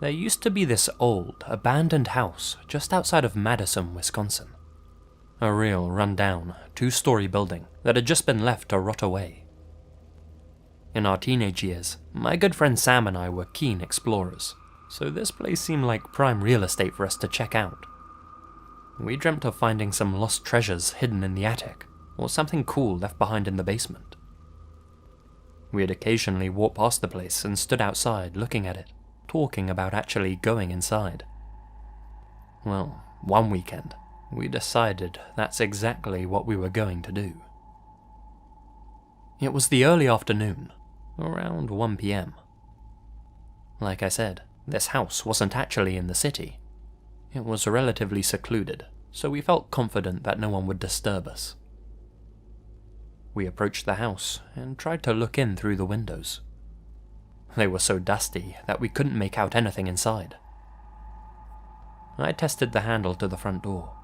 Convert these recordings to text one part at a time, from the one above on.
There used to be this old, abandoned house just outside of Madison, Wisconsin. A real run-down, 2-story building that had just been left to rot away. In our teenage years, my good friend Sam and I were keen explorers, so this place seemed like prime real estate for us to check out. We dreamt of finding some lost treasures hidden in the attic, or something cool left behind in the basement. We'd occasionally walk past the place and stood outside looking at it, talking about actually going inside. Well, one weekend, we decided that's exactly what we were going to do. It was the early afternoon, around 1 p.m. Like I said, this house wasn't actually in the city. It was relatively secluded, so we felt confident that no one would disturb us. We approached the house and tried to look in through the windows. They were so dusty that we couldn't make out anything inside. I tested the handle to the front door,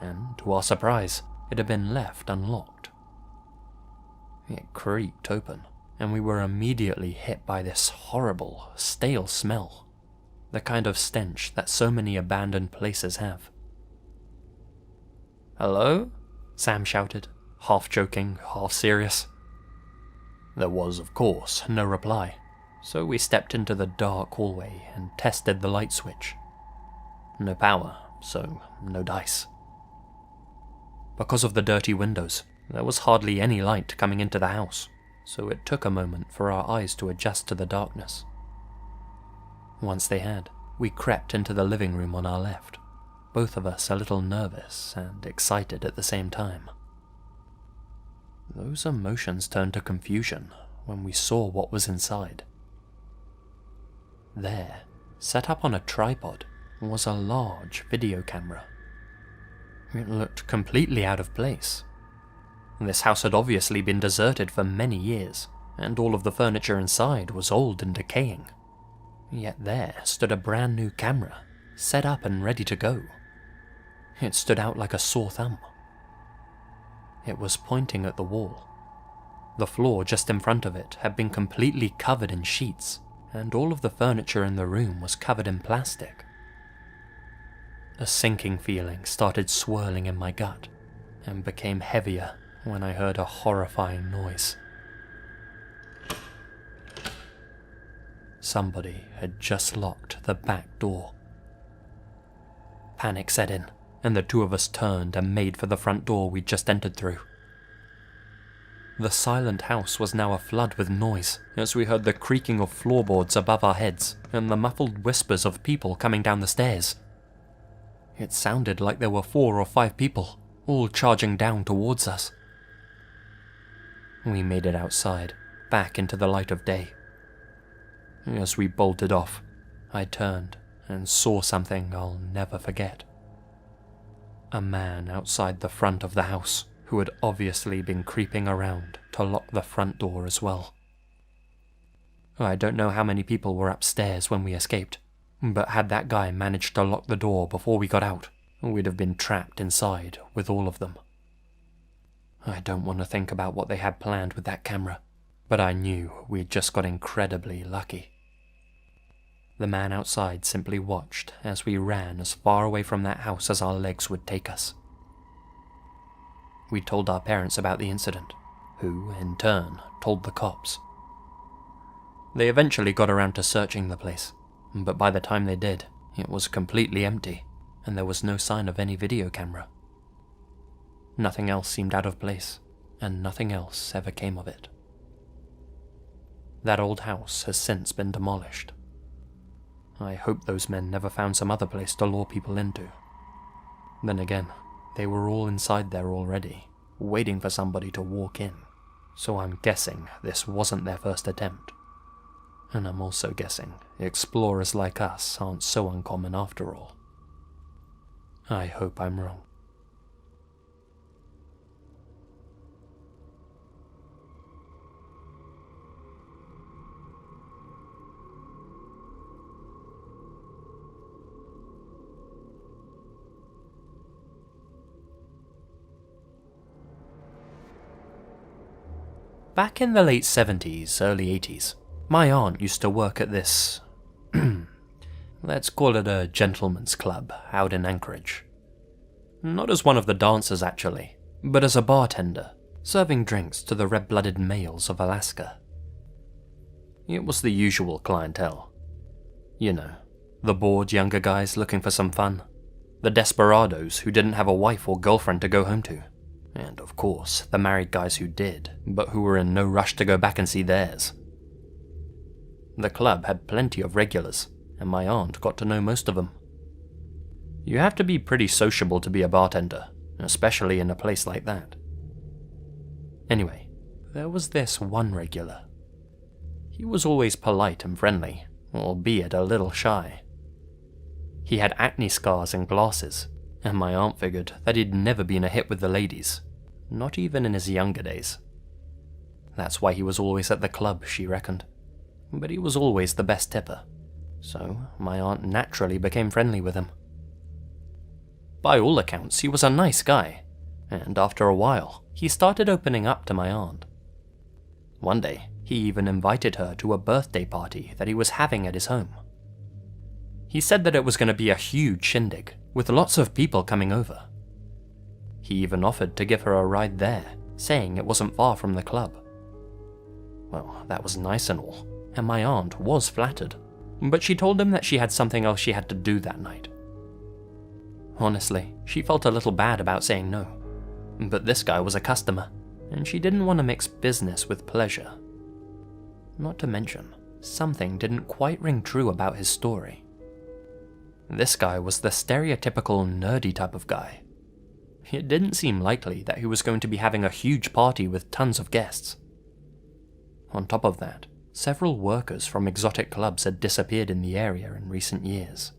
and to our surprise, it had been left unlocked. It creaked open, and we were immediately hit by this horrible, stale smell, the kind of stench that so many abandoned places have. "Hello?" Sam shouted, half joking, half serious. There was, of course, no reply, so we stepped into the dark hallway and tested the light switch. No power, so no dice. Because of the dirty windows, there was hardly any light coming into the house, so it took a moment for our eyes to adjust to the darkness. Once they had, we crept into the living room on our left, both of us a little nervous and excited at the same time. Those emotions turned to confusion when we saw what was inside. There, set up on a tripod, was a large video camera. It looked completely out of place. This house had obviously been deserted for many years, and all of the furniture inside was old and decaying. Yet there stood a brand new camera, set up and ready to go. It stood out like a sore thumb. It was pointing at the wall. The floor just in front of it had been completely covered in sheets, and all of the furniture in the room was covered in plastic. A sinking feeling started swirling in my gut, and became heavier when I heard a horrifying noise. Somebody had just locked the back door. Panic set in, and the two of us turned and made for the front door we'd just entered through. The silent house was now aflood with noise, as we heard the creaking of floorboards above our heads, and the muffled whispers of people coming down the stairs. It sounded like there were 4 or 5 people, all charging down towards us. We made it outside, back into the light of day. As we bolted off, I turned and saw something I'll never forget. A man outside the front of the house, who had obviously been creeping around to lock the front door as well. I don't know how many people were upstairs when we escaped, but had that guy managed to lock the door before we got out, we'd have been trapped inside with all of them. I don't want to think about what they had planned with that camera, but I knew we'd just got incredibly lucky. The man outside simply watched as we ran as far away from that house as our legs would take us. We told our parents about the incident, who, in turn, told the cops. They eventually got around to searching the place, but by the time they did, it was completely empty, and there was no sign of any video camera. Nothing else seemed out of place, and nothing else ever came of it. That old house has since been demolished. I hope those men never found some other place to lure people into. Then again, they were all inside there already, waiting for somebody to walk in, so I'm guessing this wasn't their first attempt. And I'm also guessing explorers like us aren't so uncommon after all. I hope I'm wrong. Back in the late 70s, early 80s, my aunt used to work at this Let's call it a gentleman's club out in Anchorage. Not as one of the dancers, actually, but as a bartender, serving drinks to the red-blooded males of Alaska. It was the usual clientele. You know, the bored younger guys looking for some fun, the desperados who didn't have a wife or girlfriend to go home to, and of course, the married guys who did, but who were in no rush to go back and see theirs. The club had plenty of regulars, and my aunt got to know most of them. You have to be pretty sociable to be a bartender, especially in a place like that. Anyway, there was this one regular. He was always polite and friendly, albeit a little shy. He had acne scars and glasses, and my aunt figured that he'd never been a hit with the ladies, not even in his younger days. That's why he was always at the club, she reckoned. But he was always the best tipper, so my aunt naturally became friendly with him. By all accounts, he was a nice guy, and after a while, he started opening up to my aunt. One day, he even invited her to a birthday party that he was having at his home. He said that it was going to be a huge shindig, with lots of people coming over. He even offered to give her a ride there, saying it wasn't far from the club. Well, that was nice and all, and my aunt was flattered, but she told him that she had something else she had to do that night. Honestly, she felt a little bad about saying no, but this guy was a customer, and she didn't want to mix business with pleasure. Not to mention, something didn't quite ring true about his story. This guy was the stereotypical nerdy type of guy. It didn't seem likely that he was going to be having a huge party with tons of guests. On top of that, several workers from exotic clubs had disappeared in the area in recent years.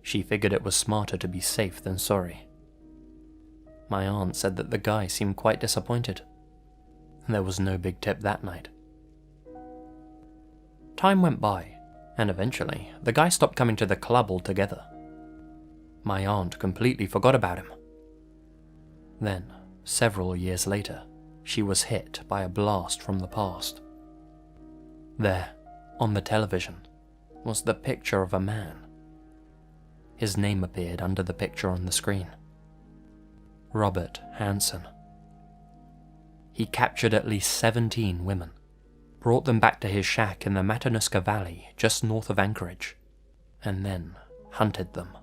She figured it was smarter to be safe than sorry. My aunt said that the guy seemed quite disappointed. There was no big tip that night. Time went by, and eventually, the guy stopped coming to the club altogether. My aunt completely forgot about him. Then, several years later, she was hit by a blast from the past. There, on the television, was the picture of a man. His name appeared under the picture on the screen. Robert Hansen. He captured at least 17 women, brought them back to his shack in the Matanuska Valley just north of Anchorage, and then hunted them.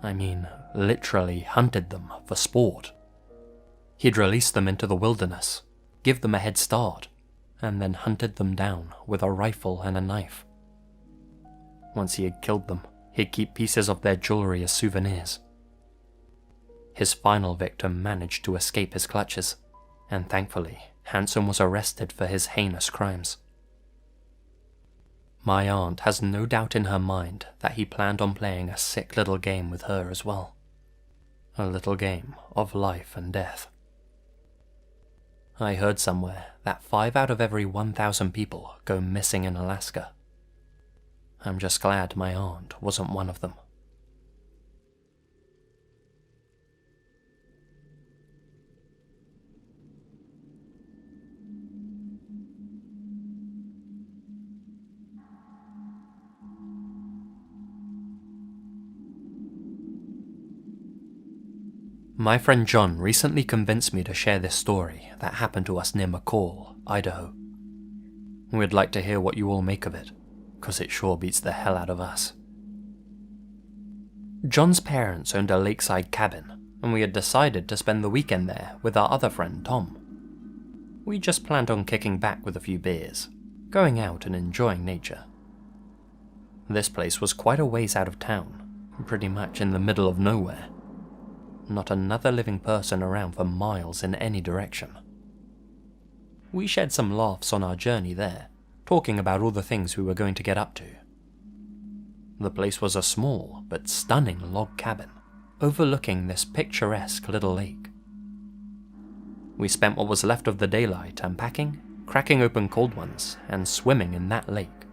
I mean, literally hunted them for sport. He'd release them into the wilderness, give them a head start, and then hunted them down with a rifle and a knife. Once he had killed them, he'd keep pieces of their jewelry as souvenirs. His final victim managed to escape his clutches, and thankfully, Hansen was arrested for his heinous crimes. My aunt has no doubt in her mind that he planned on playing a sick little game with her as well. A little game of life and death. I heard somewhere that 5 out of every 1,000 people go missing in Alaska. I'm just glad my aunt wasn't one of them. My friend John recently convinced me to share this story that happened to us near McCall, Idaho. We'd like to hear what you all make of it, because it sure beats the hell out of us. John's parents owned a lakeside cabin, and we had decided to spend the weekend there with our other friend Tom. We just planned on kicking back with a few beers, going out and enjoying nature. This place was quite a ways out of town, pretty much in the middle of nowhere. Not another living person around for miles in any direction. We shared some laughs on our journey there, talking about all the things we were going to get up to. The place was a small but stunning log cabin, overlooking this picturesque little lake. We spent what was left of the daylight unpacking, cracking open cold ones, and swimming in that lake.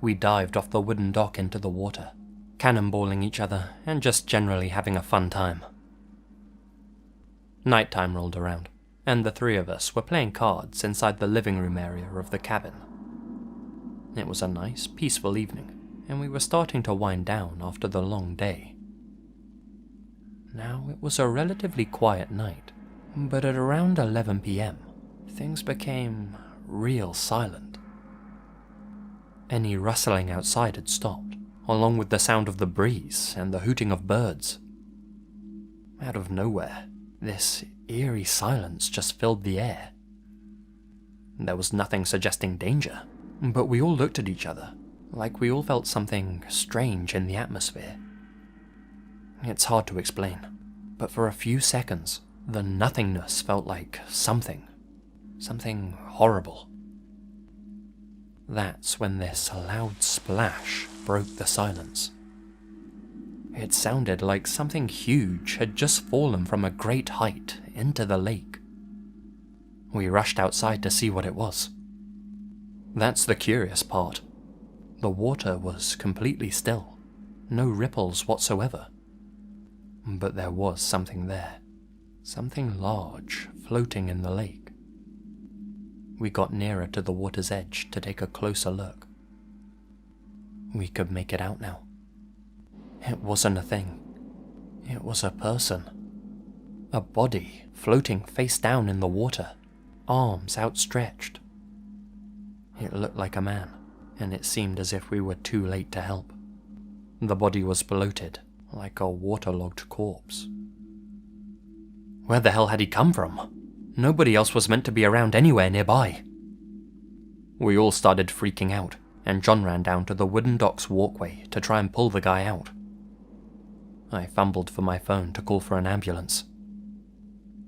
We dived off the wooden dock into the water, cannonballing each other and just generally having a fun time. Nighttime rolled around, and the three of us were playing cards inside the living room area of the cabin. It was a nice, peaceful evening, and we were starting to wind down after the long day. Now, it was a relatively quiet night, but at around 11 p.m, things became real silent. Any rustling outside had stopped, along with the sound of the breeze and the hooting of birds. Out of nowhere, this eerie silence just filled the air. There was nothing suggesting danger, but we all looked at each other, like we all felt something strange in the atmosphere. It's hard to explain, but for a few seconds, the nothingness felt like something horrible. That's when this loud splash broke the silence. It sounded like something huge had just fallen from a great height into the lake. We rushed outside to see what it was. That's the curious part. The water was completely still, no ripples whatsoever. But there was something there, something large floating in the lake. We got nearer to the water's edge to take a closer look. We could make it out now. It wasn't a thing. It was a person. A body floating face down in the water, arms outstretched. It looked like a man, and it seemed as if we were too late to help. The body was bloated, like a waterlogged corpse. Where the hell had he come from? Nobody else was meant to be around anywhere nearby. We all started freaking out, and John ran down to the wooden docks walkway to try and pull the guy out. I fumbled for my phone to call for an ambulance.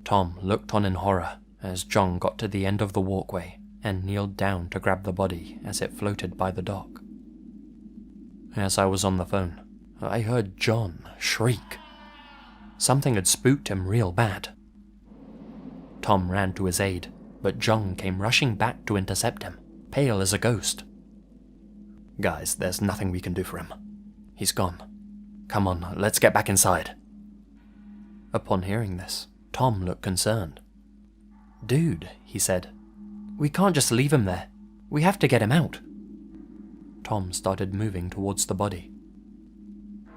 Tom looked on in horror as John got to the end of the walkway and kneeled down to grab the body as it floated by the dock. As I was on the phone, I heard John shriek. Something had spooked him real bad. Tom ran to his aid, but John came rushing back to intercept him, pale as a ghost. Guys, there's nothing we can do for him. He's gone. Come on, let's get back inside. Upon hearing this, Tom looked concerned. Dude, he said, we can't just leave him there. We have to get him out. Tom started moving towards the body.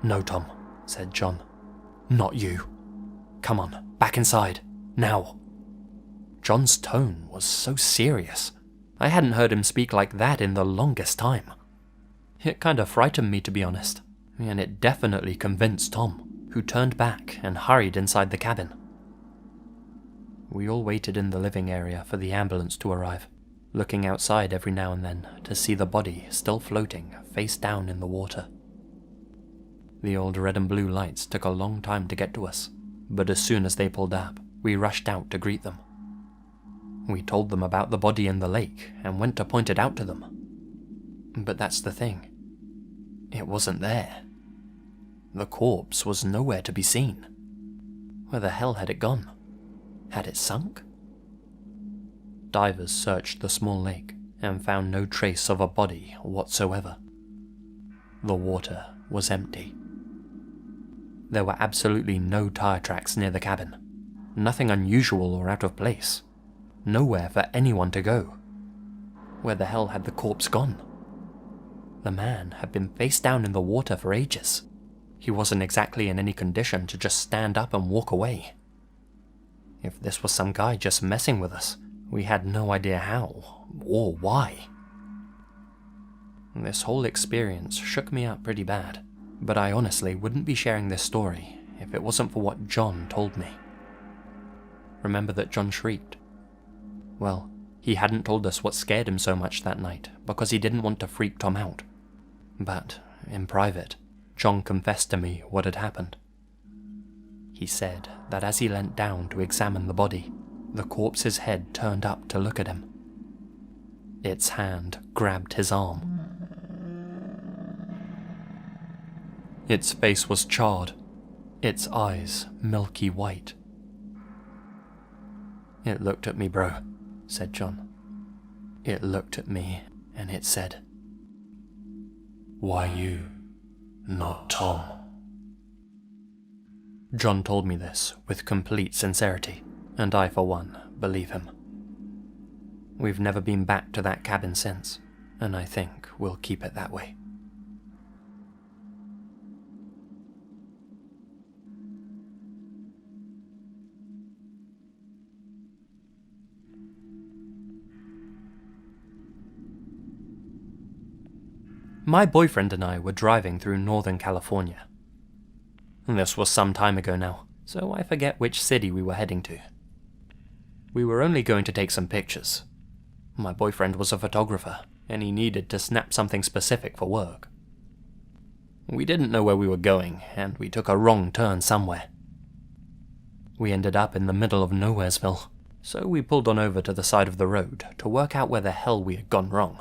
No, Tom, said John. Not you. Come on, back inside, now. John's tone was so serious. I hadn't heard him speak like that in the longest time. It kind of frightened me, to be honest, and it definitely convinced Tom, who turned back and hurried inside the cabin. We all waited in the living area for the ambulance to arrive, looking outside every now and then to see the body still floating face down in the water. The old red and blue lights took a long time to get to us, but as soon as they pulled up, we rushed out to greet them. We told them about the body in the lake and went to point it out to them. But that's the thing. It wasn't there. The corpse was nowhere to be seen. Where the hell had it gone? Had it sunk? Divers searched the small lake and found no trace of a body whatsoever. The water was empty. There were absolutely no tire tracks near the cabin. Nothing unusual or out of place. Nowhere for anyone to go. Where the hell had the corpse gone? The man had been face down in the water for ages. He wasn't exactly in any condition to just stand up and walk away. If this was some guy just messing with us, we had no idea how or why. This whole experience shook me up pretty bad, but I honestly wouldn't be sharing this story if it wasn't for what John told me. Remember that John shrieked? Well, he hadn't told us what scared him so much that night because he didn't want to freak Tom out. But, in private, John confessed to me what had happened. He said that as he leant down to examine the body, the corpse's head turned up to look at him. Its hand grabbed his arm. Its face was charred, its eyes milky white. It looked at me, bro, said John. It looked at me and it said, "Why you, not Tom?" John told me this with complete sincerity, and I, for one, believe him. We've never been back to that cabin since, and I think we'll keep it that way. My boyfriend and I were driving through Northern California. This was some time ago now, so I forget which city we were heading to. We were only going to take some pictures. My boyfriend was a photographer, and he needed to snap something specific for work. We didn't know where we were going, and we took a wrong turn somewhere. We ended up in the middle of Nowheresville, so we pulled on over to the side of the road to work out where the hell we had gone wrong.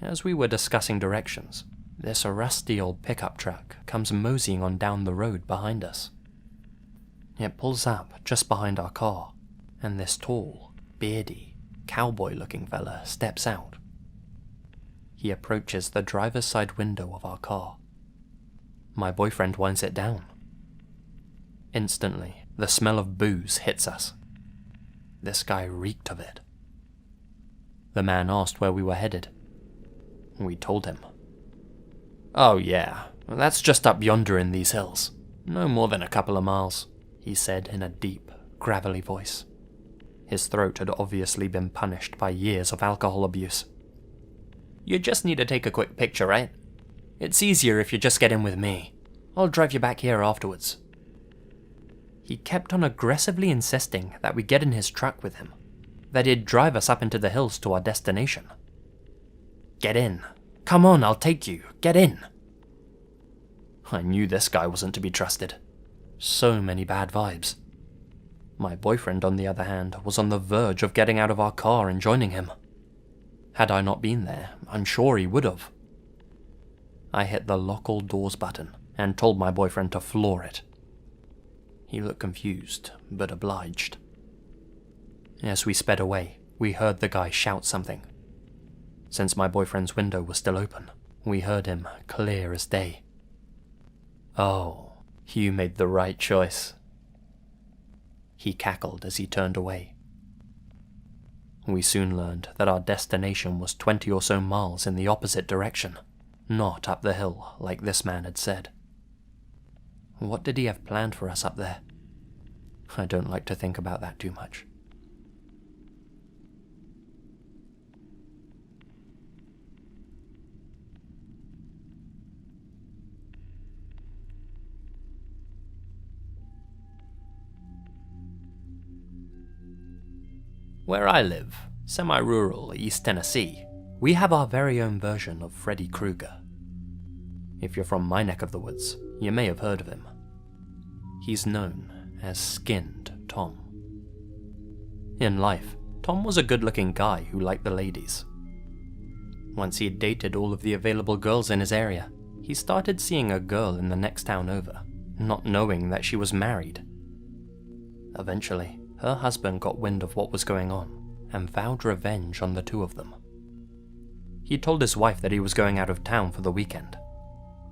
As we were discussing directions, this rusty old pickup truck comes moseying on down the road behind us. It pulls up just behind our car, and this tall, beardy, cowboy-looking fella steps out. He approaches the driver's side window of our car. My boyfriend winds it down. Instantly, the smell of booze hits us. This guy reeked of it. The man asked where we were headed. We told him. "Oh yeah, that's just up yonder in these hills. No more than a couple of miles," he said in a deep, gravelly voice. His throat had obviously been punished by years of alcohol abuse. "You just need to take a quick picture, right? It's easier if you just get in with me. I'll drive you back here afterwards." He kept on aggressively insisting that we get in his truck with him, that he'd drive us up into the hills to our destination. "Get in. Come on, I'll take you. Get in." I knew this guy wasn't to be trusted. So many bad vibes. My boyfriend, on the other hand, was on the verge of getting out of our car and joining him. Had I not been there, I'm sure he would have. I hit the lock all doors button and told my boyfriend to floor it. He looked confused, but obliged. As we sped away, we heard the guy shout something. Since my boyfriend's window was still open, we heard him clear as day. "Oh, you made the right choice." He cackled as he turned away. We soon learned that our destination was 20 or so miles in the opposite direction, not up the hill like this man had said. What did he have planned for us up there? I don't like to think about that too much. Where I live, semi-rural East Tennessee, we have our very own version of Freddy Krueger. If you're from my neck of the woods, you may have heard of him. He's known as Skinned Tom. In life, Tom was a good-looking guy who liked the ladies. Once he had dated all of the available girls in his area, he started seeing a girl in the next town over, not knowing that she was married. Eventually, her husband got wind of what was going on and vowed revenge on the two of them. He told his wife that he was going out of town for the weekend.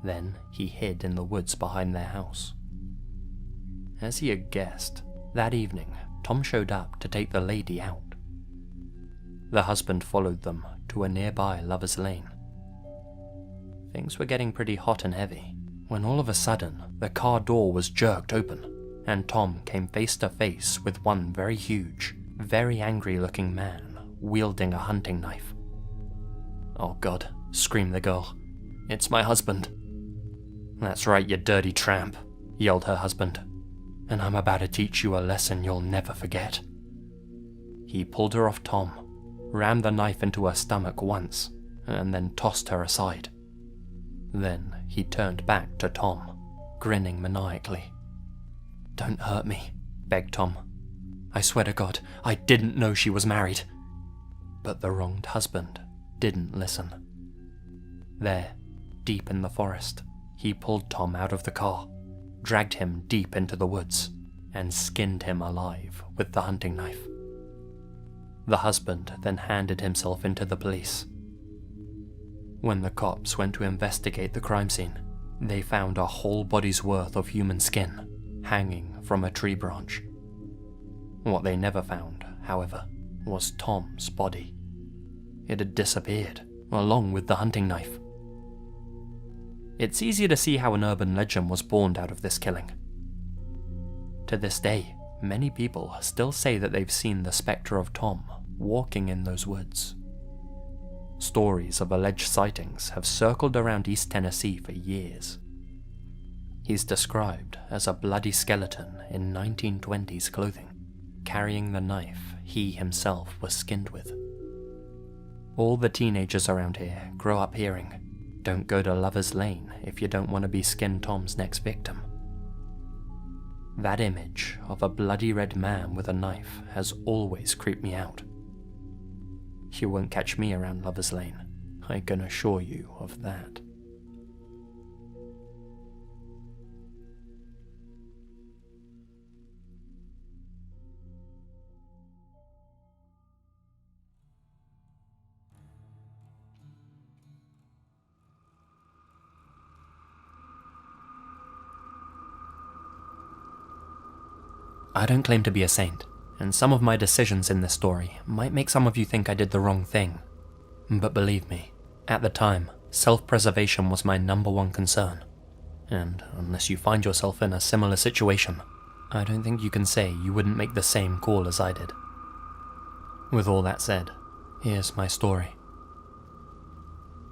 Then he hid in the woods behind their house. As he had guessed, that evening Tom showed up to take the lady out. The husband followed them to a nearby lover's lane. Things were getting pretty hot and heavy when all of a sudden the car door was jerked open and Tom came face to face with one very huge, very angry-looking man wielding a hunting knife. "Oh God," screamed the girl. "It's my husband." "That's right, you dirty tramp," yelled her husband. "And I'm about to teach you a lesson you'll never forget." He pulled her off Tom, rammed the knife into her stomach once, and then tossed her aside. Then he turned back to Tom, grinning maniacally. "Don't hurt me," begged Tom. "I swear to God, I didn't know she was married." But the wronged husband didn't listen. There, deep in the forest, he pulled Tom out of the car, dragged him deep into the woods, and skinned him alive with the hunting knife. The husband then handed himself into the police. When the cops went to investigate the crime scene, they found a whole body's worth of human skin hanging from a tree branch. What they never found, however, was Tom's body. It had disappeared, along with the hunting knife. It's easy to see how an urban legend was born out of this killing. To this day, many people still say that they've seen the spectre of Tom walking in those woods. Stories of alleged sightings have circled around East Tennessee for years. He's described as a bloody skeleton in 1920s clothing, carrying the knife he himself was skinned with. All the teenagers around here grow up hearing, "Don't go to Lover's Lane if you don't want to be Skin Tom's next victim." That image of a bloody red man with a knife has always creeped me out. You won't catch me around Lover's Lane, I can assure you of that. I don't claim to be a saint, and some of my decisions in this story might make some of you think I did the wrong thing. But believe me, at the time, self-preservation was my #1 concern. And unless you find yourself in a similar situation, I don't think you can say you wouldn't make the same call as I did. With all that said, here's my story.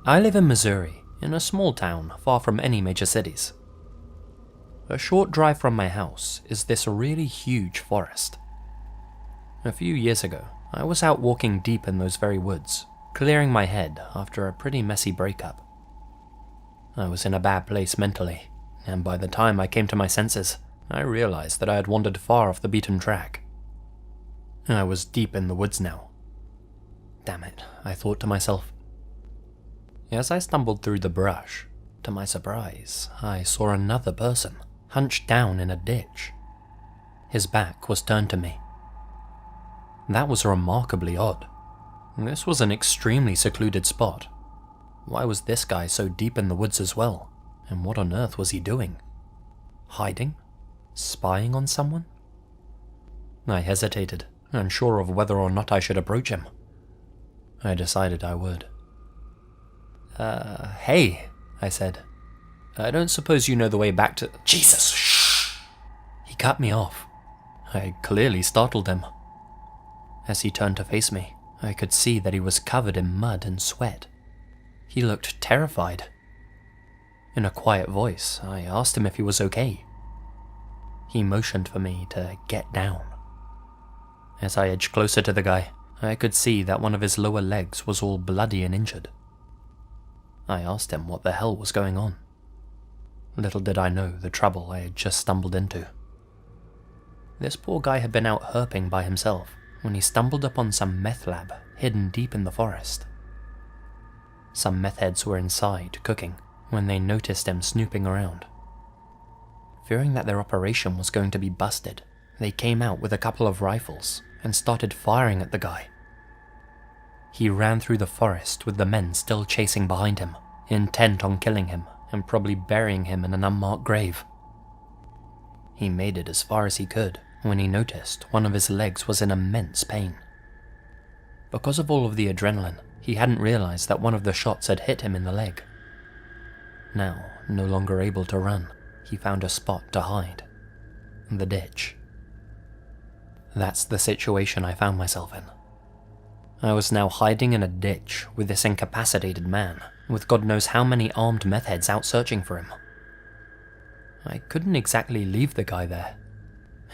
I live in Missouri, in a small town far from any major cities. A short drive from my house is this really huge forest. A few years ago, I was out walking deep in those very woods, clearing my head after a pretty messy breakup. I was in a bad place mentally, and by the time I came to my senses, I realized that I had wandered far off the beaten track. I was deep in the woods now. Damn it, I thought to myself. As I stumbled through the brush, to my surprise, I saw another person, hunched down in a ditch. His back was turned to me. That was remarkably odd. This was an extremely secluded spot. Why was this guy so deep in the woods as well? And what on earth was he doing? Hiding? Spying on someone? I hesitated, unsure of whether or not I should approach him. I decided I would. Hey, I said. I don't suppose you know the way back to— Jesus, shh! He cut me off. I clearly startled him. As he turned to face me, I could see that he was covered in mud and sweat. He looked terrified. In a quiet voice, I asked him if he was okay. He motioned for me to get down. As I edged closer to the guy, I could see that one of his lower legs was all bloody and injured. I asked him what the hell was going on. Little did I know the trouble I had just stumbled into. This poor guy had been out herping by himself when he stumbled upon some meth lab hidden deep in the forest. Some meth heads were inside cooking when they noticed him snooping around. Fearing that their operation was going to be busted, they came out with a couple of rifles and started firing at the guy. He ran through the forest with the men still chasing behind him, intent on killing him and probably burying him in an unmarked grave. He made it as far as he could when he noticed one of his legs was in immense pain. Because of all of the adrenaline, he hadn't realized that one of the shots had hit him in the leg. Now, no longer able to run, he found a spot to hide. The ditch. That's the situation I found myself in. I was now hiding in a ditch with this incapacitated man, with God knows how many armed meth heads out searching for him. I couldn't exactly leave the guy there.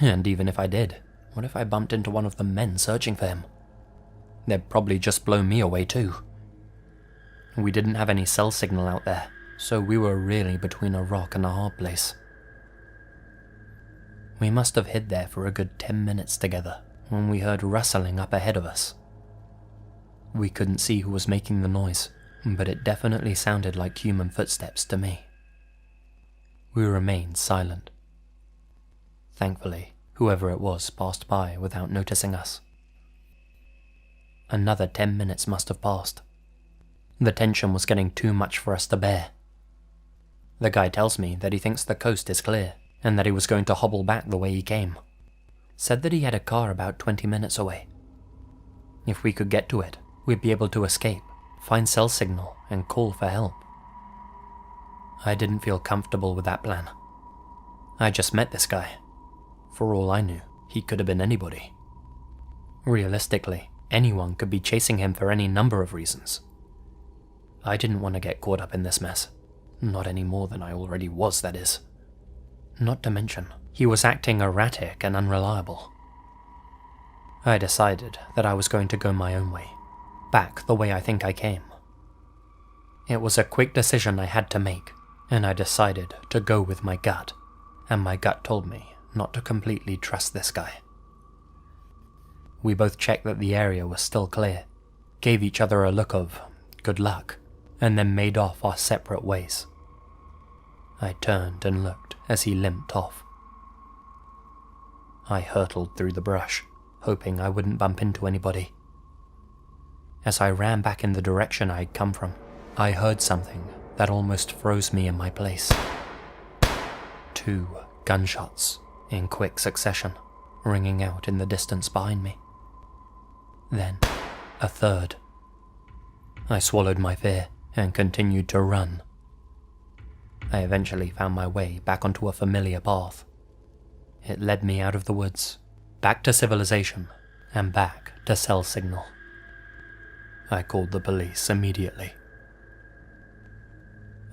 And even if I did, what if I bumped into one of the men searching for him? They'd probably just blow me away too. We didn't have any cell signal out there, so we were really between a rock and a hard place. We must have hid there for a good 10 minutes together when we heard rustling up ahead of us. We couldn't see who was making the noise, but it definitely sounded like human footsteps to me. We remained silent. Thankfully, whoever it was passed by without noticing us. Another 10 minutes must have passed. The tension was getting too much for us to bear. The guy tells me that he thinks the coast is clear, and that he was going to hobble back the way he came. Said that he had a car about 20 minutes away. If we could get to it, we'd be able to escape, find cell signal, and call for help. I didn't feel comfortable with that plan. I just met this guy. For all I knew, he could have been anybody. Realistically, anyone could be chasing him for any number of reasons. I didn't want to get caught up in this mess. Not any more than I already was, that is. Not to mention, he was acting erratic and unreliable. I decided that I was going to go my own way, back the way I think I came. It was a quick decision I had to make, and I decided to go with my gut, and my gut told me not to completely trust this guy. We both checked that the area was still clear, gave each other a look of good luck, and then made off our separate ways. I turned and looked as he limped off. I hurtled through the brush, hoping I wouldn't bump into anybody. As I ran back in the direction I had come from, I heard something that almost froze me in my place. 2 gunshots in quick succession, ringing out in the distance behind me. Then, a third. I swallowed my fear and continued to run. I eventually found my way back onto a familiar path. It led me out of the woods, back to civilization, and back to cell signal. I called the police immediately.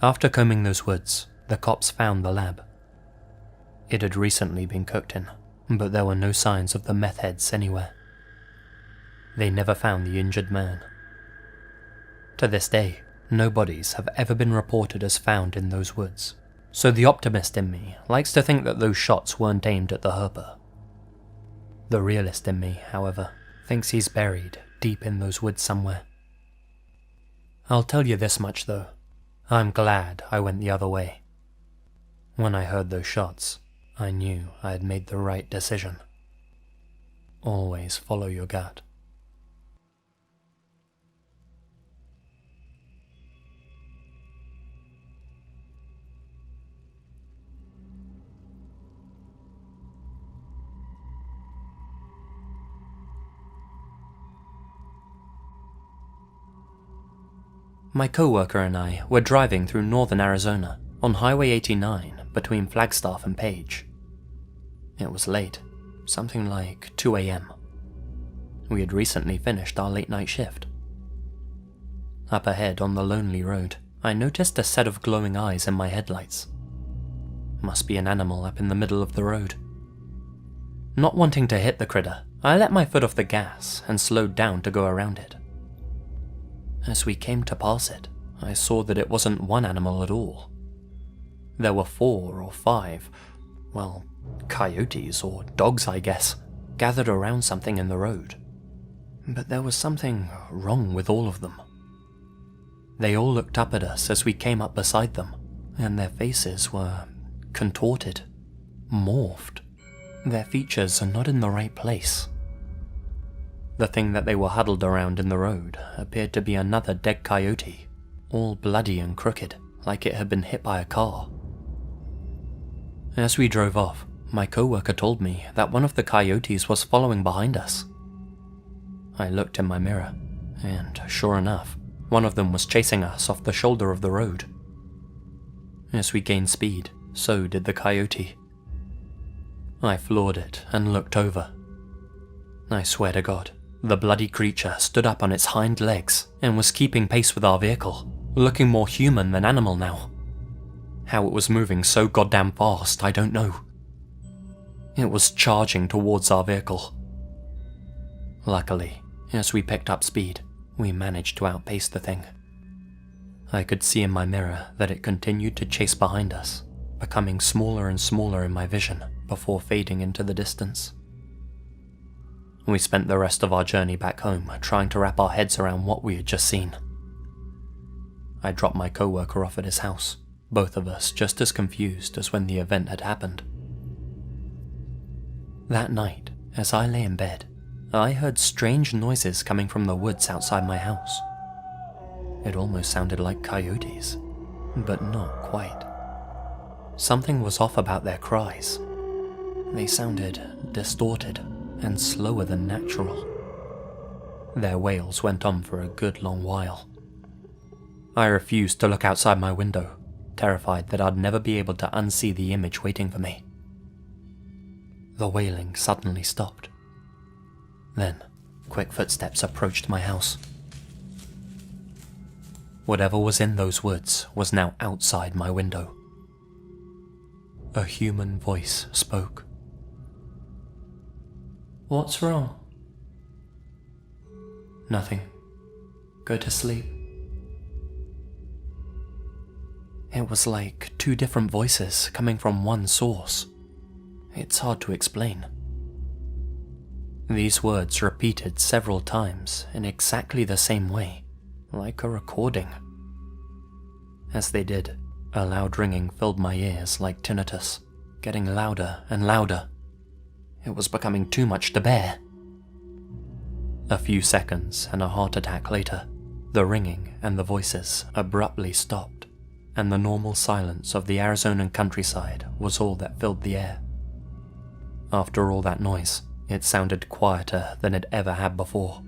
After combing those woods, the cops found the lab. It had recently been cooked in, but there were no signs of the meth heads anywhere. They never found the injured man. To this day, no bodies have ever been reported as found in those woods, so the optimist in me likes to think that those shots weren't aimed at the herper. The realist in me, however, thinks he's buried deep in those woods somewhere. I'll tell you this much though, I'm glad I went the other way. When I heard those shots, I knew I had made the right decision. Always follow your gut. My co-worker and I were driving through northern Arizona on Highway 89 between Flagstaff and Page. It was late, something like 2 a.m. We had recently finished our late night shift. Up ahead on the lonely road, I noticed a set of glowing eyes in my headlights. Must be an animal up in the middle of the road. Not wanting to hit the critter, I let my foot off the gas and slowed down to go around it. As we came to pass it, I saw that it wasn't one animal at all. There were 4 or 5, well, coyotes or dogs I guess, gathered around something in the road. But there was something wrong with all of them. They all looked up at us as we came up beside them, and their faces were contorted, morphed. Their features are not in the right place. The thing that they were huddled around in the road appeared to be another dead coyote, all bloody and crooked, like it had been hit by a car. As we drove off, my co-worker told me that one of the coyotes was following behind us. I looked in my mirror, and sure enough, one of them was chasing us off the shoulder of the road. As we gained speed, so did the coyote. I floored it and looked over. I swear to God, the bloody creature stood up on its hind legs and was keeping pace with our vehicle, looking more human than animal now. How it was moving so goddamn fast, I don't know. It was charging towards our vehicle. Luckily, as we picked up speed, we managed to outpace the thing. I could see in my mirror that it continued to chase behind us, becoming smaller and smaller in my vision before fading into the distance. We spent the rest of our journey back home trying to wrap our heads around what we had just seen. I dropped my co-worker off at his house, both of us just as confused as when the event had happened. That night, as I lay in bed, I heard strange noises coming from the woods outside my house. It almost sounded like coyotes, but not quite. Something was off about their cries. They sounded distorted and slower than natural. Their wails went on for a good long while. I refused to look outside my window, terrified that I'd never be able to unsee the image waiting for me. The wailing suddenly stopped. Then, quick footsteps approached my house. Whatever was in those woods was now outside my window. A human voice spoke. "What's wrong?" "Nothing. Go to sleep." It was like two different voices coming from one source. It's hard to explain. These words repeated several times in exactly the same way, like a recording. As they did, a loud ringing filled my ears like tinnitus, getting louder and louder. It was becoming too much to bear. A few seconds and a heart attack later, the ringing and the voices abruptly stopped, and the normal silence of the Arizonan countryside was all that filled the air. After all that noise, it sounded quieter than it ever had before.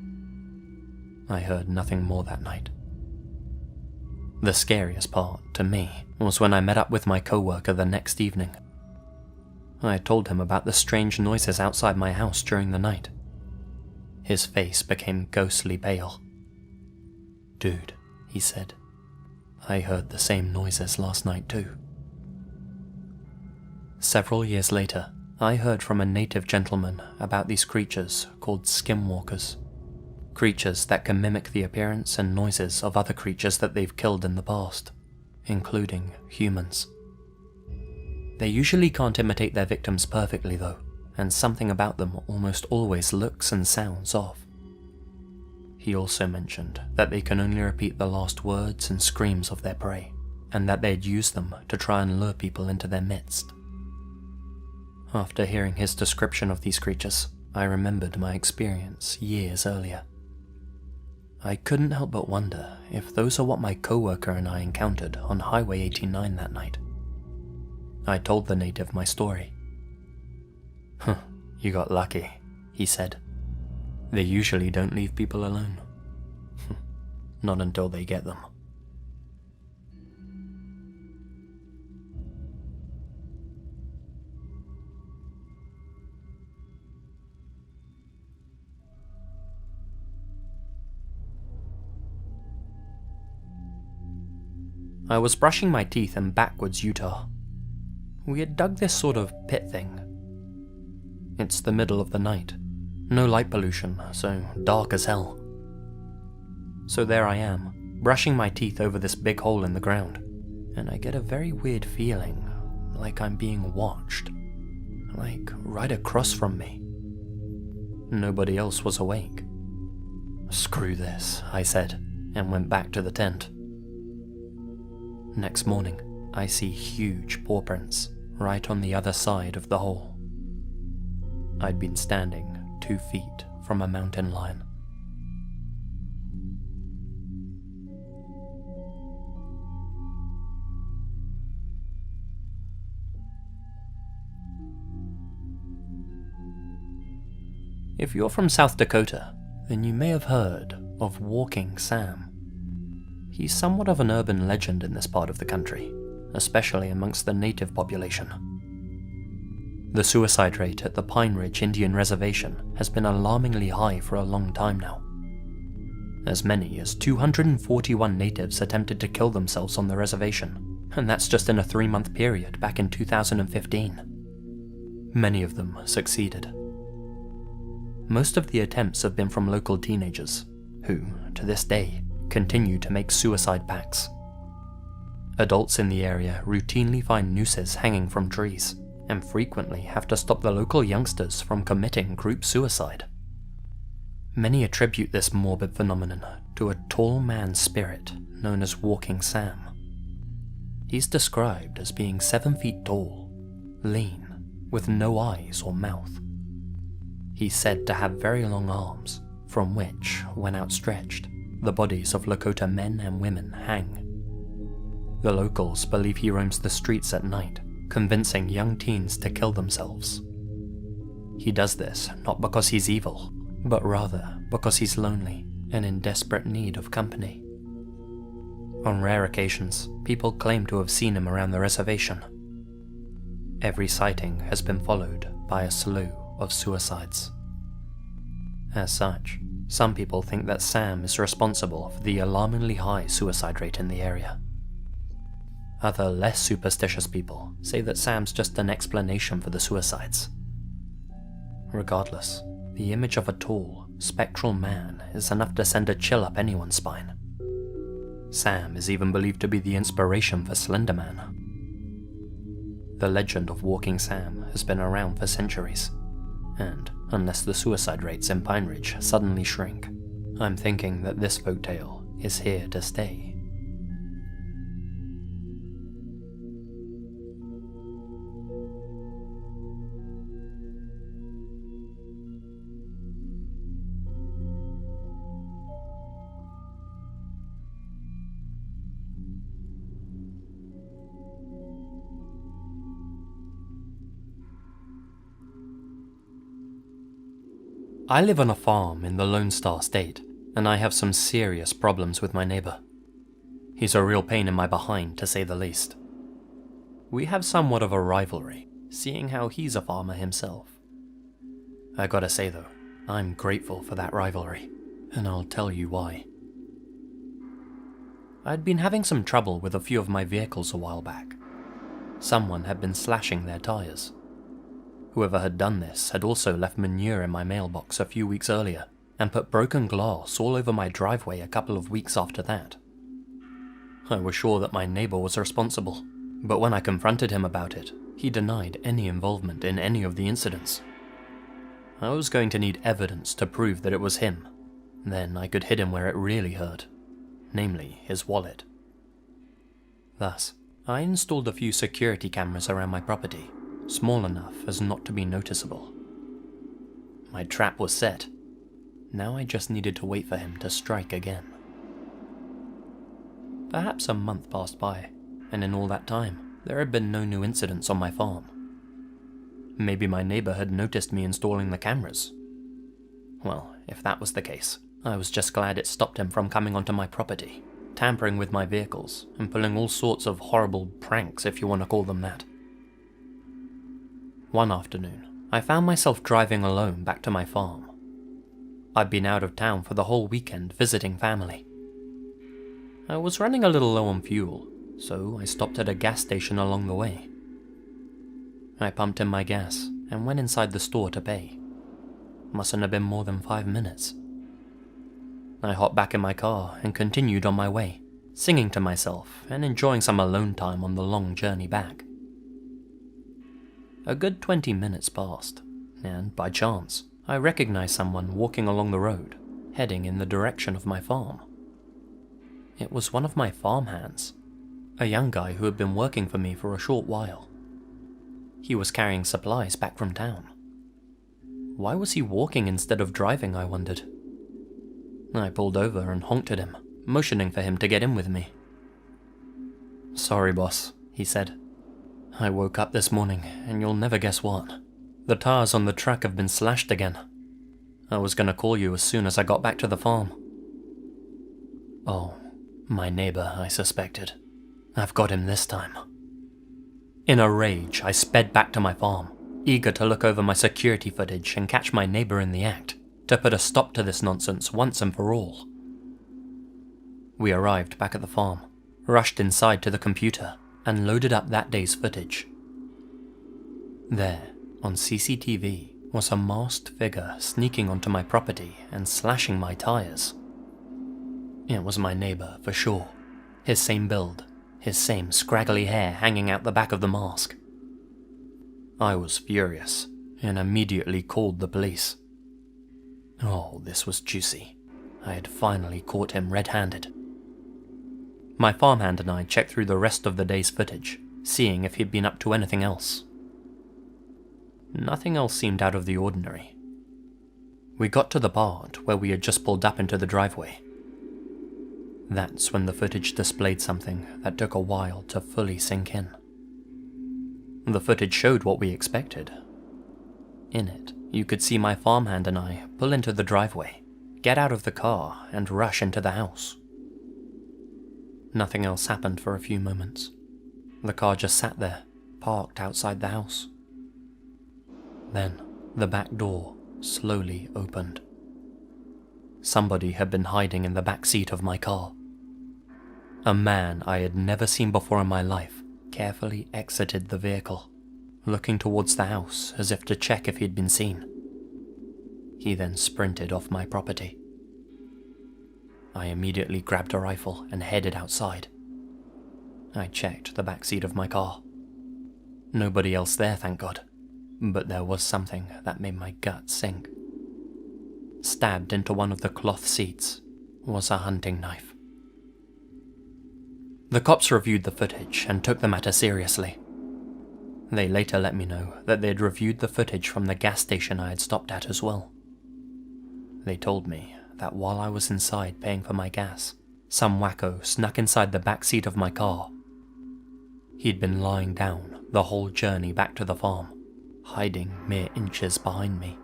I heard nothing more that night. The scariest part, to me, was when I met up with my coworker the next evening. I told him about the strange noises outside my house during the night. His face became ghostly pale. "Dude," he said, "I heard the same noises last night too." Several years later, I heard from a native gentleman about these creatures called skinwalkers. Creatures that can mimic the appearance and noises of other creatures that they've killed in the past, including humans. They usually can't imitate their victims perfectly though, and something about them almost always looks and sounds off. He also mentioned that they can only repeat the last words and screams of their prey, and that they'd use them to try and lure people into their midst. After hearing his description of these creatures, I remembered my experience years earlier. I couldn't help but wonder if those are what my coworker and I encountered on Highway 89 that night. I told the native my story. "Huh, you got lucky," he said. "They usually don't leave people alone. Not until they get them." I was brushing my teeth in backwoods Utah. We had dug this sort of pit thing. It's the middle of the night. No light pollution, so dark as hell. So there I am, brushing my teeth over this big hole in the ground, and I get a very weird feeling, like I'm being watched, like right across from me. Nobody else was awake. "Screw this," I said, and went back to the tent. Next morning, I see huge paw prints right on the other side of the hole. I'd been standing 2 feet from a mountain lion. If you're from South Dakota, then you may have heard of Walking Sam. He's somewhat of an urban legend in this part of the country, especially amongst the native population. The suicide rate at the Pine Ridge Indian Reservation has been alarmingly high for a long time now. As many as 241 natives attempted to kill themselves on the reservation, and that's just in a 3-month period back in 2015. Many of them succeeded. Most of the attempts have been from local teenagers, who, to this day, continue to make suicide pacts. Adults in the area routinely find nooses hanging from trees, and frequently have to stop the local youngsters from committing group suicide. Many attribute this morbid phenomenon to a tall man's spirit known as Walking Sam. He's described as being 7 feet tall, lean, with no eyes or mouth. He's said to have very long arms, from which, when outstretched, the bodies of Lakota men and women hang. The locals believe he roams the streets at night, convincing young teens to kill themselves. He does this not because he's evil, but rather because he's lonely and in desperate need of company. On rare occasions, people claim to have seen him around the reservation. Every sighting has been followed by a slew of suicides. As such, Some people think that Sam is responsible for the alarmingly high suicide rate in the area. Other less superstitious people say that Sam's just an explanation for the suicides. Regardless, the image of a tall, spectral man is enough to send a chill up anyone's spine. Sam is even believed to be the inspiration for Slender Man. The legend of Walking Sam has been around for centuries, and unless the suicide rates in Pine Ridge suddenly shrink, I'm thinking that this folktale is here to stay. I live on a farm in the Lone Star State, and I have some serious problems with my neighbor. He's a real pain in my behind, to say the least. We have somewhat of a rivalry, seeing how he's a farmer himself. I gotta say though, I'm grateful for that rivalry, and I'll tell you why. I'd been having some trouble with a few of my vehicles a while back. Someone had been slashing their tires. Whoever had done this had also left manure in my mailbox a few weeks earlier, and put broken glass all over my driveway a couple of weeks after that. I was sure that my neighbor was responsible, but when I confronted him about it, he denied any involvement in any of the incidents. I was going to need evidence to prove that it was him. Then I could hit him where it really hurt, namely his wallet. Thus, I installed a few security cameras around my property, small enough as not to be noticeable. My trap was set. Now I just needed to wait for him to strike again. Perhaps a month passed by, and in all that time, there had been no new incidents on my farm. Maybe my neighbor had noticed me installing the cameras. Well, if that was the case, I was just glad it stopped him from coming onto my property, tampering with my vehicles, and pulling all sorts of horrible pranks, if you want to call them that. One afternoon, I found myself driving alone back to my farm. I'd been out of town for the whole weekend visiting family. I was running a little low on fuel, so I stopped at a gas station along the way. I pumped in my gas and went inside the store to pay. Mustn't have been more than 5 minutes. I hopped back in my car and continued on my way, singing to myself and enjoying some alone time on the long journey back. A good 20 minutes passed, and by chance, I recognized someone walking along the road, heading in the direction of my farm. It was one of my farmhands, a young guy who had been working for me for a short while. He was carrying supplies back from town. Why was he walking instead of driving, I wondered. I pulled over and honked at him, motioning for him to get in with me. "Sorry, boss," he said. "I woke up this morning, and you'll never guess what. The tires on the truck have been slashed again. I was gonna call you as soon as I got back to the farm." Oh, my neighbor, I suspected. I've got him this time. In a rage, I sped back to my farm, eager to look over my security footage and catch my neighbor in the act, to put a stop to this nonsense once and for all. We arrived back at the farm, rushed inside to the computer, and loaded up that day's footage. There, on CCTV, was a masked figure sneaking onto my property and slashing my tires. It was my neighbor, for sure. His same build, his same scraggly hair hanging out the back of the mask. I was furious, and immediately called the police. Oh, this was juicy. I had finally caught him red-handed. My farmhand and I checked through the rest of the day's footage, seeing if he'd been up to anything else. Nothing else seemed out of the ordinary. We got to the part where we had just pulled up into the driveway. That's when the footage displayed something that took a while to fully sink in. The footage showed what we expected. In it, you could see my farmhand and I pull into the driveway, get out of the car, and rush into the house. Nothing else happened for a few moments. The car just sat there, parked outside the house. Then, the back door slowly opened. somebody had been hiding in the back seat of my car. A man I had never seen before in my life carefully exited the vehicle, looking towards the house as if to check if he'd been seen. He then sprinted off my property. I immediately grabbed a rifle and headed outside. I checked the back seat of my car. Nobody else there, thank God, but there was something that made my gut sink. Stabbed into one of the cloth seats was a hunting knife. The cops reviewed the footage and took the matter seriously. They later let me know that they'd reviewed the footage from the gas station I had stopped at as well. They told me that while I was inside paying for my gas, some wacko snuck inside the back seat of my car. He'd been lying down the whole journey back to the farm, hiding mere inches behind me.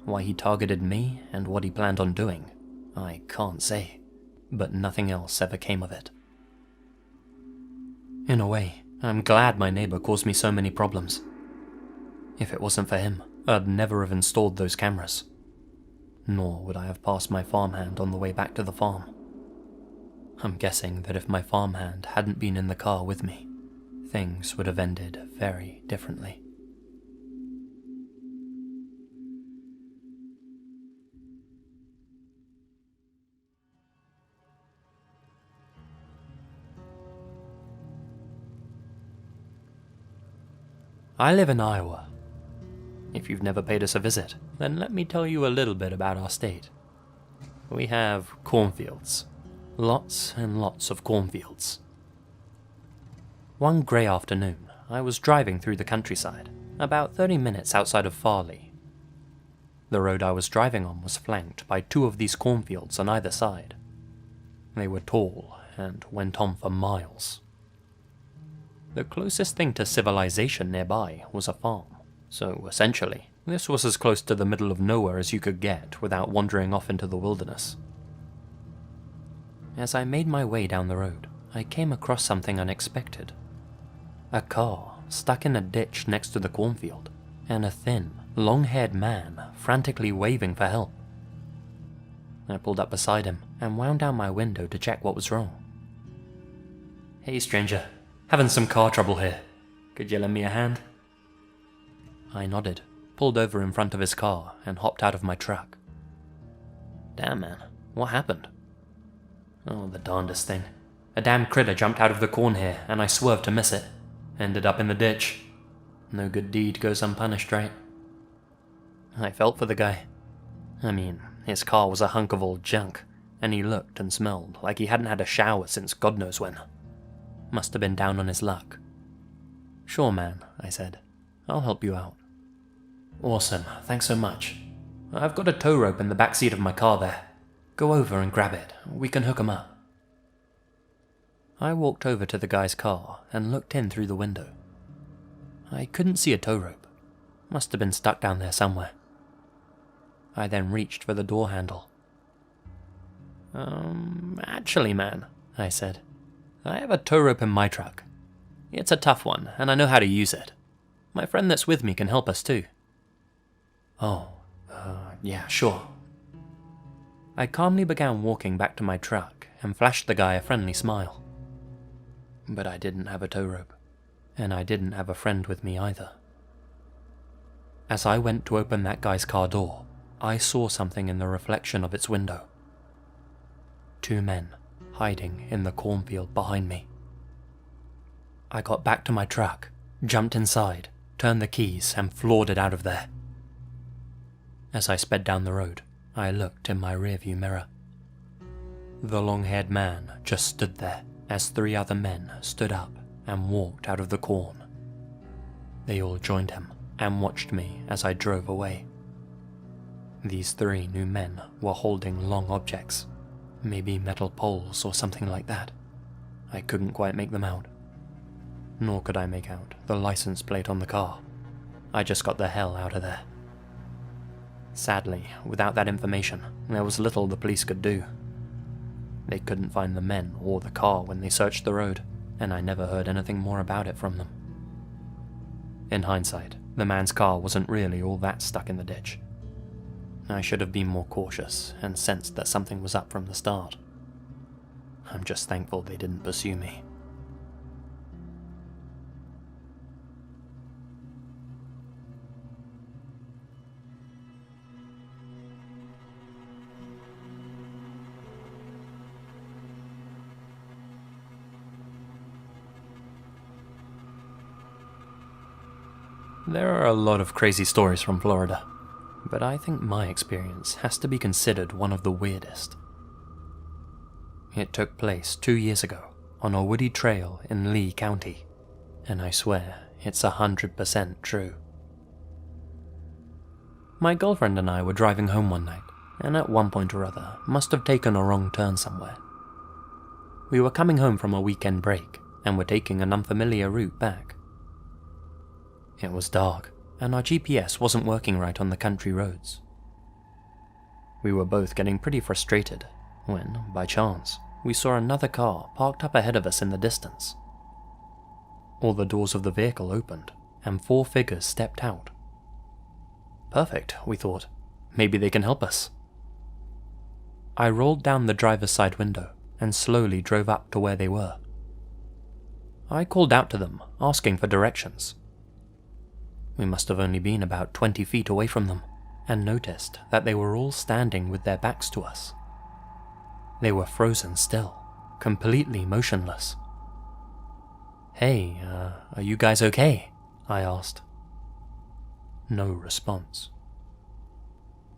Why he targeted me and what he planned on doing, I can't say, but nothing else ever came of it. In a way, I'm glad my neighbour caused me so many problems. If it wasn't for him, I'd never have installed those cameras. Nor would I have passed my farmhand on the way back to the farm. I'm guessing that if my farmhand hadn't been in the car with me, things would have ended very differently. I live in Iowa. If you've never paid us a visit, then let me tell you a little bit about our state. We have cornfields. Lots and lots of cornfields. One grey afternoon, I was driving through the countryside, about 30 minutes outside of Farley. The road I was driving on was flanked by 2 of these cornfields on either side. They were tall and went on for miles. The closest thing to civilization nearby was a farm, so essentially, this was as close to the middle of nowhere as you could get without wandering off into the wilderness. As I made my way down the road, I came across something unexpected. A car stuck in a ditch next to the cornfield, and a thin, long-haired man frantically waving for help. I pulled up beside him and wound down my window to check what was wrong. "Hey stranger, having some car trouble here. Could you lend me a hand?" I nodded, pulled over in front of his car, and hopped out of my truck. "Damn man, what happened?" "Oh, the darndest thing. A damn critter jumped out of the corn here, and I swerved to miss it. Ended up in the ditch. No good deed goes unpunished, right?" I felt for the guy. I mean, his car was a hunk of old junk, and he looked and smelled like he hadn't had a shower since God knows when. Must have been down on his luck. "Sure, man," I said. "I'll help you out." "Awesome, thanks so much. I've got a tow rope in the back seat of my car there. Go over and grab it. We can hook 'em up." I walked over to the guy's car and looked in through the window. I couldn't see a tow rope. Must have been stuck down there somewhere. I then reached for the door handle. Actually, man," I said, "I have a tow rope in my truck. It's a tough one, and I know how to use it. My friend that's with me can help us too." Yeah, sure." I calmly began walking back to my truck and flashed the guy a friendly smile. But I didn't have a tow rope, and I didn't have a friend with me either. As I went to open that guy's car door, I saw something in the reflection of its window. 2 men hiding in the cornfield behind me. I got back to my truck, jumped inside, turned the keys, and floored it out of there. As I sped down the road, I looked in my rearview mirror. The long-haired man just stood there as 3 other men stood up and walked out of the corn. They all joined him and watched me as I drove away. These 3 new men were holding long objects, maybe metal poles or something like that. I couldn't quite make them out. Nor could I make out the license plate on the car. I just got the hell out of there. Sadly, without that information, there was little the police could do. They couldn't find the men or the car when they searched the road, and I never heard anything more about it from them. In hindsight, the man's car wasn't really all that stuck in the ditch. I should have been more cautious and sensed that something was up from the start. I'm just thankful they didn't pursue me. There are a lot of crazy stories from Florida, but I think my experience has to be considered one of the weirdest. It took place 2 years ago on a woody trail in Lee County, and I swear it's 100% true. My girlfriend and I were driving home one night, and at one point or other must have taken a wrong turn somewhere. We were coming home from a weekend break, and were taking an unfamiliar route back. It was dark, and our GPS wasn't working right on the country roads. We were both getting pretty frustrated when, by chance, we saw another car parked up ahead of us in the distance. All the doors of the vehicle opened, and 4 figures stepped out. Perfect, we thought. Maybe they can help us. I rolled down the driver's side window and slowly drove up to where they were. I called out to them, asking for directions. We must have only been about 20 feet away from them, and noticed that they were all standing with their backs to us. They were frozen still, completely motionless. "Hey, are you guys okay?" I asked. No response.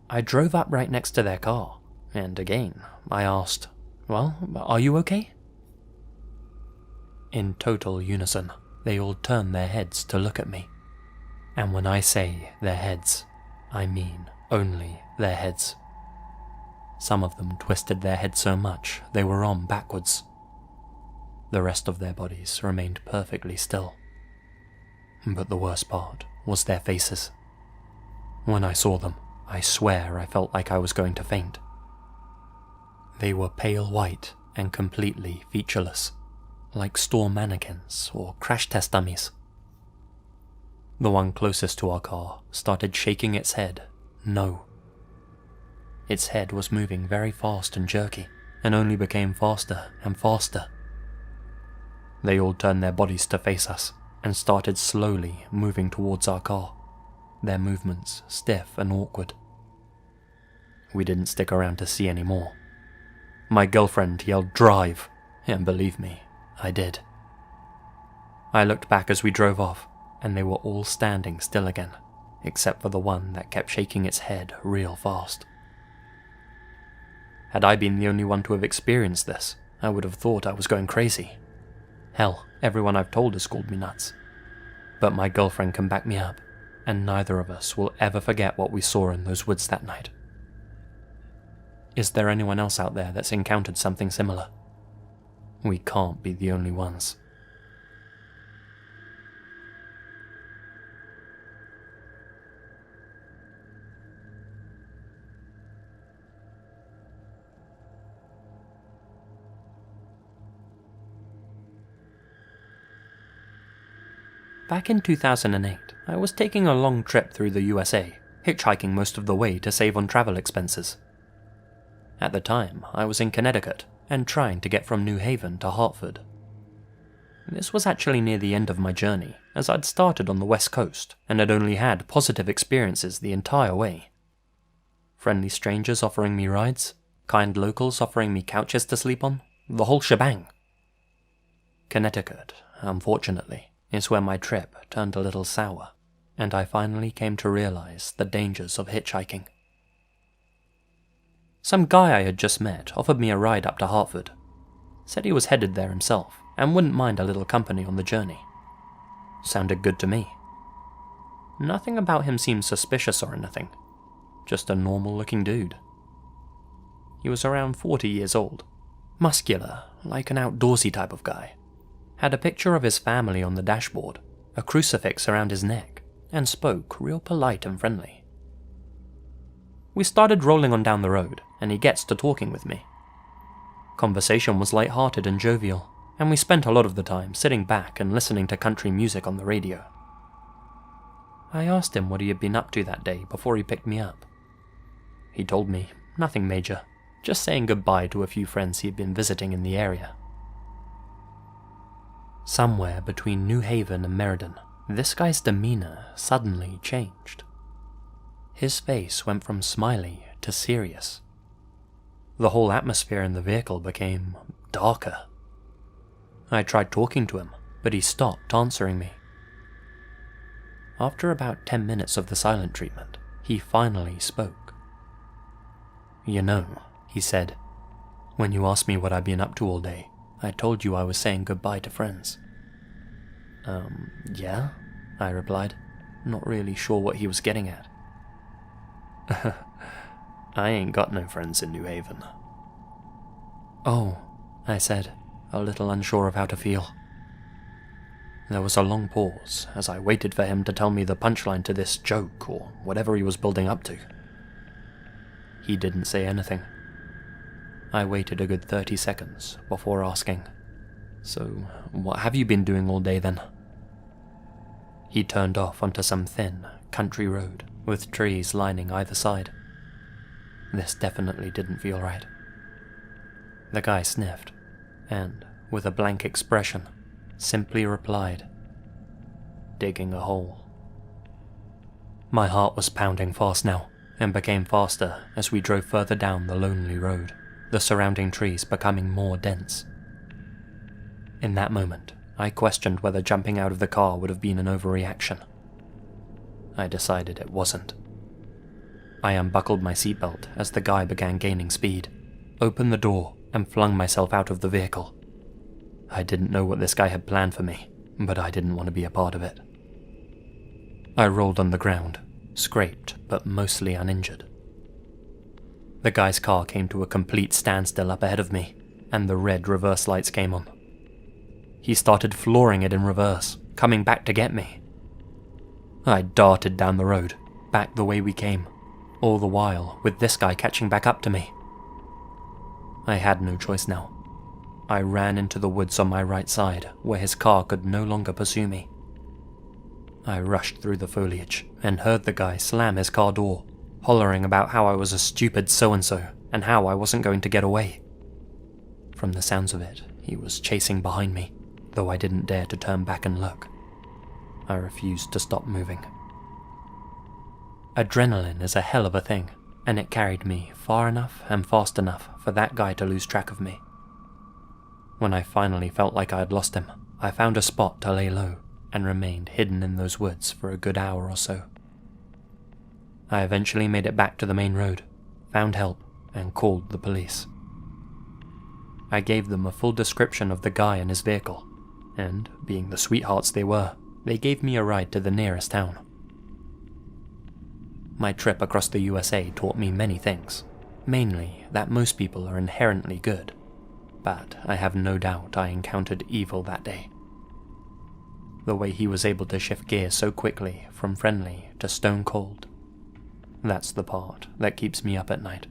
I drove up right next to their car, and again, I asked, "Well, are you okay?" In total unison, they all turned their heads to look at me. And when I say their heads, I mean only their heads. Some of them twisted their heads so much they were on backwards. The rest of their bodies remained perfectly still. But the worst part was their faces. When I saw them, I swear I felt like I was going to faint. They were pale white and completely featureless, like store mannequins or crash test dummies. The one closest to our car started shaking its head, no. Its head was moving very fast and jerky, and only became faster and faster. They all turned their bodies to face us, and started slowly moving towards our car, their movements stiff and awkward. We didn't stick around to see any more. My girlfriend yelled, "Drive!" and believe me, I did. I looked back as we drove off, and they were all standing still again, except for the one that kept shaking its head real fast. Had I been the only one to have experienced this, I would have thought I was going crazy. Hell, everyone I've told has called me nuts. But my girlfriend can back me up, and neither of us will ever forget what we saw in those woods that night. Is there anyone else out there that's encountered something similar? We can't be the only ones. Back in 2008, I was taking a long trip through the USA, hitchhiking most of the way to save on travel expenses. At the time, I was in Connecticut and trying to get from New Haven to Hartford. This was actually near the end of my journey, as I'd started on the West Coast and had only had positive experiences the entire way. Friendly strangers offering me rides, kind locals offering me couches to sleep on, the whole shebang. Connecticut, unfortunately, is where my trip turned a little sour, and I finally came to realize the dangers of hitchhiking. Some guy I had just met offered me a ride up to Hartford. Said he was headed there himself, and wouldn't mind a little company on the journey. Sounded good to me. Nothing about him seemed suspicious or anything. Just a normal-looking dude. He was around 40 years old, muscular, like an outdoorsy type of guy. Had a picture of his family on the dashboard, a crucifix around his neck, and spoke real polite and friendly. We started rolling on down the road, and he gets to talking with me. Conversation was light-hearted and jovial, and we spent a lot of the time sitting back and listening to country music on the radio. I asked him what he had been up to that day before he picked me up. he told me nothing major, just saying goodbye to a few friends he had been visiting in the area. Somewhere between New Haven and Meriden, this guy's demeanor suddenly changed. His face went from smiley to serious. The whole atmosphere in the vehicle became darker. I tried talking to him, but he stopped answering me. After about 10 minutes of the silent treatment, he finally spoke. "You know," he said, "when you asked me what I'd been up to all day, I told you I was saying goodbye to friends." Yeah, I replied, not really sure what he was getting at. "I ain't got no friends in New Haven." "Oh," I said, a little unsure of how to feel. There was a long pause as I waited for him to tell me the punchline to this joke or whatever he was building up to. He didn't say anything. I waited a good 30 seconds before asking, "So, what have you been doing all day then?" He turned off onto some thin, country road with trees lining either side. This definitely didn't feel right. The guy sniffed, and, with a blank expression, simply replied, "Digging a hole." My heart was pounding fast now, and became faster as we drove further down the lonely road, the surrounding trees becoming more dense. In that moment, I questioned whether jumping out of the car would have been an overreaction. I decided it wasn't. I unbuckled my seatbelt as the guy began gaining speed, opened the door, and flung myself out of the vehicle. I didn't know what this guy had planned for me, but I didn't want to be a part of it. I rolled on the ground, scraped but mostly uninjured. The guy's car came to a complete standstill up ahead of me, and the red reverse lights came on. He started flooring it in reverse, coming back to get me. I darted down the road, back the way we came, all the while with this guy catching back up to me. I had no choice now. I ran into the woods on my right side, where his car could no longer pursue me. I rushed through the foliage and heard the guy slam his car door, hollering about how I was a stupid so-and-so and how I wasn't going to get away. From the sounds of it, he was chasing behind me, though I didn't dare to turn back and look. I refused to stop moving. Adrenaline is a hell of a thing, and it carried me far enough and fast enough for that guy to lose track of me. When I finally felt like I had lost him, I found a spot to lay low and remained hidden in those woods for a good hour or so. I eventually made it back to the main road, found help, and called the police. I gave them a full description of the guy and his vehicle, and, being the sweethearts they were, they gave me a ride to the nearest town. My trip across the USA taught me many things, mainly that most people are inherently good, but I have no doubt I encountered evil that day. The way he was able to shift gears so quickly from friendly to stone cold, that's the part that keeps me up at night.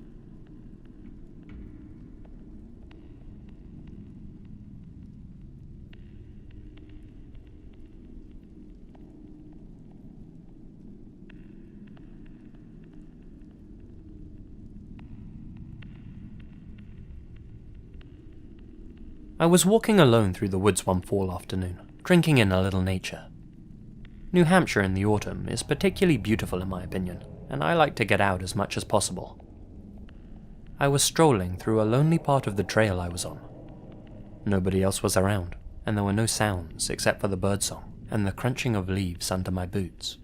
I was walking alone through the woods one fall afternoon, drinking in a little nature. New Hampshire in the autumn is particularly beautiful in my opinion, and I like to get out as much as possible. I was strolling through a lonely part of the trail I was on. Nobody else was around, and there were no sounds except for the birdsong and the crunching of leaves under my boots.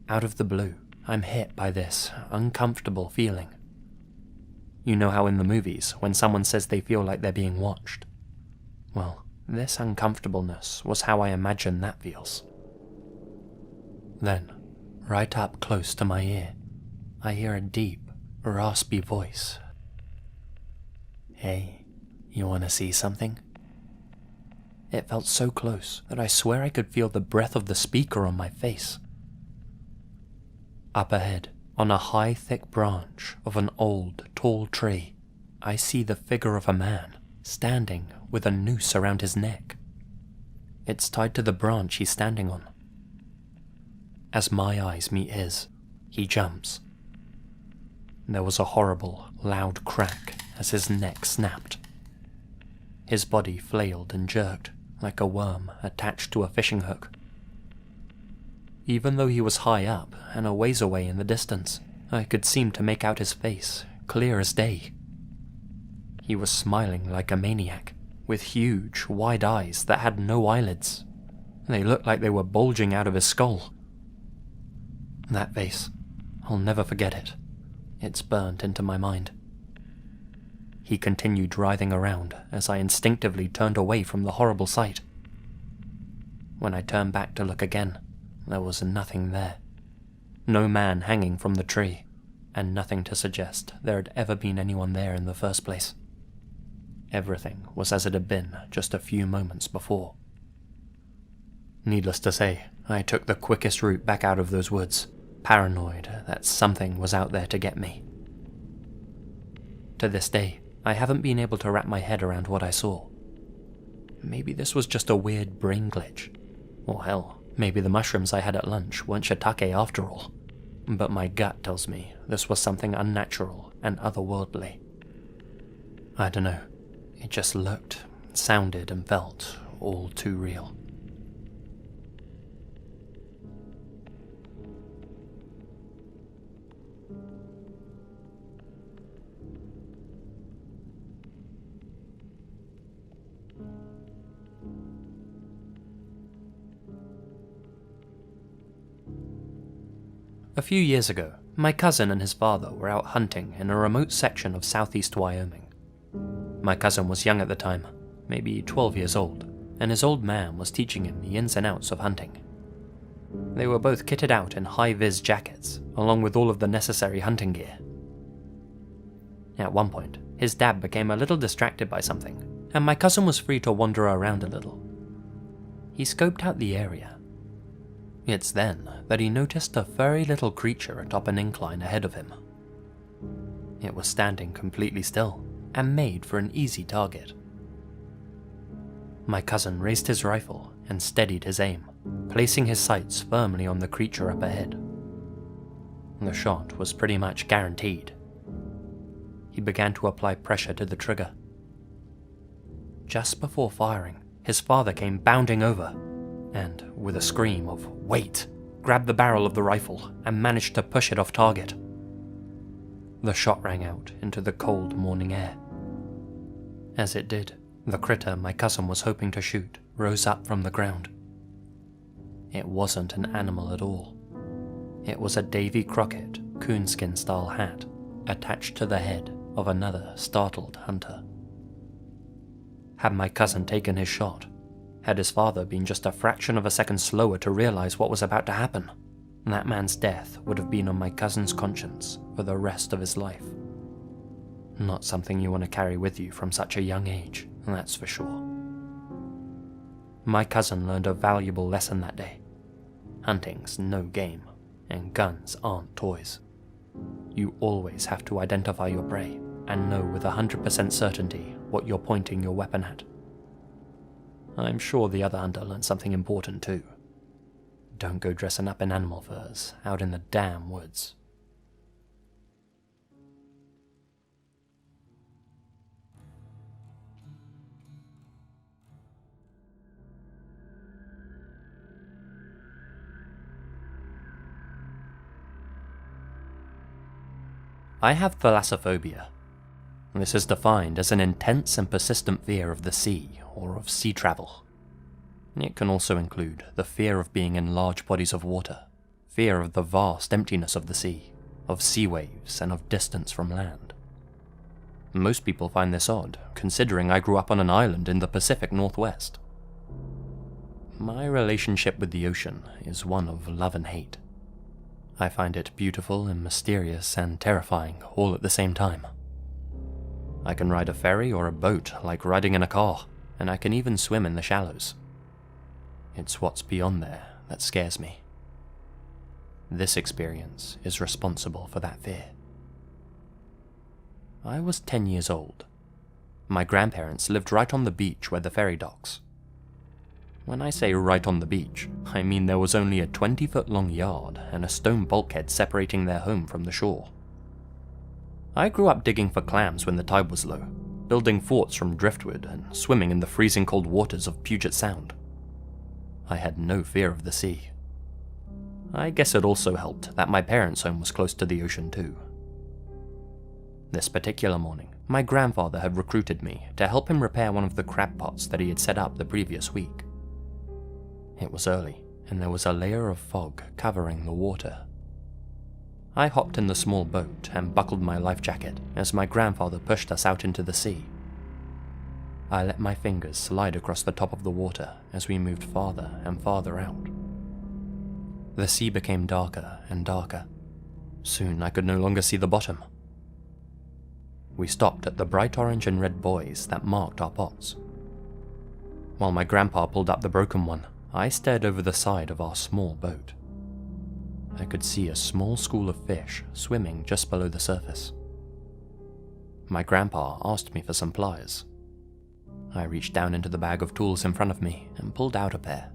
Out of the blue, I'm hit by this uncomfortable feeling. You know how in the movies, when someone says they feel like they're being watched? Well, this uncomfortableness was how I imagine that feels. Then, right up close to my ear, I hear a deep, raspy voice. "Hey, you want to see something?" It felt so close that I swear I could feel the breath of the speaker on my face. Up ahead, on a high, thick branch of an old, tall tree, I see the figure of a man standing with a noose around his neck. It's tied to the branch he's standing on. As my eyes meet his, he jumps. there was a horrible, loud crack as his neck snapped. His body flailed and jerked like a worm attached to a fishing hook. Even though he was high up and a ways away in the distance, I could seem to make out his face, clear as day. He was smiling like a maniac, with huge, wide eyes that had no eyelids. They looked like they were bulging out of his skull. That face, I'll never forget it. It's burnt into my mind. He continued writhing around as I instinctively turned away from the horrible sight. When I turned back to look again, there was nothing there. No man hanging from the tree, and nothing to suggest there had ever been anyone there in the first place. Everything was as it had been just a few moments before. Needless to say, I took the quickest route back out of those woods, paranoid that something was out there to get me. To this day, I haven't been able to wrap my head around what I saw. Maybe this was just a weird brain glitch. Or hell, maybe the mushrooms I had at lunch weren't shiitake after all. But my gut tells me this was something unnatural and otherworldly. I don't know, it just looked, sounded and felt all too real. A few years ago, my cousin and his father were out hunting in a remote section of southeast Wyoming. My cousin was young at the time, maybe 12 years old, and his old man was teaching him the ins and outs of hunting. They were both kitted out in high-vis jackets, along with all of the necessary hunting gear. At one point, his dad became a little distracted by something, and my cousin was free to wander around a little. He scoped out the area. It's then that he noticed a furry little creature atop an incline ahead of him. It was standing completely still, and made for an easy target. My cousin raised his rifle and steadied his aim, placing his sights firmly on the creature up ahead. The shot was pretty much guaranteed. He began to apply pressure to the trigger. Just before firing, his father came bounding over, and, with a scream of "Wait!" grabbed the barrel of the rifle and managed to push it off target. The shot rang out into the cold morning air. As it did, the critter my cousin was hoping to shoot rose up from the ground. It wasn't an animal at all. It was a Davy Crockett coonskin-style hat attached to the head of another startled hunter. Had my cousin taken his shot, had his father been just a fraction of a second slower to realize what was about to happen, that man's death would have been on my cousin's conscience for the rest of his life. Not something you want to carry with you from such a young age, that's for sure. My cousin learned a valuable lesson that day. Hunting's no game, and guns aren't toys. You always have to identify your prey and know with 100% certainty what you're pointing your weapon at. I'm sure the other hunter learned something important too. Don't go dressing up in animal furs out in the damn woods. I have thalassophobia. This is defined as an intense and persistent fear of the sea or of sea travel. It can also include the fear of being in large bodies of water, fear of the vast emptiness of the sea, of sea waves, and of distance from land. Most people find this odd, considering I grew up on an island in the Pacific Northwest. My relationship with the ocean is one of love and hate. I find it beautiful and mysterious and terrifying all at the same time. I can ride a ferry or a boat like riding in a car, and I can even swim in the shallows. It's what's beyond there that scares me. This experience is responsible for that fear. I was 10 years old. My grandparents lived right on the beach where the ferry docks. When I say right on the beach, I mean there was only a 20-foot long yard and a stone bulkhead separating their home from the shore. I grew up digging for clams when the tide was low, building forts from driftwood and swimming in the freezing cold waters of Puget Sound. I had no fear of the sea. I guess it also helped that my parents' home was close to the ocean too. This particular morning, my grandfather had recruited me to help him repair one of the crab pots that he had set up the previous week. It was early, and there was a layer of fog covering the water. I hopped in the small boat and buckled my life jacket as my grandfather pushed us out into the sea. I let my fingers slide across the top of the water as we moved farther and farther out. The sea became darker and darker. Soon I could no longer see the bottom. We stopped at the bright orange and red buoys that marked our pots. While my grandpa pulled up the broken one, I stared over the side of our small boat. I could see a small school of fish swimming just below the surface. My grandpa asked me for some pliers. I reached down into the bag of tools in front of me and pulled out a pair.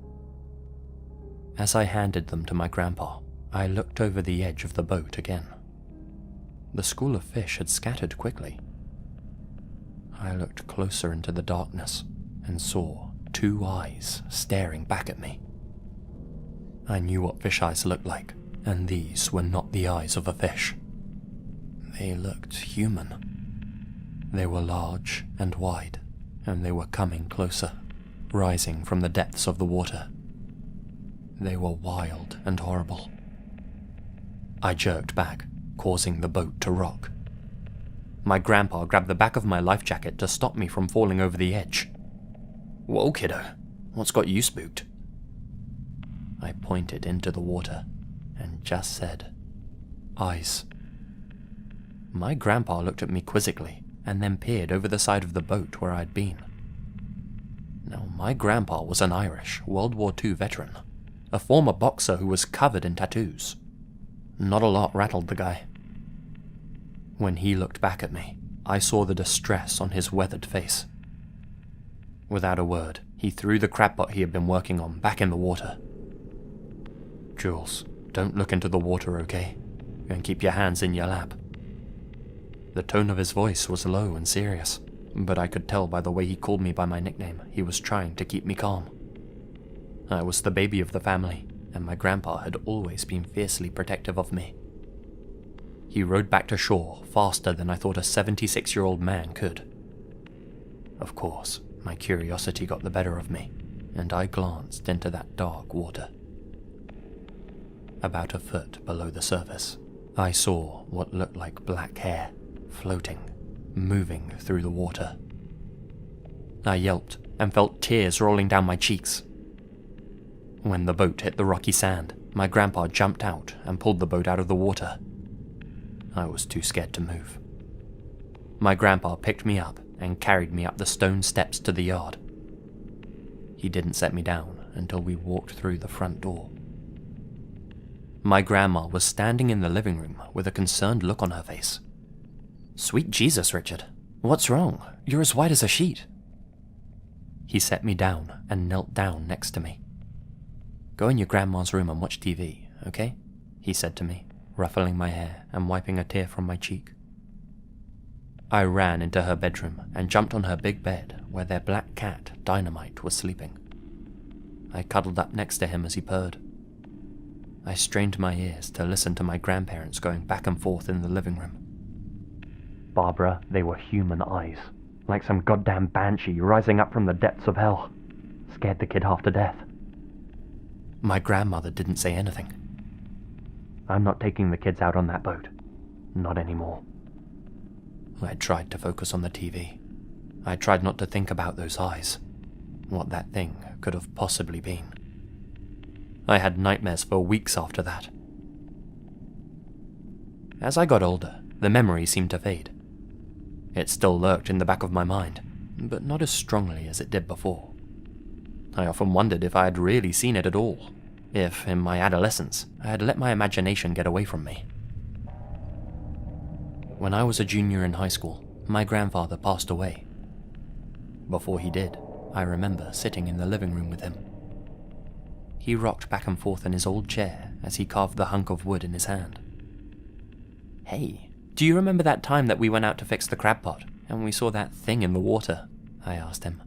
As I handed them to my grandpa, I looked over the edge of the boat again. The school of fish had scattered quickly. I looked closer into the darkness and saw 2 eyes staring back at me. I knew what fish eyes looked like, and these were not the eyes of a fish. They looked human. They were large and wide, and they were coming closer, rising from the depths of the water. They were wild and horrible. I jerked back, causing the boat to rock. My grandpa grabbed the back of my life jacket to stop me from falling over the edge. "Whoa, kiddo, what's got you spooked?" I pointed into the water and just said, "Eyes." My grandpa looked at me quizzically and then peered over the side of the boat where I'd been. Now, my grandpa was an Irish World War II veteran, a former boxer who was covered in tattoos. Not a lot rattled the guy. When he looked back at me, I saw the distress on his weathered face. Without a word, he threw the crab pot he had been working on back in the water. "Jules, don't look into the water, okay? And keep your hands in your lap." The tone of his voice was low and serious, but I could tell by the way he called me by my nickname he was trying to keep me calm. I was the baby of the family, and my grandpa had always been fiercely protective of me. He rowed back to shore faster than I thought a 76-year-old man could. Of course, my curiosity got the better of me, and I glanced into that dark water. About a foot below the surface, I saw what looked like black hair floating, moving through the water. I yelped and felt tears rolling down my cheeks. When the boat hit the rocky sand, my grandpa jumped out and pulled the boat out of the water. I was too scared to move. My grandpa picked me up and carried me up the stone steps to the yard. He didn't set me down until we walked through the front door. My grandma was standing in the living room with a concerned look on her face. "Sweet Jesus, Richard, what's wrong? You're as white as a sheet." He set me down and knelt down next to me. "Go in your grandma's room and watch TV, okay?" he said to me, ruffling my hair and wiping a tear from my cheek. I ran into her bedroom and jumped on her big bed where their black cat, Dynamite, was sleeping. I cuddled up next to him as he purred. I strained my ears to listen to my grandparents going back and forth in the living room. "Barbara, they were human eyes, like some goddamn banshee rising up from the depths of hell. Scared the kid half to death." My grandmother didn't say anything. "I'm not taking the kids out on that boat. Not anymore." I tried to focus on the TV. I tried not to think about those eyes, what that thing could have possibly been. I had nightmares for weeks after that. As I got older, the memory seemed to fade. It still lurked in the back of my mind, but not as strongly as it did before. I often wondered if I had really seen it at all, if, in my adolescence, I had let my imagination get away from me. When I was a junior in high school, my grandfather passed away. Before he did, I remember sitting in the living room with him. He rocked back and forth in his old chair as he carved the hunk of wood in his hand. "Hey, "Do you remember that time that we went out to fix the crab pot, and we saw that thing in the water?" I asked him.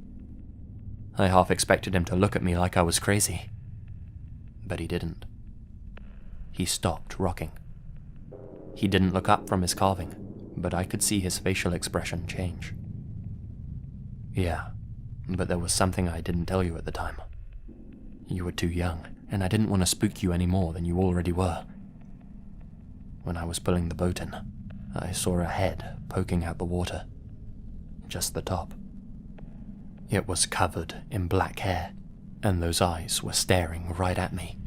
I half expected him to look at me like I was crazy. But he didn't. He stopped rocking. He didn't look up from his carving, but I could see his facial expression change. "Yeah, but there was something I didn't tell you at the time. You were too young, and I didn't want to spook you any more than you already were. When I was pulling the boat in, I saw a head poking out the water. Just the top. It was covered in black hair, and those eyes were staring right at me.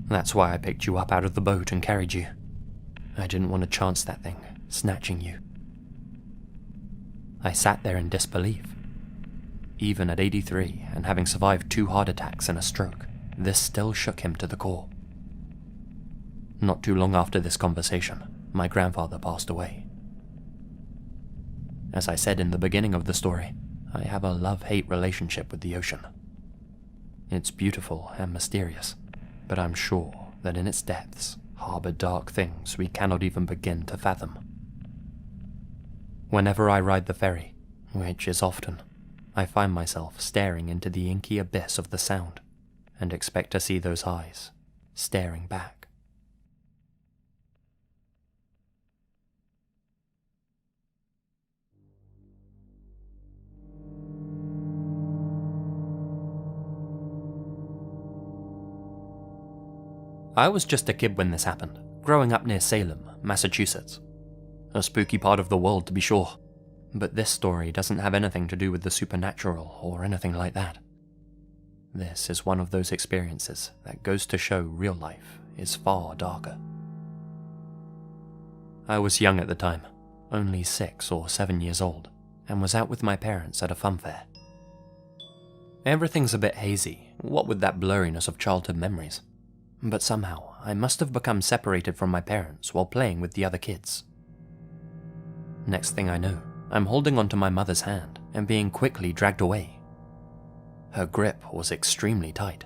That's why I picked you up out of the boat and carried you. I didn't want to chance that thing snatching you." I sat there in disbelief. Even at 83, and having survived 2 heart attacks and a stroke, this still shook him to the core. Not too long after this conversation, my grandfather passed away. As I said in the beginning of the story, I have a love-hate relationship with the ocean. It's beautiful and mysterious, but I'm sure that in its depths harbor dark things we cannot even begin to fathom. Whenever I ride the ferry, which is often, I find myself staring into the inky abyss of the Sound and expect to see those eyes staring back. I was just a kid when this happened, growing up near Salem, Massachusetts. A spooky part of the world, to be sure, but this story doesn't have anything to do with the supernatural or anything like that. This is one of those experiences that goes to show real life is far darker. I was young at the time, only 6 or 7 years old, and was out with my parents at a funfair. Everything's a bit hazy, what with that blurriness of childhood memories. But somehow, I must have become separated from my parents while playing with the other kids. Next thing I know, I'm holding onto my mother's hand and being quickly dragged away. Her grip was extremely tight.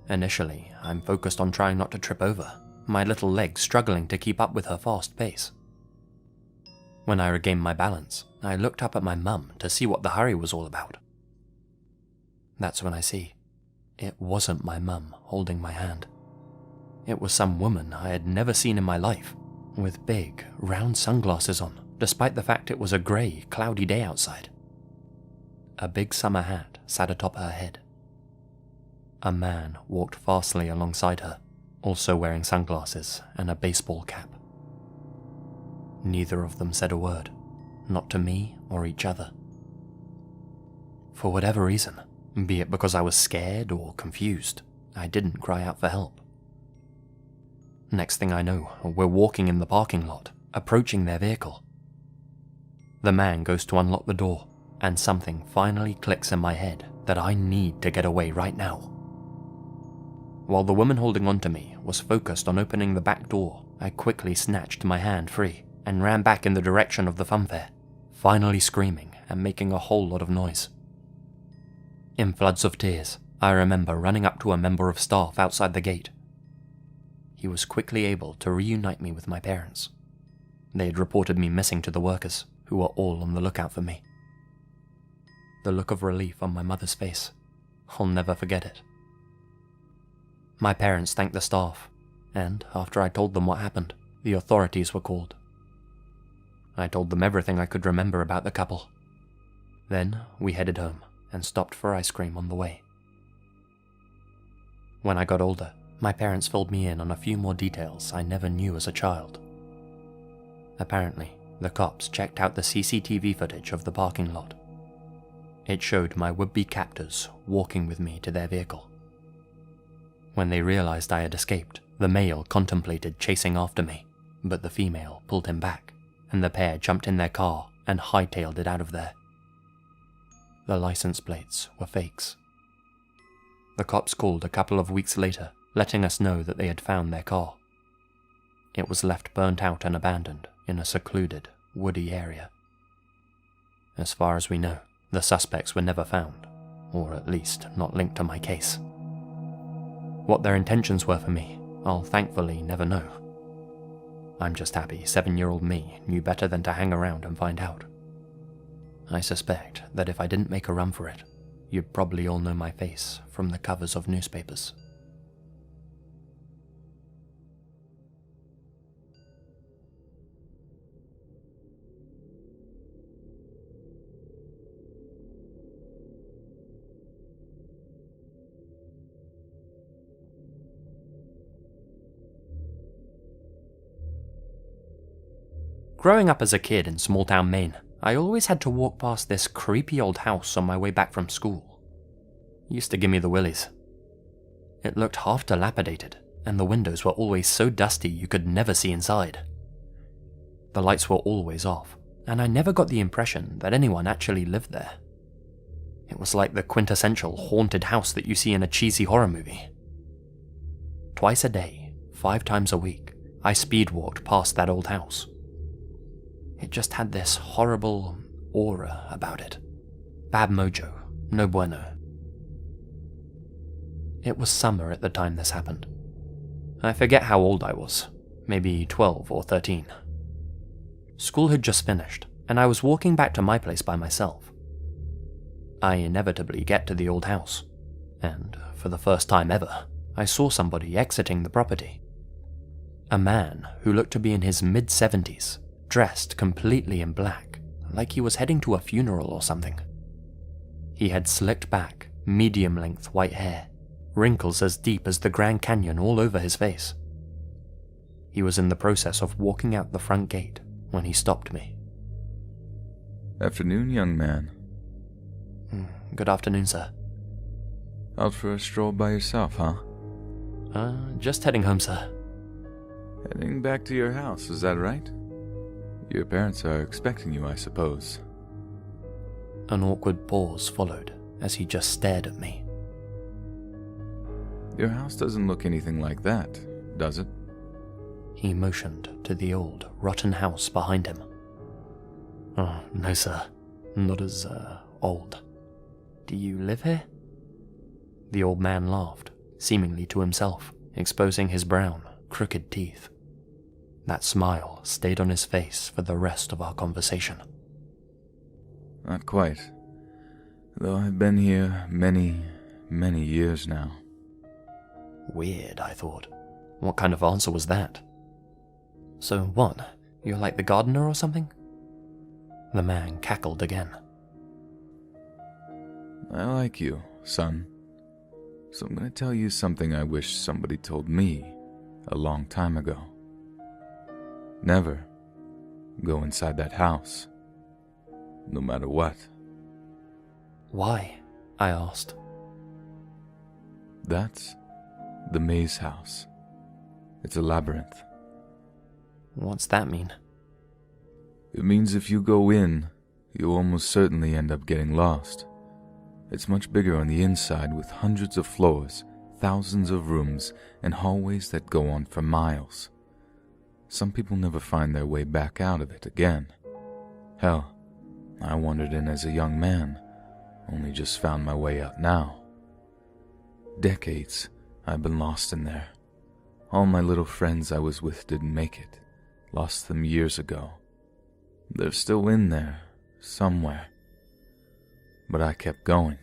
Initially, I'm focused on trying not to trip over, my little legs struggling to keep up with her fast pace. When I regained my balance, I looked up at my mum to see what the hurry was all about. That's when I see it wasn't my mum holding my hand. It was some woman I had never seen in my life, with big, round sunglasses on, despite the fact it was a grey, cloudy day outside. A big summer hat sat atop her head. A man walked fastly alongside her, also wearing sunglasses and a baseball cap. Neither of them said a word, not to me or each other. For whatever reason, be it because I was scared or confused, I didn't cry out for help. Next thing I know, we're walking in the parking lot, approaching their vehicle. The man goes to unlock the door, and something finally clicks in my head that I need to get away right now. While the woman holding onto me was focused on opening the back door, I quickly snatched my hand free and ran back in the direction of the funfair, finally screaming and making a whole lot of noise. In floods of tears, I remember running up to a member of staff outside the gate. He was quickly able to reunite me with my parents. They had reported me missing to the workers, who were all on the lookout for me. The look of relief on my mother's face, I'll never forget it. My parents thanked the staff, and after I told them what happened, the authorities were called. I told them everything I could remember about the couple. Then we headed home and stopped for ice cream on the way. When I got older, my parents filled me in on a few more details I never knew as a child. Apparently, the cops checked out the CCTV footage of the parking lot. It showed my would-be captors walking with me to their vehicle. When they realized I had escaped, the male contemplated chasing after me, but the female pulled him back, and the pair jumped in their car and hightailed it out of there. The license plates were fakes. The cops called a couple of weeks later, letting us know that they had found their car. It was left burnt out and abandoned in a secluded, woody area. As far as we know, the suspects were never found, or at least not linked to my case. What their intentions were for me, I'll thankfully never know. I'm just happy 7-year-old me knew better than to hang around and find out. I suspect that if I didn't make a run for it, you'd probably all know my face from the covers of newspapers. Growing up as a kid in small-town Maine, I always had to walk past this creepy old house on my way back from school. It used to give me the willies. It looked half dilapidated, and the windows were always so dusty you could never see inside. The lights were always off, and I never got the impression that anyone actually lived there. It was like the quintessential haunted house that you see in a cheesy horror movie. Twice a day, 5 times a week, I speed walked past that old house. It just had this horrible aura about it. Bad mojo, no bueno. It was summer at the time this happened. I forget how old I was, maybe 12 or 13. School had just finished, and I was walking back to my place by myself. I inevitably get to the old house, and for the first time ever, I saw somebody exiting the property. A man who looked to be in his mid-70s, dressed completely in black, like he was heading to a funeral or something. He had slicked back, medium-length white hair, wrinkles as deep as the Grand Canyon all over his face. He was in the process of walking out the front gate when he stopped me. Afternoon, young man. Good afternoon, sir. Out for a stroll by yourself, huh? Just heading home, sir. Heading back to your house, is that right? Your parents are expecting you, I suppose. An awkward pause followed as he just stared at me. Your house doesn't look anything like that, does it? He motioned to the old, rotten house behind him. Oh, no, sir. Not as, old. Do you live here? The old man laughed, seemingly to himself, exposing his brown, crooked teeth. That smile stayed on his face for the rest of our conversation. Not quite. Though I've been here many, many years now. Weird, I thought. What kind of answer was that? So what? You're like the gardener or something? The man cackled again. I like you, son. So I'm going to tell you something I wish somebody told me a long time ago. Never go inside that house, no matter what. Why? I asked. That's the maze house. It's a labyrinth. What's that mean? It means if you go in, you'll almost certainly end up getting lost. It's much bigger on the inside with hundreds of floors, thousands of rooms, and hallways that go on for miles. Some people never find their way back out of it again. Hell, I wandered in as a young man, only just found my way out now. Decades I've been lost in there. All my little friends I was with didn't make it. Lost them years ago. They're still in there, somewhere. But I kept going.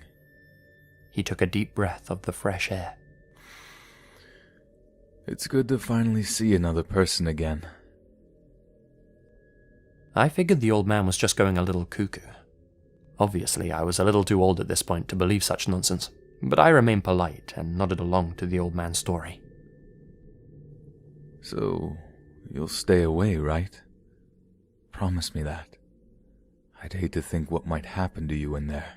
He took a deep breath of the fresh air. It's good to finally see another person again. I figured the old man was just going a little cuckoo. Obviously, I was a little too old at this point to believe such nonsense, but I remained polite and nodded along to the old man's story. So, you'll stay away, right? Promise me that. I'd hate to think what might happen to you in there.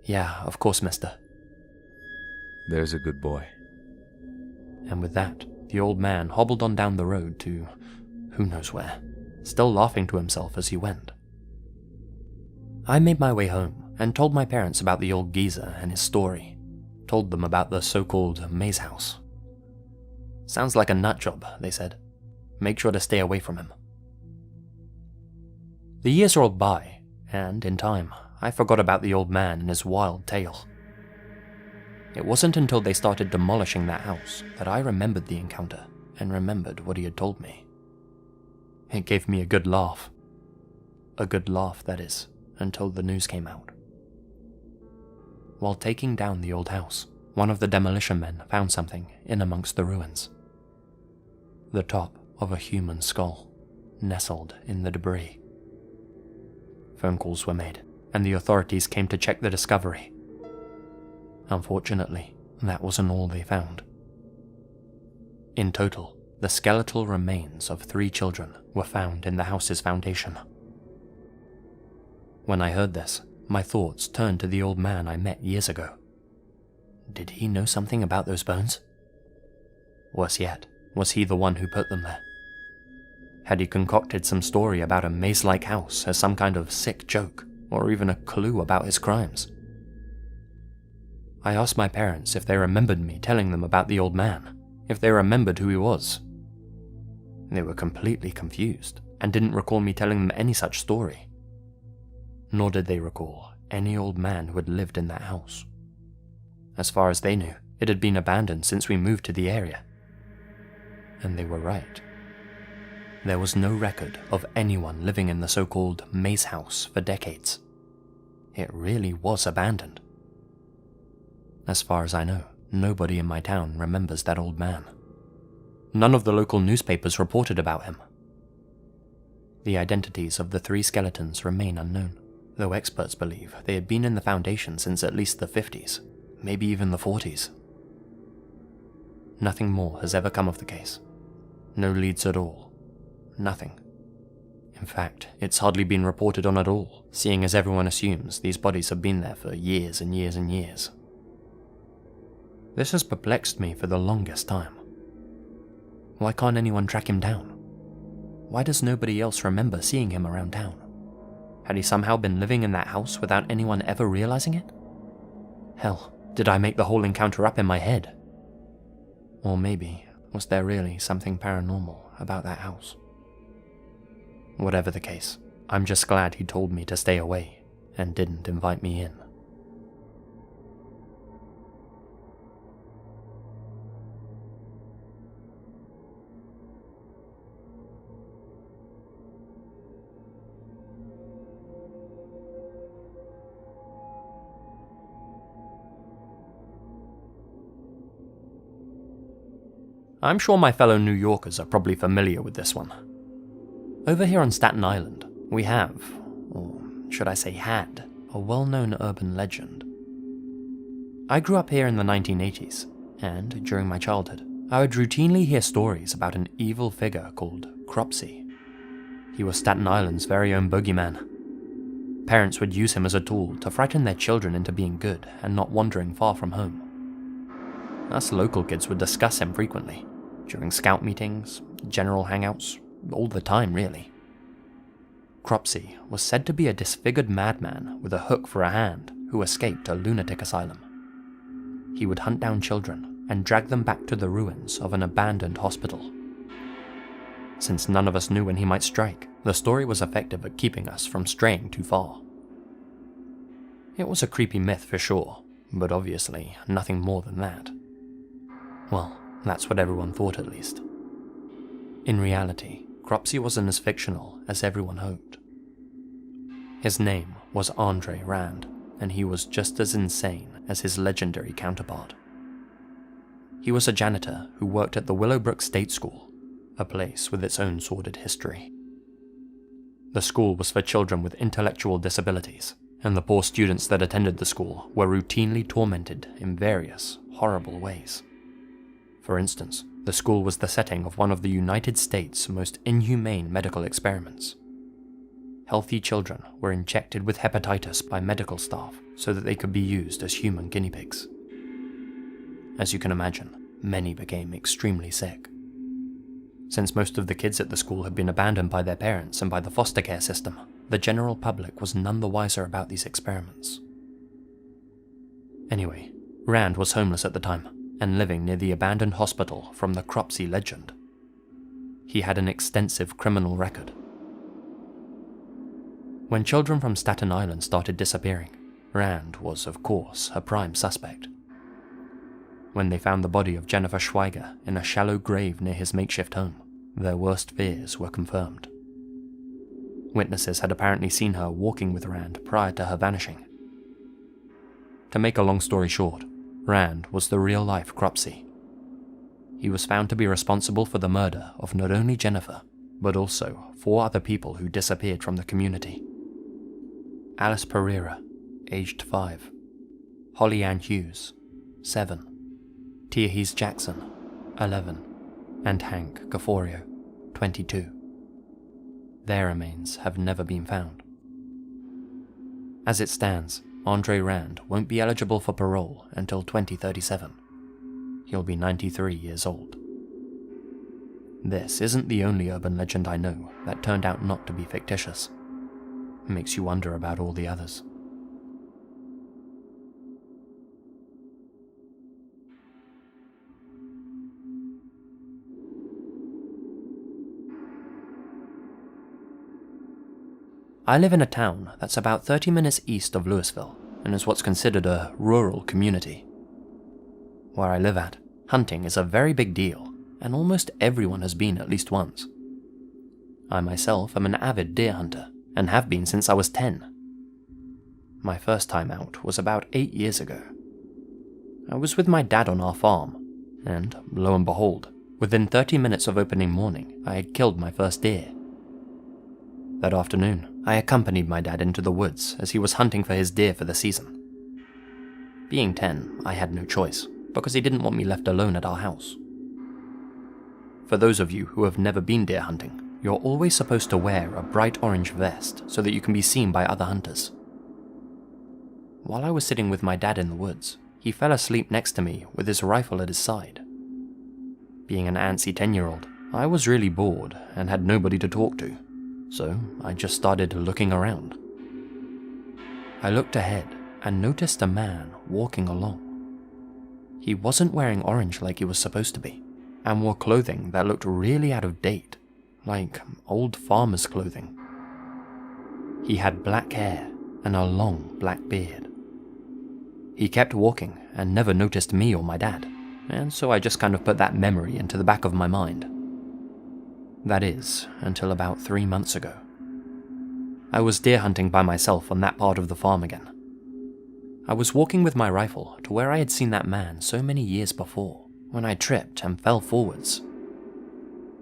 Yeah, of course, mister. There's a good boy. And with that, the old man hobbled on down the road to who knows where, still laughing to himself as he went. I made my way home and told my parents about the old geezer and his story, told them about the so-called maze house. Sounds like a nut job, they said. Make sure to stay away from him. The years rolled by, and in time, I forgot about the old man and his wild tale. It wasn't until they started demolishing that house that I remembered the encounter and remembered what he had told me. It gave me a good laugh. A good laugh, that is, until the news came out. While taking down the old house, one of the demolition men found something in amongst the ruins. The top of a human skull, nestled in the debris. Phone calls were made, and the authorities came to check the discovery. Unfortunately, that wasn't all they found. In total, the skeletal remains of 3 children were found in the house's foundation. When I heard this, my thoughts turned to the old man I met years ago. Did he know something about those bones? Worse yet, was he the one who put them there? Had he concocted some story about a maze-like house as some kind of sick joke, or even a clue about his crimes? I asked my parents if they remembered me telling them about the old man, if they remembered who he was. They were completely confused, and didn't recall me telling them any such story. Nor did they recall any old man who had lived in that house. As far as they knew, it had been abandoned since we moved to the area. And they were right. There was no record of anyone living in the so-called maze house for decades. It really was abandoned. As far as I know, nobody in my town remembers that old man. None of the local newspapers reported about him. The identities of the 3 skeletons remain unknown, though experts believe they had been in the foundation since at least the 50s, maybe even the 40s. Nothing more has ever come of the case. No leads at all. Nothing. In fact, it's hardly been reported on at all, seeing as everyone assumes these bodies have been there for years and years and years. This has perplexed me for the longest time. Why can't anyone track him down? Why does nobody else remember seeing him around town? Had he somehow been living in that house without anyone ever realizing it? Hell, did I make the whole encounter up in my head? Or maybe, was there really something paranormal about that house? Whatever the case, I'm just glad he told me to stay away and didn't invite me in. I'm sure my fellow New Yorkers are probably familiar with this one. Over here on Staten Island, we have, or should I say had, a well-known urban legend. I grew up here in the 1980s, and during my childhood, I would routinely hear stories about an evil figure called Cropsey. He was Staten Island's very own boogeyman. Parents would use him as a tool to frighten their children into being good and not wandering far from home. Us local kids would discuss him frequently, during scout meetings, general hangouts, all the time really. Cropsey was said to be a disfigured madman with a hook for a hand who escaped a lunatic asylum. He would hunt down children and drag them back to the ruins of an abandoned hospital. Since none of us knew when he might strike, the story was effective at keeping us from straying too far. It was a creepy myth for sure, but obviously nothing more than that. Well, that's what everyone thought at least. In reality, Cropsey wasn't as fictional as everyone hoped. His name was Andre Rand, and he was just as insane as his legendary counterpart. He was a janitor who worked at the Willowbrook State School, a place with its own sordid history. The school was for children with intellectual disabilities, and the poor students that attended the school were routinely tormented in various, horrible ways. For instance, the school was the setting of one of the United States' most inhumane medical experiments. Healthy children were injected with hepatitis by medical staff so that they could be used as human guinea pigs. As you can imagine, many became extremely sick. Since most of the kids at the school had been abandoned by their parents and by the foster care system, the general public was none the wiser about these experiments. Anyway, Rand was homeless at the time, and living near the abandoned hospital from the Cropsey legend. He had an extensive criminal record. When children from Staten Island started disappearing, Rand was, of course, a prime suspect. When they found the body of Jennifer Schweiger in a shallow grave near his makeshift home, their worst fears were confirmed. Witnesses had apparently seen her walking with Rand prior to her vanishing. To make a long story short, Rand was the real-life Cropsey. He was found to be responsible for the murder of not only Jennifer, but also 4 other people who disappeared from the community. Alice Pereira, aged 5, Holly Ann Hughes, 7, Tia Jackson, 11, and Hank Gaforio, 22. Their remains have never been found. As it stands, Andre Rand won't be eligible for parole until 2037. He'll be 93 years old. This isn't the only urban legend I know that turned out not to be fictitious. It makes you wonder about all the others. I live in a town that's about 30 minutes east of Louisville and is what's considered a rural community. Where I live at, hunting is a very big deal, and almost everyone has been at least once. I myself am an avid deer hunter, and have been since I was 10. My first time out was about 8 years ago. I was with my dad on our farm, and lo and behold, within 30 minutes of opening morning, I had killed my first deer. That afternoon, I accompanied my dad into the woods as he was hunting for his deer for the season. Being 10, I had no choice, because he didn't want me left alone at our house. For those of you who have never been deer hunting, you're always supposed to wear a bright orange vest so that you can be seen by other hunters. While I was sitting with my dad in the woods, he fell asleep next to me with his rifle at his side. Being an antsy 10-year-old, I was really bored and had nobody to talk to, so I just started looking around. I looked ahead and noticed a man walking along. He wasn't wearing orange like he was supposed to be, and wore clothing that looked really out of date, like old farmer's clothing. He had black hair and a long black beard. He kept walking and never noticed me or my dad, and so I just kind of put that memory into the back of my mind. That is, until about 3 months ago. I was deer hunting by myself on that part of the farm again. I was walking with my rifle to where I had seen that man so many years before, when I tripped and fell forwards.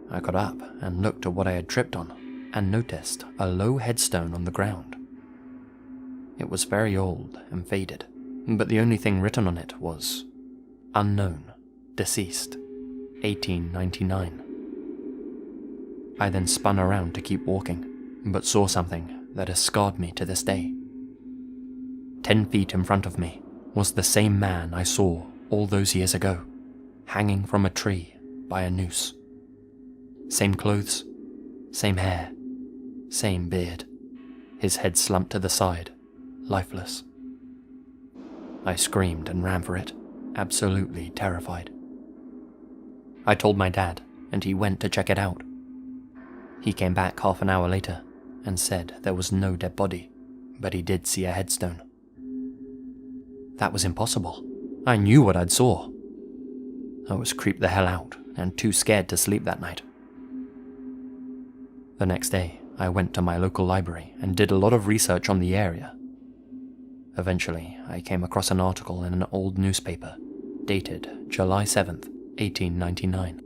I got up and looked at what I had tripped on, and noticed a low headstone on the ground. It was very old and faded, but the only thing written on it was, "Unknown, deceased, 1899. I then spun around to keep walking, but saw something that has scarred me to this day. 10 feet in front of me was the same man I saw all those years ago, hanging from a tree by a noose. Same clothes, same hair, same beard, his head slumped to the side, lifeless. I screamed and ran for it, absolutely terrified. I told my dad, and he went to check it out. He came back half an hour later and said there was no dead body, but he did see a headstone. That was impossible. I knew what I'd saw. I was creeped the hell out and too scared to sleep that night. The next day, I went to my local library and did a lot of research on the area. Eventually, I came across an article in an old newspaper, dated July 7th, 1899.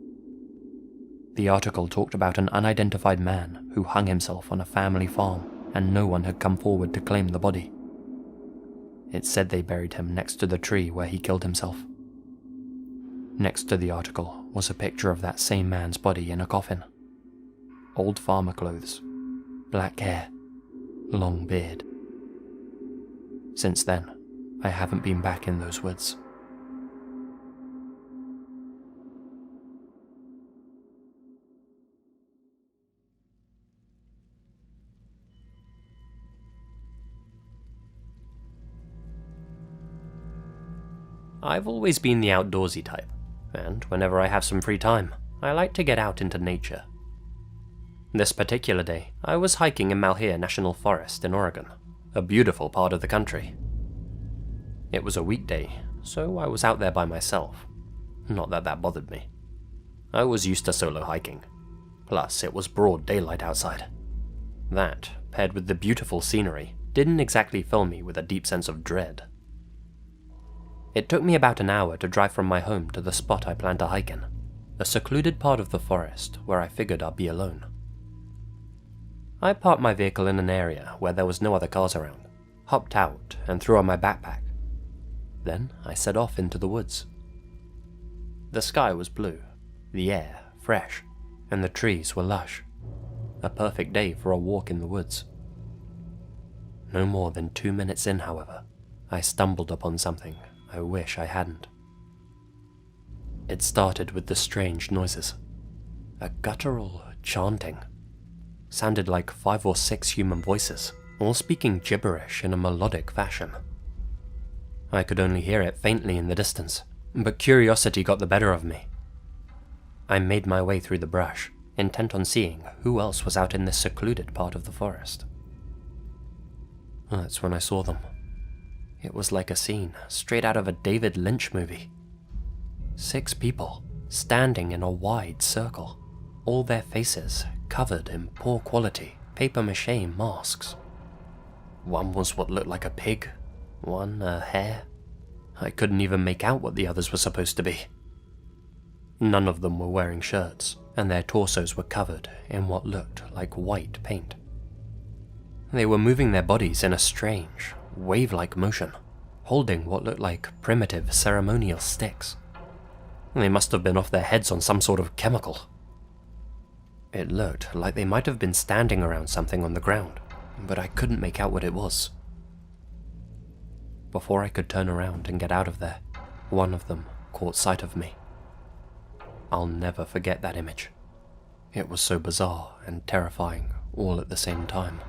The article talked about an unidentified man who hung himself on a family farm, and no one had come forward to claim the body. It said they buried him next to the tree where he killed himself. Next to the article was a picture of that same man's body in a coffin. Old farmer clothes, black hair, long beard. Since then, I haven't been back in those woods. I've always been the outdoorsy type, and whenever I have some free time, I like to get out into nature. This particular day, I was hiking in Malheur National Forest in Oregon, a beautiful part of the country. It was a weekday, so I was out there by myself. Not that that bothered me. I was used to solo hiking. Plus, it was broad daylight outside. That, paired with the beautiful scenery, didn't exactly fill me with a deep sense of dread. It took me about an hour to drive from my home to the spot I planned to hike in, a secluded part of the forest where I figured I'd be alone. I parked my vehicle in an area where there was no other cars around, hopped out and threw on my backpack. Then I set off into the woods. The sky was blue, the air fresh, and the trees were lush. A perfect day for a walk in the woods. No more than 2 minutes in, however, I stumbled upon something I wish I hadn't. It started with the strange noises. A guttural chanting. Sounded like 5 or 6 human voices, all speaking gibberish in a melodic fashion. I could only hear it faintly in the distance, but curiosity got the better of me. I made my way through the brush, intent on seeing who else was out in this secluded part of the forest. That's when I saw them. It was like a scene straight out of a David Lynch movie. 6 people, standing in a wide circle, all their faces covered in poor quality papier-mâché masks. One was what looked like a pig, one a hare. I couldn't even make out what the others were supposed to be. None of them were wearing shirts, and their torsos were covered in what looked like white paint. They were moving their bodies in a strange, wave-like motion, holding what looked like primitive ceremonial sticks. They must have been off their heads on some sort of chemical. It looked like they might have been standing around something on the ground, but I couldn't make out what it was. Before I could turn around and get out of there, one of them caught sight of me. I'll never forget that image. It was so bizarre and terrifying all at the same time.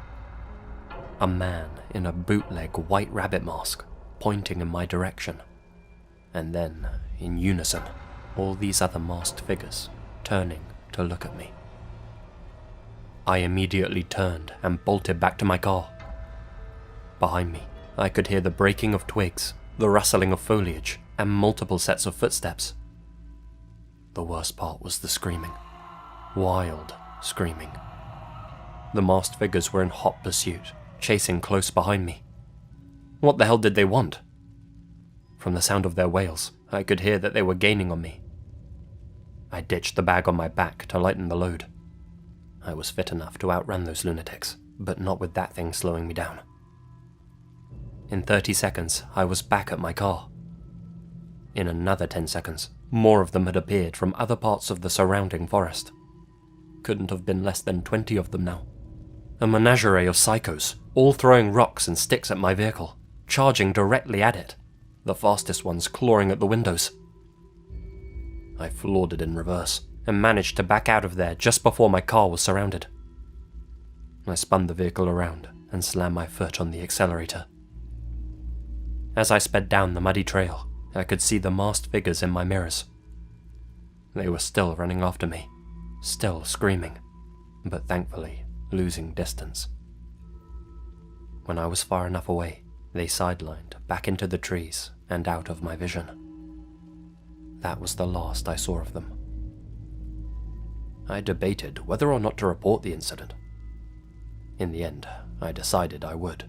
A man in a bootleg white rabbit mask pointing in my direction. And then, in unison, all these other masked figures turning to look at me. I immediately turned and bolted back to my car. Behind me, I could hear the breaking of twigs, the rustling of foliage, and multiple sets of footsteps. The worst part was the screaming. Wild screaming. The masked figures were in hot pursuit, chasing close behind me. What the hell did they want? From the sound of their wails, I could hear that they were gaining on me. I ditched the bag on my back to lighten the load. I was fit enough to outrun those lunatics, but not with that thing slowing me down. In 30 seconds, I was back at my car. In another 10 seconds, more of them had appeared from other parts of the surrounding forest. Couldn't have been less than 20 of them now. A menagerie of psychos, all throwing rocks and sticks at my vehicle, charging directly at it, the fastest ones clawing at the windows. I floored it in reverse, and managed to back out of there just before my car was surrounded. I spun the vehicle around and slammed my foot on the accelerator. As I sped down the muddy trail, I could see the masked figures in my mirrors. They were still running after me, still screaming, but thankfully losing distance. When I was far enough away, they sidelined back into the trees and out of my vision. That was the last I saw of them. I debated whether or not to report the incident. In the end, I decided I would.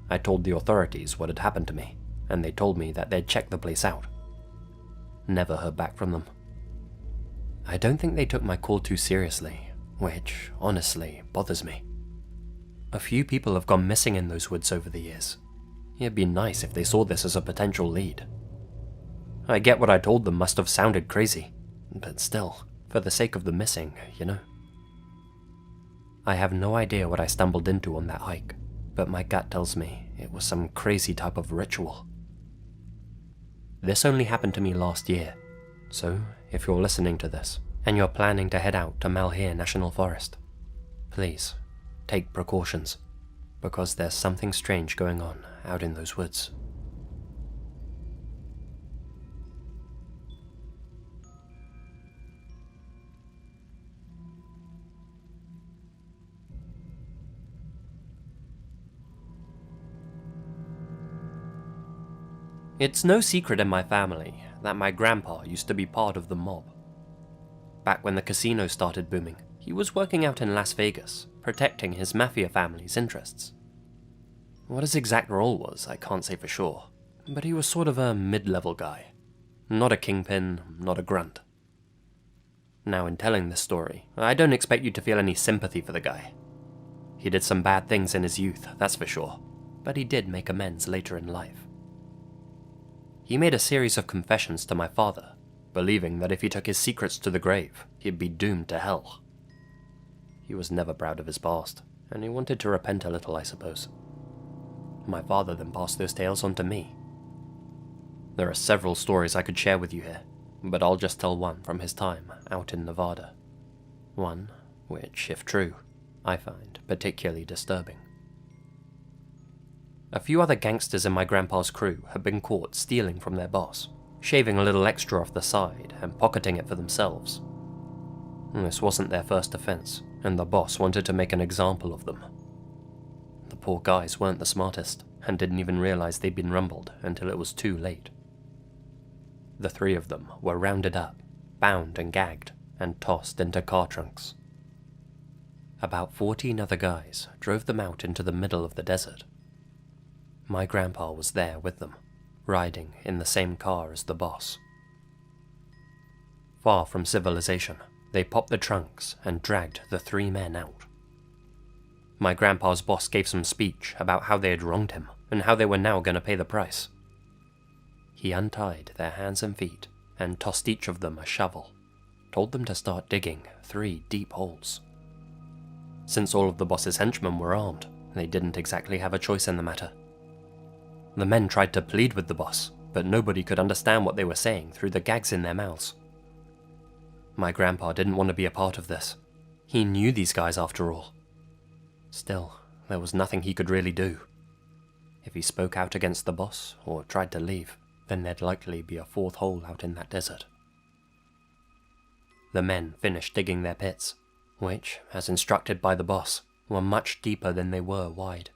I told the authorities what had happened to me, and they told me that they'd checked the place out. Never heard back from them. I don't think they took my call too seriously, which, honestly, bothers me. A few people have gone missing in those woods over the years. It'd be nice if they saw this as a potential lead. I get what I told them must have sounded crazy, but still, for the sake of the missing, you know. I have no idea what I stumbled into on that hike, but my gut tells me it was some crazy type of ritual. This only happened to me last year, so if you're listening to this, and you're planning to head out to Malheur National Forest, please take precautions, because there's something strange going on out in those woods. It's no secret in my family that my grandpa used to be part of the mob. Back when the casino started booming, he was working out in Las Vegas, protecting his mafia family's interests. What his exact role was, I can't say for sure, but he was sort of a mid-level guy. Not a kingpin, not a grunt. Now, in telling this story, I don't expect you to feel any sympathy for the guy. He did some bad things in his youth, that's for sure, but he did make amends later in life. He made a series of confessions to my father, believing that if he took his secrets to the grave, he'd be doomed to hell. He was never proud of his past, and he wanted to repent a little, I suppose. My father then passed those tales on to me. There are several stories I could share with you here, but I'll just tell one from his time out in Nevada. One which, if true, I find particularly disturbing. A few other gangsters in my grandpa's crew had been caught stealing from their boss, shaving a little extra off the side and pocketing it for themselves. This wasn't their first offense, and the boss wanted to make an example of them. The poor guys weren't the smartest, and didn't even realize they'd been rumbled until it was too late. The three of them were rounded up, bound and gagged, and tossed into car trunks. About 14 other guys drove them out into the middle of the desert. My grandpa was there with them, riding in the same car as the boss. Far from civilization, they popped the trunks and dragged the three men out. My grandpa's boss gave some speech about how they had wronged him and how they were now going to pay the price. He untied their hands and feet and tossed each of them a shovel, told them to start digging 3 deep holes. Since all of the boss's henchmen were armed, they didn't exactly have a choice in the matter. The men tried to plead with the boss, but nobody could understand what they were saying through the gags in their mouths. My grandpa didn't want to be a part of this. He knew these guys after all. Still, there was nothing he could really do. If he spoke out against the boss, or tried to leave, then there'd likely be a 4th hole out in that desert. The men finished digging their pits, which, as instructed by the boss, were much deeper than they were wide.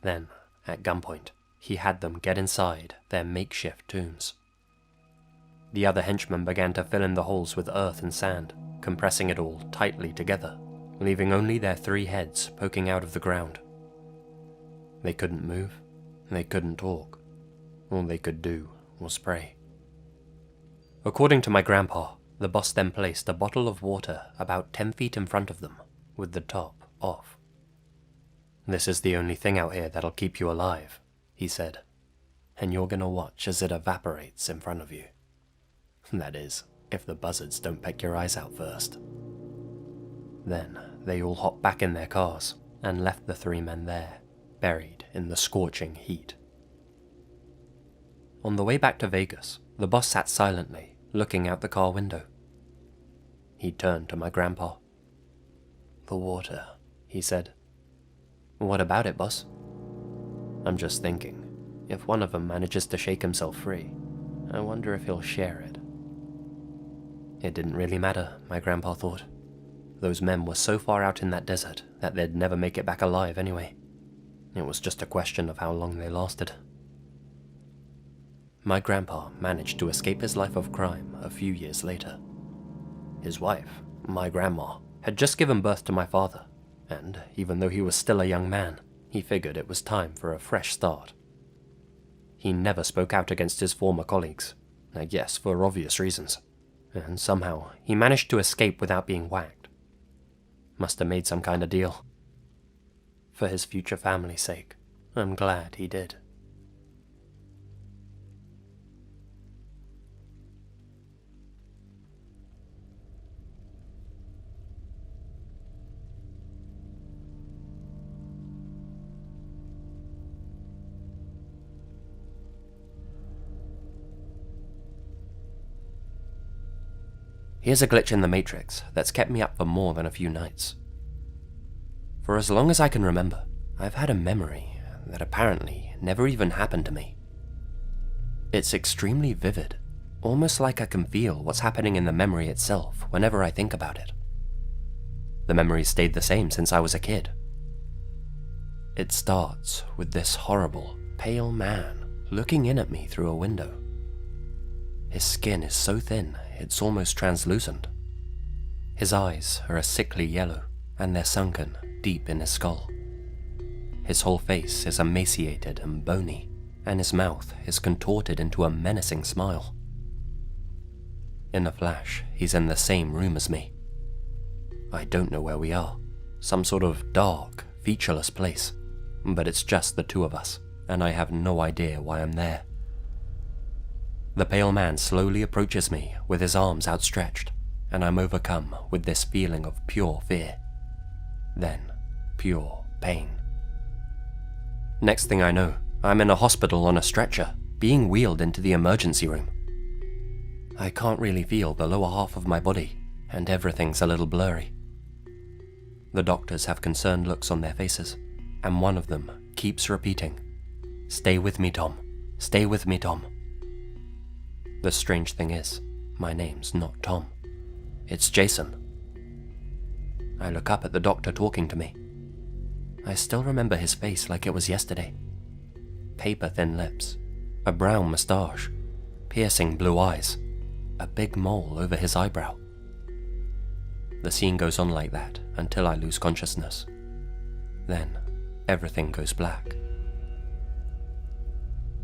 Then, at gunpoint, he had them get inside their makeshift tombs. The other henchmen began to fill in the holes with earth and sand, compressing it all tightly together, leaving only their 3 heads poking out of the ground. They couldn't move, they couldn't talk. All they could do was pray. According to my grandpa, the boss then placed a bottle of water about 10 feet in front of them, with the top off. "This is the only thing out here that'll keep you alive," he said, "and you're gonna watch as it evaporates in front of you. That is, if the buzzards don't peck your eyes out first." Then they all hopped back in their cars and left the 3 men there, buried in the scorching heat. On the way back to Vegas, the boss sat silently, looking out the car window. He turned to my grandpa. "The water," he said. "What about it, boss?" "I'm just thinking, if one of them manages to shake himself free, I wonder if he'll share it." It didn't really matter, my grandpa thought. Those men were so far out in that desert that they'd never make it back alive anyway. It was just a question of how long they lasted. My grandpa managed to escape his life of crime a few years later. His wife, my grandma, had just given birth to my father, and even though he was still a young man, he figured it was time for a fresh start. He never spoke out against his former colleagues, I guess for obvious reasons, and somehow he managed to escape without being whacked. Must have made some kind of deal. For his future family's sake, I'm glad he did. Here's a glitch in the Matrix that's kept me up for more than a few nights. For as long as I can remember, I've had a memory that apparently never even happened to me. It's extremely vivid, almost like I can feel what's happening in the memory itself whenever I think about it. The memory stayed the same since I was a kid. It starts with this horrible, pale man looking in at me through a window. His skin is so thin, it's almost translucent. His eyes are a sickly yellow, and they're sunken deep in his skull. His whole face is emaciated and bony, and his mouth is contorted into a menacing smile. In a flash, he's in the same room as me. I don't know where we are, some sort of dark, featureless place, but it's just the two of us, and I have no idea why I'm there. The pale man slowly approaches me with his arms outstretched, and I'm overcome with this feeling of pure fear, then pure pain. Next thing I know, I'm in a hospital on a stretcher, being wheeled into the emergency room. I can't really feel the lower half of my body, and everything's a little blurry. The doctors have concerned looks on their faces, and one of them keeps repeating, "Stay with me, Tom. Stay with me, Tom." The strange thing is, my name's not Tom. It's Jason. I look up at the doctor talking to me. I still remember his face like it was yesterday. Paper-thin lips, a brown moustache, piercing blue eyes, a big mole over his eyebrow. The scene goes on like that until I lose consciousness. Then, everything goes black.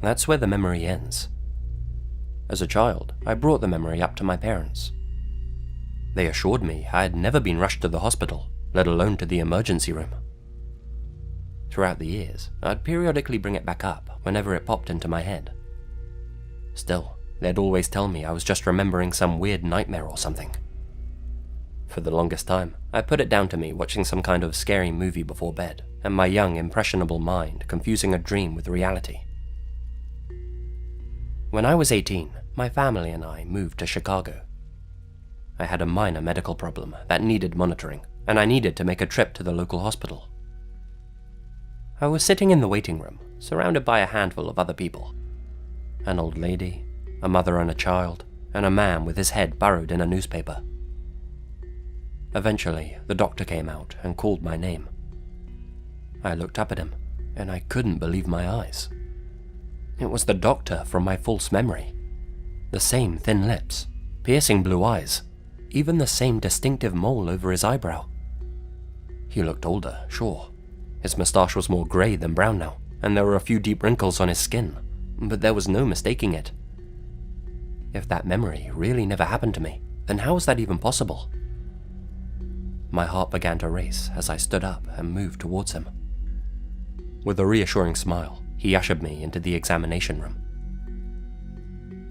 That's where the memory ends. As a child, I brought the memory up to my parents. They assured me I had never been rushed to the hospital, let alone to the emergency room. Throughout the years, I'd periodically bring it back up whenever it popped into my head. Still, they'd always tell me I was just remembering some weird nightmare or something. For the longest time, I put it down to me watching some kind of scary movie before bed, and my young, impressionable mind confusing a dream with reality. When I was 18, my family and I moved to Chicago. I had a minor medical problem that needed monitoring, and I needed to make a trip to the local hospital. I was sitting in the waiting room, surrounded by a handful of other people. An old lady, a mother and a child, and a man with his head burrowed in a newspaper. Eventually, the doctor came out and called my name. I looked up at him, and I couldn't believe my eyes. It was the doctor from my false memory. The same thin lips, piercing blue eyes, even the same distinctive mole over his eyebrow. He looked older, sure. His moustache was more grey than brown now, and there were a few deep wrinkles on his skin, but there was no mistaking it. If that memory really never happened to me, then how was that even possible? My heart began to race as I stood up and moved towards him. With a reassuring smile, he ushered me into the examination room.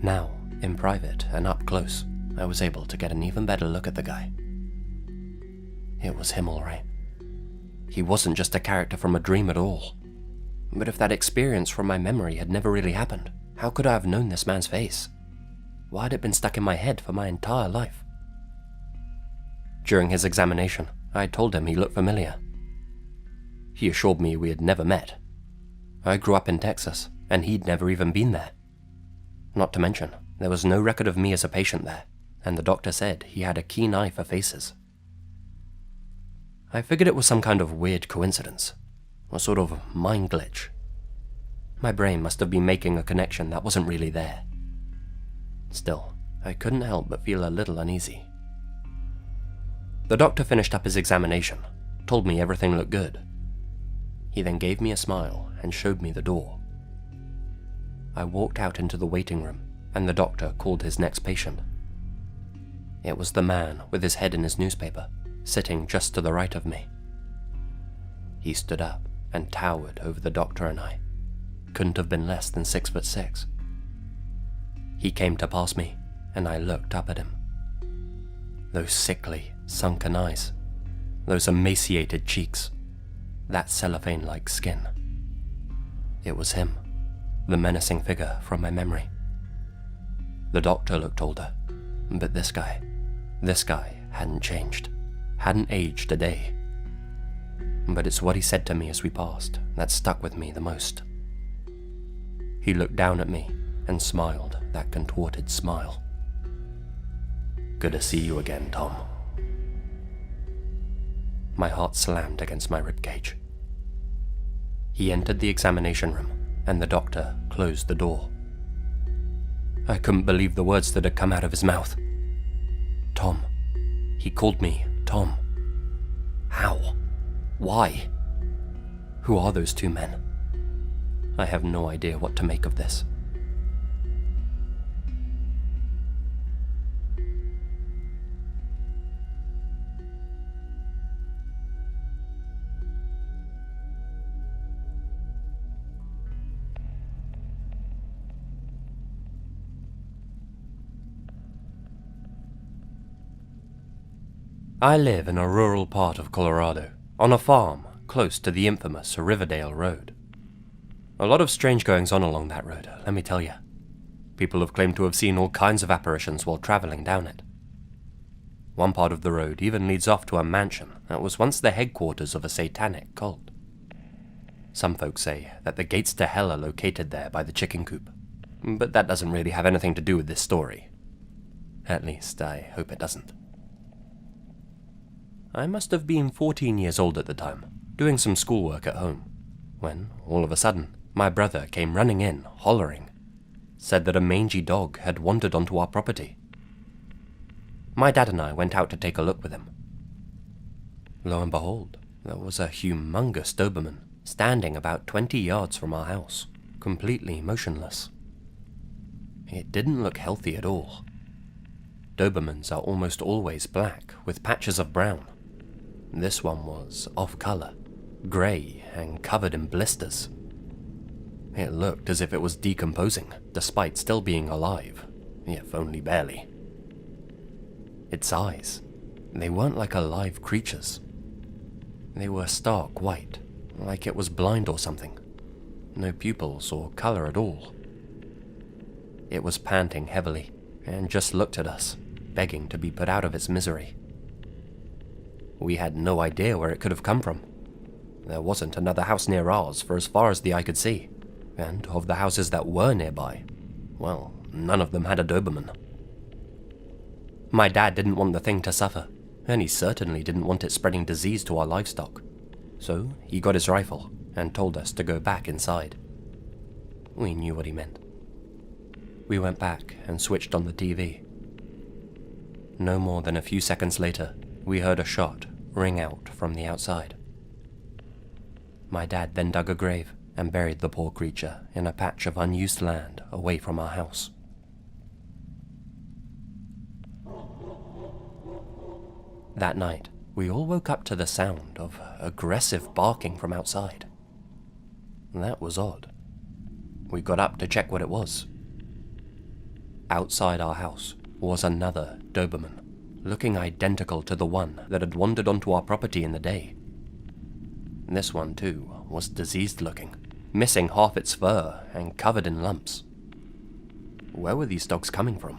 Now, in private and up close, I was able to get an even better look at the guy. It was him, all right. He wasn't just a character from a dream at all. But if that experience from my memory had never really happened, how could I have known this man's face? Why had it been stuck in my head for my entire life? During his examination, I told him he looked familiar. He assured me we had never met. I grew up in Texas, and he'd never even been there. Not to mention, there was no record of me as a patient there, and the doctor said he had a keen eye for faces. I figured it was some kind of weird coincidence, a sort of mind glitch. My brain must have been making a connection that wasn't really there. Still, I couldn't help but feel a little uneasy. The doctor finished up his examination, told me everything looked good. He then gave me a smile and showed me the door. I walked out into the waiting room, and the doctor called his next patient. It was the man with his head in his newspaper, sitting just to the right of me. He stood up and towered over the doctor and I. Couldn't have been less than 6'6". He came to pass me, and I looked up at him. Those sickly, sunken eyes, those emaciated cheeks, that cellophane-like skin. It was him, the menacing figure from my memory. The doctor looked older, but this guy hadn't changed, hadn't aged a day. But it's what he said to me as we passed that stuck with me the most. He looked down at me and smiled that contorted smile. "Good to see you again, Tom." My heart slammed against my ribcage. He entered the examination room, and the doctor closed the door. I couldn't believe the words that had come out of his mouth. Tom. He called me Tom. How? Why? Who are those two men? I have no idea what to make of this. I live in a rural part of Colorado, on a farm close to the infamous Riverdale Road. A lot of strange goings on along that road, let me tell you. People have claimed to have seen all kinds of apparitions while traveling down it. One part of the road even leads off to a mansion that was once the headquarters of a satanic cult. Some folks say that the gates to hell are located there by the chicken coop, but that doesn't really have anything to do with this story. At least, I hope it doesn't. I must have been 14 years old at the time, doing some schoolwork at home, when, all of a sudden, my brother came running in, hollering, said that a mangy dog had wandered onto our property. My dad and I went out to take a look with him. Lo and behold, there was a humongous Doberman standing about 20 yards from our house, completely motionless. It didn't look healthy at all. Dobermans are almost always black, with patches of brown. This one was off-color, grey and covered in blisters. It looked as if it was decomposing, despite still being alive, if only barely. Its eyes, they weren't like alive creatures. They were stark white, like it was blind or something. No pupils or colour at all. It was panting heavily, and just looked at us, begging to be put out of its misery. We had no idea where it could have come from. There wasn't another house near ours for as far as the eye could see, and of the houses that were nearby, well, none of them had a Doberman. My dad didn't want the thing to suffer, and he certainly didn't want it spreading disease to our livestock, so he got his rifle and told us to go back inside. We knew what he meant. We went back and switched on the TV. No more than a few seconds later, we heard a shot ring out from the outside. My dad then dug a grave and buried the poor creature in a patch of unused land away from our house. That night, we all woke up to the sound of aggressive barking from outside. That was odd. We got up to check what it was. Outside our house was another Doberman, looking identical to the one that had wandered onto our property in the day. This one, too, was diseased looking, missing half its fur and covered in lumps. Where were these dogs coming from?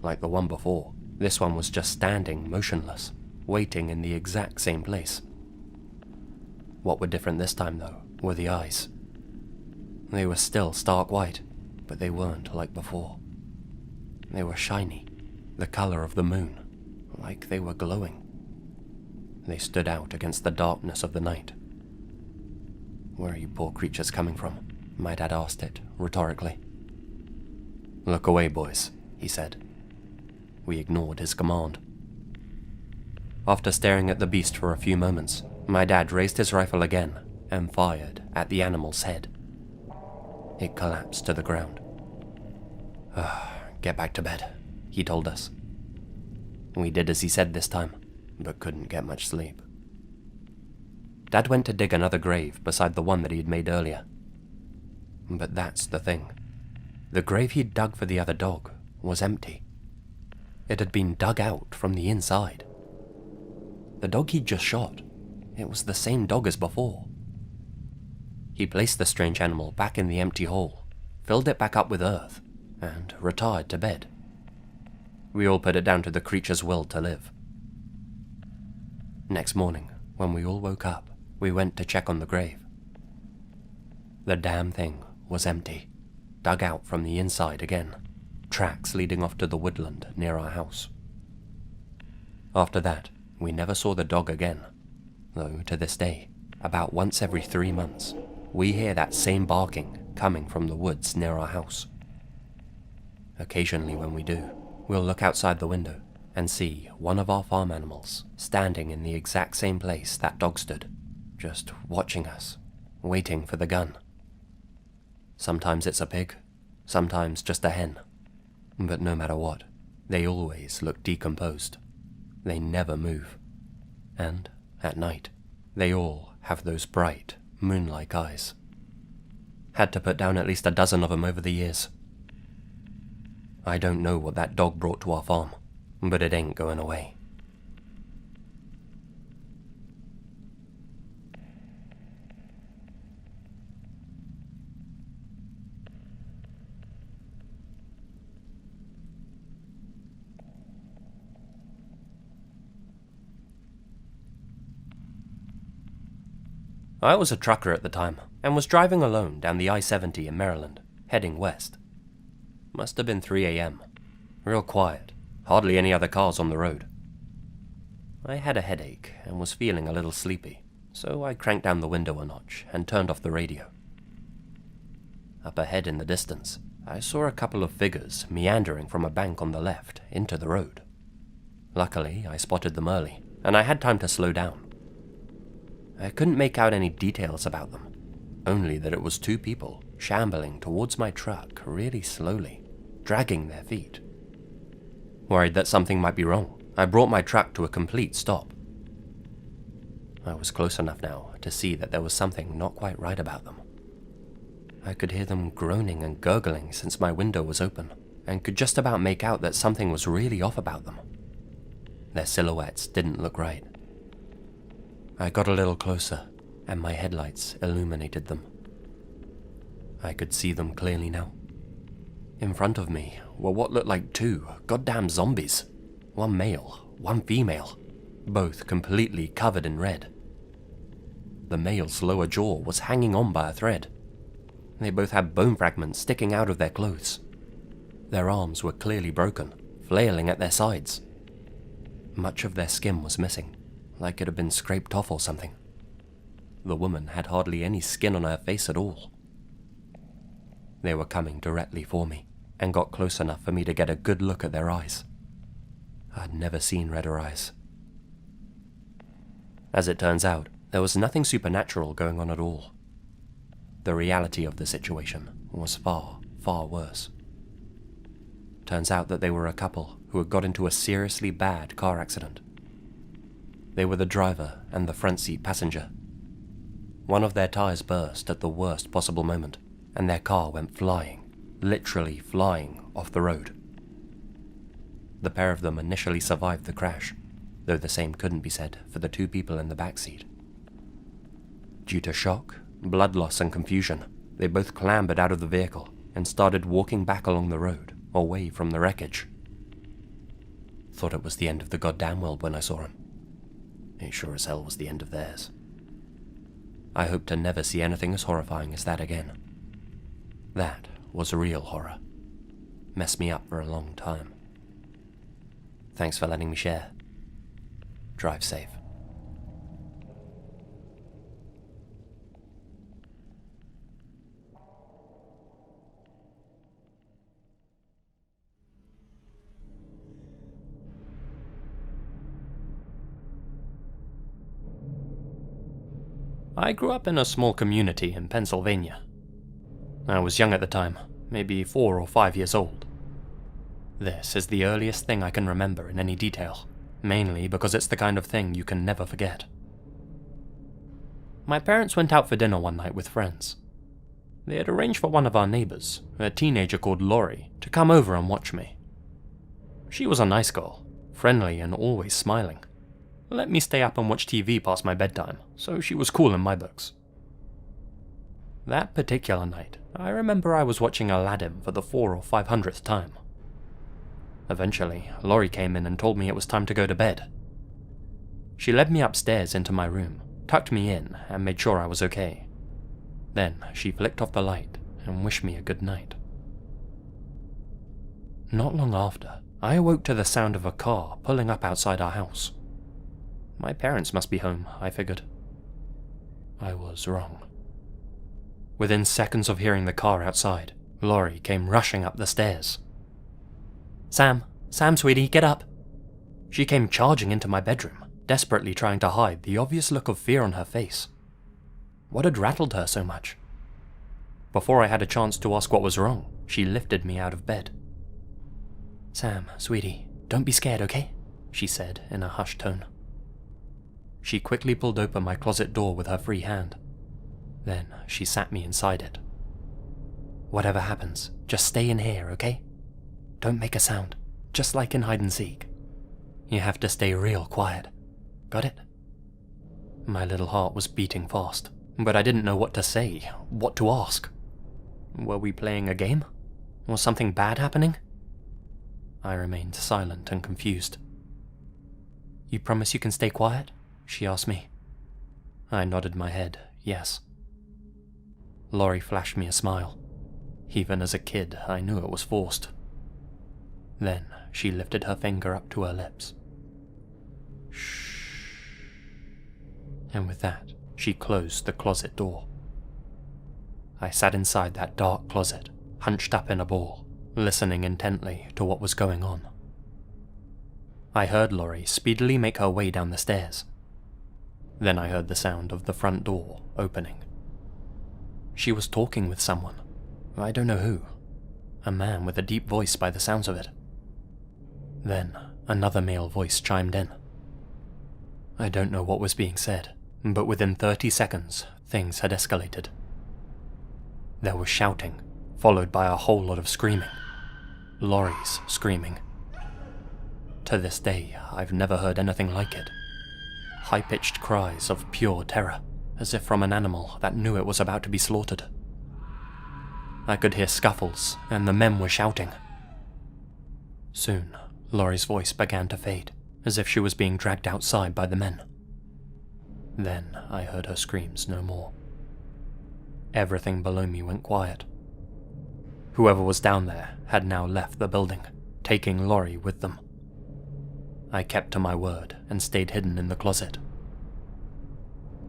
Like the one before, this one was just standing motionless, waiting in the exact same place. What were different this time, though, were the eyes. They were still stark white, but they weren't like before. They were shiny, the color of the moon, like they were glowing. They stood out against the darkness of the night. "Where are you poor creatures coming from?" my dad asked it, rhetorically. "Look away, boys," he said. We ignored his command. After staring at the beast for a few moments, my dad raised his rifle again and fired at the animal's head. It collapsed to the ground. "Get back to bed," he told us. We did as he said this time, but couldn't get much sleep. Dad went to dig another grave beside the one that he had made earlier. But that's the thing. The grave he'd dug for the other dog was empty. It had been dug out from the inside. The dog he'd just shot, it was the same dog as before. He placed the strange animal back in the empty hole, filled it back up with earth, and retired to bed. We all put it down to the creature's will to live. Next morning, when we all woke up, we went to check on the grave. The damn thing was empty, dug out from the inside again, tracks leading off to the woodland near our house. After that, we never saw the dog again, though to this day, about once every 3 months, we hear that same barking coming from the woods near our house. Occasionally when we do, we'll look outside the window and see one of our farm animals standing in the exact same place that dog stood, just watching us, waiting for the gun. Sometimes it's a pig, sometimes just a hen, but no matter what, they always look decomposed. They never move, and at night, they all have those bright, moon-like eyes. Had to put down at least a dozen of them over the years. I don't know what that dog brought to our farm, but it ain't going away. I was a trucker at the time, and was driving alone down the I-70 in Maryland, heading west. Must have been 3 a.m. Real quiet, hardly any other cars on the road. I had a headache and was feeling a little sleepy, so I cranked down the window a notch and turned off the radio. Up ahead in the distance, I saw a couple of figures meandering from a bank on the left into the road. Luckily, I spotted them early, and I had time to slow down. I couldn't make out any details about them, only that it was two people shambling towards my truck really slowly, dragging their feet. Worried that something might be wrong, I brought my truck to a complete stop. I was close enough now to see that there was something not quite right about them. I could hear them groaning and gurgling since my window was open, and could just about make out that something was really off about them. Their silhouettes didn't look right. I got a little closer, and my headlights illuminated them. I could see them clearly now. In front of me were what looked like two goddamn zombies. One male, one female, both completely covered in red. The male's lower jaw was hanging on by a thread. They both had bone fragments sticking out of their clothes. Their arms were clearly broken, flailing at their sides. Much of their skin was missing, like it had been scraped off or something. The woman had hardly any skin on her face at all. They were coming directly for me, and got close enough for me to get a good look at their eyes. I'd never seen redder eyes. As it turns out, there was nothing supernatural going on at all. The reality of the situation was far, far worse. Turns out that they were a couple who had got into a seriously bad car accident. They were the driver and the front seat passenger. One of their tires burst at the worst possible moment, and their car went flying, literally flying, off the road. The pair of them initially survived the crash, though the same couldn't be said for the two people in the back seat. Due to shock, blood loss, and confusion, they both clambered out of the vehicle and started walking back along the road, away from the wreckage. Thought it was the end of the goddamn world when I saw him. It sure as hell was the end of theirs. I hope to never see anything as horrifying as that again. That was real horror. Messed me up for a long time. Thanks for letting me share. Drive safe. I grew up in a small community in Pennsylvania. I was young at the time, maybe 4 or 5 years old. This is the earliest thing I can remember in any detail, mainly because it's the kind of thing you can never forget. My parents went out for dinner one night with friends. They had arranged for one of our neighbors, a teenager called Lori, to come over and watch me. She was a nice girl, friendly and always smiling. Let me stay up and watch TV past my bedtime, so she was cool in my books. That particular night, I remember I was watching Aladdin for the 400th or 500th time. Eventually, Lori came in and told me it was time to go to bed. She led me upstairs into my room, tucked me in, and made sure I was okay. Then she flicked off the light and wished me a good night. Not long after, I awoke to the sound of a car pulling up outside our house. My parents must be home, I figured. I was wrong. Within seconds of hearing the car outside, Lori came rushing up the stairs. Sam, sweetie, get up. She came charging into my bedroom, desperately trying to hide the obvious look of fear on her face. What had rattled her so much? Before I had a chance to ask what was wrong, she lifted me out of bed. "Sam, sweetie, don't be scared, okay?" she said in a hushed tone. She quickly pulled open my closet door with her free hand. Then she sat me inside it. "Whatever happens, just stay in here, okay? Don't make a sound, just like in hide and seek. You have to stay real quiet. Got it?" My little heart was beating fast, but I didn't know what to say, what to ask. Were we playing a game? Was something bad happening? I remained silent and confused. "You promise you can stay quiet?" she asked me. I nodded my head, yes. Laurie flashed me a smile. Even as a kid, I knew it was forced. Then she lifted her finger up to her lips. "Shh." And with that, she closed the closet door. I sat inside that dark closet, hunched up in a ball, listening intently to what was going on. I heard Laurie speedily make her way down the stairs. Then I heard the sound of the front door opening. She was talking with someone. I don't know who. A man with a deep voice by the sounds of it. Then another male voice chimed in. I don't know what was being said, but within 30 seconds, things had escalated. There was shouting, followed by a whole lot of screaming. Laurie's screaming. To this day, I've never heard anything like it. High-pitched cries of pure terror, as if from an animal that knew it was about to be slaughtered. I could hear scuffles, and the men were shouting. Soon, Laurie's voice began to fade, as if she was being dragged outside by the men. Then I heard her screams no more. Everything below me went quiet. Whoever was down there had now left the building, taking Laurie with them. I kept to my word and stayed hidden in the closet.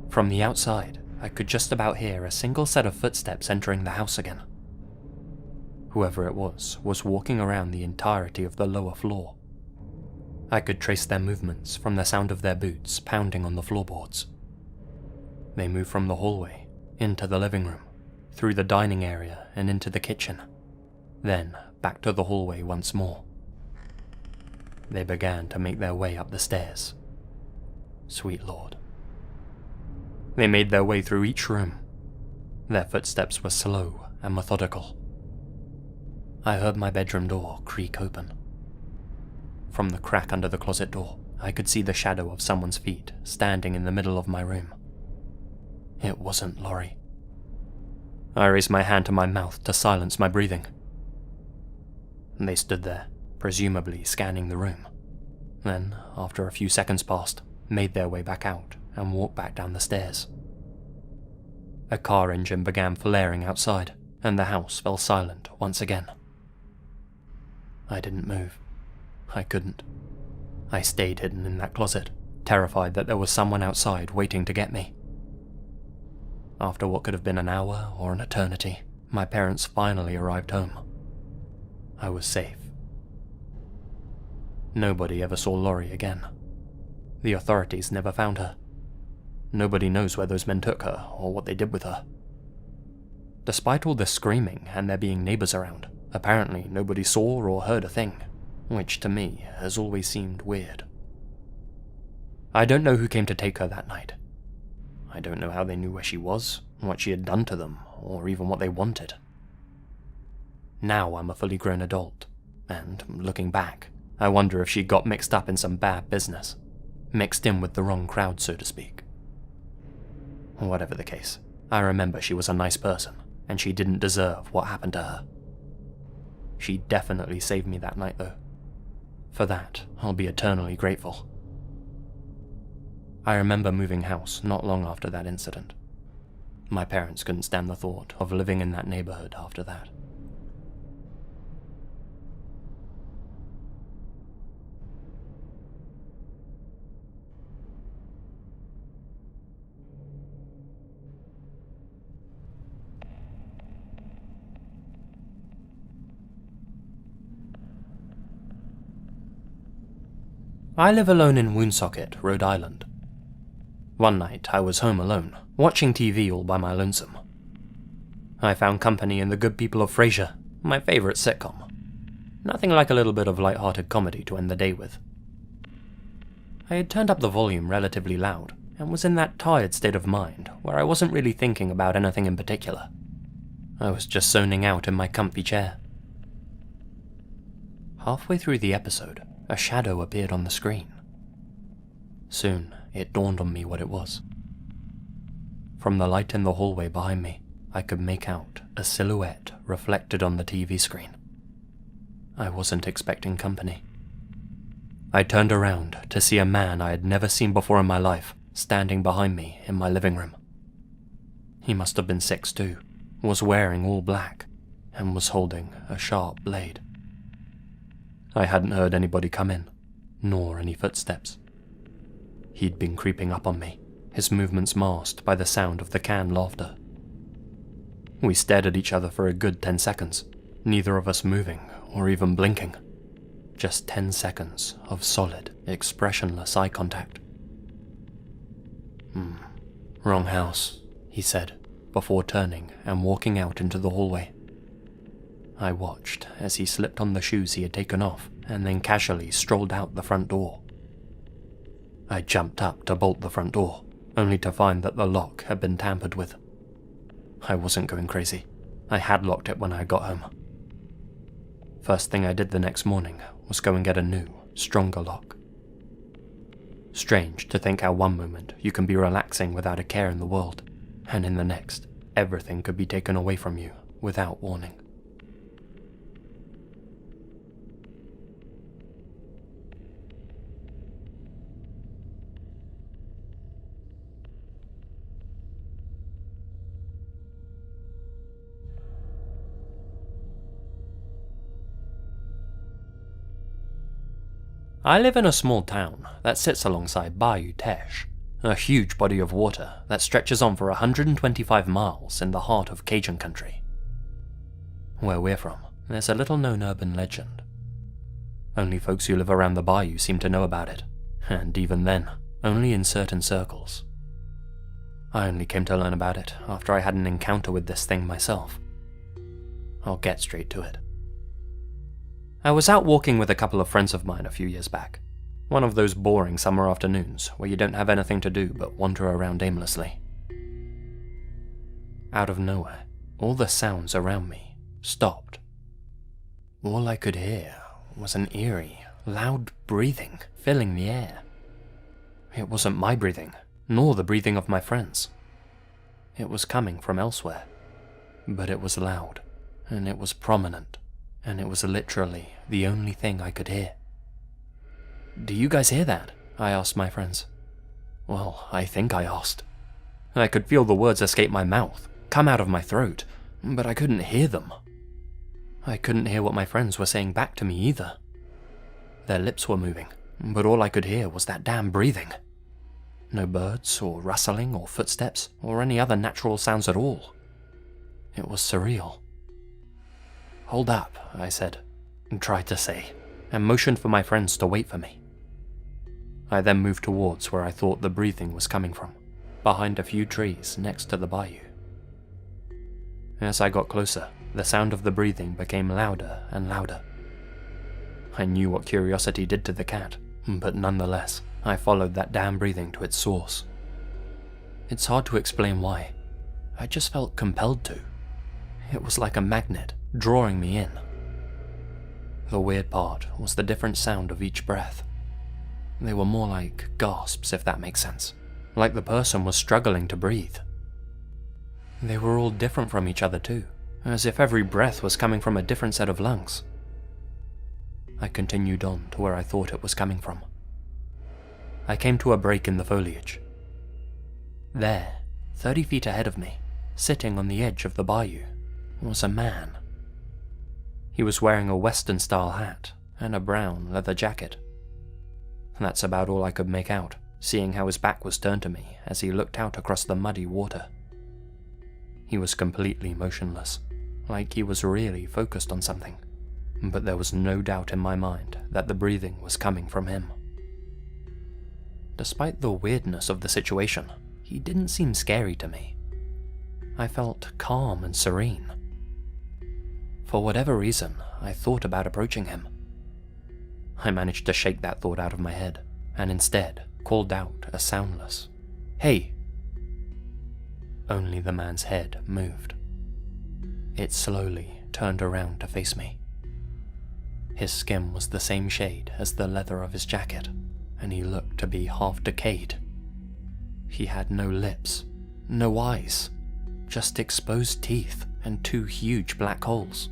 From the outside, I could just about hear a single set of footsteps entering the house again. Whoever it was walking around the entirety of the lower floor. I could trace their movements from the sound of their boots pounding on the floorboards. They moved from the hallway, into the living room, through the dining area and into the kitchen, then back to the hallway once more. They began to make their way up the stairs. Sweet Lord. They made their way through each room. Their footsteps were slow and methodical. I heard my bedroom door creak open. From the crack under the closet door, I could see the shadow of someone's feet standing in the middle of my room. It wasn't Laurie. I raised my hand to my mouth to silence my breathing. They stood there, presumably scanning the room. Then, after a few seconds passed, made their way back out and walked back down the stairs. A car engine began flaring outside, and the house fell silent once again. I didn't move. I couldn't. I stayed hidden in that closet, terrified that there was someone outside waiting to get me. After what could have been an hour or an eternity, my parents finally arrived home. I was safe. Nobody ever saw Laurie again. The authorities never found her. Nobody knows where those men took her or what they did with her. Despite all this screaming and there being neighbors around, apparently nobody saw or heard a thing, which to me has always seemed weird. I don't know who came to take her that night. I don't know how they knew where she was, what she had done to them, or even what they wanted. Now I'm a fully grown adult, and, looking back, I wonder if she got mixed up in some bad business, mixed in with the wrong crowd, so to speak. Whatever the case, I remember she was a nice person, and she didn't deserve what happened to her. She definitely saved me that night, though. For that, I'll be eternally grateful. I remember moving house not long after that incident. My parents couldn't stand the thought of living in that neighborhood after that. I live alone in Woonsocket, Rhode Island. One night I was home alone, watching TV all by my lonesome. I found company in the good people of Frasier, my favourite sitcom. Nothing like a little bit of light-hearted comedy to end the day with. I had turned up the volume relatively loud, and was in that tired state of mind where I wasn't really thinking about anything in particular. I was just zoning out in my comfy chair. Halfway through the episode, a shadow appeared on the screen. Soon, it dawned on me what it was. From the light in the hallway behind me, I could make out a silhouette reflected on the TV screen. I wasn't expecting company. I turned around to see a man I had never seen before in my life standing behind me in my living room. He must have been 6'2", was wearing all black, and was holding a sharp blade. I hadn't heard anybody come in, nor any footsteps. He'd been creeping up on me, his movements masked by the sound of the canned laughter. We stared at each other for a good 10 seconds, neither of us moving or even blinking. Just 10 seconds of solid, expressionless eye contact. Wrong house, he said, before turning and walking out into the hallway. I watched as he slipped on the shoes he had taken off and then casually strolled out the front door. I jumped up to bolt the front door, only to find that the lock had been tampered with. I wasn't going crazy. I had locked it when I got home. First thing I did the next morning was go and get a new, stronger lock. Strange to think how one moment you can be relaxing without a care in the world, and in the next, everything could be taken away from you without warning. I live in a small town that sits alongside Bayou Teche, a huge body of water that stretches on for 125 miles in the heart of Cajun country. Where we're from, there's a little-known urban legend. Only folks who live around the bayou seem to know about it, and even then, only in certain circles. I only came to learn about it after I had an encounter with this thing myself. I'll get straight to it. I was out walking with a couple of friends of mine a few years back. One of those boring summer afternoons where you don't have anything to do but wander around aimlessly. Out of nowhere, all the sounds around me stopped. All I could hear was an eerie, loud breathing filling the air. It wasn't my breathing, nor the breathing of my friends. It was coming from elsewhere, but it was loud, and it was prominent. And it was literally the only thing I could hear. "Do you guys hear that?" I asked my friends. Well, I think I asked. I could feel the words escape my mouth, come out of my throat, but I couldn't hear them. I couldn't hear what my friends were saying back to me either. Their lips were moving, but all I could hear was that damn breathing. No birds, or rustling, or footsteps, or any other natural sounds at all. It was surreal. "Hold up," I said, and tried to say, and motioned for my friends to wait for me. I then moved towards where I thought the breathing was coming from, behind a few trees next to the bayou. As I got closer, the sound of the breathing became louder and louder. I knew what curiosity did to the cat, but nonetheless, I followed that damn breathing to its source. It's hard to explain why. I just felt compelled to. It was like a magnet, drawing me in. The weird part was the different sound of each breath. They were more like gasps, if that makes sense, like the person was struggling to breathe. They were all different from each other too, as if every breath was coming from a different set of lungs. I continued on to where I thought it was coming from. I came to a break in the foliage. There, 30 feet ahead of me, sitting on the edge of the bayou, was a man. He was wearing a Western-style hat and a brown leather jacket. That's about all I could make out, seeing how his back was turned to me as he looked out across the muddy water. He was completely motionless, like he was really focused on something, but there was no doubt in my mind that the breathing was coming from him. despite the weirdness of the situation, he didn't seem scary to me. I felt calm and serene. For whatever reason, I thought about approaching him. I managed to shake that thought out of my head, and instead called out a soundless, "Hey!" Only the man's head moved. It slowly turned around to face me. His skin was the same shade as the leather of his jacket, and he looked to be half decayed. He had no lips, no eyes, just exposed teeth and 2 huge black holes.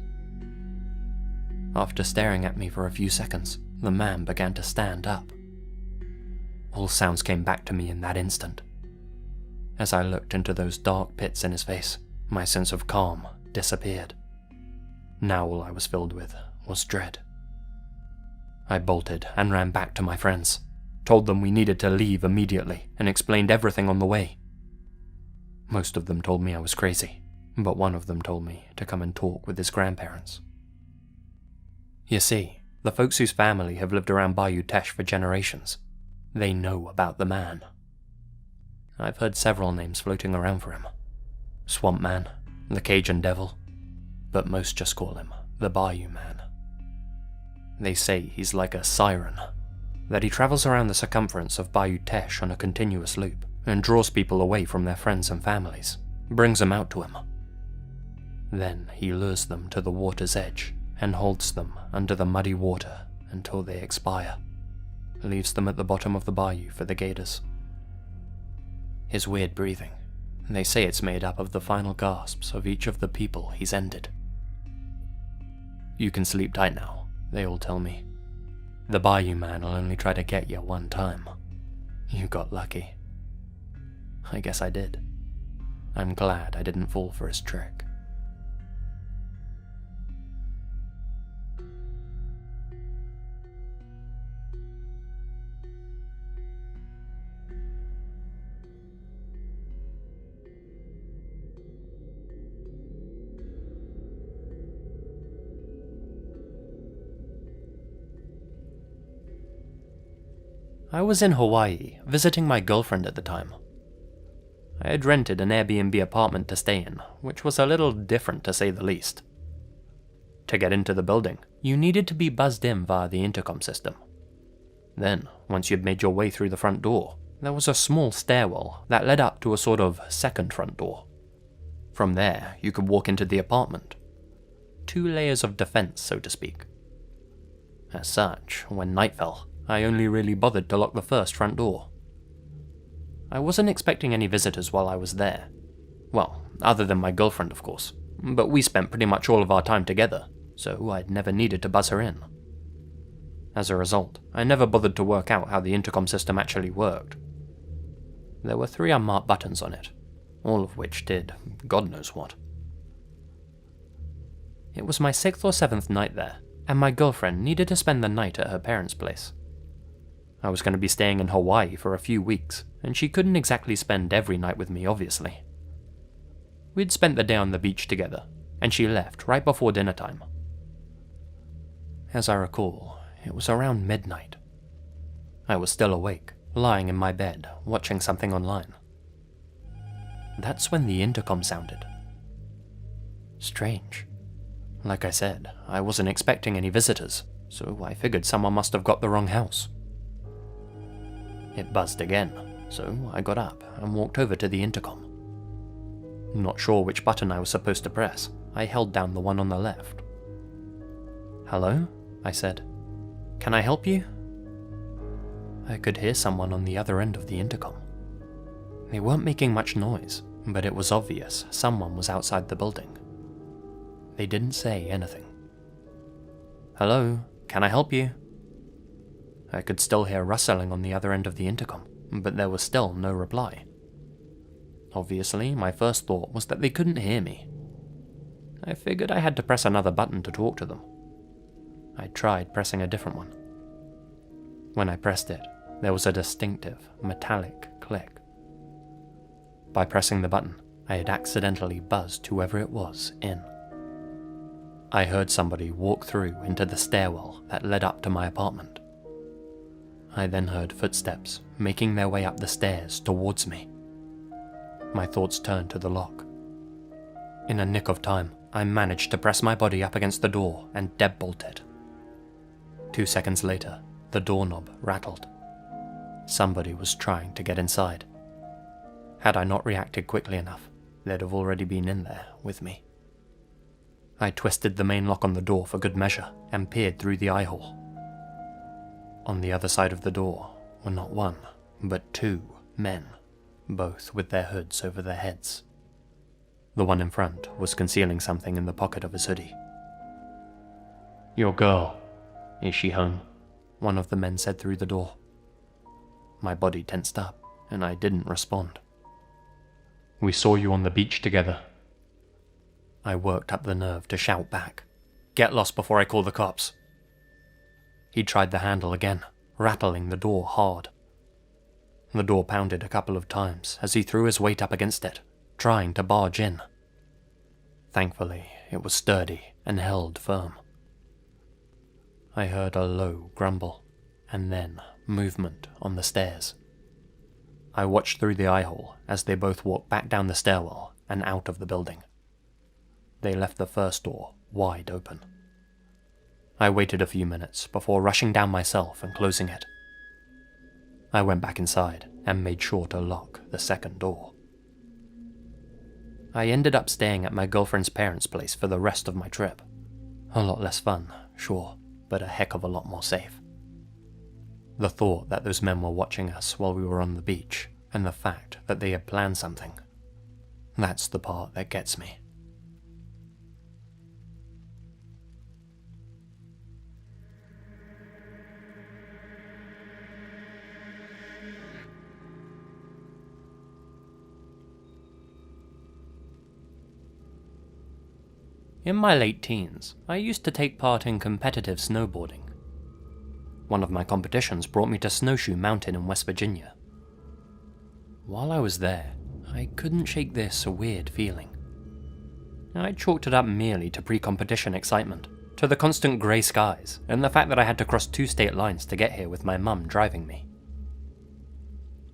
After staring at me for a few seconds, the man began to stand up. All sounds came back to me in that instant. As I looked into those dark pits in his face, my sense of calm disappeared. Now all I was filled with was dread. I bolted and ran back to my friends, told them we needed to leave immediately, and explained everything on the way. Most of them told me I was crazy, but one of them told me to come and talk with his grandparents. You see, the folks whose family have lived around Bayou Teche for generations, they know about the man. I've heard several names floating around for him. Swamp Man, the Cajun Devil, but most just call him the Bayou Man. They say he's like a siren, that he travels around the circumference of Bayou Teche on a continuous loop and draws people away from their friends and families, brings them out to him. Then he lures them to the water's edge and holds them under the muddy water until they expire, leaves them at the bottom of the bayou for the gators. His weird breathing, they say it's made up of the final gasps of each of the people he's ended. You can sleep tight now, they all tell me. The Bayou Man will only try to get you one time. You got lucky. I guess I did. I'm glad I didn't fall for his trick. I was in Hawaii, visiting my girlfriend at the time. I had rented an Airbnb apartment to stay in, which was a little different to say the least. To get into the building, you needed to be buzzed in via the intercom system. Then, once you'd made your way through the front door, there was a small stairwell that led up to a sort of second front door. From there, you could walk into the apartment. 2 layers of defense, so to speak. As such, when night fell, I only really bothered to lock the first front door. I wasn't expecting any visitors while I was there. Well, other than my girlfriend, of course, but we spent pretty much all of our time together, so I'd never needed to buzz her in. As a result, I never bothered to work out how the intercom system actually worked. There were 3 unmarked buttons on it, all of which did God knows what. It was my 6th or 7th night there, and my girlfriend needed to spend the night at her parents' place. I was going to be staying in Hawaii for a few weeks, and she couldn't exactly spend every night with me, obviously. We'd spent the day on the beach together, and she left right before dinner time. As I recall, it was around midnight. I was still awake, lying in my bed, watching something online. That's when the intercom sounded. Strange. Like I said, I wasn't expecting any visitors, so I figured someone must have got the wrong house. It buzzed again, so I got up and walked over to the intercom. Not sure which button I was supposed to press, I held down the one on the left. "Hello?" I said. "Can I help you?" I could hear someone on the other end of the intercom. They weren't making much noise, but it was obvious someone was outside the building. They didn't say anything. "Hello? Can I help you?" I could still hear rustling on the other end of the intercom, but there was still no reply. Obviously, my first thought was that they couldn't hear me. I figured I had to press another button to talk to them. I tried pressing a different one. When I pressed it, there was a distinctive, metallic click. By pressing the button, I had accidentally buzzed whoever it was in. I heard somebody walk through into the stairwell that led up to my apartment. I then heard footsteps making their way up the stairs towards me. My thoughts turned to the lock. In a nick of time, I managed to press my body up against the door and deadbolt it. 2 seconds later, the doorknob rattled. Somebody was trying to get inside. Had I not reacted quickly enough, they'd have already been in there with me. I twisted the main lock on the door for good measure and peered through the eye hole. On the other side of the door were not one, but 2 men, both with their hoods over their heads. The one in front was concealing something in the pocket of his hoodie. "Your girl, is she home?" one of the men said through the door. My body tensed up, and I didn't respond. "We saw you on the beach together." I worked up the nerve to shout back, "Get lost before I call the cops." He tried the handle again, rattling the door hard. The door pounded a couple of times as he threw his weight up against it, trying to barge in. Thankfully, it was sturdy and held firm. I heard a low grumble, and then movement on the stairs. I watched through the eye hole as they both walked back down the stairwell and out of the building. They left the first door wide open. I waited a few minutes before rushing down myself and closing it. I went back inside and made sure to lock the second door. I ended up staying at my girlfriend's parents' place for the rest of my trip. A lot less fun, sure, but a heck of a lot more safe. The thought that those men were watching us while we were on the beach, and the fact that they had planned something, that's the part that gets me. In my late teens, I used to take part in competitive snowboarding. One of my competitions brought me to Snowshoe Mountain in West Virginia. While I was there, I couldn't shake this weird feeling. I chalked it up merely to pre-competition excitement, to the constant grey skies, and the fact that I had to cross 2 state lines to get here with my mum driving me.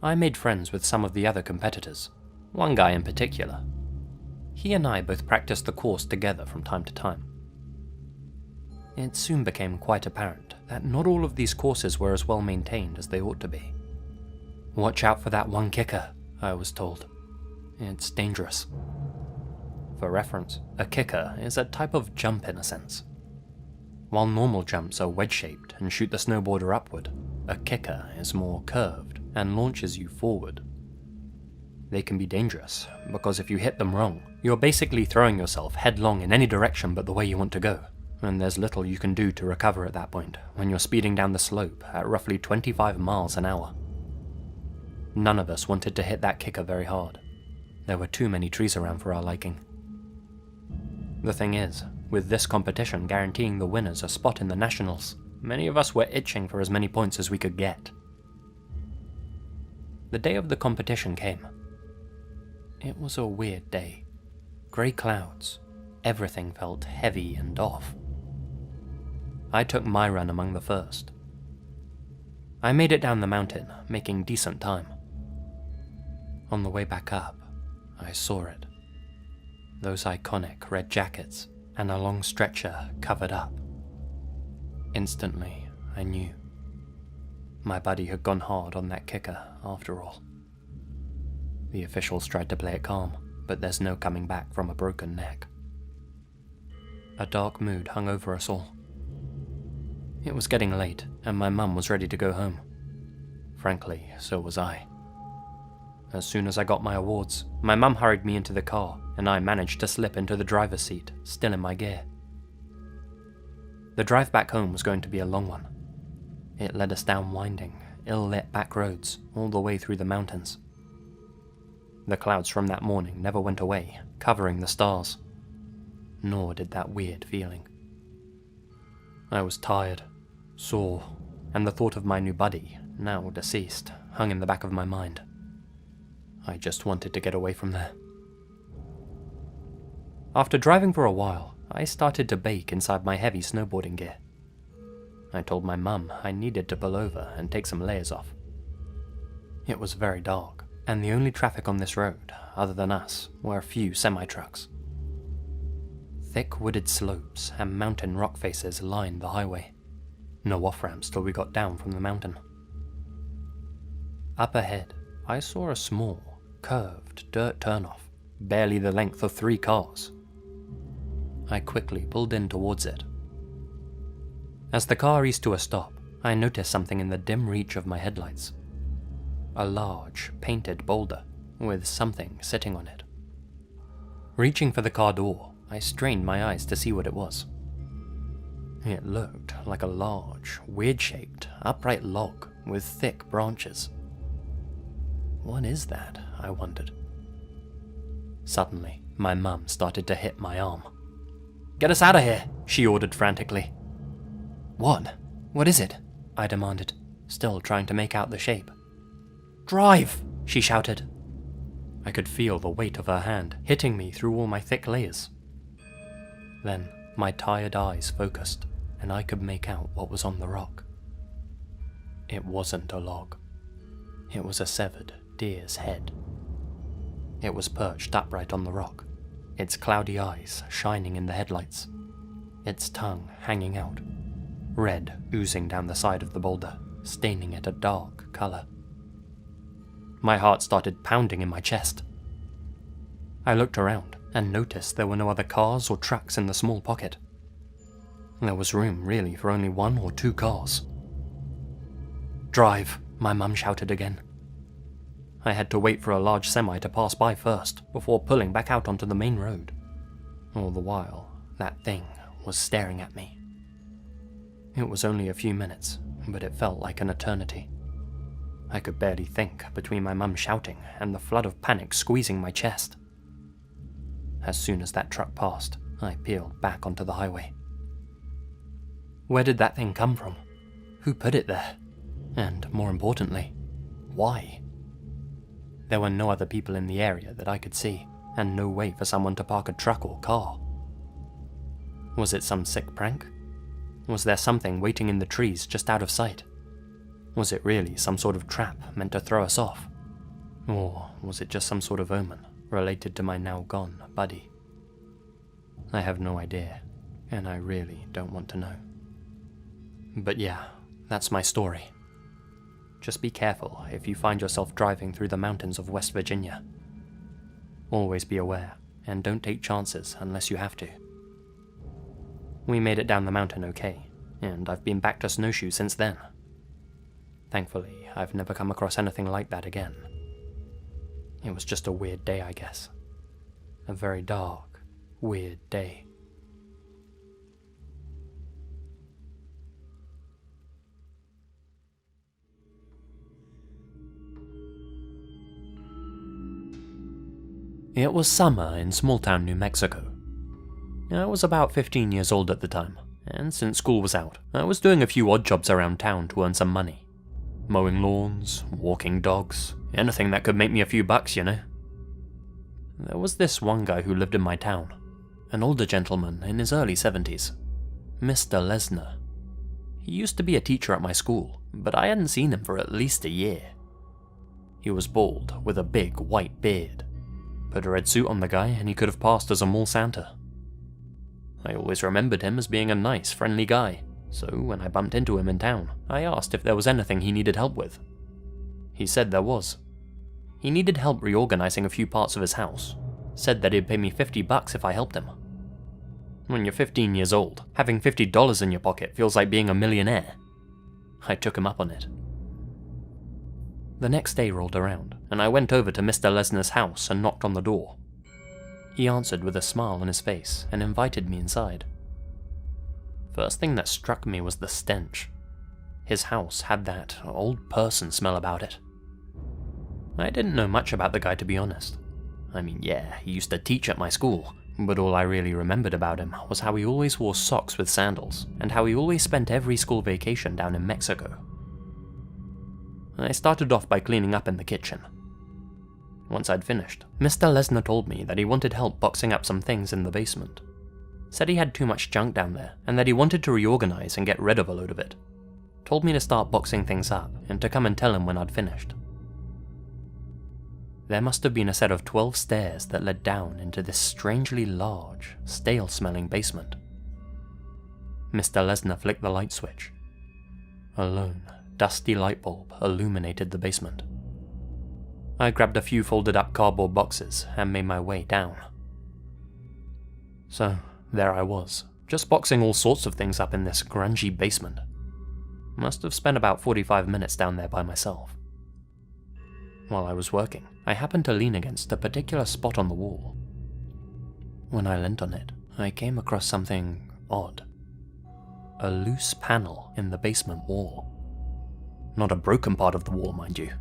I made friends with some of the other competitors, one guy in particular. He and I both practiced the course together from time to time. It soon became quite apparent that not all of these courses were as well maintained as they ought to be. "Watch out for that one kicker," I was told. "It's dangerous." For reference, a kicker is a type of jump in a sense. While normal jumps are wedge-shaped and shoot the snowboarder upward, a kicker is more curved and launches you forward. They can be dangerous, because if you hit them wrong, you're basically throwing yourself headlong in any direction but the way you want to go, and there's little you can do to recover at that point when you're speeding down the slope at roughly 25 miles an hour. None of us wanted to hit that kicker very hard. There were too many trees around for our liking. The thing is, with this competition guaranteeing the winners a spot in the Nationals, many of us were itching for as many points as we could get. The day of the competition came. It was a weird day. Grey clouds. Everything felt heavy and off. I took my run among the first. I made it down the mountain, making decent time. On the way back up, I saw it. Those iconic red jackets and a long stretcher covered up. Instantly, I knew. My buddy had gone hard on that kicker, after all. The officials tried to play it calm, but there's no coming back from a broken neck. A dark mood hung over us all. It was getting late, and my mum was ready to go home. Frankly, so was I. As soon as I got my awards, my mum hurried me into the car, and I managed to slip into the driver's seat, still in my gear. The drive back home was going to be a long one. It led us down winding, ill-lit back roads, all the way through the mountains. The clouds from that morning never went away, covering the stars. Nor did that weird feeling. I was tired, sore, and the thought of my new buddy, now deceased, hung in the back of my mind. I just wanted to get away from there. After driving for a while, I started to bake inside my heavy snowboarding gear. I told my mum I needed to pull over and take some layers off. It was very dark, and the only traffic on this road, other than us, were a few semi-trucks. Thick wooded slopes and mountain rock faces lined the highway. No off-ramps till we got down from the mountain. Up ahead, I saw a small, curved dirt turnoff, barely the length of 3 cars. I quickly pulled in towards it. As the car eased to a stop, I noticed something in the dim reach of my headlights. A large, painted boulder, with something sitting on it. Reaching for the car door, I strained my eyes to see what it was. It looked like a large, weird-shaped, upright log with thick branches. What is that? I wondered. Suddenly, my mum started to hit my arm. "Get us out of here!" she ordered frantically. "What? What is it?" I demanded, still trying to make out the shape. "Drive!" she shouted. I could feel the weight of her hand hitting me through all my thick layers. Then my tired eyes focused, and I could make out what was on the rock. It wasn't a log. It was a severed deer's head. It was perched upright on the rock, its cloudy eyes shining in the headlights, its tongue hanging out, red oozing down the side of the boulder, staining it a dark color. My heart started pounding in my chest. I looked around and noticed there were no other cars or trucks in the small pocket. There was room, really, for only 1 or 2 cars. "Drive," my mum shouted again. I had to wait for a large semi to pass by first, before pulling back out onto the main road. All the while, that thing was staring at me. It was only a few minutes, but it felt like an eternity. I could barely think between my mum shouting and the flood of panic squeezing my chest. As soon as that truck passed, I peeled back onto the highway. Where did that thing come from? Who put it there? And more importantly, why? There were no other people in the area that I could see, and no way for someone to park a truck or car. Was it some sick prank? Was there something waiting in the trees just out of sight? Was it really some sort of trap meant to throw us off? Or was it just some sort of omen related to my now gone buddy? I have no idea, and I really don't want to know. But yeah, that's my story. Just be careful if you find yourself driving through the mountains of West Virginia. Always be aware, and don't take chances unless you have to. We made it down the mountain okay, and I've been back to Snowshoe since then. Thankfully, I've never come across anything like that again. It was just a weird day, I guess. A very dark, weird day. It was summer in small-town New Mexico. I was about 15 years old at the time, and since school was out, I was doing a few odd jobs around town to earn some money. Mowing lawns, walking dogs, anything that could make me a few bucks, you know. There was this one guy who lived in my town, an older gentleman in his early 70s, Mr. Lesnar. He used to be a teacher at my school, but I hadn't seen him for at least a year. He was bald, with a big white beard. Put a red suit on the guy and he could have passed as a mall Santa. I always remembered him as being a nice, friendly guy, so when I bumped into him in town, I asked if there was anything he needed help with. He said there was. He needed help reorganizing a few parts of his house, said that he'd pay me $50 if I helped him. When you're 15 years old, having $50 in your pocket feels like being a millionaire. I took him up on it. The next day rolled around, and I went over to Mr. Lesnar's house and knocked on the door. He answered with a smile on his face and invited me inside. First thing that struck me was the stench. His house had that old person smell about it. I didn't know much about the guy, to be honest. I mean, yeah, he used to teach at my school, but all I really remembered about him was how he always wore socks with sandals, and how he always spent every school vacation down in Mexico. I started off by cleaning up in the kitchen. Once I'd finished, Mr. Lesnar told me that he wanted help boxing up some things in the basement. Said he had too much junk down there, and that he wanted to reorganize and get rid of a load of it. Told me to start boxing things up, and to come and tell him when I'd finished. There must have been a set of 12 stairs that led down into this strangely large, stale-smelling basement. Mr. Lesnar flicked the light switch. A lone, dusty light bulb illuminated the basement. I grabbed a few folded-up cardboard boxes and made my way down. So, there I was, just boxing all sorts of things up in this grungy basement. Must have spent about 45 minutes down there by myself. While I was working, I happened to lean against a particular spot on the wall. When I leant on it, I came across something odd. A loose panel in the basement wall. Not a broken part of the wall, mind you.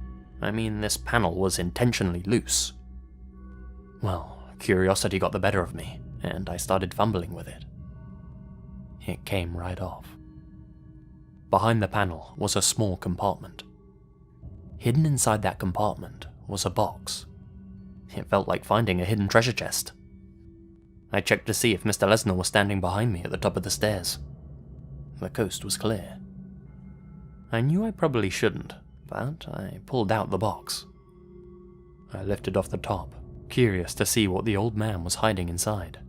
I mean, this panel was intentionally loose. Well, curiosity got the better of me, and I started fumbling with it. It came right off. Behind the panel was a small compartment. Hidden inside that compartment was a box. It felt like finding a hidden treasure chest. I checked to see if Mr. Lesnar was standing behind me at the top of the stairs. The coast was clear. I knew I probably shouldn't, but I pulled out the box. I lifted off the top, curious to see what the old man was hiding inside.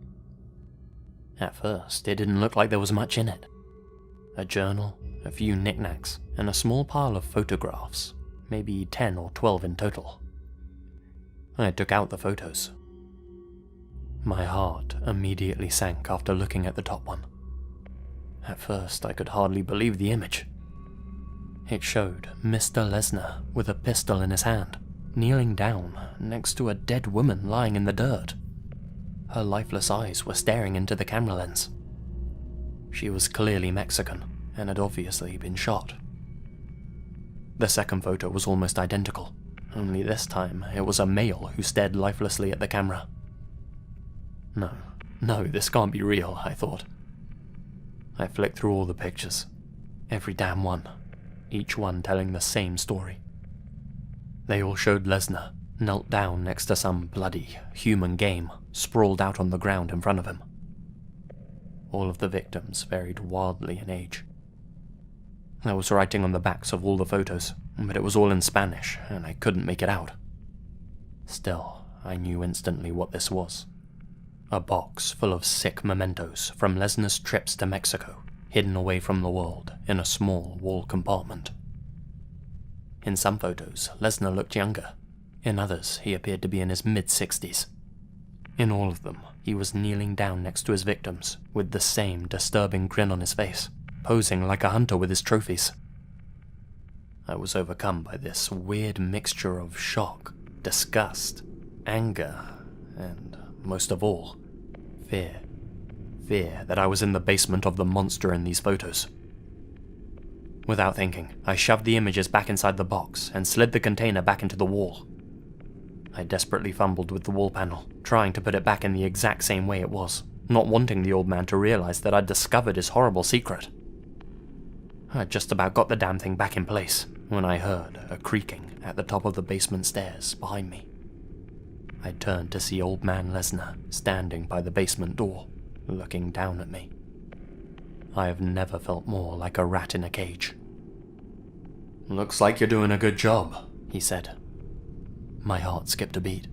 At first, it didn't look like there was much in it. A journal, a few knickknacks, and a small pile of photographs, maybe 10 or 12 in total. I took out the photos. My heart immediately sank after looking at the top one. At first, I could hardly believe the image. It showed Mr. Lesnar with a pistol in his hand, kneeling down next to a dead woman lying in the dirt. Her lifeless eyes were staring into the camera lens. She was clearly Mexican and had obviously been shot. The second photo was almost identical, only this time it was a male who stared lifelessly at the camera. No, this can't be real, I thought. I flicked through all the pictures, every damn one, each one telling the same story. They all showed Lesnar, knelt down next to some bloody human game, sprawled out on the ground in front of him. All of the victims varied wildly in age. There was writing on the backs of all the photos, but it was all in Spanish, and I couldn't make it out. Still, I knew instantly what this was. A box full of sick mementos from Lesnar's trips to Mexico, hidden away from the world in a small wall compartment. In some photos, Lesnar looked younger. In others, he appeared to be in his mid-60s. In all of them, he was kneeling down next to his victims, with the same disturbing grin on his face, posing like a hunter with his trophies. I was overcome by this weird mixture of shock, disgust, anger, and, most of all, fear. Fear that I was in the basement of the monster in these photos. Without thinking, I shoved the images back inside the box and slid the container back into the wall. I desperately fumbled with the wall panel, trying to put it back in the exact same way it was, not wanting the old man to realize that I'd discovered his horrible secret. I'd just about got the damn thing back in place when I heard a creaking at the top of the basement stairs behind me. I turned to see old man Lesnar standing by the basement door, looking down at me. I have never felt more like a rat in a cage. "Looks like you're doing a good job," he said. My heart skipped a beat.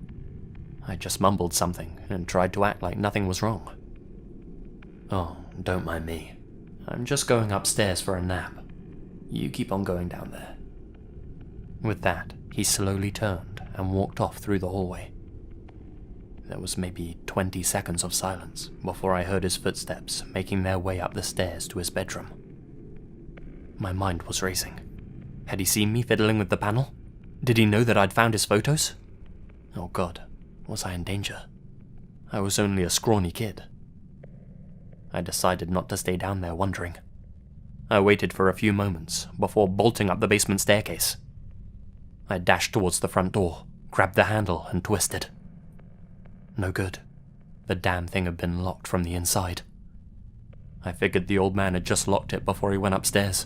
I just mumbled something and tried to act like nothing was wrong. "Oh, don't mind me. I'm just going upstairs for a nap. You keep on going down there." With that, he slowly turned and walked off through the hallway. There was maybe 20 seconds of silence before I heard his footsteps making their way up the stairs to his bedroom. My mind was racing. Had he seen me fiddling with the panel? Did he know that I'd found his photos? Oh God, was I in danger? I was only a scrawny kid. I decided not to stay down there wondering. I waited for a few moments before bolting up the basement staircase. I dashed towards the front door, grabbed the handle and twisted. No good. The damn thing had been locked from the inside. I figured the old man had just locked it before he went upstairs.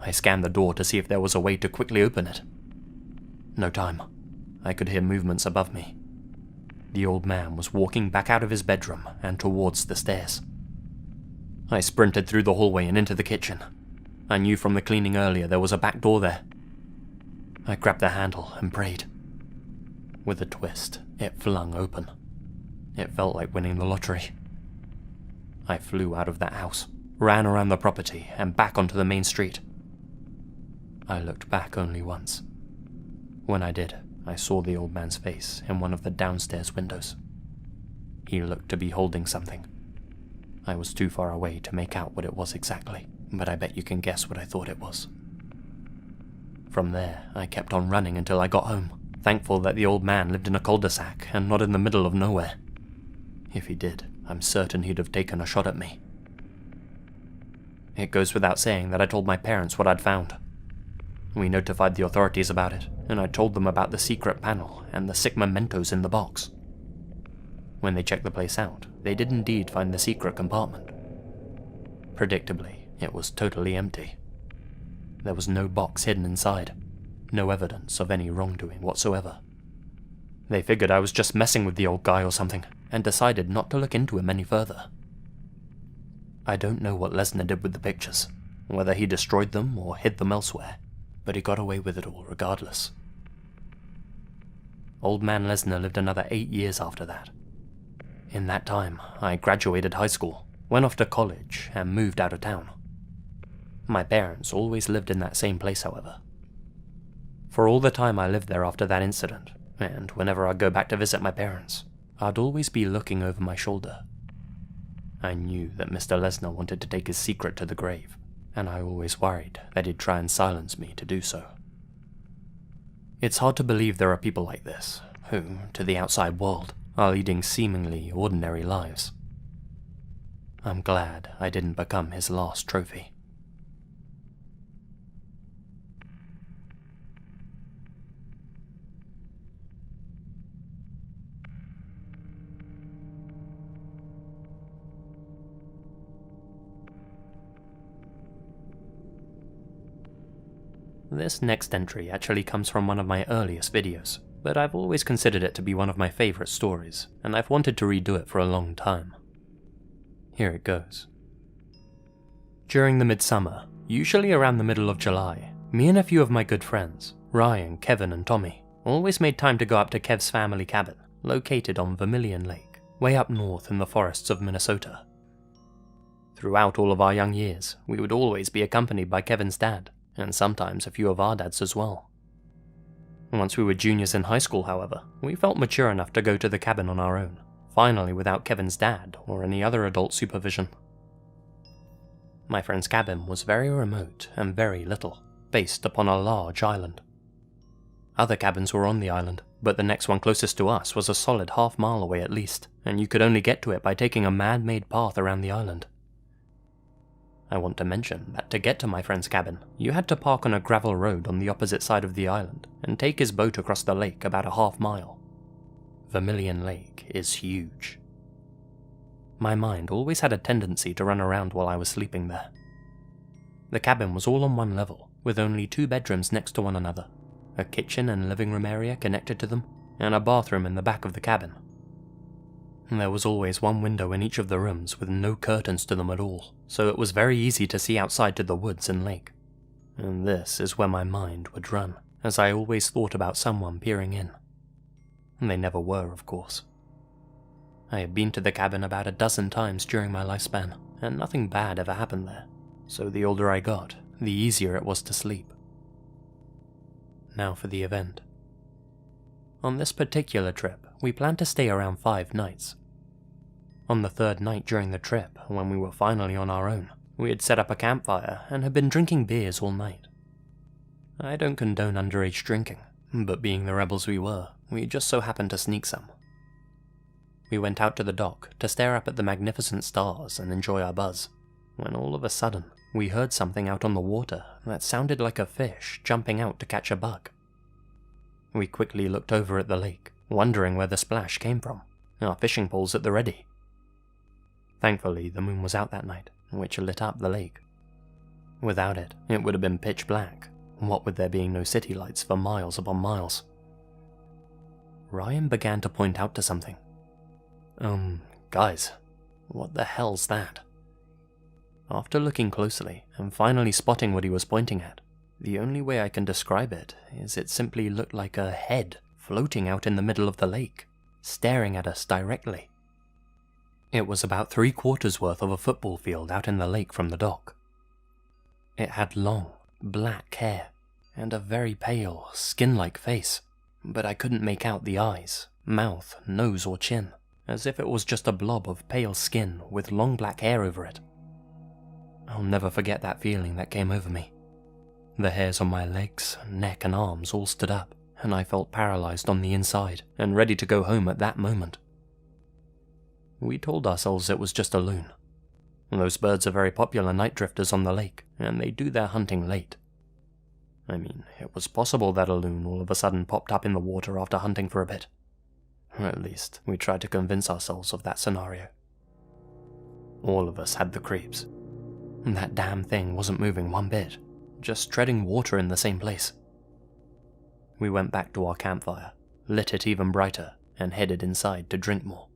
I scanned the door to see if there was a way to quickly open it. No time. I could hear movements above me. the old man was walking back out of his bedroom and towards the stairs. I sprinted through the hallway and into the kitchen. I knew from the cleaning earlier there was a back door there. I grabbed the handle and prayed. With a twist, it flung open. It felt like winning the lottery. I flew out of that house, ran around the property and back onto the main street. I looked back only once. When I did, I saw the old man's face in one of the downstairs windows. He looked to be holding something. I was too far away to make out what it was exactly, but I bet you can guess what I thought it was. From there, I kept on running until I got home, thankful that the old man lived in a cul-de-sac and not in the middle of nowhere. If he did, I'm certain he'd have taken a shot at me. It goes without saying that I told my parents what I'd found. We notified the authorities about it, and I told them about the secret panel and the sick mementos in the box. When they checked the place out, they did indeed find the secret compartment. Predictably, it was totally empty. There was no box hidden inside, no evidence of any wrongdoing whatsoever. They figured I was just messing with the old guy or something, and decided not to look into him any further. I don't know what Lesnar did with the pictures, whether he destroyed them or hid them elsewhere, but he got away with it all regardless. Old man Lesnar lived another 8 years after that. In that time, I graduated high school, went off to college, and moved out of town. My parents always lived in that same place, however. For all the time I lived there after that incident, and whenever I'd go back to visit my parents, I'd always be looking over my shoulder. I knew that Mr. Lesnar wanted to take his secret to the grave, and I always worried that he'd try and silence me to do so. It's hard to believe there are people like this, who, to the outside world, are leading seemingly ordinary lives. I'm glad I didn't become his last trophy. This next entry actually comes from one of my earliest videos, but I've always considered it to be one of my favourite stories, and I've wanted to redo it for a long time. Here it goes. During the midsummer, usually around the middle of July, me and a few of my good friends, Ryan, Kevin and Tommy, always made time to go up to Kev's family cabin, located on Vermillion Lake, way up north in the forests of Minnesota. Throughout all of our young years, we would always be accompanied by Kevin's dad, and sometimes a few of our dads as well. Once we were juniors in high school, however, we felt mature enough to go to the cabin on our own, finally without Kevin's dad or any other adult supervision. My friend's cabin was very remote and very little, based upon a large island. Other cabins were on the island, but the next one closest to us was a solid half-mile away at least, and you could only get to it by taking a man-made path around the island. I want to mention that to get to my friend's cabin, you had to park on a gravel road on the opposite side of the island and take his boat across the lake about a half-mile. Vermillion Lake is huge. My mind always had a tendency to run around while I was sleeping there. The cabin was all on one level, with only 2 bedrooms next to one another, a kitchen and living room area connected to them, and a bathroom in the back of the cabin. There was always one window in each of the rooms with no curtains to them at all, so it was very easy to see outside to the woods and lake. And this is where my mind would run, as I always thought about someone peering in. They never were, of course. I had been to the cabin about a dozen times during my lifespan, and nothing bad ever happened there, so the older I got, the easier it was to sleep. Now for the event. On this particular trip, we planned to stay around 5 nights. On the 3rd night during the trip, when we were finally on our own, we had set up a campfire and had been drinking beers all night. I don't condone underage drinking, but being the rebels we were, we just so happened to sneak some. We went out to the dock to stare up at the magnificent stars and enjoy our buzz, when all of a sudden, we heard something out on the water that sounded like a fish jumping out to catch a bug. We quickly looked over at the lake, wondering where the splash came from, our fishing poles at the ready. Thankfully, the moon was out that night, which lit up the lake. Without it, it would have been pitch black, what with there being no city lights for miles upon miles. Ryan began to point out to something, Guys, what the hell's that? After looking closely and finally spotting what he was pointing at, the only way I can describe it is it simply looked like a head floating out in the middle of the lake, staring at us directly. It was about 3/4 worth of a football field out in the lake from the dock. It had long, black hair and a very pale, skin-like face, but I couldn't make out the eyes, mouth, nose or chin, as if it was just a blob of pale skin with long black hair over it. I'll never forget that feeling that came over me. The hairs on my legs, neck and arms all stood up, and I felt paralyzed on the inside and ready to go home at that moment. We told ourselves it was just a loon. Those birds are very popular night drifters on the lake, and they do their hunting late. I mean, it was possible that a loon all of a sudden popped up in the water after hunting for a bit. At least, we tried to convince ourselves of that scenario. All of us had the creeps. That damn thing wasn't moving one bit, just treading water in the same place. We went back to our campfire, lit it even brighter, and headed inside to drink more.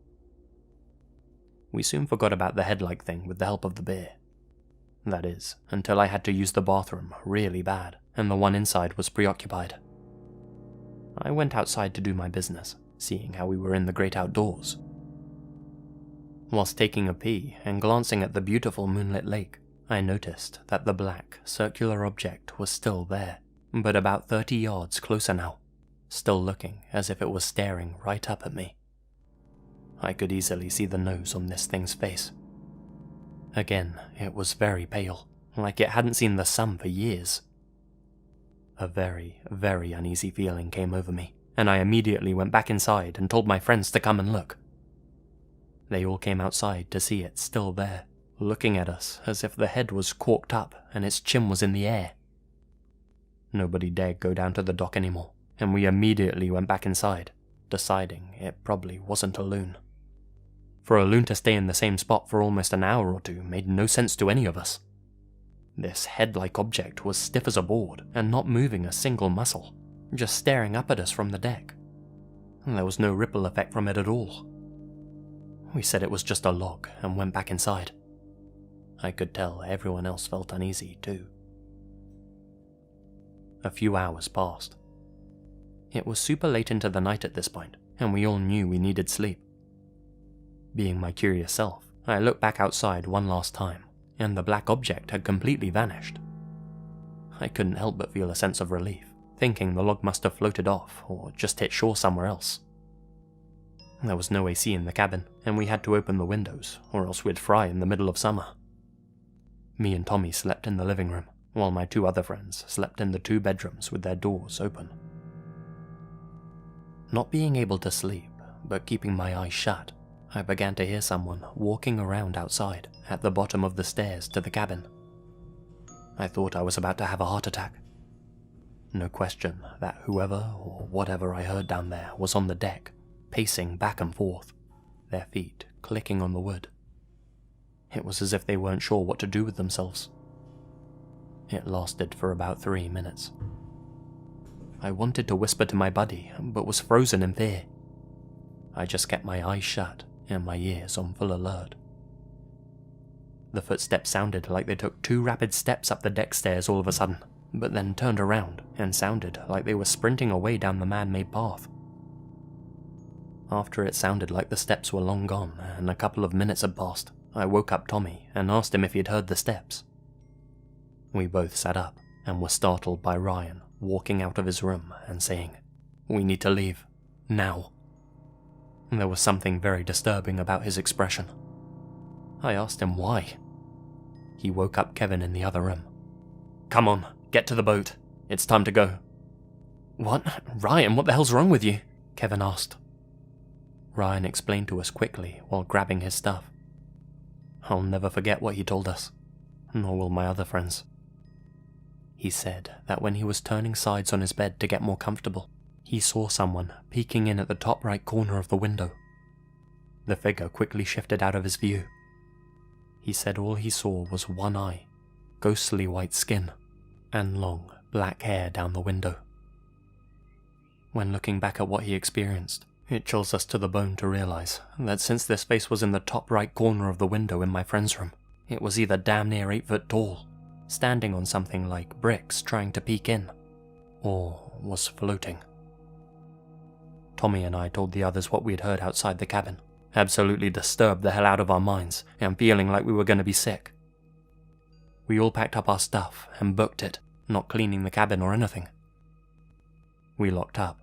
We soon forgot about the head-like thing with the help of the beer. That is, until I had to use the bathroom really bad, and the one inside was preoccupied. I went outside to do my business, seeing how we were in the great outdoors. Whilst taking a pee and glancing at the beautiful moonlit lake, I noticed that the black, circular object was still there, but about 30 yards closer now, still looking as if it was staring right up at me. I could easily see the nose on this thing's face. Again, it was very pale, like it hadn't seen the sun for years. A very, very uneasy feeling came over me, and I immediately went back inside and told my friends to come and look. They all came outside to see it still there, looking at us as if the head was corked up and its chin was in the air. Nobody dared go down to the dock anymore, and we immediately went back inside, deciding it probably wasn't a loon. For a loon to stay in the same spot for almost an hour or two made no sense to any of us. This head-like object was stiff as a board and not moving a single muscle, just staring up at us from the deck. There was no ripple effect from it at all. We said it was just a log and went back inside. I could tell everyone else felt uneasy too. A few hours passed. It was super late into the night at this point, and we all knew we needed sleep. Being my curious self, I looked back outside one last time, and the black object had completely vanished. I couldn't help but feel a sense of relief, thinking the log must have floated off or just hit shore somewhere else. There was no AC in the cabin, and we had to open the windows, or else we'd fry in the middle of summer. Me and Tommy slept in the living room, while my two other friends slept in the 2 bedrooms with their doors open. Not being able to sleep, but keeping my eyes shut, I began to hear someone walking around outside at the bottom of the stairs to the cabin. I thought I was about to have a heart attack. No question that whoever or whatever I heard down there was on the deck, pacing back and forth, their feet clicking on the wood. It was as if they weren't sure what to do with themselves. It lasted for about 3 minutes. I wanted to whisper to my buddy, but was frozen in fear. I just kept my eyes shut and my ears on full alert. The footsteps sounded like they took 2 rapid steps up the deck stairs all of a sudden, but then turned around and sounded like they were sprinting away down the man-made path. After it sounded like the steps were long gone and a couple of minutes had passed, I woke up Tommy and asked him if he'd heard the steps. We both sat up and were startled by Ryan walking out of his room and saying, "We need to leave. Now." There was something very disturbing about his expression. I asked him why. He woke up Kevin in the other room. "Come on, get to the boat. It's time to go." "What? Ryan, what the hell's wrong with you?" Kevin asked. Ryan explained to us quickly while grabbing his stuff. I'll never forget what he told us, nor will my other friends. He said that when he was turning sides on his bed to get more comfortable, he saw someone peeking in at the top right corner of the window. The figure quickly shifted out of his view. He said all he saw was one eye, ghostly white skin, and long black hair down the window. When looking back at what he experienced, It chills us to the bone to realize that since this face was in the top right corner of the window in my friend's room, it was either damn near 8 foot tall, standing on something like bricks trying to peek in, or was floating. Tommy and I told the others what we'd heard outside the cabin, absolutely disturbed the hell out of our minds and feeling like we were going to be sick. We all packed up our stuff and booked it, not cleaning the cabin or anything. We locked up,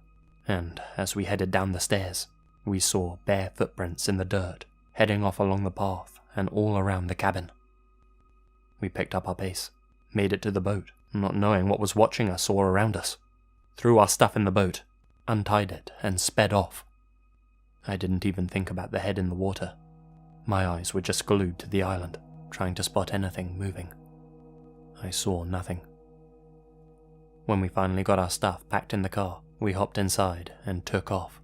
and as we headed down the stairs, we saw bare footprints in the dirt, heading off along the path and all around the cabin. We picked up our pace, made it to the boat, not knowing what was watching us or around us, threw our stuff in the boat, untied it, and sped off. I didn't even think about the head in the water. My eyes were just glued to the island, trying to spot anything moving. I saw nothing. When we finally got our stuff packed in the car, we hopped inside and took off.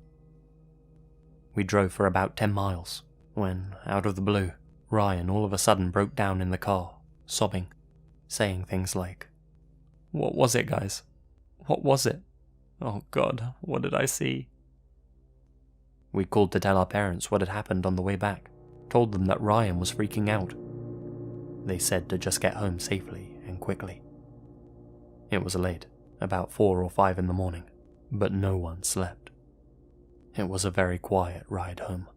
We drove for about 10 miles, when, out of the blue, Ryan all of a sudden broke down in the car, sobbing, saying things like, "What was it, guys? What was it? Oh God, what did I see?" We called to tell our parents what had happened on the way back, told them that Ryan was freaking out. They said to just get home safely and quickly. It was late, about 4 or 5 in the morning, but no one slept. It was a very quiet ride home.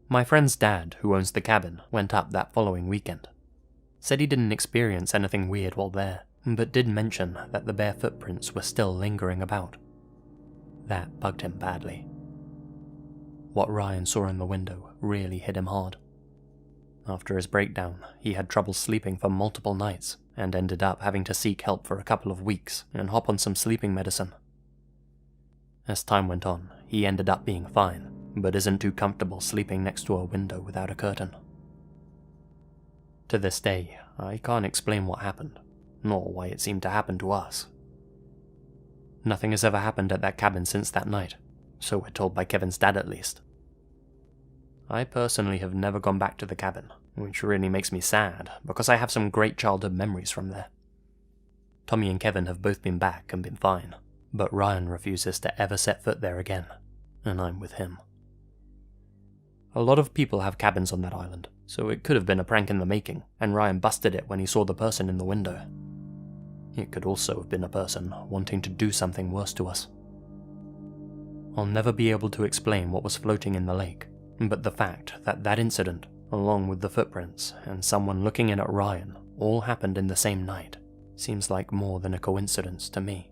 My friend's dad, who owns the cabin, went up that following weekend. Said he didn't experience anything weird while there, but did mention that the bare footprints were still lingering about. That bugged him badly. What Ryan saw in the window really hit him hard. After his breakdown, he had trouble sleeping for multiple nights, and ended up having to seek help for a couple of weeks and hop on some sleeping medicine. As time went on, he ended up being fine, but isn't too comfortable sleeping next to a window without a curtain. To this day, I can't explain what happened, nor why it seemed to happen to us. Nothing has ever happened at that cabin since that night, so we're told by Kevin's dad at least. I personally have never gone back to the cabin, which really makes me sad, because I have some great childhood memories from there. Tommy and Kevin have both been back and been fine, but Ryan refuses to ever set foot there again, and I'm with him. A lot of people have cabins on that island, so it could have been a prank in the making, and Ryan busted it when he saw the person in the window. It could also have been a person wanting to do something worse to us. I'll never be able to explain what was floating in the lake, but the fact that that incident, along with the footprints and someone looking in at Ryan, all happened in the same night, seems like more than a coincidence to me.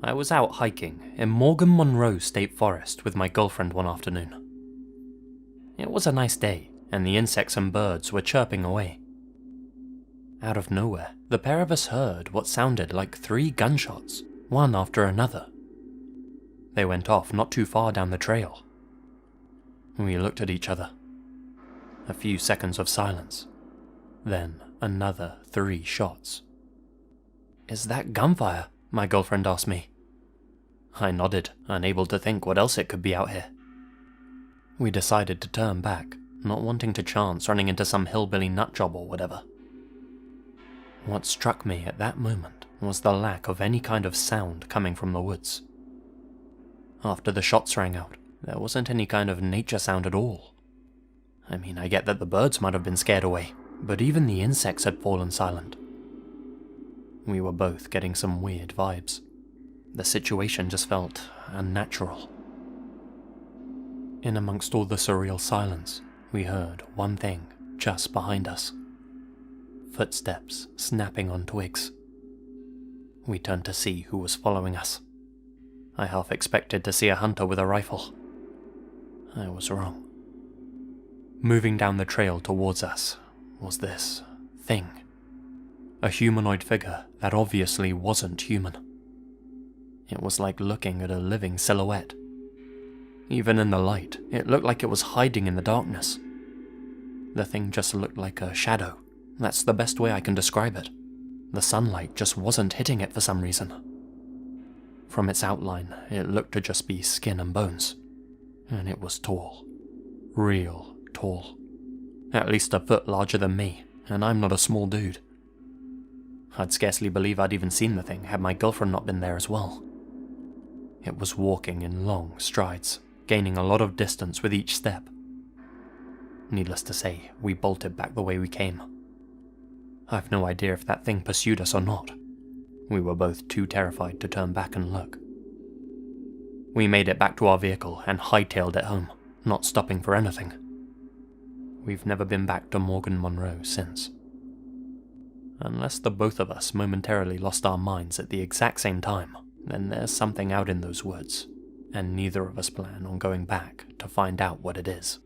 I was out hiking in Morgan-Monroe State Forest with my girlfriend one afternoon. It was a nice day, and the insects and birds were chirping away. Out of nowhere, the pair of us heard what sounded like 3 gunshots, one after another. They went off not too far down the trail. We looked at each other. A few seconds of silence. Then another 3 shots. "Is that gunfire?" my girlfriend asked me. I nodded, unable to think what else it could be out here. We decided to turn back, not wanting to chance running into some hillbilly nutjob or whatever. What struck me at that moment was the lack of any kind of sound coming from the woods. After the shots rang out, there wasn't any kind of nature sound at all. I mean, I get that the birds might have been scared away, but even the insects had fallen silent. We were both getting some weird vibes. The situation just felt unnatural. In amongst all the surreal silence, we heard one thing just behind us. Footsteps snapping on twigs. We turned to see who was following us. I half expected to see a hunter with a rifle. I was wrong. Moving down the trail towards us was this thing. A humanoid figure that obviously wasn't human. It was like looking at a living silhouette. Even in the light, it looked like it was hiding in the darkness. The thing just looked like a shadow. That's the best way I can describe it. The sunlight just wasn't hitting it for some reason. From its outline, it looked to just be skin and bones. And it was tall. Real tall. At least a foot larger than me, and I'm not a small dude. I'd scarcely believe I'd even seen the thing had my girlfriend not been there as well. It was walking in long strides, gaining a lot of distance with each step. Needless to say, we bolted back the way we came. I've no idea if that thing pursued us or not. We were both too terrified to turn back and look. We made it back to our vehicle and hightailed it home, not stopping for anything. We've never been back to Morgan-Monroe since. Unless the both of us momentarily lost our minds at the exact same time, then there's something out in those woods, and neither of us plan on going back to find out what it is.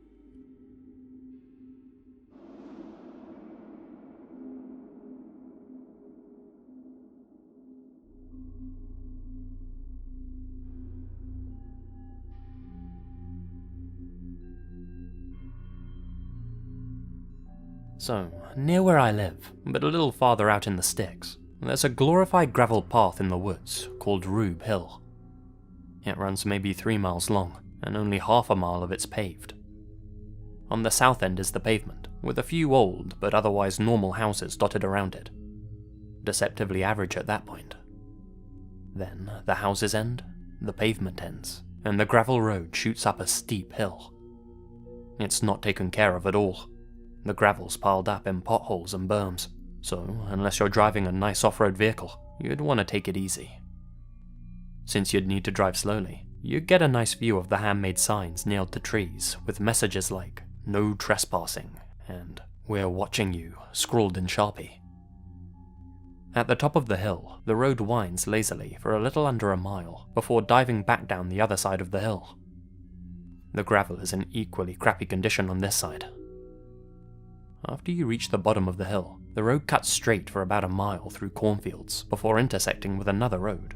So, near where I live, but a little farther out in the sticks, there's a glorified gravel path in the woods called Rube Hill. It runs maybe 3 miles long, and only half a mile of it's paved. On the south end is the pavement, with a few old but otherwise normal houses dotted around it. Deceptively average at that point. Then, the houses end, the pavement ends, and the gravel road shoots up a steep hill. It's not taken care of at all. The gravel's piled up in potholes and berms, so unless you're driving a nice off-road vehicle, you'd want to take it easy. Since you'd need to drive slowly, you'd get a nice view of the handmade signs nailed to trees with messages like, "No trespassing," and "We're watching you," scrawled in Sharpie. At the top of the hill, the road winds lazily for a little under a mile before diving back down the other side of the hill. The gravel is in equally crappy condition on this side. After you reach the bottom of the hill, the road cuts straight for about a mile through cornfields before intersecting with another road.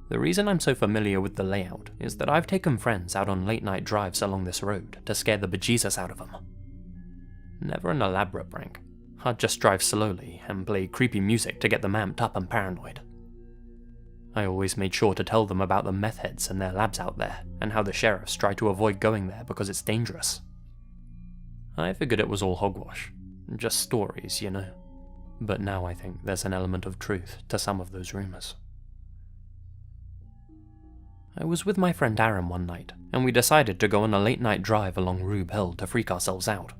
The reason I'm so familiar with the layout is that I've taken friends out on late-night drives along this road to scare the bejesus out of them. Never an elaborate prank. I'd just drive slowly and play creepy music to get them amped up and paranoid. I always made sure to tell them about the meth heads and their labs out there, and how the sheriffs try to avoid going there because it's dangerous. I figured it was all hogwash. Just stories, you know. But now I think there's an element of truth to some of those rumors. I was with my friend Aaron one night, and we decided to go on a late-night drive along Rube Hill to freak ourselves out.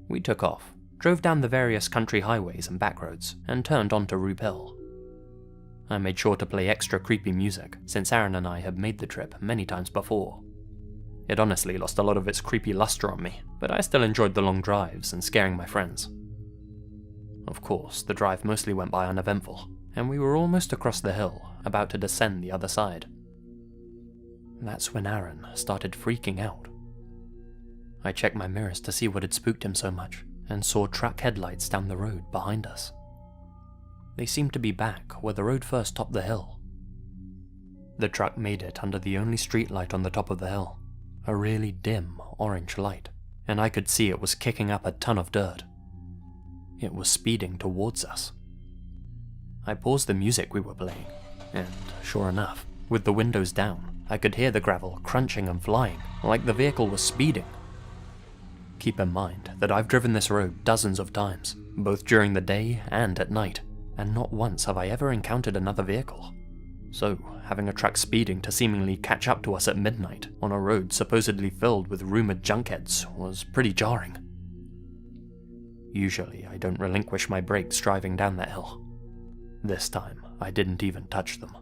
We took off, drove down the various country highways and back roads, and turned onto Rube Hill. I made sure to play extra creepy music, since Aaron and I had made the trip many times before. It honestly lost a lot of its creepy luster on me, but I still enjoyed the long drives and scaring my friends. Of course, the drive mostly went by uneventful, and we were almost across the hill, about to descend the other side. That's when Aaron started freaking out. I checked my mirrors to see what had spooked him so much, and saw truck headlights down the road behind us. They seemed to be back where the road first topped the hill. The truck made it under the only street light on the top of the hill. A really dim orange light, and I could see it was kicking up a ton of dirt. It was speeding towards us. I paused the music we were playing, and sure enough, with the windows down, I could hear the gravel crunching and flying, like the vehicle was speeding. Keep in mind that I've driven this road dozens of times, both during the day and at night, and not once have I ever encountered another vehicle. So, having a truck speeding to seemingly catch up to us at midnight on a road supposedly filled with rumored junkheads was pretty jarring. Usually, I don't relinquish my brakes driving down that hill. This time, I didn't even touch them.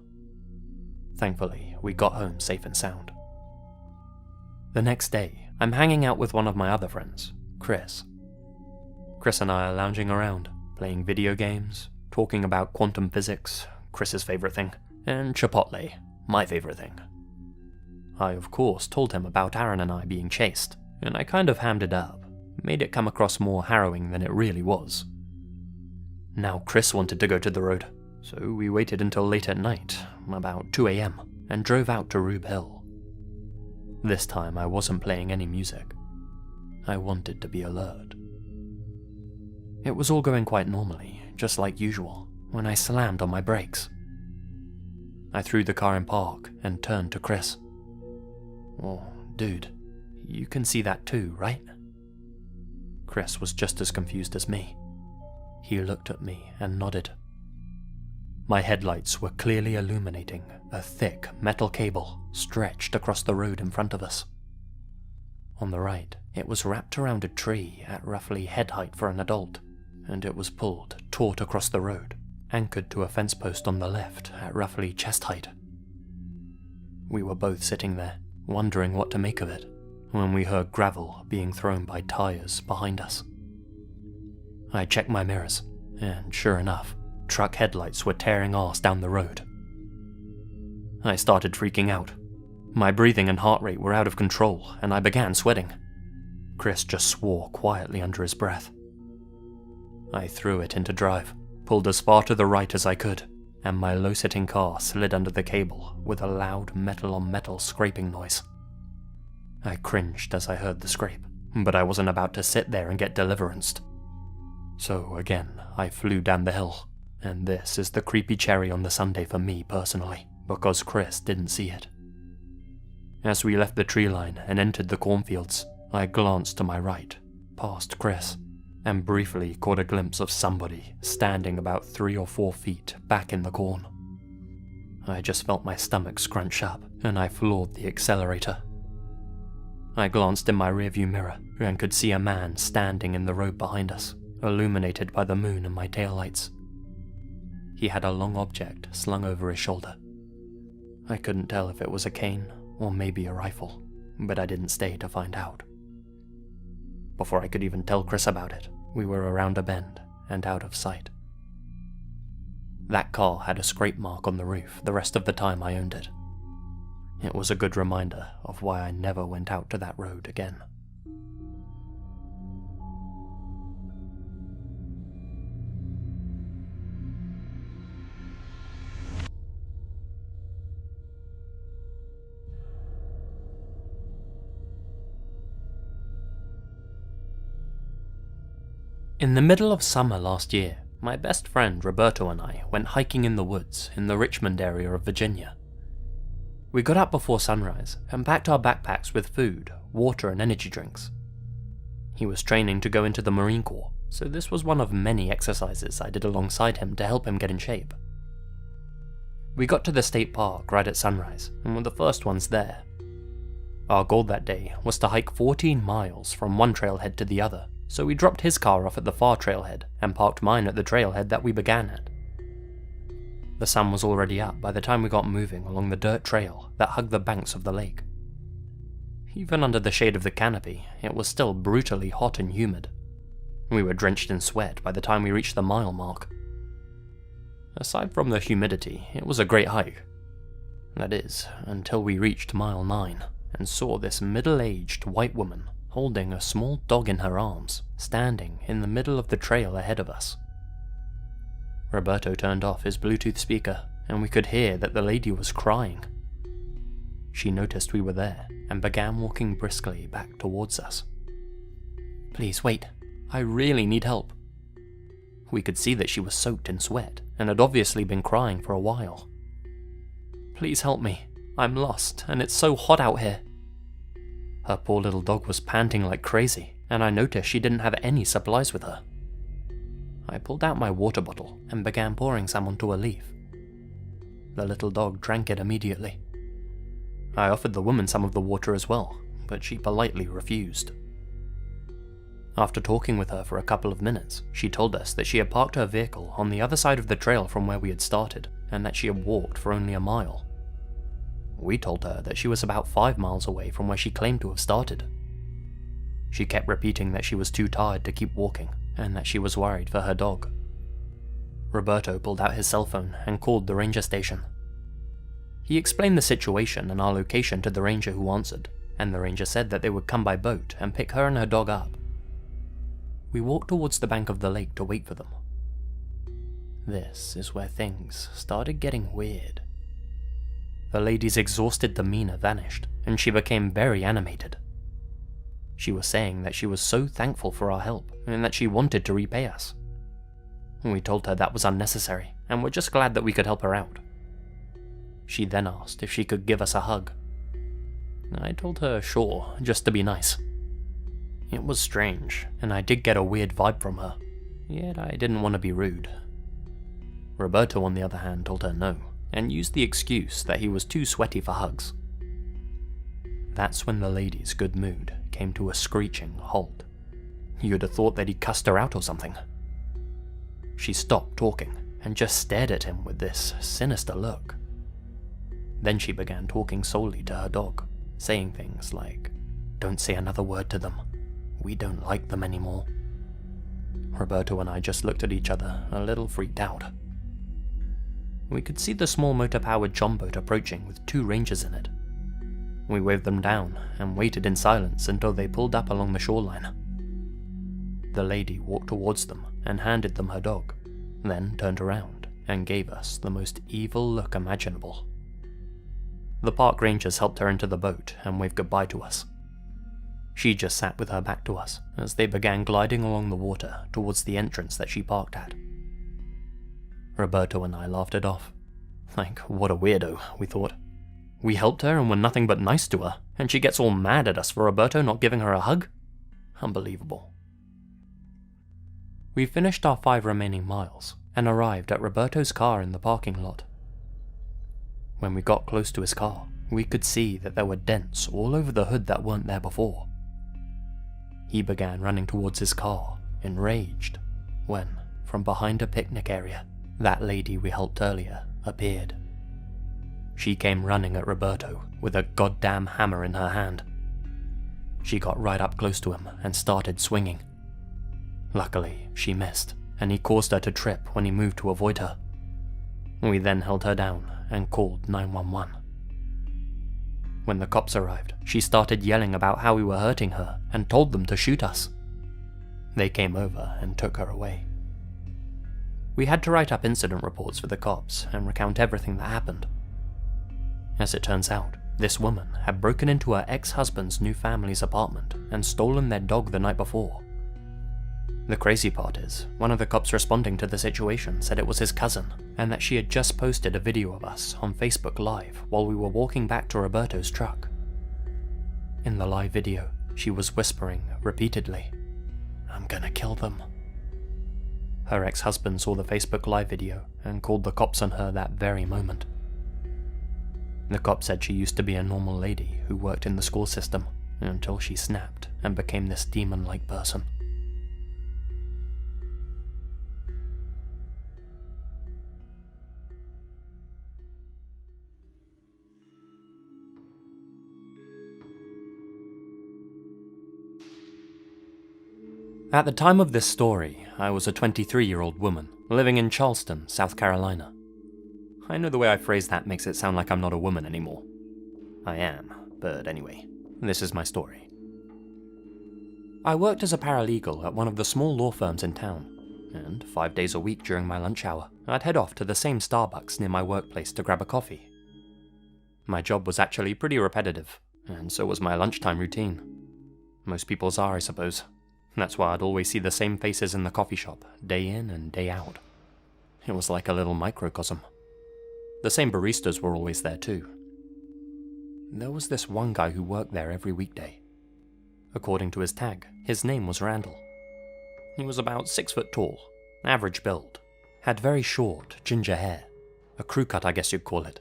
Thankfully, we got home safe and sound. The next day, I'm hanging out with one of my other friends, Chris. Chris and I are lounging around, playing video games, talking about quantum physics, Chris's favorite thing, and Chipotle, my favorite thing. I, of course, told him about Aaron and I being chased, and I kind of hammed it up, made it come across more harrowing than it really was. Now Chris wanted to go to the road, so we waited until late at night, about 2 a.m, and drove out to Rube Hill. This time I wasn't playing any music. I wanted to be alert. It was all going quite normally, just like usual, when I slammed on my brakes. I threw the car in park and turned to Chris. "Oh, dude, you can see that too, right?" Chris was just as confused as me. He looked at me and nodded. My headlights were clearly illuminating a thick metal cable stretched across the road in front of us. On the right, it was wrapped around a tree at roughly head height for an adult, and it was pulled taut across the road, anchored to a fence post on the left at roughly chest height. We were both sitting there, wondering what to make of it, when we heard gravel being thrown by tires behind us. I checked my mirrors, and sure enough, truck headlights were tearing arse down the road. I started freaking out. My breathing and heart rate were out of control, and I began sweating. Chris just swore quietly under his breath. I threw it into drive, pulled as far to the right as I could, and my low-sitting car slid under the cable with a loud metal-on-metal scraping noise. I cringed as I heard the scrape, but I wasn't about to sit there and get deliveranced. So again, I flew down the hill, and this is the creepy cherry on the sundae for me personally, because Chris didn't see it. As we left the tree line and entered the cornfields, I glanced to my right, past Chris, and briefly caught a glimpse of somebody standing about 3 or 4 feet back in the corn. I just felt my stomach scrunch up, and I floored the accelerator. I glanced in my rearview mirror and could see a man standing in the road behind us, illuminated by the moon and my taillights. He had a long object slung over his shoulder. I couldn't tell if it was a cane or maybe a rifle, but I didn't stay to find out. Before I could even tell Chris about it, we were around a bend and out of sight. That car had a scrape mark on the roof the rest of the time I owned it. It was a good reminder of why I never went out to that road again. In the middle of summer last year, my best friend Roberto and I went hiking in the woods in the Richmond area of Virginia. We got up before sunrise and packed our backpacks with food, water and energy drinks. He was training to go into the Marine Corps, so this was one of many exercises I did alongside him to help him get in shape. We got to the state park right at sunrise and were the first ones there. Our goal that day was to hike 14 miles from one trailhead to the other, so we dropped his car off at the far trailhead and parked mine at the trailhead that we began at. The sun was already up by the time we got moving along the dirt trail that hugged the banks of the lake. Even under the shade of the canopy, it was still brutally hot and humid. We were drenched in sweat by the time we reached the mile mark. Aside from the humidity, it was a great hike. That is, until we reached mile 9 and saw this middle-aged white woman holding a small dog in her arms, standing in the middle of the trail ahead of us. Roberto turned off his Bluetooth speaker, and we could hear that the lady was crying. She noticed we were there, and began walking briskly back towards us. "Please wait, I really need help." We could see that she was soaked in sweat, and had obviously been crying for a while. "Please help me, I'm lost, and it's so hot out here." Her poor little dog was panting like crazy, and I noticed she didn't have any supplies with her. I pulled out my water bottle and began pouring some onto a leaf. The little dog drank it immediately. I offered the woman some of the water as well, but she politely refused. After talking with her for a couple of minutes, she told us that she had parked her vehicle on the other side of the trail from where we had started, and that she had walked for only a mile. We told her that she was about 5 miles away from where she claimed to have started. She kept repeating that she was too tired to keep walking, and that she was worried for her dog. Roberto pulled out his cell phone and called the ranger station. He explained the situation and our location to the ranger who answered, and the ranger said that they would come by boat and pick her and her dog up. We walked towards the bank of the lake to wait for them. This is where things started getting weird. The lady's exhausted demeanor vanished, and she became very animated. She was saying that she was so thankful for our help and that she wanted to repay us. We told her that was unnecessary and were just glad that we could help her out. She then asked if she could give us a hug. I told her sure, just to be nice. It was strange, and I did get a weird vibe from her, yet I didn't want to be rude. Roberto, on the other hand, told her no, and used the excuse that he was too sweaty for hugs. That's when the lady's good mood came to a screeching halt. You'd have thought that he cussed her out or something. She stopped talking and just stared at him with this sinister look. Then she began talking solely to her dog, saying things like, "Don't say another word to them. We don't like them anymore." Roberto and I just looked at each other, a little freaked out. We could see the small motor-powered John boat approaching with 2 rangers in it. We waved them down and waited in silence until they pulled up along the shoreline. The lady walked towards them and handed them her dog, then turned around and gave us the most evil look imaginable. The park rangers helped her into the boat and waved goodbye to us. She just sat with her back to us as they began gliding along the water towards the entrance that she parked at. Roberto and I laughed it off. Like, what a weirdo, we thought. We helped her and were nothing but nice to her, and she gets all mad at us for Roberto not giving her a hug? Unbelievable. We finished our 5 remaining miles and arrived at Roberto's car in the parking lot. When we got close to his car, we could see that there were dents all over the hood that weren't there before. He began running towards his car, enraged, when, from behind a picnic area, that lady we helped earlier appeared. She came running at Roberto with a goddamn hammer in her hand. She got right up close to him and started swinging. Luckily, she missed, and he caused her to trip when he moved to avoid her. We then held her down and called 911. When the cops arrived, she started yelling about how we were hurting her and told them to shoot us. They came over and took her away. We had to write up incident reports for the cops and recount everything that happened. As it turns out, this woman had broken into her ex-husband's new family's apartment and stolen their dog the night before. The crazy part is, one of the cops responding to the situation said it was his cousin, and that she had just posted a video of us on Facebook Live while we were walking back to Roberto's truck. In the live video, she was whispering repeatedly, "I'm gonna kill them." Her ex-husband saw the Facebook Live video and called the cops on her that very moment. The cop said she used to be a normal lady who worked in the school system until she snapped and became this demon-like person. At the time of this story, I was a 23-year-old woman living in Charleston, South Carolina. I know the way I phrase that makes it sound like I'm not a woman anymore. I am, but anyway, this is my story. I worked as a paralegal at one of the small law firms in town, and 5 days a week during my lunch hour, I'd head off to the same Starbucks near my workplace to grab a coffee. My job was actually pretty repetitive, and so was my lunchtime routine. Most people's are, I suppose. That's why I'd always see the same faces in the coffee shop, day in and day out. It was like a little microcosm. The same baristas were always there too. There was this one guy who worked there every weekday. According to his tag, his name was Randall. He was about 6 foot tall, average build, had very short, ginger hair, a crew cut I guess you'd call it.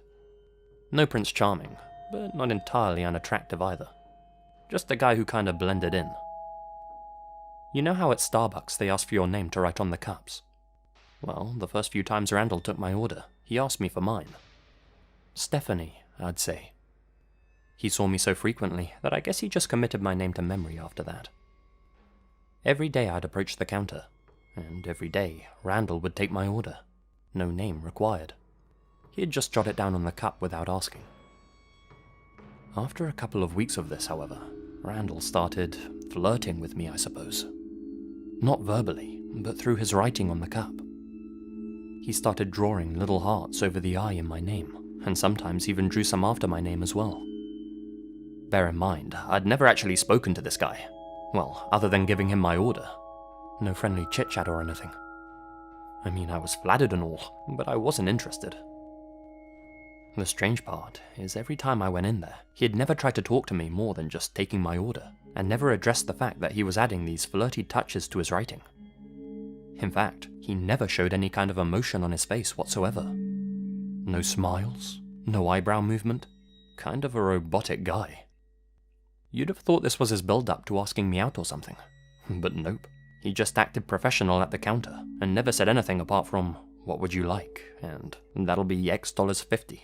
No Prince Charming, but not entirely unattractive either. Just a guy who kinda blended in. You know how at Starbucks they ask for your name to write on the cups? Well, the first few times Randall took my order, he asked me for mine. Stephanie, I'd say. He saw me so frequently that I guess he just committed my name to memory after that. Every day I'd approach the counter, and every day Randall would take my order. No name required. He'd just jot it down on the cup without asking. After a couple of weeks of this, however, Randall started flirting with me, I suppose. Not verbally, but through his writing on the cup. He started drawing little hearts over the I in my name, and sometimes even drew some after my name as well. Bear in mind, I'd never actually spoken to this guy. Well, other than giving him my order. No friendly chit-chat or anything. I mean, I was flattered and all, but I wasn't interested. The strange part is every time I went in there, he had never tried to talk to me more than just taking my order, and never addressed the fact that he was adding these flirty touches to his writing. In fact, he never showed any kind of emotion on his face whatsoever. No smiles, no eyebrow movement, kind of a robotic guy. You'd have thought this was his build-up to asking me out or something, but nope. He just acted professional at the counter, and never said anything apart from, "What would you like?" and "That'll be $X.50.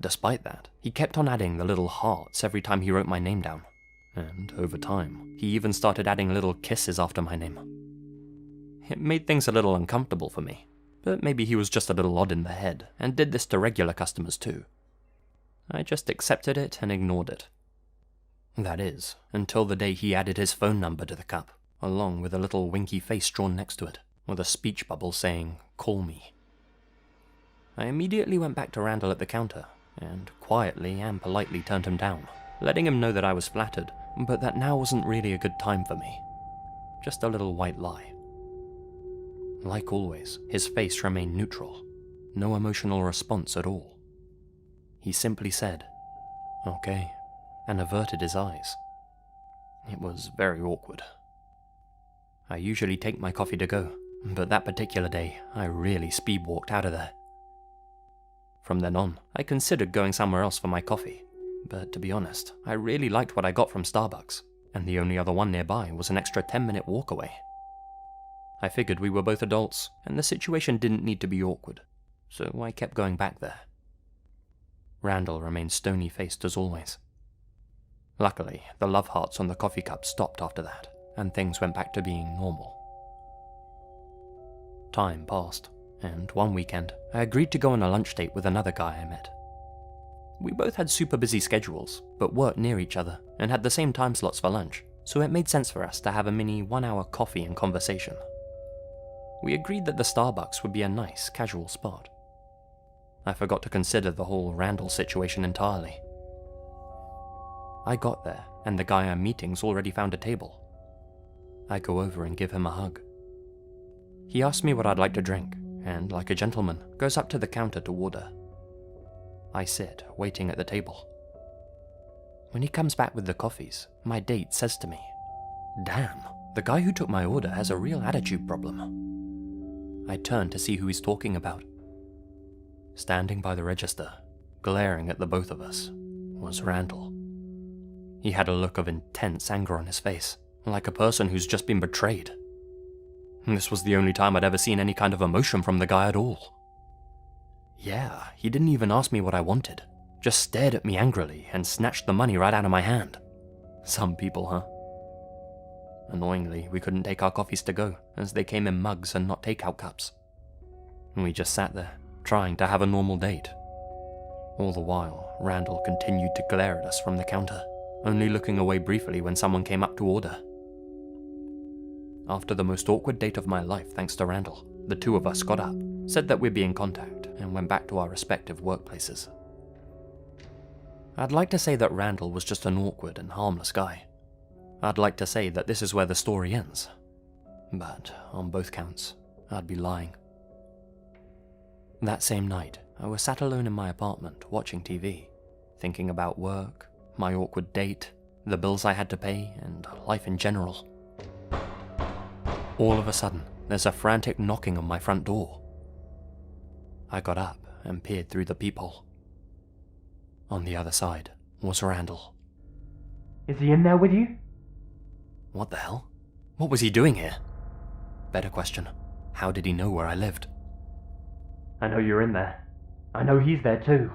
Despite that, he kept on adding the little hearts every time he wrote my name down, and over time, he even started adding little kisses after my name. It made things a little uncomfortable for me, but maybe he was just a little odd in the head, and did this to regular customers too. I just accepted it and ignored it. That is, until the day he added his phone number to the cup, along with a little winky face drawn next to it, with a speech bubble saying, "Call me." I immediately went back to Randall at the counter, and quietly and politely turned him down, letting him know that I was flattered, but that now wasn't really a good time for me. Just a little white lie. Like always, his face remained neutral, no emotional response at all. He simply said, "Okay," and averted his eyes. It was very awkward. I usually take my coffee to go, but that particular day, I really speed-walked out of there. From then on, I considered going somewhere else for my coffee, but to be honest, I really liked what I got from Starbucks, and the only other one nearby was an extra 10-minute walk away. I figured we were both adults, and the situation didn't need to be awkward, so I kept going back there. Randall remained stony-faced as always. Luckily, the love hearts on the coffee cup stopped after that, and things went back to being normal. Time passed, and one weekend, I agreed to go on a lunch date with another guy I met. We both had super busy schedules, but worked near each other, and had the same time slots for lunch, so it made sense for us to have a mini 1-hour coffee and conversation. We agreed that the Starbucks would be a nice, casual spot. I forgot to consider the whole Randall situation entirely. I got there, and the guy I'm meeting's already found a table. I go over and give him a hug. He asks me what I'd like to drink, and like a gentleman, goes up to the counter to order. I sit, waiting at the table. When he comes back with the coffees, my date says to me, "Damn, the guy who took my order has a real attitude problem." I turn to see who he's talking about. Standing by the register, glaring at the both of us, was Randall. He had a look of intense anger on his face, like a person who's just been betrayed. This was the only time I'd ever seen any kind of emotion from the guy at all. Yeah, he didn't even ask me what I wanted, just stared at me angrily and snatched the money right out of my hand. Some people, huh? Annoyingly, we couldn't take our coffees to go, as they came in mugs and not takeout cups. We just sat there, trying to have a normal date. All the while, Randall continued to glare at us from the counter, only looking away briefly when someone came up to order. After the most awkward date of my life thanks to Randall, the two of us got up, said that we'd be in contact, and went back to our respective workplaces. I'd like to say that Randall was just an awkward and harmless guy. I'd like to say that this is where the story ends. But on both counts, I'd be lying. That same night, I was sat alone in my apartment watching TV, thinking about work, my awkward date, the bills I had to pay, and life in general. All of a sudden, there's a frantic knocking on my front door. I got up and peered through the peephole. On the other side was Randall. "Is he in there with you?" What the hell? What was he doing here? Better question, how did he know where I lived? "I know you're in there. I know he's there too.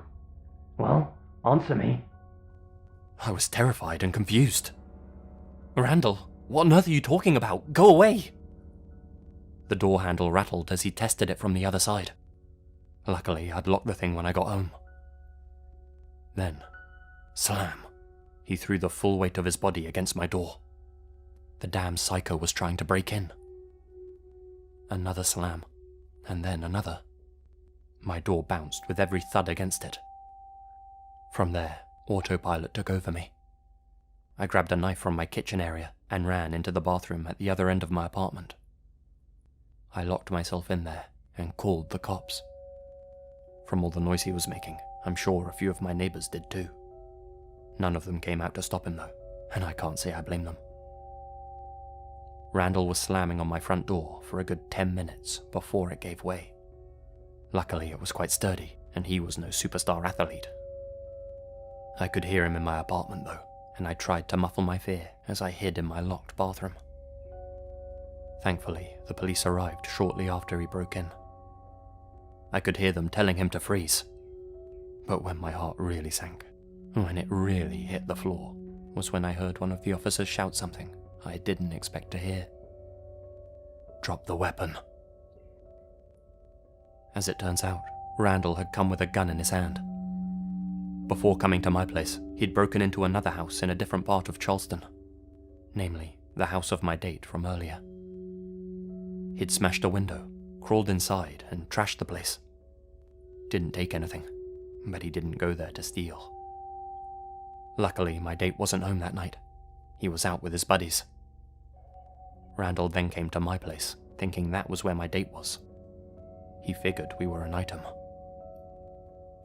Well, answer me." I was terrified and confused. Randall, what on earth are you talking about? Go away! The door handle rattled as he tested it from the other side. Luckily, I'd locked the thing when I got home. Then, slam, he threw the full weight of his body against my door. The damn psycho was trying to break in. Another slam, and then another. My door bounced with every thud against it. From there, autopilot took over me. I grabbed a knife from my kitchen area and ran into the bathroom at the other end of my apartment. I locked myself in there and called the cops. From all the noise he was making, I'm sure a few of my neighbors did too. None of them came out to stop him though, and I can't say I blame them. Randall was slamming on my front door for a good 10 minutes before it gave way. Luckily, it was quite sturdy, and he was no superstar athlete. I could hear him in my apartment though, and I tried to muffle my fear as I hid in my locked bathroom. Thankfully, the police arrived shortly after he broke in. I could hear them telling him to freeze. But when my heart really sank, when it really hit the floor, was when I heard one of the officers shout something I didn't expect to hear. "Drop the weapon." As it turns out, Randall had come with a gun in his hand. Before coming to my place, he'd broken into another house in a different part of Charleston, namely, the house of my date from earlier. He'd smashed a window, crawled inside, and trashed the place. Didn't take anything, but he didn't go there to steal. Luckily, my date wasn't home that night. He was out with his buddies. Randall then came to my place, thinking that was where my date was. He figured we were an item.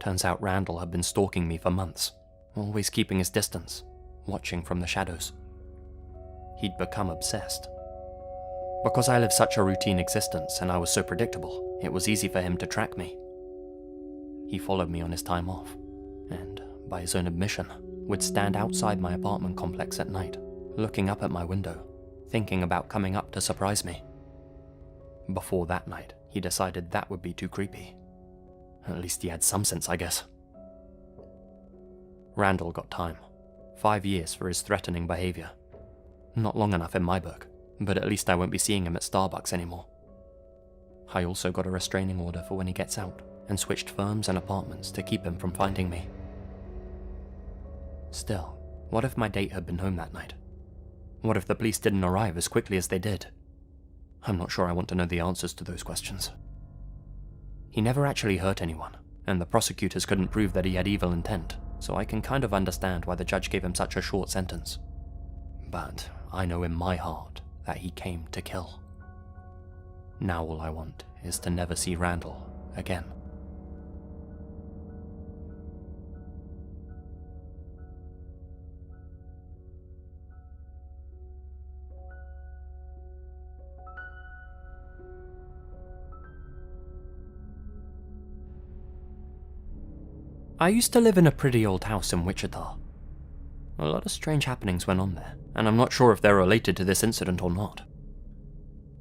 Turns out Randall had been stalking me for months, always keeping his distance, watching from the shadows. He'd become obsessed. Because I lived such a routine existence and I was so predictable, it was easy for him to track me. He followed me on his time off, and, by his own admission, would stand outside my apartment complex at night, looking up at my window, thinking about coming up to surprise me. Before that night, he decided that would be too creepy. At least he had some sense, I guess. Randall got time. 5 years for his threatening behavior. Not long enough in my book, but at least I won't be seeing him at Starbucks anymore. I also got a restraining order for when he gets out, and switched firms and apartments to keep him from finding me. Still, what if my date had been home that night? What if the police didn't arrive as quickly as they did? I'm not sure I want to know the answers to those questions. He never actually hurt anyone, and the prosecutors couldn't prove that he had evil intent, so I can kind of understand why the judge gave him such a short sentence. But I know in my heart that he came to kill. Now all I want is to never see Randall again. I used to live in a pretty old house in Wichita. A lot of strange happenings went on there, and I'm not sure if they're related to this incident or not.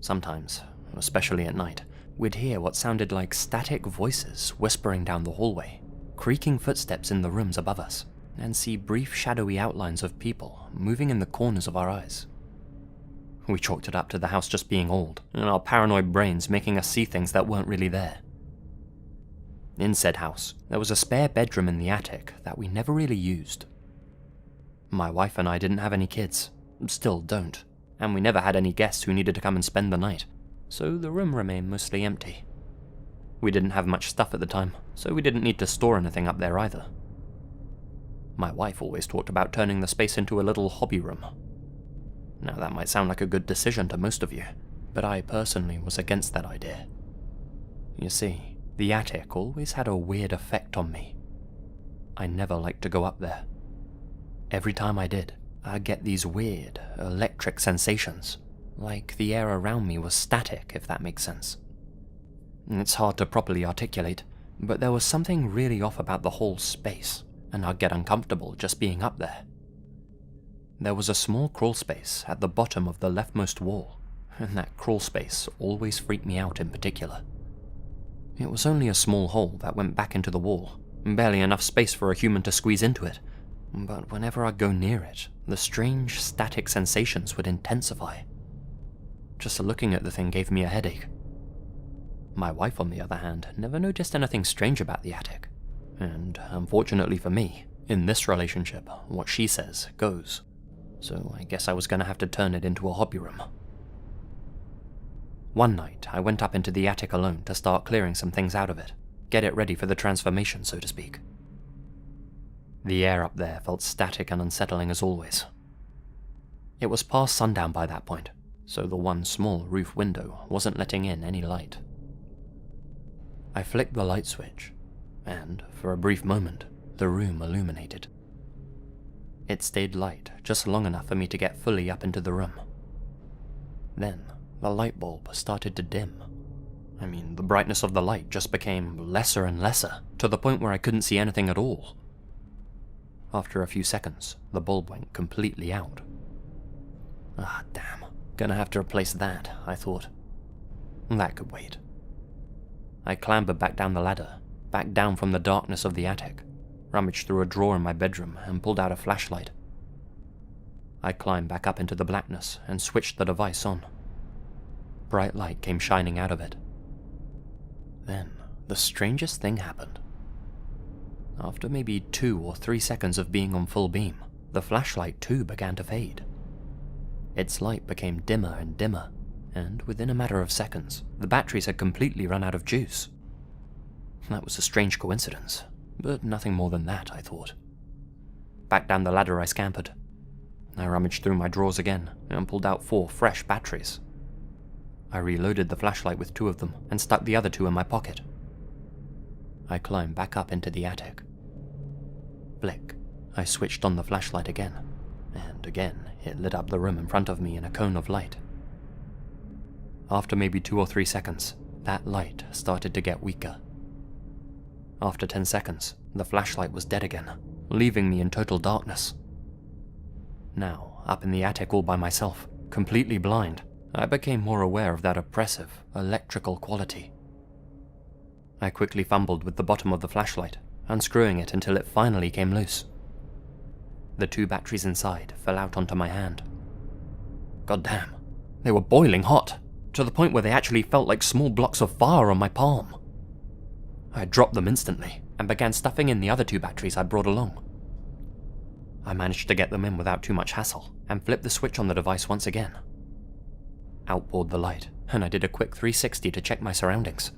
Sometimes, especially at night, we'd hear what sounded like static voices whispering down the hallway, creaking footsteps in the rooms above us, and see brief shadowy outlines of people moving in the corners of our eyes. We chalked it up to the house just being old, and our paranoid brains making us see things that weren't really there. In said house, there was a spare bedroom in the attic that we never really used. My wife and I didn't have any kids, still don't, and we never had any guests who needed to come and spend the night, so the room remained mostly empty. We didn't have much stuff at the time, so we didn't need to store anything up there either. My wife always talked about turning the space into a little hobby room. Now that might sound like a good decision to most of you, but I personally was against that idea. You see, the attic always had a weird effect on me. I never liked to go up there. Every time I did, I'd get these weird, electric sensations, like the air around me was static, if that makes sense. It's hard to properly articulate, but there was something really off about the whole space, and I'd get uncomfortable just being up there. There was a small crawl space at the bottom of the leftmost wall, and that crawl space always freaked me out in particular. It was only a small hole that went back into the wall, barely enough space for a human to squeeze into it, but whenever I'd go near it, the strange static sensations would intensify. Just looking at the thing gave me a headache. My wife, on the other hand, never noticed anything strange about the attic, and unfortunately for me, in this relationship, what she says goes, so I guess I was gonna have to turn it into a hobby room. One night, I went up into the attic alone to start clearing some things out of it, get it ready for the transformation, so to speak. The air up there felt static and unsettling as always, It was past sundown by that point, so the one small roof window wasn't letting in any light. I flicked the light switch, and, for a brief moment, the room illuminated. It stayed light just long enough for me to get fully up into the room. Then, the light bulb started to dim. I mean, the brightness of the light just became lesser and lesser, to the point where I couldn't see anything at all. After a few seconds, the bulb went completely out. Ah, damn. Gonna have to replace that, I thought. That could wait. I clambered back down the ladder, back down from the darkness of the attic, rummaged through a drawer in my bedroom and pulled out a flashlight. I climbed back up into the blackness and switched the device on. Bright light came shining out of it. Then, the strangest thing happened. After maybe 2 or 3 seconds of being on full beam, the flashlight too began to fade. Its light became dimmer and dimmer, and within a matter of seconds, the batteries had completely run out of juice. That was a strange coincidence, but nothing more than that, I thought. Back down the ladder I scampered. I rummaged through my drawers again and pulled out 4 fresh batteries. I reloaded the flashlight with 2 of them and stuck the other 2 in my pocket. I climbed back up into the attic. Flick, I switched on the flashlight again, and again it lit up the room in front of me in a cone of light. After maybe 2 or 3 seconds, that light started to get weaker. After 10 seconds, the flashlight was dead again, leaving me in total darkness. Now, up in the attic all by myself, completely blind, I became more aware of that oppressive, electrical quality. I quickly fumbled with the bottom of the flashlight, unscrewing it until it finally came loose. The 2 batteries inside fell out onto my hand. Goddamn, they were boiling hot, to the point where they actually felt like small blocks of fire on my palm. I dropped them instantly and began stuffing in the other 2 batteries I brought along. I managed to get them in without too much hassle and flipped the switch on the device once again. Out poured the light, and I did a quick 360 to check my surroundings.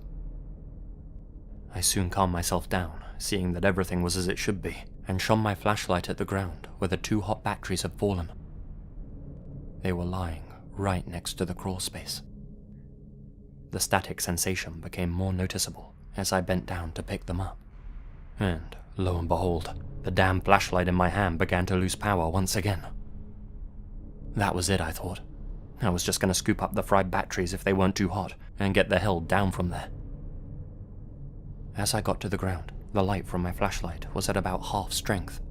I soon calmed myself down, seeing that everything was as it should be, and shone my flashlight at the ground where the 2 hot batteries had fallen. They were lying right next to the crawl space. The static sensation became more noticeable as I bent down to pick them up. And, lo and behold, the damn flashlight in my hand began to lose power once again. That was it, I thought. I was just going to scoop up the fried batteries if they weren't too hot, and get the hell down from there. As I got to the ground, the light from my flashlight was at about half strength.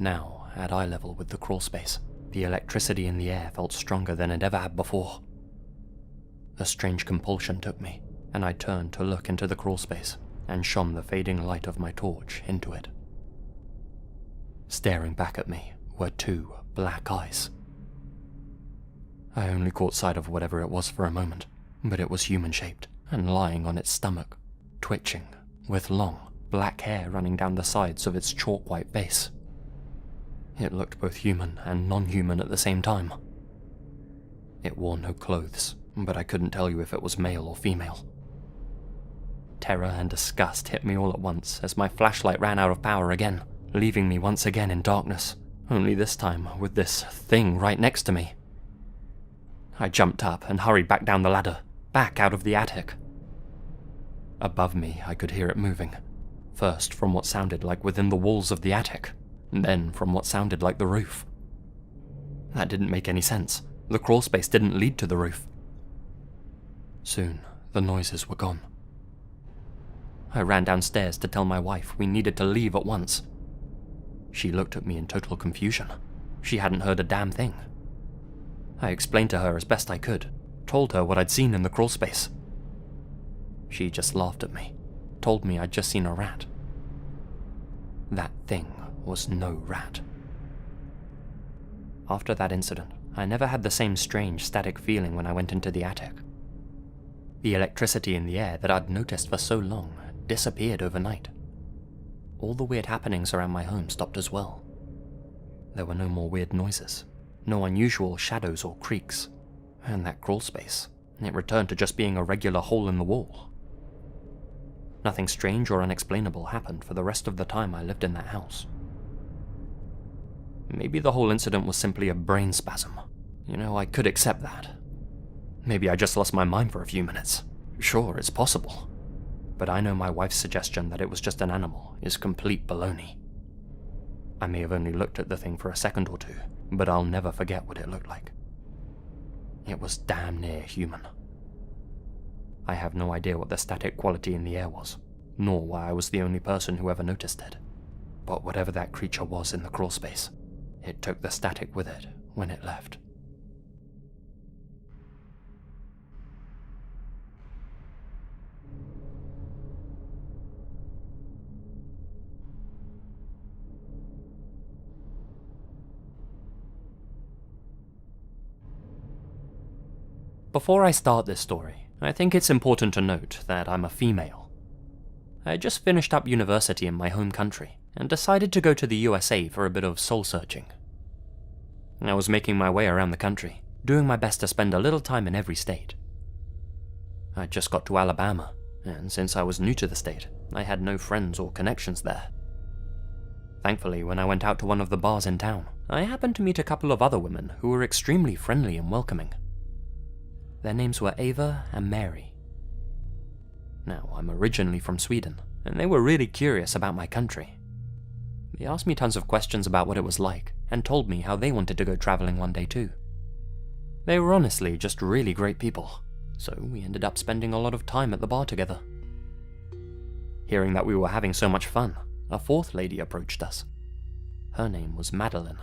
Now, at eye level with the crawl space, the electricity in the air felt stronger than it ever had before. A strange compulsion took me, and I turned to look into the crawl space and shone the fading light of my torch into it. Staring back at me were 2 black eyes. I only caught sight of whatever it was for a moment, but it was human-shaped and lying on its stomach, twitching, with long, black hair running down the sides of its chalk-white face. It looked both human and non-human at the same time. It wore no clothes, but I couldn't tell you if it was male or female. Terror and disgust hit me all at once as my flashlight ran out of power again, leaving me once again in darkness, only this time with this thing right next to me. I jumped up and hurried back down the ladder, back out of the attic. Above me, I could hear it moving, first from what sounded like within the walls of the attic, then from what sounded like the roof. That didn't make any sense. The crawl space didn't lead to the roof. Soon, the noises were gone. I ran downstairs to tell my wife we needed to leave at once. She looked at me in total confusion. She hadn't heard a damn thing. I explained to her as best I could, told her what I'd seen in the crawl space. She just laughed at me, told me I'd just seen a rat. That thing was no rat. After that incident, I never had the same strange static feeling when I went into the attic. The electricity in the air that I'd noticed for so long disappeared overnight. All the weird happenings around my home stopped as well. There were no more weird noises, no unusual shadows or creaks, and that crawl space, it returned to just being a regular hole in the wall. Nothing strange or unexplainable happened for the rest of the time I lived in that house. Maybe the whole incident was simply a brain spasm. I could accept that. Maybe I just lost my mind for a few minutes. Sure, it's possible. But I know my wife's suggestion that it was just an animal is complete baloney. I may have only looked at the thing for a second or two, but I'll never forget what it looked like. It was damn near human. I have no idea what the static quality in the air was, nor why I was the only person who ever noticed it. But whatever that creature was in the crawl space, it took the static with it when it left. Before I start this story, I think it's important to note that I'm a female. I had just finished up university in my home country and decided to go to the USA for a bit of soul-searching. I was making my way around the country, doing my best to spend a little time in every state. I just got to Alabama, and since I was new to the state, I had no friends or connections there. Thankfully, when I went out to one of the bars in town, I happened to meet a couple of other women who were extremely friendly and welcoming. Their names were Ava and Mary. Now, I'm originally from Sweden, and they were really curious about my country. They asked me tons of questions about what it was like, and told me how they wanted to go traveling one day too. They were honestly just really great people, so we ended up spending a lot of time at the bar together. Hearing that we were having so much fun, a fourth lady approached us. Her name was Madeline.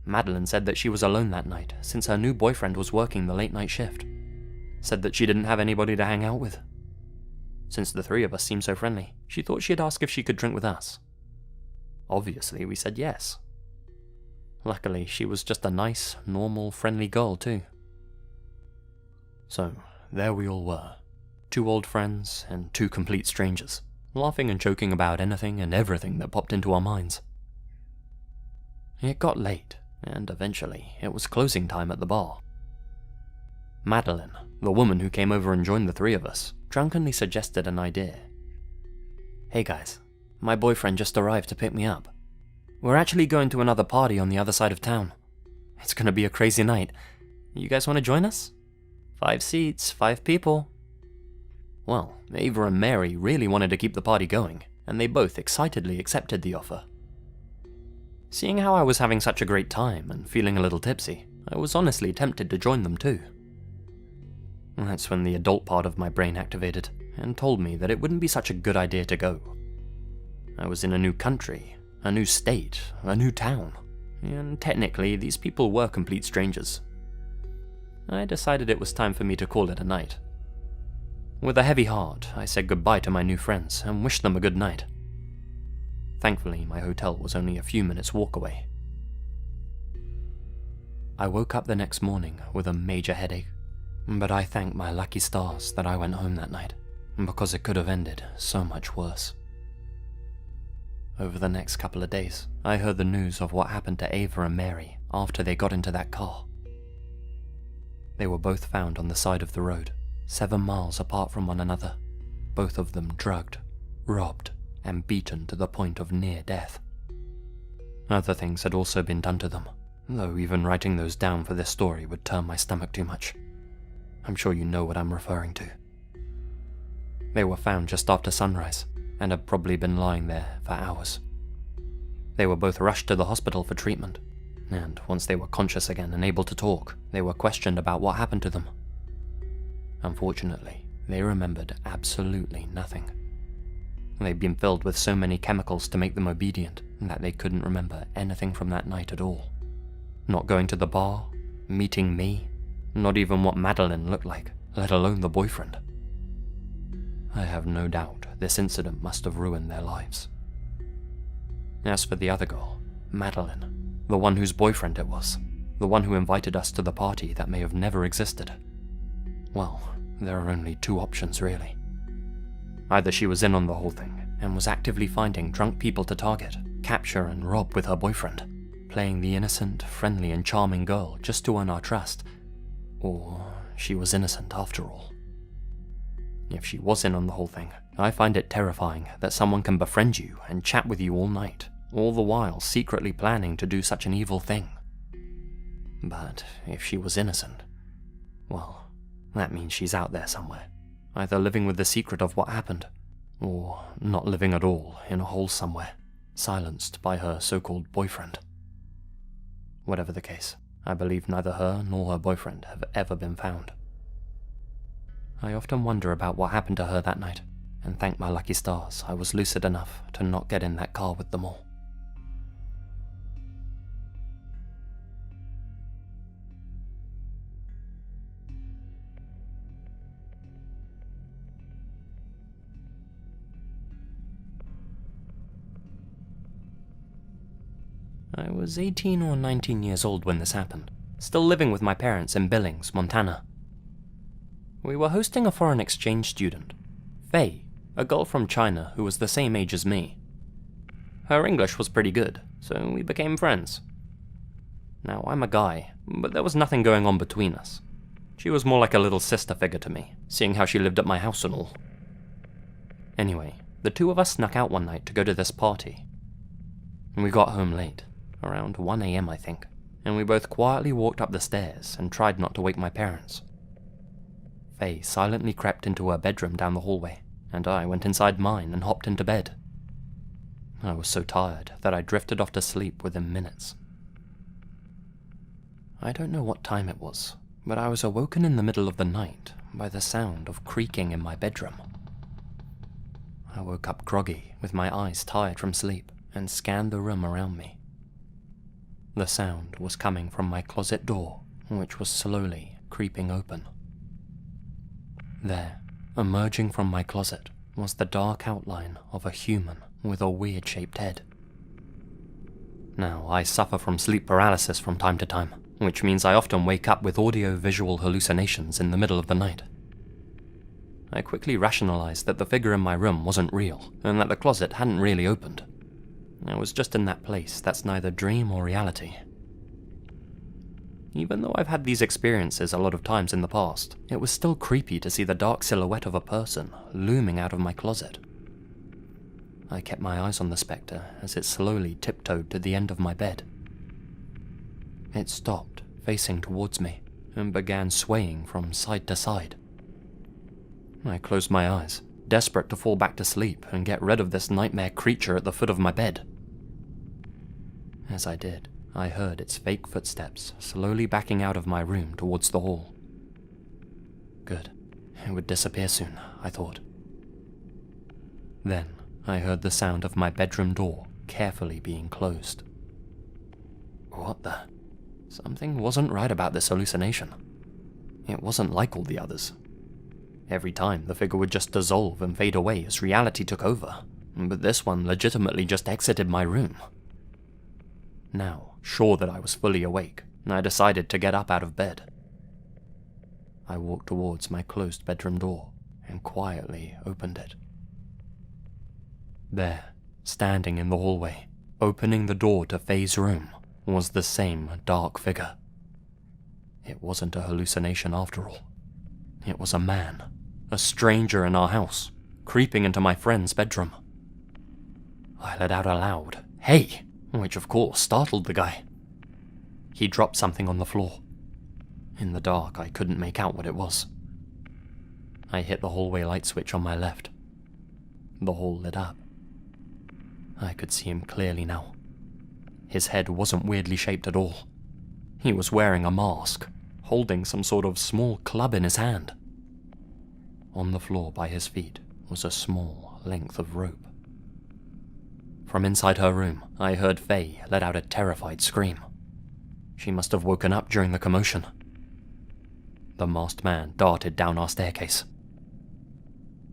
Madeline said that she was alone that night since her new boyfriend was working the late night shift. Said that she didn't have anybody to hang out with. Since the three of us seemed so friendly, she thought she'd ask if she could drink with us. Obviously, we said yes. Luckily, she was just a nice, normal, friendly girl too. So, there we all were. Two old friends and two complete strangers, laughing and joking about anything and everything that popped into our minds. It got late, and eventually it was closing time at the bar. Madeline, the woman who came over and joined the three of us, drunkenly suggested an idea. "Hey guys, my boyfriend just arrived to pick me up. We're actually going to another party on the other side of town. It's gonna be a crazy night. You guys wanna join us? 5 seats, 5 people." Well, Ava and Mary really wanted to keep the party going, and they both excitedly accepted the offer. Seeing how I was having such a great time and feeling a little tipsy, I was honestly tempted to join them too. That's when the adult part of my brain activated and told me that it wouldn't be such a good idea to go. I was in a new country, a new state, a new town, and technically these people were complete strangers. I decided it was time for me to call it a night. With a heavy heart, I said goodbye to my new friends and wished them a good night. Thankfully, my hotel was only a few minutes' walk away. I woke up the next morning with a major headache, but I thank my lucky stars that I went home that night, because it could have ended so much worse. Over the next couple of days, I heard the news of what happened to Ava and Mary after they got into that car. They were both found on the side of the road, 7 miles apart from one another, both of them drugged, robbed, and beaten to the point of near death. Other things had also been done to them, though even writing those down for this story would turn my stomach too much. I'm sure you know what I'm referring to. They were found just after sunrise, and had probably been lying there for hours. They were both rushed to the hospital for treatment, and once they were conscious again and able to talk, they were questioned about what happened to them. Unfortunately, they remembered absolutely nothing. They'd been filled with so many chemicals to make them obedient that they couldn't remember anything from that night at all. Not going to the bar, meeting me, not even what Madeline looked like, let alone the boyfriend. I have no doubt this incident must have ruined their lives. As for the other girl, Madeline, the one whose boyfriend it was, the one who invited us to the party that may have never existed, well, there are only 2 options really. Either she was in on the whole thing and was actively finding drunk people to target, capture and rob with her boyfriend, playing the innocent, friendly and charming girl just to earn our trust, or she was innocent after all. If she was in on the whole thing, I find it terrifying that someone can befriend you and chat with you all night, all the while secretly planning to do such an evil thing. But if she was innocent, well, that means she's out there somewhere, either living with the secret of what happened, or not living at all in a hole somewhere, silenced by her so-called boyfriend. Whatever the case, I believe neither her nor her boyfriend have ever been found. I often wonder about what happened to her that night, and thank my lucky stars I was lucid enough to not get in that car with them all. I was 18 or 19 years old when this happened, still living with my parents in Billings, Montana. We were hosting a foreign exchange student, Faye, a girl from China who was the same age as me. Her English was pretty good, so we became friends. Now, I'm a guy, but there was nothing going on between us. She was more like a little sister figure to me, seeing how she lived at my house and all. Anyway, the two of us snuck out one night to go to this party. We got home late, around 1 a.m. I think, and we both quietly walked up the stairs and tried not to wake my parents. Faye silently crept into her bedroom down the hallway, and I went inside mine and hopped into bed. I was so tired that I drifted off to sleep within minutes. I don't know what time it was, but I was awoken in the middle of the night by the sound of creaking in my bedroom. I woke up groggy, with my eyes tired from sleep, and scanned the room around me. The sound was coming from my closet door, which was slowly creeping open. There, emerging from my closet, was the dark outline of a human with a weird-shaped head. Now, I suffer from sleep paralysis from time to time, which means I often wake up with audio-visual hallucinations in the middle of the night. I quickly rationalized that the figure in my room wasn't real, and that the closet hadn't really opened. I was just in that place that's neither dream or reality. Even though I've had these experiences a lot of times in the past, it was still creepy to see the dark silhouette of a person looming out of my closet. I kept my eyes on the spectre as it slowly tiptoed to the end of my bed. It stopped, facing towards me, and began swaying from side to side. I closed my eyes, desperate to fall back to sleep and get rid of this nightmare creature at the foot of my bed. As I did, I heard its fake footsteps slowly backing out of my room towards the hall. Good. It would disappear soon, I thought. Then, I heard the sound of my bedroom door carefully being closed. What the? Something wasn't right about this hallucination. It wasn't like all the others. Every time, the figure would just dissolve and fade away as reality took over, but this one legitimately just exited my room. Now, sure that I was fully awake, I decided to get up out of bed. I walked towards my closed bedroom door and quietly opened it. There, standing in the hallway, opening the door to Faye's room, was the same dark figure. It wasn't a hallucination after all. It was a man, a stranger in our house, creeping into my friend's bedroom. I let out a loud, "Hey!" which of course startled the guy. He dropped something on the floor. In the dark, I couldn't make out what it was. I hit the hallway light switch on my left. The hall lit up. I could see him clearly now. His head wasn't weirdly shaped at all. He was wearing a mask, holding some sort of small club in his hand. On the floor by his feet was a small length of rope. From inside her room, I heard Faye let out a terrified scream. She must have woken up during the commotion. The masked man darted down our staircase.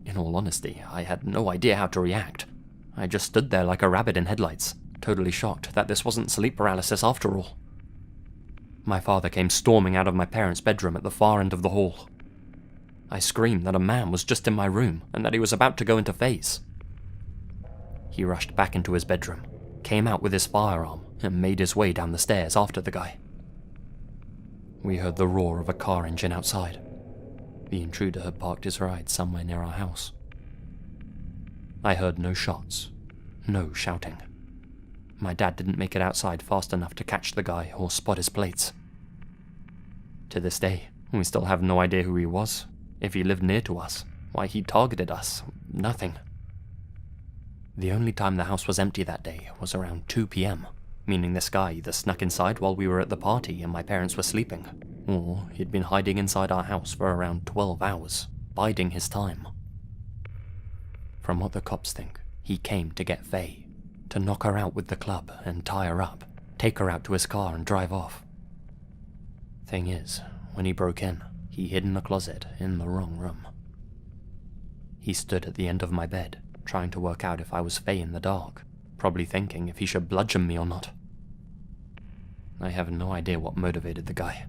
In all honesty, I had no idea how to react. I just stood there like a rabbit in headlights, totally shocked that this wasn't sleep paralysis after all. My father came storming out of my parents' bedroom at the far end of the hall. I screamed that a man was just in my room and that he was about to go into Faye's. He rushed back into his bedroom, came out with his firearm, and made his way down the stairs after the guy. We heard the roar of a car engine outside. The intruder had parked his ride somewhere near our house. I heard no shots, no shouting. My dad didn't make it outside fast enough to catch the guy or spot his plates. To this day, we still have no idea who he was, if he lived near to us, why he targeted us, nothing. The only time the house was empty that day was around 2 p.m, meaning this guy either snuck inside while we were at the party and my parents were sleeping, or he'd been hiding inside our house for around 12 hours, biding his time. From what the cops think, he came to get Faye, to knock her out with the club and tie her up, take her out to his car and drive off. Thing is, when he broke in, he hid in a closet in the wrong room. He stood at the end of my bed, trying to work out if I was Faye in the dark, probably thinking if he should bludgeon me or not. I have no idea what motivated the guy.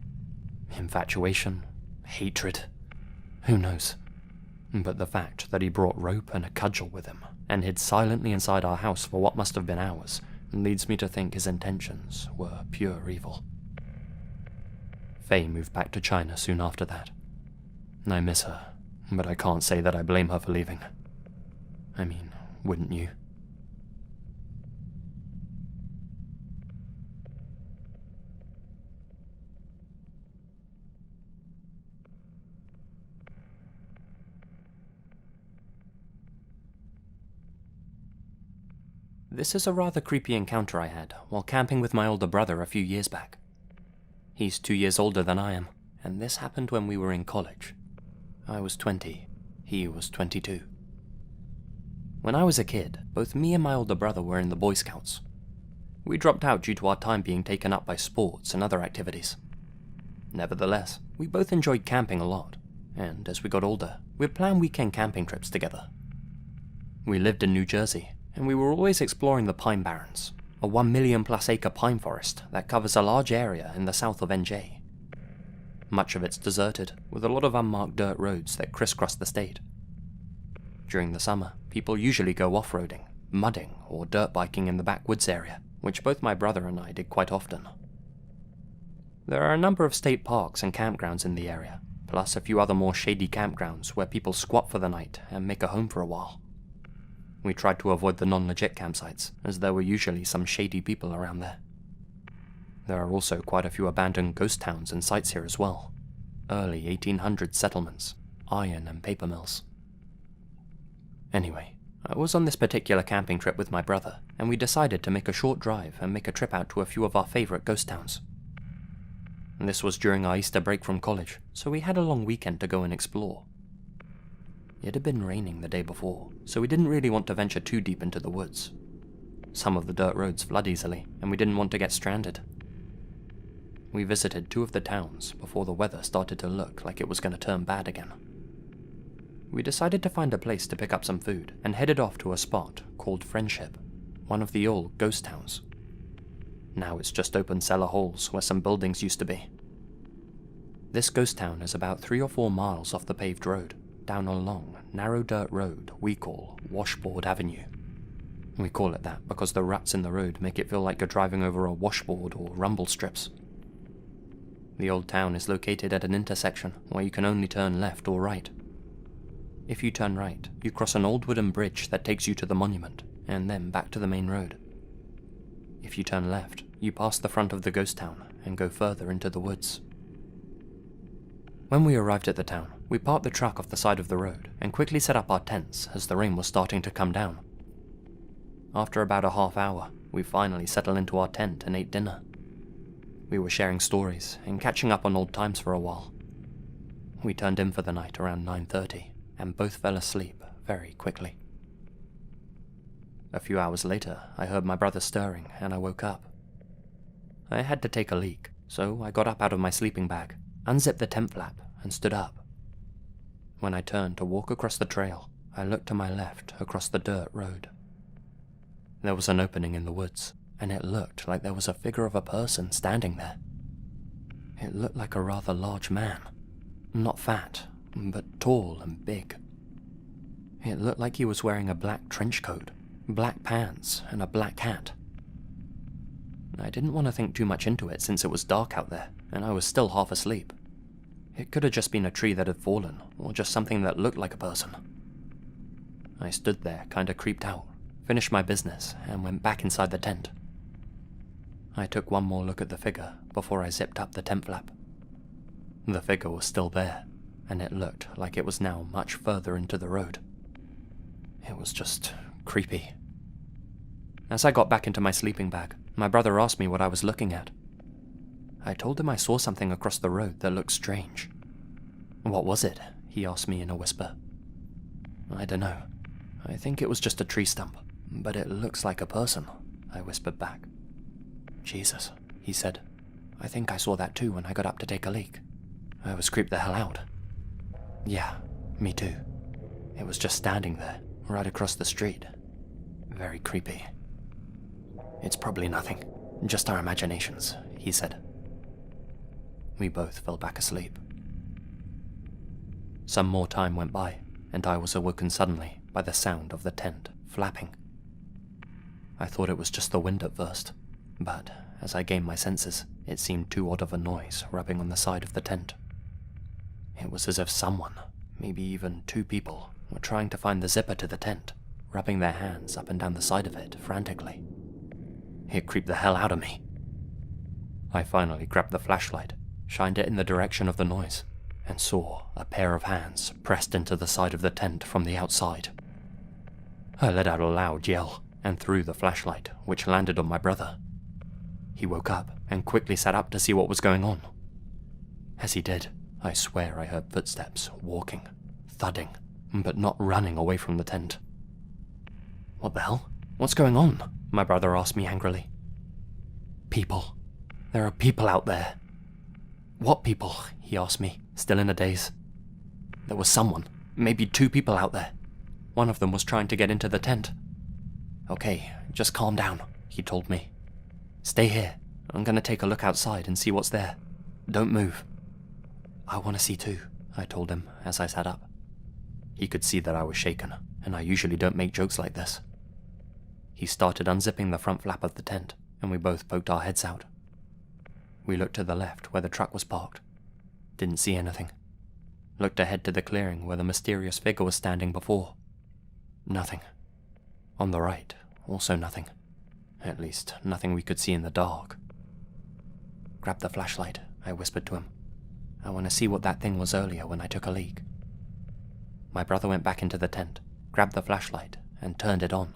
Infatuation? Hatred? Who knows? But the fact that he brought rope and a cudgel with him, and hid silently inside our house for what must have been hours, leads me to think his intentions were pure evil. Faye moved back to China soon after that. I miss her, but I can't say that I blame her for leaving. I mean, wouldn't you? This is a rather creepy encounter I had while camping with my older brother a few years back. He's 2 years older than I am, and this happened when we were in college. I was 20, he was 22. When I was a kid, both me and my older brother were in the Boy Scouts. We dropped out due to our time being taken up by sports and other activities. Nevertheless, we both enjoyed camping a lot, and as we got older, we'd plan weekend camping trips together. We lived in New Jersey, and we were always exploring the Pine Barrens, a 1 million plus acre pine forest that covers a large area in the south of NJ. Much of it's deserted, with a lot of unmarked dirt roads that crisscross the state. During the summer, people usually go off-roading, mudding, or dirt biking in the backwoods area, which both my brother and I did quite often. There are a number of state parks and campgrounds in the area, plus a few other more shady campgrounds where people squat for the night and make a home for a while. We tried to avoid the non-legit campsites, as there were usually some shady people around there. There are also quite a few abandoned ghost towns and sites here as well. Early 1800s settlements, iron and paper mills. Anyway, I was on this particular camping trip with my brother, and we decided to make a short drive and make a trip out to a few of our favourite ghost towns. And this was during our Easter break from college, so we had a long weekend to go and explore. It had been raining the day before, so we didn't really want to venture too deep into the woods. Some of the dirt roads flood easily, and we didn't want to get stranded. We visited 2 of the towns before the weather started to look like it was going to turn bad again. We decided to find a place to pick up some food, and headed off to a spot called Friendship, one of the old ghost towns. Now it's just open cellar holes where some buildings used to be. This ghost town is about 3 or 4 miles off the paved road, down a long, narrow dirt road we call Washboard Avenue. We call it that because the ruts in the road make it feel like you're driving over a washboard or rumble strips. The old town is located at an intersection where you can only turn left or right. If you turn right, you cross an old wooden bridge that takes you to the monument, and then back to the main road. If you turn left, you pass the front of the ghost town and go further into the woods. When we arrived at the town, we parked the truck off the side of the road and quickly set up our tents as the rain was starting to come down. After about a half hour, we finally settled into our tent and ate dinner. We were sharing stories and catching up on old times for a while. We turned in for the night around 9:30 and both fell asleep very quickly. A few hours later, I heard my brother stirring and I woke up. I had to take a leak, so I got up out of my sleeping bag, unzipped the tent flap, and stood up. When I turned to walk across the trail, I looked to my left across the dirt road. There was an opening in the woods, and it looked like there was a figure of a person standing there. It looked like a rather large man. Not fat, but tall and big. It looked like he was wearing a black trench coat, black pants, and a black hat. I didn't want to think too much into it since it was dark out there, and I was still half asleep. It could have just been a tree that had fallen, or just something that looked like a person. I stood there, kinda creeped out, finished my business, and went back inside the tent. I took one more look at the figure before I zipped up the tent flap. The figure was still there, and it looked like it was now much further into the road. It was just creepy. As I got back into my sleeping bag, my brother asked me what I was looking at. I told him I saw something across the road that looked strange. What was it? He asked me in a whisper. I don't know. I think it was just a tree stump, but it looks like a person, I whispered back. Jesus, he said. I think I saw that too when I got up to take a leak. I was creeped the hell out. Yeah, me too. It was just standing there, right across the street. Very creepy. It's probably nothing, just our imaginations, he said. We both fell back asleep. Some more time went by, and I was awoken suddenly by the sound of the tent flapping. I thought it was just the wind at first, but as I gained my senses, it seemed too odd of a noise rubbing on the side of the tent. It was as if someone, maybe even two people, were trying to find the zipper to the tent, rubbing their hands up and down the side of it frantically. It creeped the hell out of me. I finally grabbed the flashlight, shined it in the direction of the noise, and saw a pair of hands pressed into the side of the tent from the outside. I let out a loud yell and threw the flashlight, which landed on my brother. He woke up and quickly sat up to see what was going on. As he did, I swear I heard footsteps walking, thudding, but not running away from the tent. What the hell? What's going on? My brother asked me angrily. People. There are people out there. What people? He asked me, still in a daze. There was someone, maybe two people out there. One of them was trying to get into the tent. Okay, just calm down, he told me. Stay here. I'm gonna take a look outside and see what's there. Don't move. I want to see too, I told him as I sat up. He could see that I was shaken, and I usually don't make jokes like this. He started unzipping the front flap of the tent, and we both poked our heads out. We looked to the left where the truck was parked. Didn't see anything. Looked ahead to the clearing where the mysterious figure was standing before. Nothing. On the right, also nothing. At least, nothing we could see in the dark. Grab the flashlight, I whispered to him. I want to see what that thing was earlier when I took a leak. My brother went back into the tent, grabbed the flashlight, and turned it on.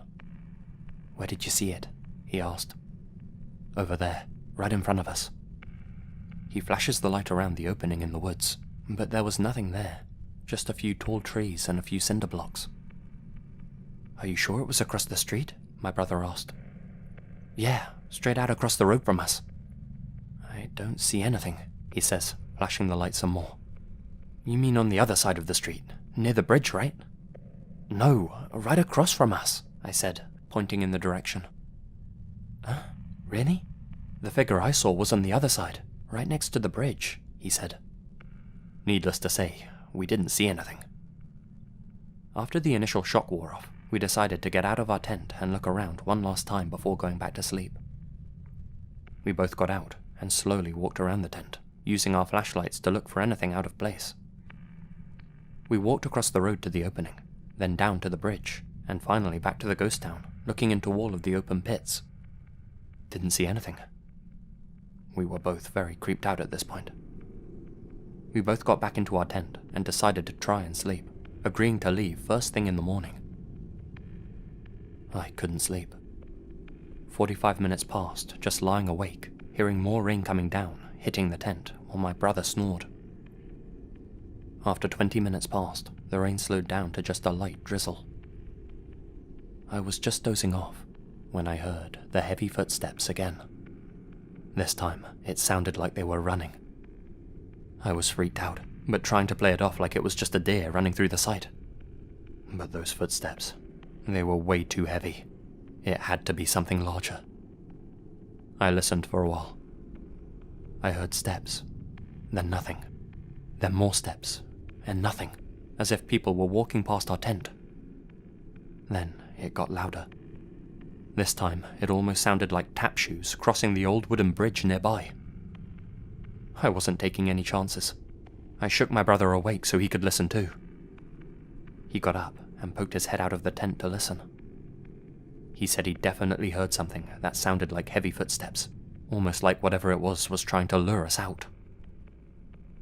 Where did you see it? He asked. Over there, right in front of us. He flashes the light around the opening in the woods, but there was nothing there, just a few tall trees and a few cinder blocks. Are you sure it was across the street? My brother asked. Yeah, straight out across the road from us. I don't see anything, he says, flashing the light some more. You mean on the other side of the street, near the bridge, right? No, right across from us, I said, pointing in the direction. Huh? Really? The figure I saw was on the other side, right next to the bridge, he said. Needless to say, we didn't see anything. After the initial shock wore off, we decided to get out of our tent and look around one last time before going back to sleep. We both got out and slowly walked around the tent, using our flashlights to look for anything out of place. We walked across the road to the opening, then down to the bridge, and finally back to the ghost town, looking into all of the open pits. Didn't see anything. We were both very creeped out at this point. We both got back into our tent and decided to try and sleep, agreeing to leave first thing in the morning. I couldn't sleep. 45 minutes passed, just lying awake, hearing more rain coming down, hitting the tent, while my brother snored. After 20 minutes passed, the rain slowed down to just a light drizzle. I was just dozing off when I heard the heavy footsteps again. This time, it sounded like they were running. I was freaked out, but trying to play it off like it was just a deer running through the site. But those footsteps, they were way too heavy. It had to be something larger. I listened for a while. I heard steps, then nothing, then more steps, and nothing, as if people were walking past our tent. Then it got louder. This time, it almost sounded like tap shoes crossing the old wooden bridge nearby. I wasn't taking any chances. I shook my brother awake so he could listen too. He got up and poked his head out of the tent to listen. He said he definitely heard something that sounded like heavy footsteps, almost like whatever it was trying to lure us out.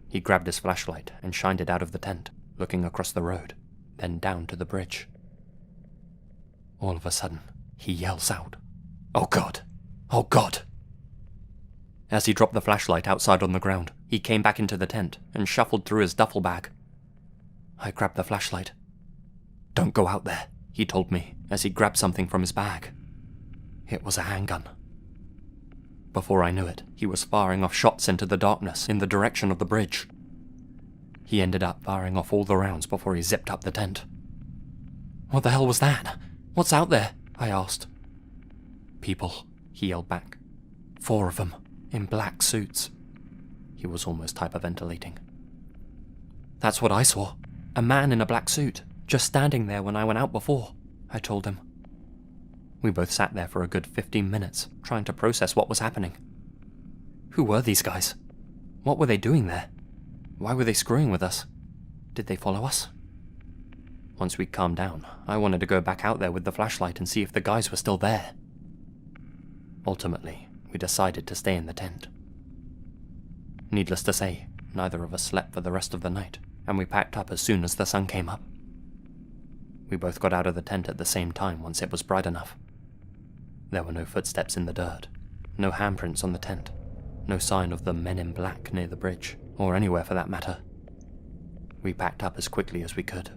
He grabbed his flashlight and shined it out of the tent, looking across the road, then down to the bridge. All of a sudden, he yells out, "Oh God! Oh God!" As he dropped the flashlight outside on the ground, he came back into the tent and shuffled through his duffel bag. I grabbed the flashlight. "Don't go out there," he told me as he grabbed something from his bag. It was a handgun. Before I knew it, he was firing off shots into the darkness in the direction of the bridge. He ended up firing off all the rounds before he zipped up the tent. "What the hell was that? What's out there?" I asked. "People," he yelled back. "4 of them, in black suits." He was almost hyperventilating. "That's what I saw. A man in a black suit, just standing there when I went out before," I told him. We both sat there for a good 15 minutes, trying to process what was happening. Who were these guys? What were they doing there? Why were they screwing with us? Did they follow us? Once we calmed down, I wanted to go back out there with the flashlight and see if the guys were still there. Ultimately, we decided to stay in the tent. Needless to say, neither of us slept for the rest of the night, and we packed up as soon as the sun came up. We both got out of the tent at the same time once it was bright enough. There were no footsteps in the dirt, no handprints on the tent, no sign of the men in black near the bridge, or anywhere for that matter. We packed up as quickly as we could.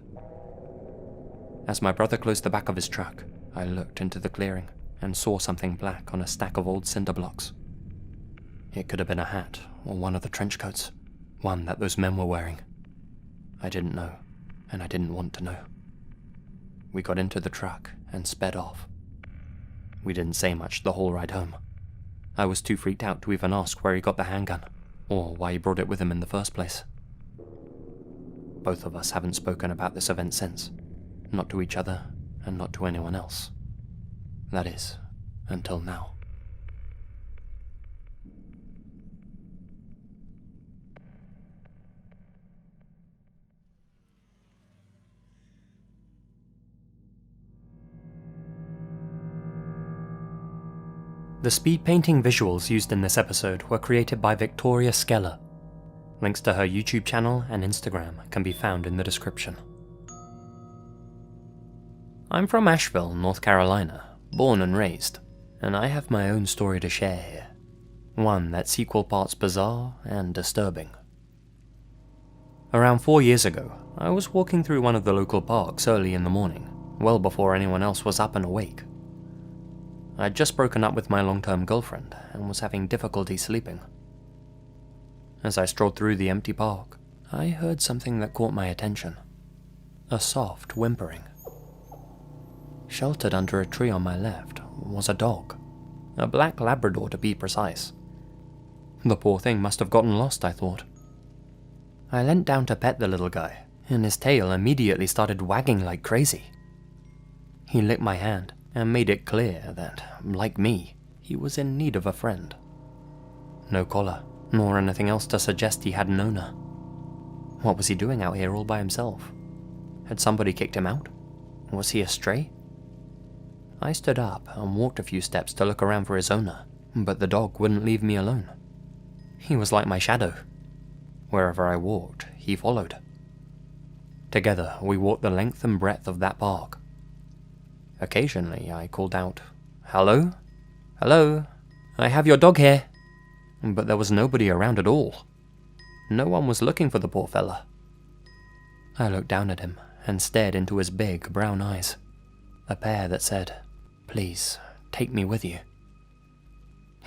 As my brother closed the back of his truck, I looked into the clearing and saw something black on a stack of old cinder blocks. It could have been a hat or one of the trench coats, one that those men were wearing. I didn't know, and I didn't want to know. We got into the truck and sped off. We didn't say much the whole ride home. I was too freaked out to even ask where he got the handgun, or why he brought it with him in the first place. Both of us haven't spoken about this event since, not to each other and not to anyone else. That is, until now. The speed painting visuals used in this episode were created by Victoria Skeller. Links to her YouTube channel and Instagram can be found in the description. I'm from Asheville, North Carolina, born and raised, and I have my own story to share here. One that's equal parts bizarre and disturbing. Around 4 years ago, I was walking through one of the local parks early in the morning, well before anyone else was up and awake. I'd just broken up with my long-term girlfriend and was having difficulty sleeping. As I strolled through the empty park, I heard something that caught my attention. A soft whimpering. Sheltered under a tree on my left was a dog, a black Labrador to be precise. The poor thing must have gotten lost, I thought. I leant down to pet the little guy, and his tail immediately started wagging like crazy. He licked my hand and made it clear that, like me, he was in need of a friend. No collar, nor anything else to suggest he had an owner. What was he doing out here all by himself? Had somebody kicked him out? Was he a stray? I stood up and walked a few steps to look around for his owner, but the dog wouldn't leave me alone. He was like my shadow. Wherever I walked, he followed. Together, we walked the length and breadth of that park. Occasionally, I called out, "Hello? Hello? I have your dog here." But there was nobody around at all. No one was looking for the poor fella. I looked down at him and stared into his big brown eyes, a pair that said, "Please, take me with you."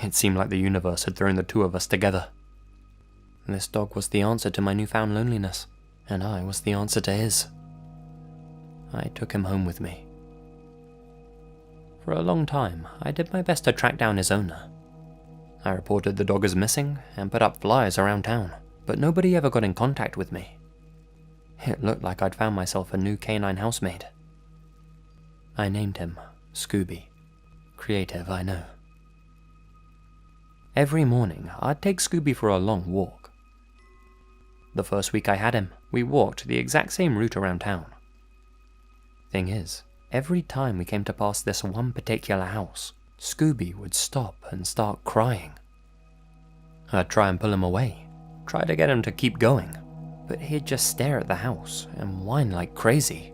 It seemed like the universe had thrown the two of us together. This dog was the answer to my newfound loneliness, and I was the answer to his. I took him home with me. For a long time, I did my best to track down his owner. I reported the dog as missing and put up flyers around town, but nobody ever got in contact with me. It looked like I'd found myself a new canine housemaid. I named him Scooby. Creative, I know. Every morning, I'd take Scooby for a long walk. The first week I had him, we walked the exact same route around town. Thing is, every time we came to pass this one particular house, Scooby would stop and start crying, I'd try and pull him away, try to get him to keep going, but he'd just stare at the house and whine like crazy.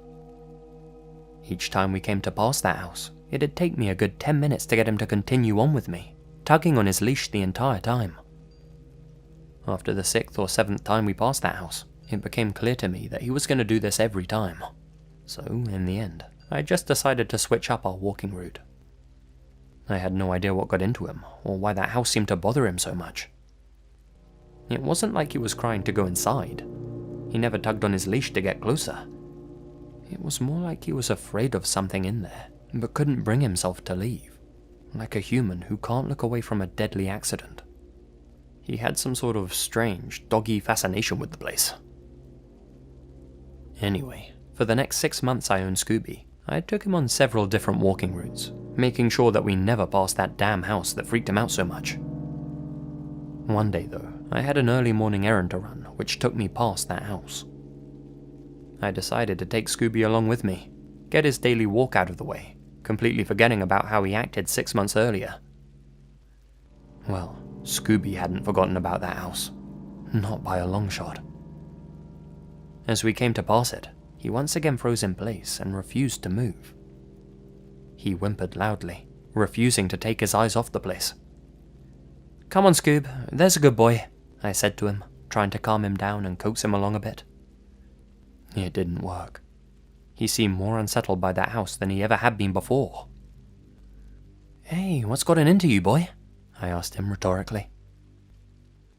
Each time we came to pass that house, it'd take me a good 10 minutes to get him to continue on with me, tugging on his leash the entire time. After the 6th or 7th time we passed that house, it became clear to me that he was going to do this every time. So, in the end, I just decided to switch up our walking route. I had no idea what got into him, or why that house seemed to bother him so much. It wasn't like he was crying to go inside. He never tugged on his leash to get closer. It was more like he was afraid of something in there, but couldn't bring himself to leave, like a human who can't look away from a deadly accident. He had some sort of strange, doggy fascination with the place. Anyway, for the next 6 months I owned Scooby, I took him on several different walking routes, making sure that we never passed that damn house that freaked him out so much. One day though, I had an early morning errand to run, which took me past that house. I decided to take Scooby along with me, get his daily walk out of the way, completely forgetting about how he acted 6 months earlier. Well, Scooby hadn't forgotten about that house. Not by a long shot. As we came to pass it, he once again froze in place and refused to move. He whimpered loudly, refusing to take his eyes off the place. "Come on, Scoob, there's a good boy," I said to him, trying to calm him down and coax him along a bit. It didn't work. He seemed more unsettled by that house than he ever had been before. "Hey, what's gotten into you, boy?" I asked him rhetorically.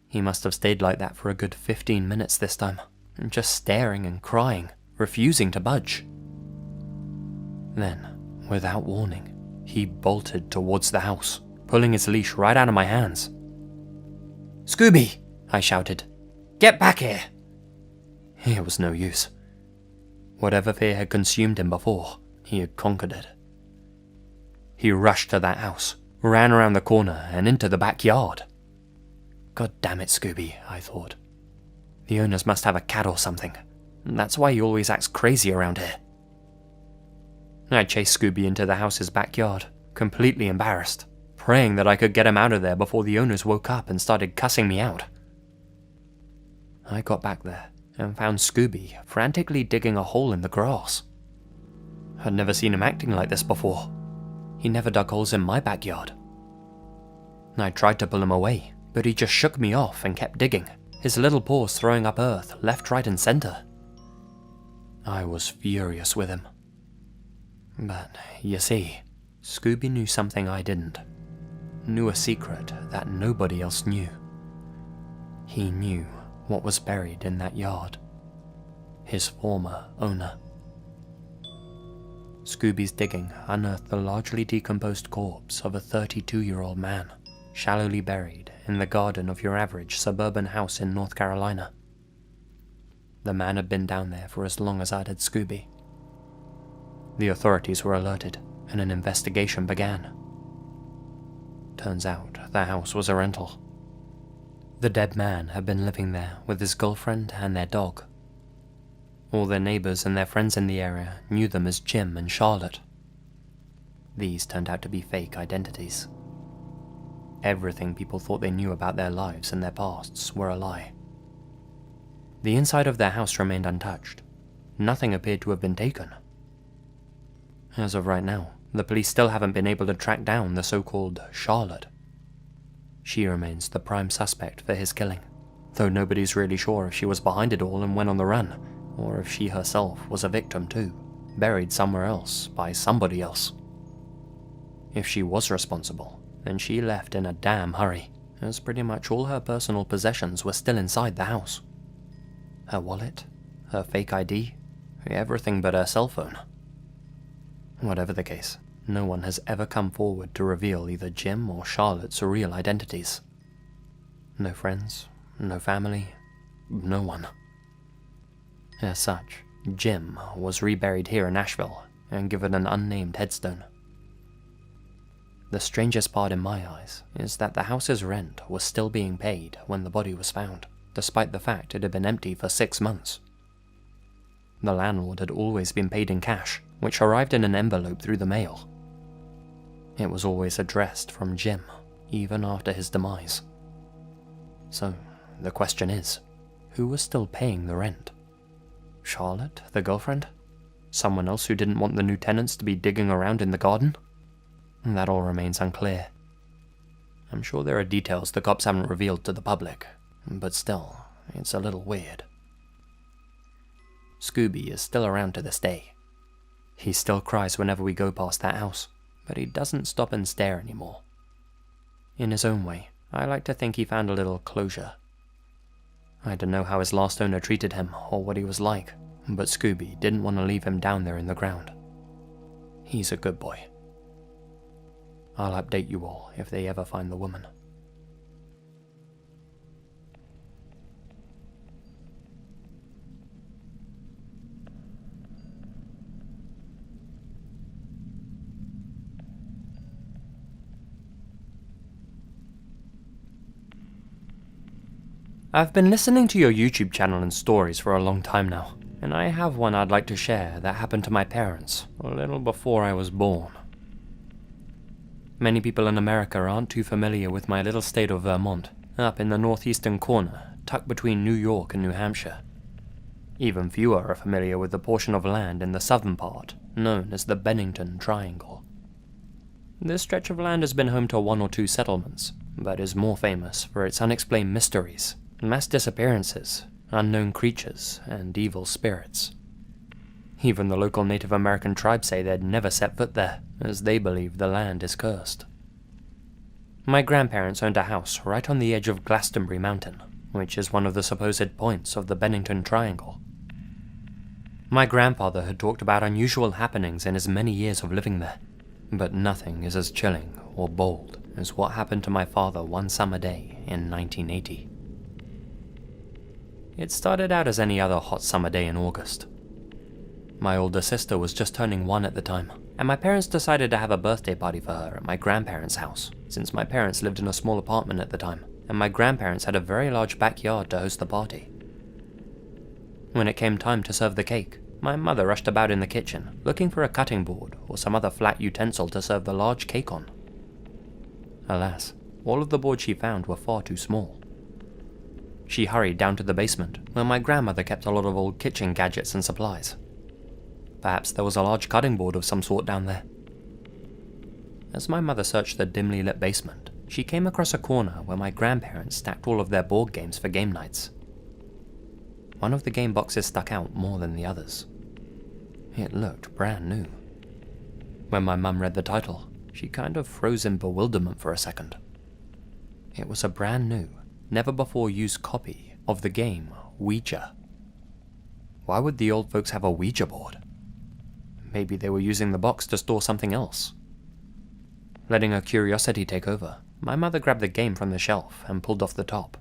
He must have stayed like that for a good 15 minutes this time, just staring and crying, refusing to budge. Then, without warning, he bolted towards the house, pulling his leash right out of my hands. "Scooby!" I shouted. "Get back here!" It was no use. Whatever fear had consumed him before, he had conquered it. He rushed to that house, ran around the corner and into the backyard. God damn it, Scooby, I thought. The owners must have a cat or something. That's why he always acts crazy around here. I chased Scooby into the house's backyard, completely embarrassed, praying that I could get him out of there before the owners woke up and started cussing me out. I got back there and found Scooby frantically digging a hole in the grass. I'd never seen him acting like this before. He never dug holes in my backyard. I tried to pull him away, but he just shook me off and kept digging, his little paws throwing up earth left, right, and center. I was furious with him. But, you see, Scooby knew something I didn't. Knew a secret that nobody else knew. He knew what was buried in that yard. His former owner. Scooby's digging unearthed the largely decomposed corpse of a 32-year-old man, shallowly buried in the garden of your average suburban house in North Carolina. The man had been down there for as long as I'd had Scooby. The authorities were alerted, and an investigation began. Turns out the house was a rental. The dead man had been living there with his girlfriend and their dog. All their neighbors and their friends in the area knew them as Jim and Charlotte. These turned out to be fake identities. Everything people thought they knew about their lives and their pasts were a lie. The inside of their house remained untouched. Nothing appeared to have been taken. As of right now, the police still haven't been able to track down the so-called Charlotte. She remains the prime suspect for his killing, though nobody's really sure if she was behind it all and went on the run, or if she herself was a victim too, buried somewhere else by somebody else. If she was responsible, then she left in a damn hurry, as pretty much all her personal possessions were still inside the house. Her wallet, her fake ID, everything but her cell phone. Whatever the case, no one has ever come forward to reveal either Jim or Charlotte's real identities. No friends, no family, no one. As such, Jim was reburied here in Nashville and given an unnamed headstone. The strangest part in my eyes is that the house's rent was still being paid when the body was found, despite the fact it had been empty for 6 months. The landlord had always been paid in cash, which arrived in an envelope through the mail. It was always addressed from Jim, even after his demise. So, the question is, who was still paying the rent? Charlotte, the girlfriend? Someone else who didn't want the new tenants to be digging around in the garden? That all remains unclear. I'm sure there are details the cops haven't revealed to the public, but still, it's a little weird. Scooby is still around to this day. He still cries whenever we go past that house, but he doesn't stop and stare anymore. In his own way, I like to think he found a little closure. I don't know how his last owner treated him or what he was like, but Scooby didn't want to leave him down there in the ground. He's a good boy. I'll update you all if they ever find the woman. I've been listening to your YouTube channel and stories for a long time now, and I have one I'd like to share that happened to my parents a little before I was born. Many people in America aren't too familiar with my little state of Vermont, up in the northeastern corner, tucked between New York and New Hampshire. Even fewer are familiar with the portion of land in the southern part, known as the Bennington Triangle. This stretch of land has been home to 1 or 2 settlements, but is more famous for its unexplained mysteries, mass disappearances, unknown creatures, and evil spirits. Even the local Native American tribes say they'd never set foot there, as they believe the land is cursed. My grandparents owned a house right on the edge of Glastonbury Mountain, which is one of the supposed points of the Bennington Triangle. My grandfather had talked about unusual happenings in his many years of living there, but nothing is as chilling or bold as what happened to my father one summer day in 1980. It started out as any other hot summer day in August. My older sister was just turning 1 at the time, and my parents decided to have a birthday party for her at my grandparents' house, since my parents lived in a small apartment at the time, and my grandparents had a very large backyard to host the party. When it came time to serve the cake, my mother rushed about in the kitchen, looking for a cutting board or some other flat utensil to serve the large cake on. Alas, all of the boards she found were far too small. She hurried down to the basement, where my grandmother kept a lot of old kitchen gadgets and supplies. Perhaps there was a large cutting board of some sort down there. As my mother searched the dimly lit basement, she came across a corner where my grandparents stacked all of their board games for game nights. One of the game boxes stuck out more than the others. It looked brand new. When my mum read the title, she kind of froze in bewilderment for a second. It was a brand new, never-before-used copy of the game Ouija. Why would the old folks have a Ouija board? Maybe they were using the box to store something else. Letting her curiosity take over, my mother grabbed the game from the shelf and pulled off the top.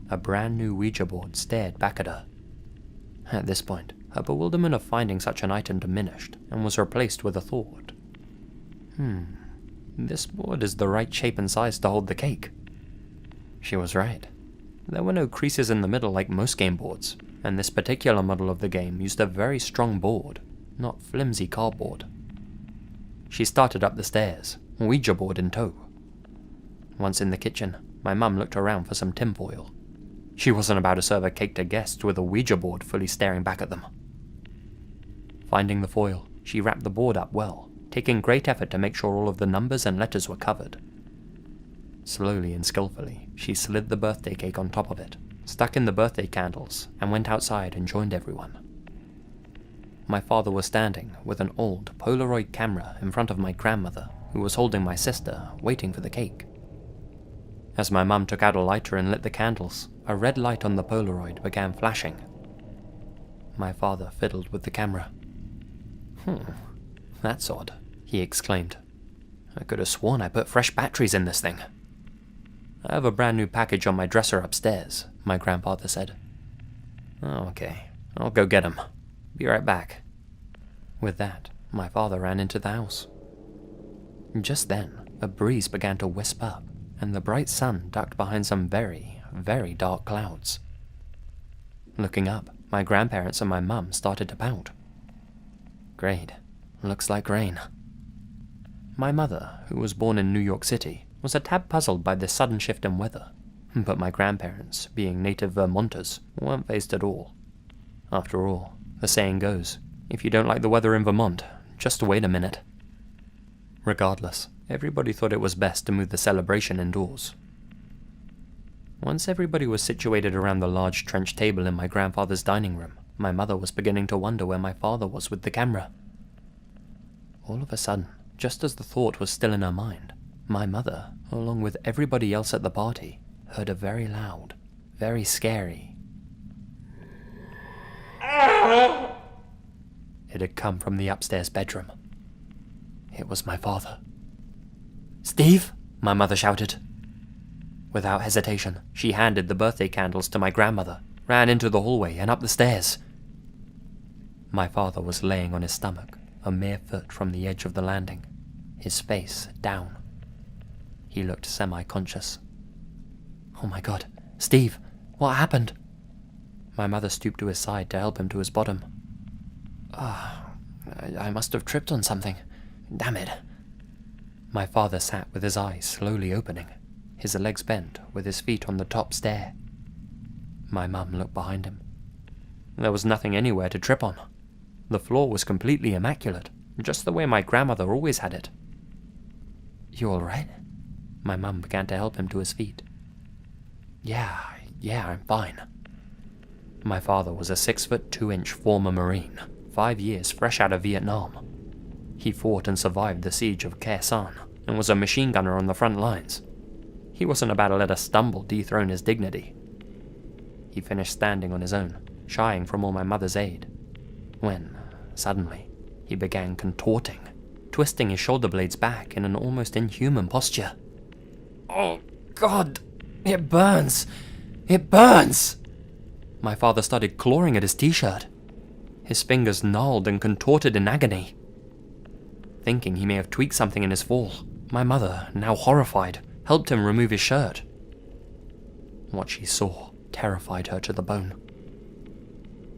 A brand new Ouija board stared back at her. At this point, her bewilderment of finding such an item diminished and was replaced with a thought. This board is the right shape and size to hold the cake. She was right. There were no creases in the middle like most game boards, and this particular model of the game used a very strong board, not flimsy cardboard. She started up the stairs, Ouija board in tow. Once in the kitchen, my mum looked around for some tinfoil. She wasn't about to serve a cake to guests with a Ouija board fully staring back at them. Finding the foil, she wrapped the board up well, taking great effort to make sure all of the numbers and letters were covered. Slowly and skillfully, she slid the birthday cake on top of it, stuck in the birthday candles, and went outside and joined everyone. My father was standing with an old Polaroid camera in front of my grandmother, who was holding my sister, waiting for the cake. As my mum took out a lighter and lit the candles, a red light on the Polaroid began flashing. My father fiddled with the camera. That's odd, he exclaimed. I could have sworn I put fresh batteries in this thing. I have a brand new package on my dresser upstairs, my grandfather said. Oh, okay, I'll go get him. Be right back. With that, my father ran into the house. Just then, a breeze began to wisp up, and the bright sun ducked behind some very, very dark clouds. Looking up, my grandparents and my mum started to pout. Great, looks like rain. My mother, who was born in New York City, was a tad puzzled by this sudden shift in weather, But my grandparents, being native Vermonters, weren't fazed at all. After all, the saying goes, if you don't like the weather in Vermont, just wait a minute. Regardless, everybody thought it was best to move the celebration indoors. Once everybody was situated around the large trench table in my grandfather's dining room, my mother was beginning to wonder where my father was with the camera. All of a sudden, just as the thought was still in her mind, my mother, along with everybody else at the party, heard a very loud, very scary. It had come from the upstairs bedroom. It was my father. "Steve!" my mother shouted. Without hesitation, she handed the birthday candles to my grandmother, ran into the hallway and up the stairs. My father was laying on his stomach, a mere foot from the edge of the landing, his face down. He looked semi-conscious. "Oh my God, Steve, what happened?" My mother stooped to his side to help him to his bottom. I must have tripped on something. Damn it." My father sat with his eyes slowly opening, his legs bent with his feet on the top stair. My mum looked behind him. There was nothing anywhere to trip on. The floor was completely immaculate, just the way my grandmother always had it. "You all right?" My mum began to help him to his feet. Yeah, I'm fine." My father was a 6'2" former Marine, 5 years fresh out of Vietnam. He fought and survived the siege of Khe Sanh and was a machine gunner on the front lines. He wasn't about to let a stumble dethrone his dignity. He finished standing on his own, shying from all my mother's aid, when, suddenly, he began contorting, twisting his shoulder blades back in an almost inhuman posture. "Oh, God! It burns! It burns!" My father started clawing at his t-shirt. His fingers gnarled and contorted in agony. Thinking he may have tweaked something in his fall, my mother, now horrified, helped him remove his shirt. What she saw terrified her to the bone.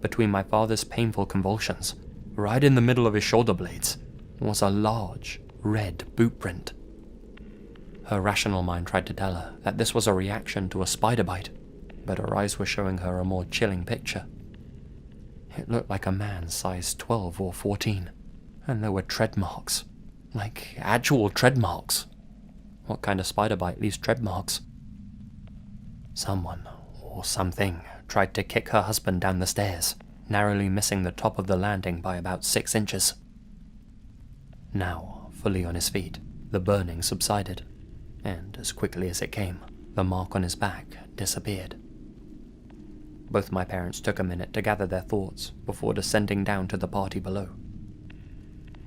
Between my father's painful convulsions, right in the middle of his shoulder blades, was a large, red boot print. Her rational mind tried to tell her that this was a reaction to a spider bite, but her eyes were showing her a more chilling picture. It looked like a man size 12 or 14, and there were tread marks, like actual tread marks. What kind of spider bite leaves tread marks? Someone, or something, tried to kick her husband down the stairs, narrowly missing the top of the landing by about 6 inches. Now, fully on his feet, the burning subsided, and as quickly as it came, the mark on his back disappeared. Both my parents took a minute to gather their thoughts before descending down to the party below.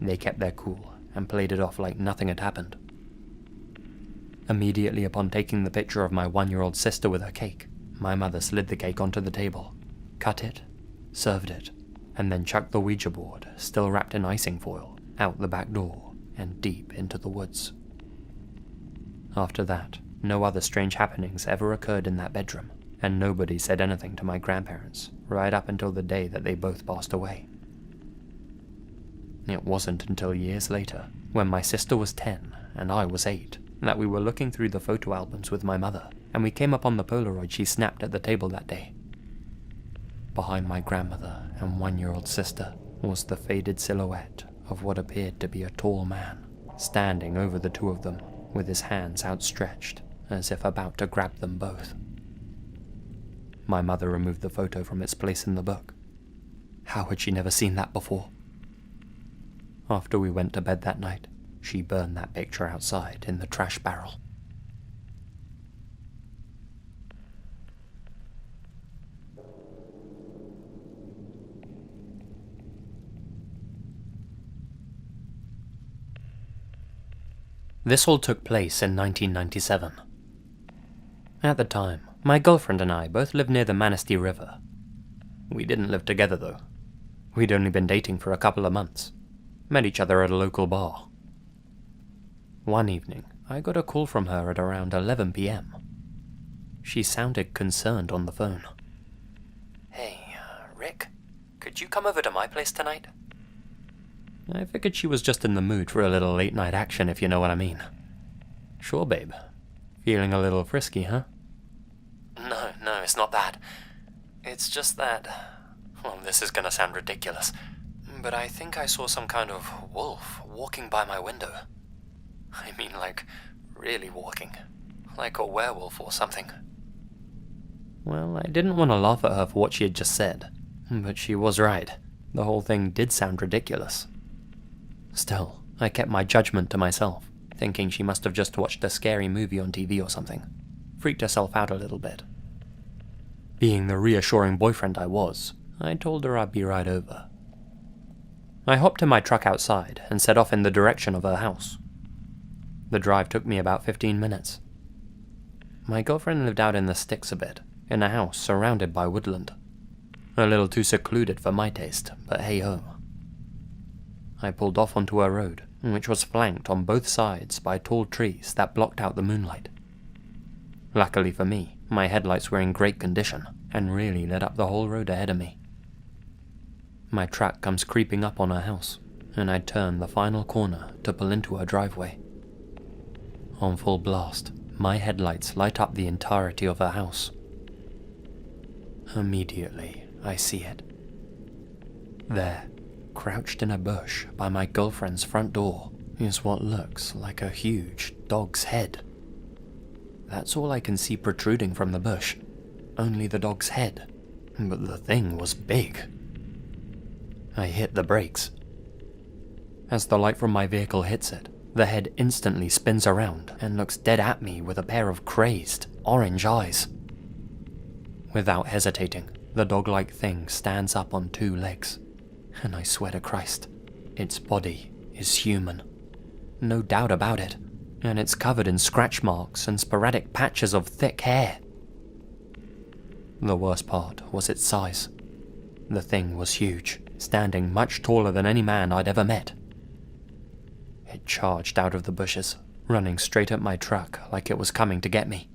They kept their cool and played it off like nothing had happened. Immediately upon taking the picture of my 1-year-old sister with her cake, my mother slid the cake onto the table, cut it, served it, and then chucked the Ouija board, still wrapped in icing foil, out the back door and deep into the woods. After that, no other strange happenings ever occurred in that bedroom, and nobody said anything to my grandparents right up until the day that they both passed away. It wasn't until years later, when my sister was 10 and I was 8, that we were looking through the photo albums with my mother, and we came upon the Polaroid she snapped at the table that day. Behind my grandmother and 1-year-old sister was the faded silhouette of what appeared to be a tall man, standing over the two of them with his hands outstretched, as if about to grab them both. My mother removed the photo from its place in the book. How had she never seen that before? After we went to bed that night, she burned that picture outside in the trash barrel. This all took place in 1997. At the time, my girlfriend and I both lived near the Manistee River. We didn't live together though. We'd only been dating for a couple of months. Met each other at a local bar. One evening, I got a call from her at around 11 p.m. She sounded concerned on the phone. "Hey, Rick, could you come over to my place tonight?" I figured she was just in the mood for a little late-night action, if you know what I mean. "Sure, babe. Feeling a little frisky, huh?" no, it's not that. It's just that... Well, this is gonna sound ridiculous, but I think I saw some kind of wolf walking by my window. I mean, like, really walking. Like a werewolf or something. Well, I didn't want to laugh at her for what she had just said, but she was right. The whole thing did sound ridiculous. Still, I kept my judgment to myself, thinking she must have just watched a scary movie on TV or something. Freaked herself out a little bit. Being the reassuring boyfriend I was, I told her I'd be right over. I hopped in my truck outside and set off in the direction of her house. The drive took me about 15 minutes. My girlfriend lived out in the sticks a bit, in a house surrounded by woodland. A little too secluded for my taste, but hey-ho. I pulled off onto a road, which was flanked on both sides by tall trees that blocked out the moonlight. Luckily for me, my headlights were in great condition and really lit up the whole road ahead of me. My truck comes creeping up on her house, and I turn the final corner to pull into her driveway. On full blast, my headlights light up the entirety of her house. Immediately, I see it. There, crouched in a bush by my girlfriend's front door, is what looks like a huge dog's head. That's all I can see protruding from the bush, only the dog's head, but the thing was big. I hit the brakes. As the light from my vehicle hits it, the head instantly spins around and looks dead at me with a pair of crazed, orange eyes. Without hesitating, the dog-like thing stands up on two legs, and I swear to Christ, its body is human. No doubt about it, and it's covered in scratch marks and sporadic patches of thick hair. The worst part was its size. The thing was huge, standing much taller than any man I'd ever met. It charged out of the bushes, running straight at my truck like it was coming to get me.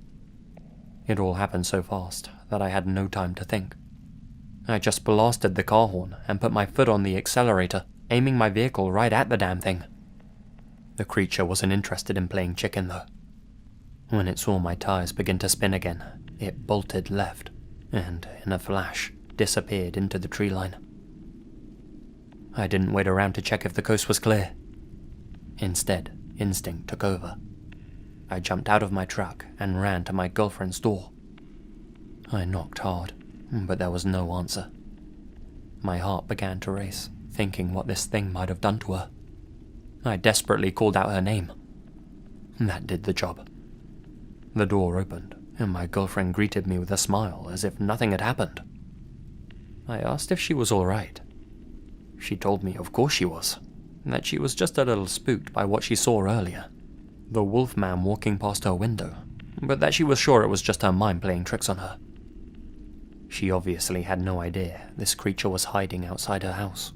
It all happened so fast that I had no time to think. I just blasted the car horn and put my foot on the accelerator, aiming my vehicle right at the damn thing. The creature wasn't interested in playing chicken though. When it saw my tires begin to spin again, it bolted left, and in a flash, disappeared into the tree line. I didn't wait around to check if the coast was clear. Instead, instinct took over. I jumped out of my truck and ran to my girlfriend's door. I knocked hard, but there was no answer. My heart began to race, thinking what this thing might have done to her. I desperately called out her name. That did the job. The door opened, and my girlfriend greeted me with a smile as if nothing had happened. I asked if she was all right. She told me of course she was, that she was just a little spooked by what she saw earlier, the wolf man walking past her window, but that she was sure it was just her mind playing tricks on her. She obviously had no idea this creature was hiding outside her house.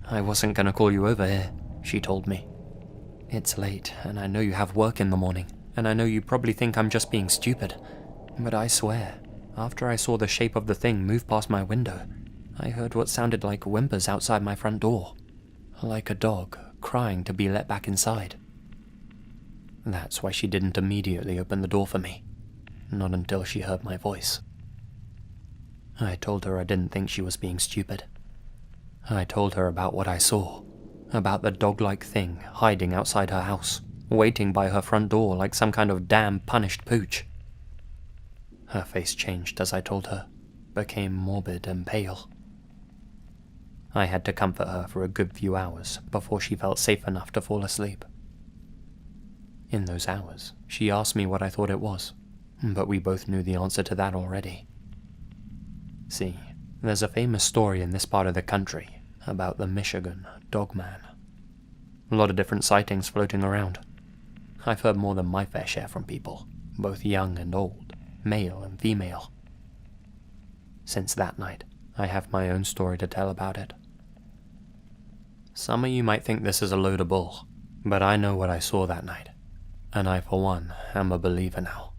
I wasn't gonna call you over here, she told me. It's late, and I know you have work in the morning, and I know you probably think I'm just being stupid, but I swear, after I saw the shape of the thing move past my window, I heard what sounded like whimpers outside my front door, like a dog crying to be let back inside. That's why she didn't immediately open the door for me, not until she heard my voice. I told her I didn't think she was being stupid. I told her about what I saw, about the dog-like thing hiding outside her house, waiting by her front door like some kind of damn punished pooch. Her face changed as I told her, became morbid and pale. I had to comfort her for a good few hours before she felt safe enough to fall asleep. In those hours, she asked me what I thought it was, but we both knew the answer to that already. See, there's a famous story in this part of the country about the Michigan Dogman. A lot of different sightings floating around. I've heard more than my fair share from people, both young and old, male and female. Since that night, I have my own story to tell about it. Some of you might think this is a load of bull, but I know what I saw that night, and I for one am a believer now.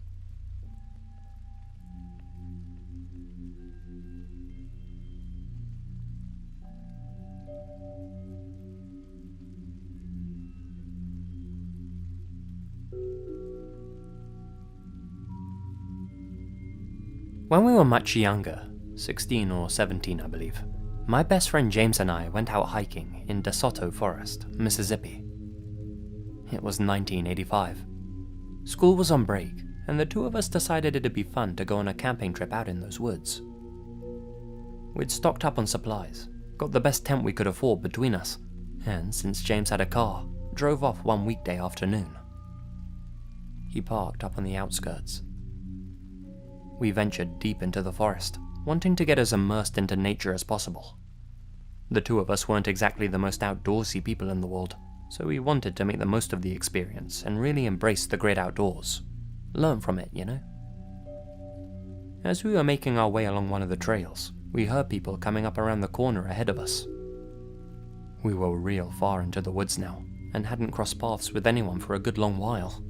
When we were much younger, 16 or 17 I believe, my best friend James and I went out hiking in DeSoto Forest, Mississippi. It was 1985. School was on break, and the two of us decided it'd be fun to go on a camping trip out in those woods. We'd stocked up on supplies, got the best tent we could afford between us, and since James had a car, drove off one weekday afternoon. He parked up on the outskirts. We ventured deep into the forest, wanting to get as immersed into nature as possible. The two of us weren't exactly the most outdoorsy people in the world, so we wanted to make the most of the experience and really embrace the great outdoors. Learn from it, you know? As we were making our way along one of the trails, we heard people coming up around the corner ahead of us. We were real far into the woods now, and hadn't crossed paths with anyone for a good long while.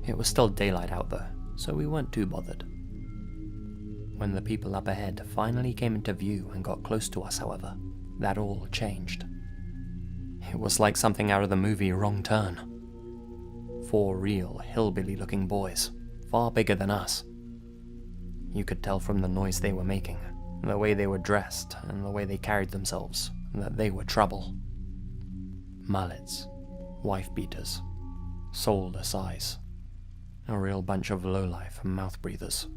It was still daylight out though, so we weren't too bothered. When the people up ahead finally came into view and got close to us, however, that all changed. It was like something out of the movie Wrong Turn. 4 real, hillbilly-looking boys, far bigger than us. You could tell from the noise they were making, the way they were dressed, and the way they carried themselves, that they were trouble. Mullets, wife-beaters, soulless eyes. A real bunch of lowlife mouth-breathers.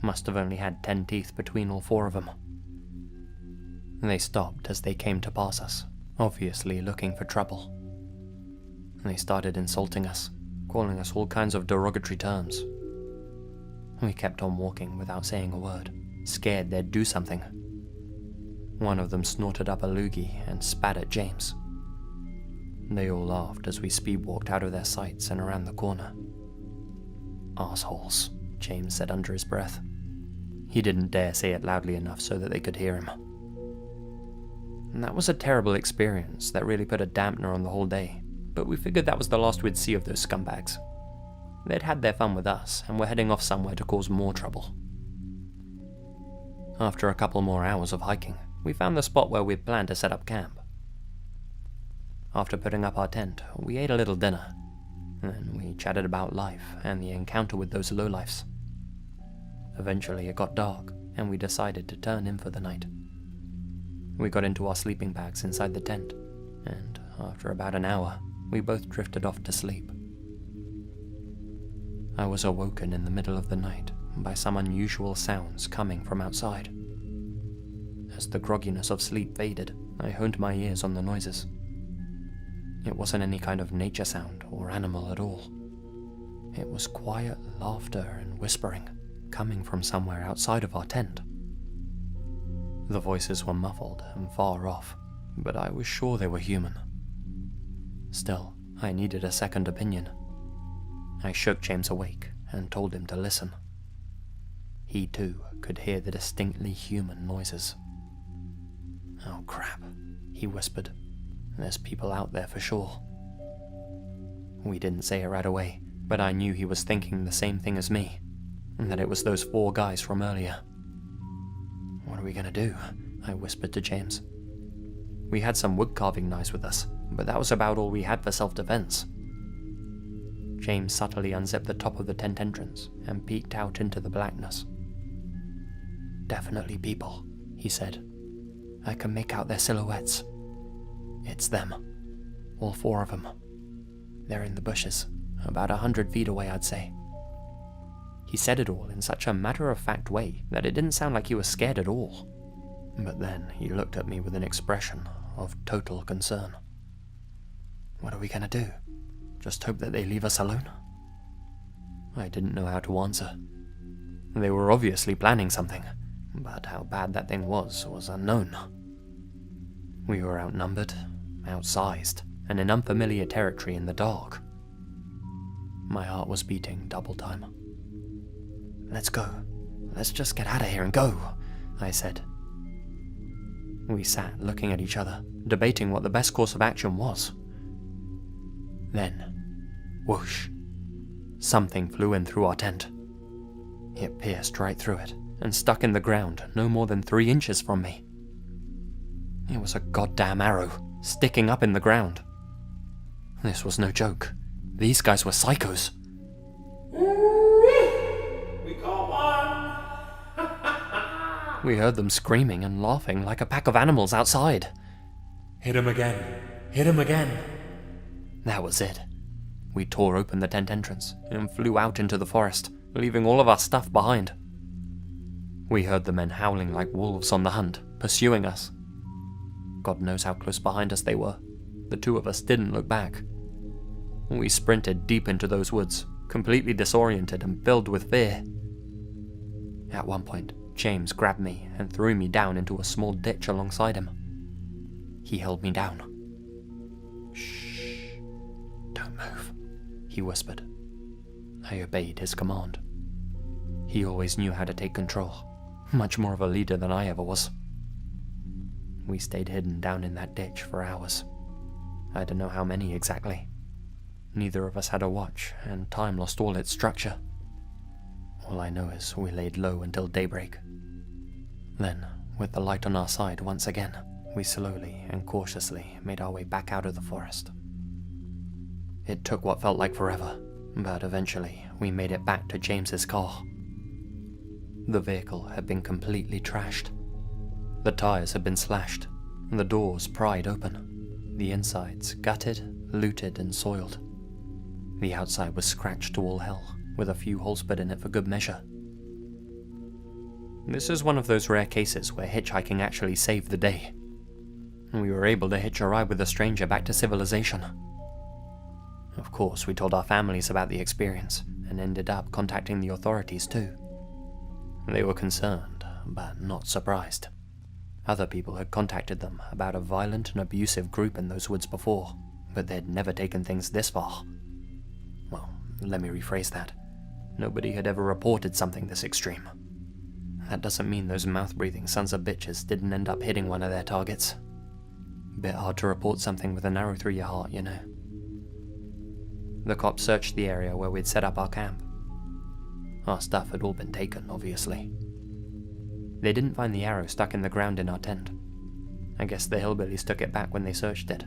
Must have only had 10 teeth between all 4 of them. They stopped as they came to pass us, obviously looking for trouble. They started insulting us, calling us all kinds of derogatory terms. We kept on walking without saying a word, scared they'd do something. One of them snorted up a loogie and spat at James. They all laughed as we speed-walked out of their sights and around the corner. "Arseholes," James said under his breath. He didn't dare say it loudly enough so that they could hear him. And that was a terrible experience that really put a dampener on the whole day, but we figured that was the last we'd see of those scumbags. They'd had their fun with us, and were heading off somewhere to cause more trouble. After a couple more hours of hiking, we found the spot where we'd planned to set up camp. After putting up our tent, we ate a little dinner. Then we chatted about life and the encounter with those lowlifes. Eventually it got dark, and we decided to turn in for the night. We got into our sleeping bags inside the tent, and after about an hour, we both drifted off to sleep. I was awoken in the middle of the night by some unusual sounds coming from outside. As the grogginess of sleep faded, I honed my ears on the noises. It wasn't any kind of nature sound or animal at all. It was quiet laughter and whispering, coming from somewhere outside of our tent. The voices were muffled and far off, but I was sure they were human. Still, I needed a second opinion. I shook James awake and told him to listen. He too could hear the distinctly human noises. "Oh crap," he whispered. "There's people out there for sure." We didn't say it right away, but I knew he was thinking the same thing as me, and that it was those 4 guys from earlier. "What are we gonna do?" I whispered to James. We had some wood carving knives with us, but that was about all we had for self-defense. James subtly unzipped the top of the tent entrance and peeked out into the blackness. "Definitely people," he said. "I can make out their silhouettes. It's them. All 4 of them. They're in the bushes, about 100 feet away, I'd say." He said it all in such a matter-of-fact way that it didn't sound like he was scared at all. But then he looked at me with an expression of total concern. "What are we gonna do? Just hope that they leave us alone?" I didn't know how to answer. They were obviously planning something, but how bad that thing was unknown. We were outnumbered, outsized, and in unfamiliar territory in the dark. My heart was beating double time. "Let's go. Let's just get out of here and go," I said. We sat looking at each other, debating what the best course of action was. Then, whoosh, something flew in through our tent. It pierced right through it and stuck in the ground no more than 3 inches from me. It was a goddamn arrow, sticking up in the ground. This was no joke. These guys were psychos. We call one We heard them screaming and laughing like a pack of animals outside. Hit him again! Hit him again! That was it. We tore open the tent entrance and flew out into the forest, leaving all of our stuff behind. We heard the men howling like wolves on the hunt, pursuing us. God knows how close behind us they were. The two of us didn't look back. We sprinted deep into those woods, completely disoriented and filled with fear. At one point, James grabbed me and threw me down into a small ditch alongside him. He held me down. "Shh, don't move," he whispered. I obeyed his command. He always knew how to take control, much more of a leader than I ever was. We stayed hidden down in that ditch for hours. I don't know how many exactly. Neither of us had a watch, and time lost all its structure. All I know is we laid low until daybreak. Then, with the light on our side once again, we slowly and cautiously made our way back out of the forest. It took what felt like forever, but eventually we made it back to James's car. The vehicle had been completely trashed. The tires had been slashed, the doors pried open, the insides gutted, looted and soiled. The outside was scratched to all hell, with a few holes put in it for good measure. This is one of those rare cases where hitchhiking actually saved the day. We were able to hitch a ride with a stranger back to civilization. Of course, we told our families about the experience, and ended up contacting the authorities too. They were concerned, but not surprised. Other people had contacted them about a violent and abusive group in those woods before, but they'd never taken things this far. Well, let me rephrase that. Nobody had ever reported something this extreme. That doesn't mean those mouth-breathing sons of bitches didn't end up hitting one of their targets. Bit hard to report something with an arrow through your heart, you know. The cops searched the area where we'd set up our camp. Our stuff had all been taken, obviously. They didn't find the arrow stuck in the ground in our tent. I guess the hillbillies took it back when they searched it.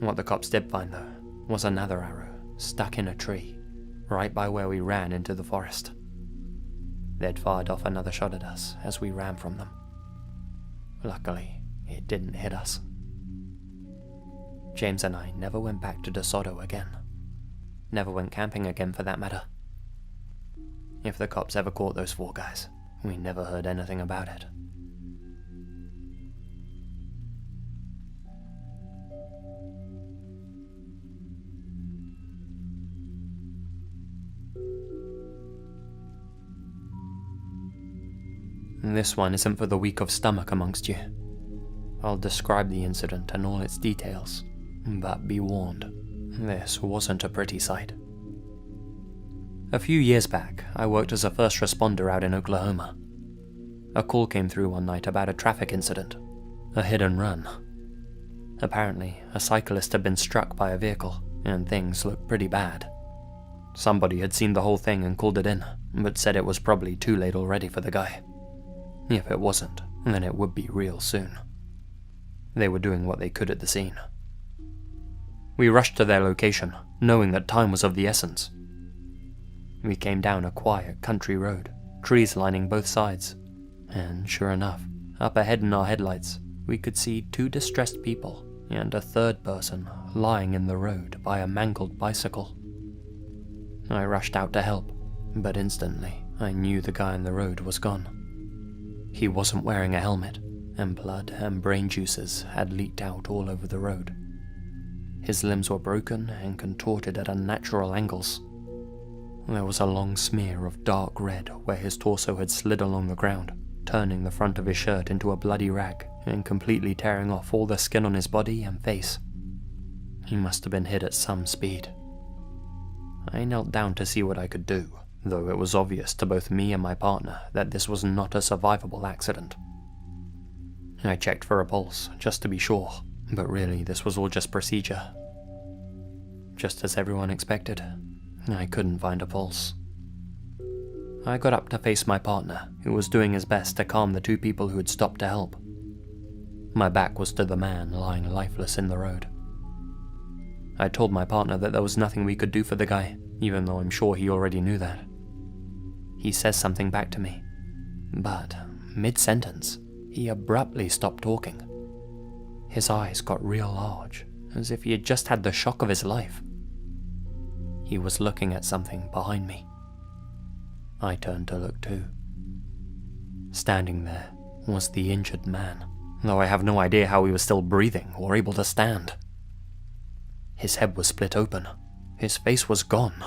What the cops did find, though, was another arrow stuck in a tree, right by where we ran into the forest. They'd fired off another shot at us as we ran from them. Luckily, it didn't hit us. James and I never went back to DeSoto again. Never went camping again for that matter. If the cops ever caught those four guys, we never heard anything about it. This one isn't for the weak of stomach amongst you. I'll describe the incident and all its details, but be warned, this wasn't a pretty sight. A few years back, I worked as a first responder out in Oklahoma. A call came through one night about a traffic incident, a hit and run. Apparently, a cyclist had been struck by a vehicle, and things looked pretty bad. Somebody had seen the whole thing and called it in, but said it was probably too late already for the guy. If it wasn't, then it would be real soon. They were doing what they could at the scene. We rushed to their location, knowing that time was of the essence. We came down a quiet country road, trees lining both sides, and sure enough, up ahead in our headlights, we could see two distressed people and a third person lying in the road by a mangled bicycle. I rushed out to help, but instantly I knew the guy in the road was gone. He wasn't wearing a helmet, and blood and brain juices had leaked out all over the road. His limbs were broken and contorted at unnatural angles. There was a long smear of dark red where his torso had slid along the ground, turning the front of his shirt into a bloody rag and completely tearing off all the skin on his body and face. He must have been hit at some speed. I knelt down to see what I could do, though it was obvious to both me and my partner that this was not a survivable accident. I checked for a pulse, just to be sure, but really this was all just procedure. Just as everyone expected, I couldn't find a pulse. I got up to face my partner, who was doing his best to calm the two people who had stopped to help. My back was to the man lying lifeless in the road. I told my partner that there was nothing we could do for the guy, even though I'm sure he already knew that. He says something back to me, but mid-sentence, he abruptly stopped talking. His eyes got real large, as if he had just had the shock of his life. He was looking at something behind me. I turned to look too. Standing there was the injured man, though I have no idea how he was still breathing or able to stand. His head was split open. His face was gone.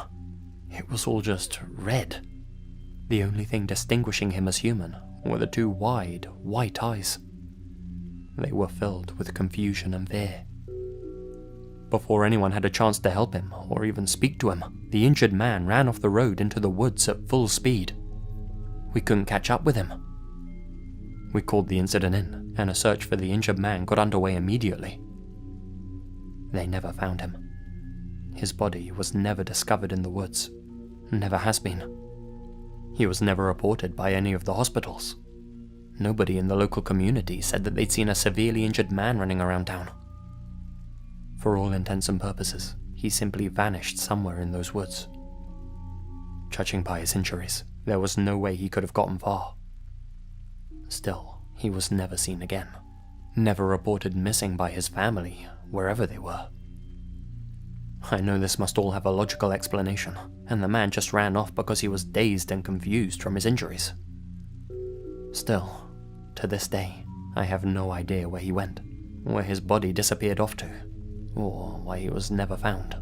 It was all just red. The only thing distinguishing him as human were the two wide, white eyes. They were filled with confusion and fear. Before anyone had a chance to help him or even speak to him, the injured man ran off the road into the woods at full speed. We couldn't catch up with him. We called the incident in, and a search for the injured man got underway immediately. They never found him. His body was never discovered in the woods. Never has been. He was never reported by any of the hospitals. Nobody in the local community said that they'd seen a severely injured man running around town. For all intents and purposes, he simply vanished somewhere in those woods. Judging by his injuries, there was no way he could have gotten far. Still, he was never seen again. Never reported missing by his family, wherever they were. I know this must all have a logical explanation, and the man just ran off because he was dazed and confused from his injuries. Still, to this day, I have no idea where he went, where his body disappeared off to, or why he was never found.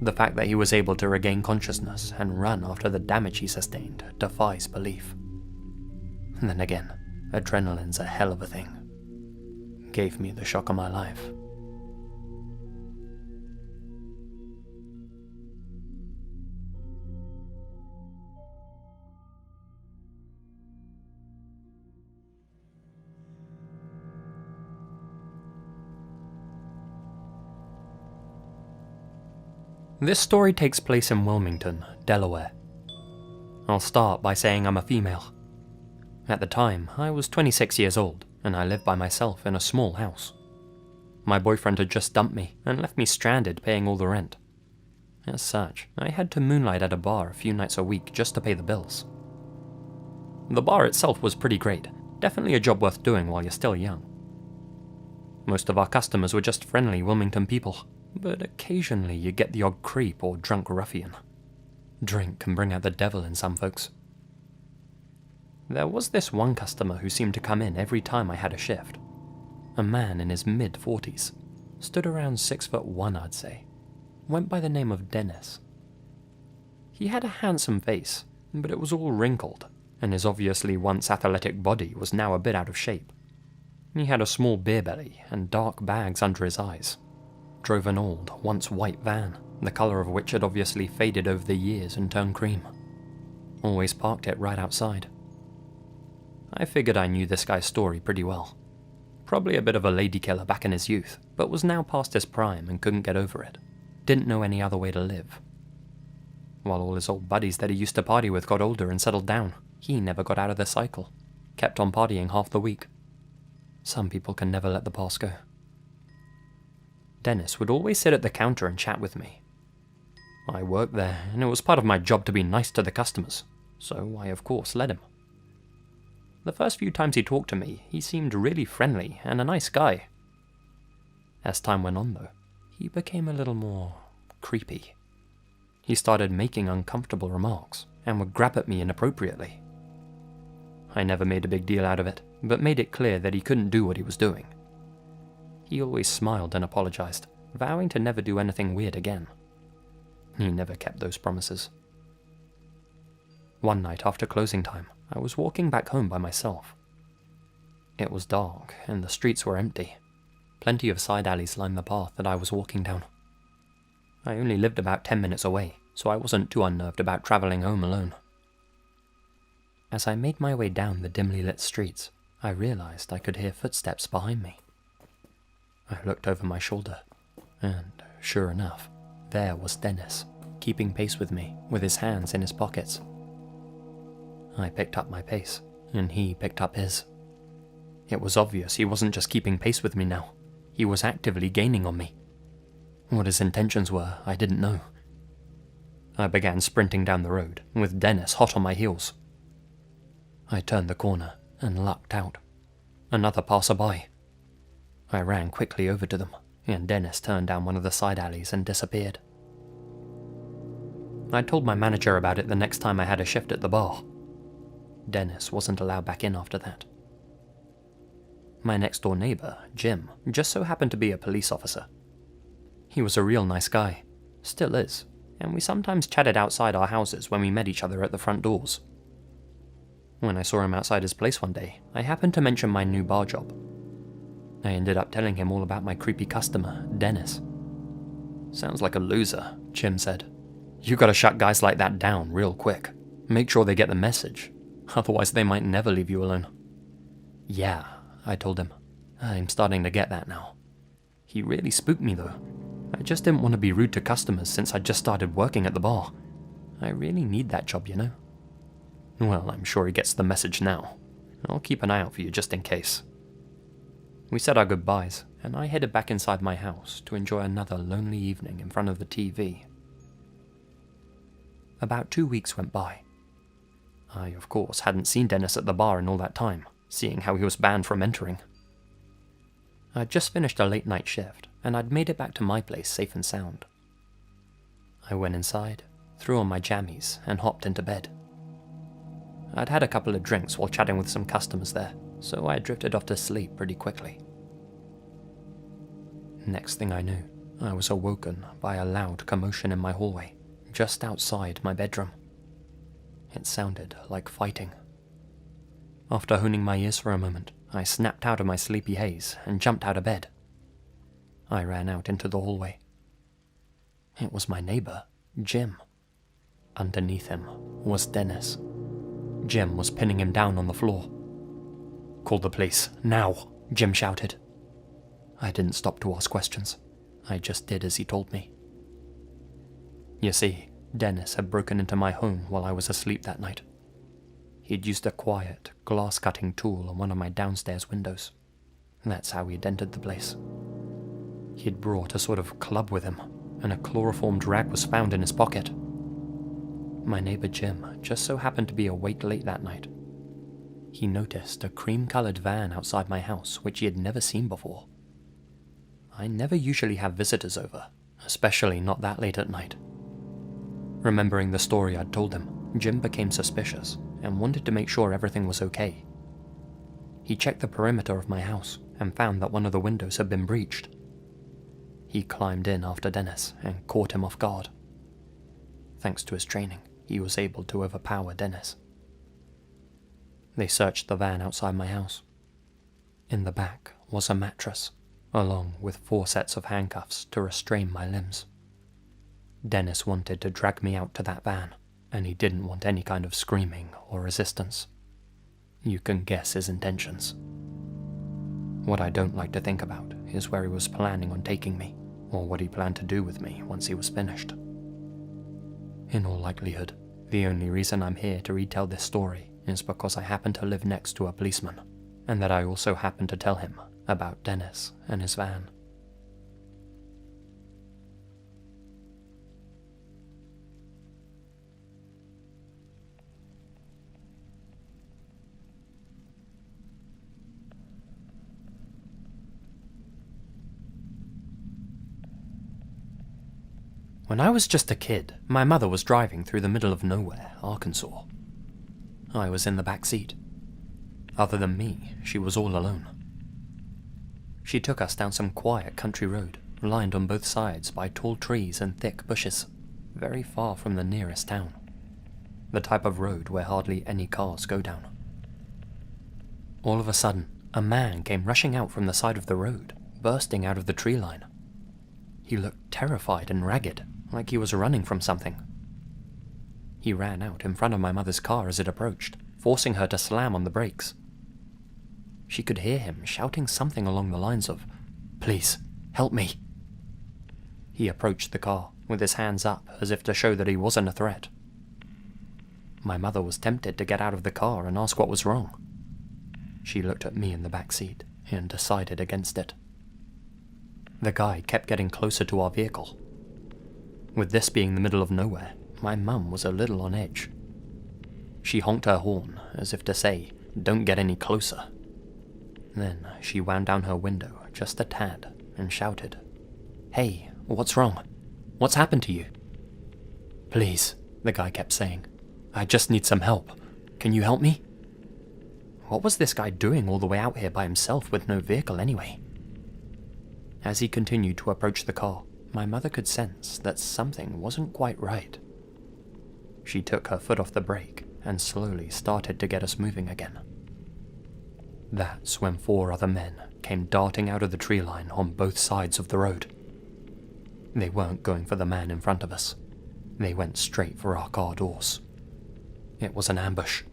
The fact that he was able to regain consciousness and run after the damage he sustained defies belief. Then again, adrenaline's a hell of a thing. Gave me the shock of my life. This story takes place in Wilmington, Delaware. I'll start by saying I'm a female. At the time, I was 26 years old, and I lived by myself in a small house. My boyfriend had just dumped me and left me stranded paying all the rent. As such, I had to moonlight at a bar a few nights a week just to pay the bills. The bar itself was pretty great, definitely a job worth doing while you're still young. Most of our customers were just friendly Wilmington people, but occasionally you get the odd creep or drunk ruffian. Drink can bring out the devil in some folks. There was this one customer who seemed to come in every time I had a shift. A man in his mid-40s, stood around 6'1", I'd say. Went by the name of Dennis. He had a handsome face, but it was all wrinkled, and his obviously once athletic body was now a bit out of shape. He had a small beer belly and dark bags under his eyes. Drove an old, once white van, the colour of which had obviously faded over the years and turned cream. Always parked it right outside. I figured I knew this guy's story pretty well. Probably a bit of a lady killer back in his youth, but was now past his prime and couldn't get over it. Didn't know any other way to live. While all his old buddies that he used to party with got older and settled down, he never got out of the cycle. Kept on partying half the week. Some people can never let the past go. Dennis would always sit at the counter and chat with me. I worked there, and it was part of my job to be nice to the customers, so I of course let him. The first few times he talked to me, he seemed really friendly and a nice guy. As time went on though, he became a little more creepy. He started making uncomfortable remarks, and would grab at me inappropriately. I never made a big deal out of it, but made it clear that he couldn't do what he was doing. He always smiled and apologized, vowing to never do anything weird again. He never kept those promises. One night after closing time, I was walking back home by myself. It was dark, and the streets were empty. Plenty of side alleys lined the path that I was walking down. I only lived about 10 minutes away, so I wasn't too unnerved about travelling home alone. As I made my way down the dimly lit streets, I realised I could hear footsteps behind me. I looked over my shoulder, and sure enough, there was Dennis, keeping pace with me, with his hands in his pockets. I picked up my pace, and he picked up his. It was obvious he wasn't just keeping pace with me now. He was actively gaining on me. What his intentions were, I didn't know. I began sprinting down the road, with Dennis hot on my heels. I turned the corner and lucked out. Another passerby. I ran quickly over to them, and Dennis turned down one of the side alleys and disappeared. I told my manager about it the next time I had a shift at the bar. Dennis wasn't allowed back in after that. My next-door neighbour, Jim, just so happened to be a police officer. He was a real nice guy, still is, and we sometimes chatted outside our houses when we met each other at the front doors. When I saw him outside his place one day, I happened to mention my new bar job. I ended up telling him all about my creepy customer, Dennis. "Sounds like a loser," Jim said. "You gotta shut guys like that down real quick. Make sure they get the message. Otherwise they might never leave you alone." "Yeah," I told him. "I'm starting to get that now." He really spooked me though. I just didn't want to be rude to customers since I'd just started working at the bar. I really need that job, you know. Well, I'm sure he gets the message now. I'll keep an eye out for you just in case. We said our goodbyes, and I headed back inside my house to enjoy another lonely evening in front of the TV. About 2 weeks went by. I, of course, hadn't seen Dennis at the bar in all that time, seeing how he was banned from entering. I'd just finished a late night shift, and I'd made it back to my place safe and sound. I went inside, threw on my jammies, and hopped into bed. I'd had a couple of drinks while chatting with some customers there, so I drifted off to sleep pretty quickly. Next thing I knew, I was awoken by a loud commotion in my hallway, just outside my bedroom. It sounded like fighting. After honing my ears for a moment, I snapped out of my sleepy haze and jumped out of bed. I ran out into the hallway. It was my neighbor, Jim. Underneath him was Dennis. Jim was pinning him down on the floor. "Call the police, now!" Jim shouted. I didn't stop to ask questions. I just did as he told me. You see, Dennis had broken into my home while I was asleep that night. He'd used a quiet, glass-cutting tool on one of my downstairs windows. That's how he'd entered the place. He'd brought a sort of club with him, and a chloroformed rag was found in his pocket. My neighbor Jim just so happened to be awake late that night. He noticed a cream-colored van outside my house which he had never seen before. I never usually have visitors over, especially not that late at night. Remembering the story I'd told him, Jim became suspicious and wanted to make sure everything was okay. He checked the perimeter of my house and found that one of the windows had been breached. He climbed in after Dennis and caught him off guard. Thanks to his training, he was able to overpower Dennis. They searched the van outside my house. In the back was a mattress, along with 4 sets of handcuffs to restrain my limbs. Dennis wanted to drag me out to that van, and he didn't want any kind of screaming or resistance. You can guess his intentions. What I don't like to think about is where he was planning on taking me, or what he planned to do with me once he was finished. In all likelihood, the only reason I'm here to retell this story is because I happen to live next to a policeman, and that I also happen to tell him about Dennis and his van. When I was just a kid, my mother was driving through the middle of nowhere, Arkansas. I was in the back seat. Other than me, she was all alone. She took us down some quiet country road, lined on both sides by tall trees and thick bushes, very far from the nearest town. The type of road where hardly any cars go down. All of a sudden, a man came rushing out from the side of the road, bursting out of the tree line. He looked terrified and ragged, like he was running from something. He ran out in front of my mother's car as it approached, forcing her to slam on the brakes. She could hear him shouting something along the lines of, "Please, help me." He approached the car, with his hands up as if to show that he wasn't a threat. My mother was tempted to get out of the car and ask what was wrong. She looked at me in the back seat and decided against it. The guy kept getting closer to our vehicle. With this being the middle of nowhere, my mum was a little on edge. She honked her horn, as if to say, "Don't get any closer." Then she wound down her window just a tad and shouted, "Hey, what's wrong? What's happened to you?" "Please," the guy kept saying. "I just need some help. Can you help me?" What was this guy doing all the way out here by himself with no vehicle anyway? As he continued to approach the car, my mother could sense that something wasn't quite right. She took her foot off the brake and slowly started to get us moving again. That's when 4 other men came darting out of the tree line on both sides of the road. They weren't going for the man in front of us. They went straight for our car doors. It was an ambush.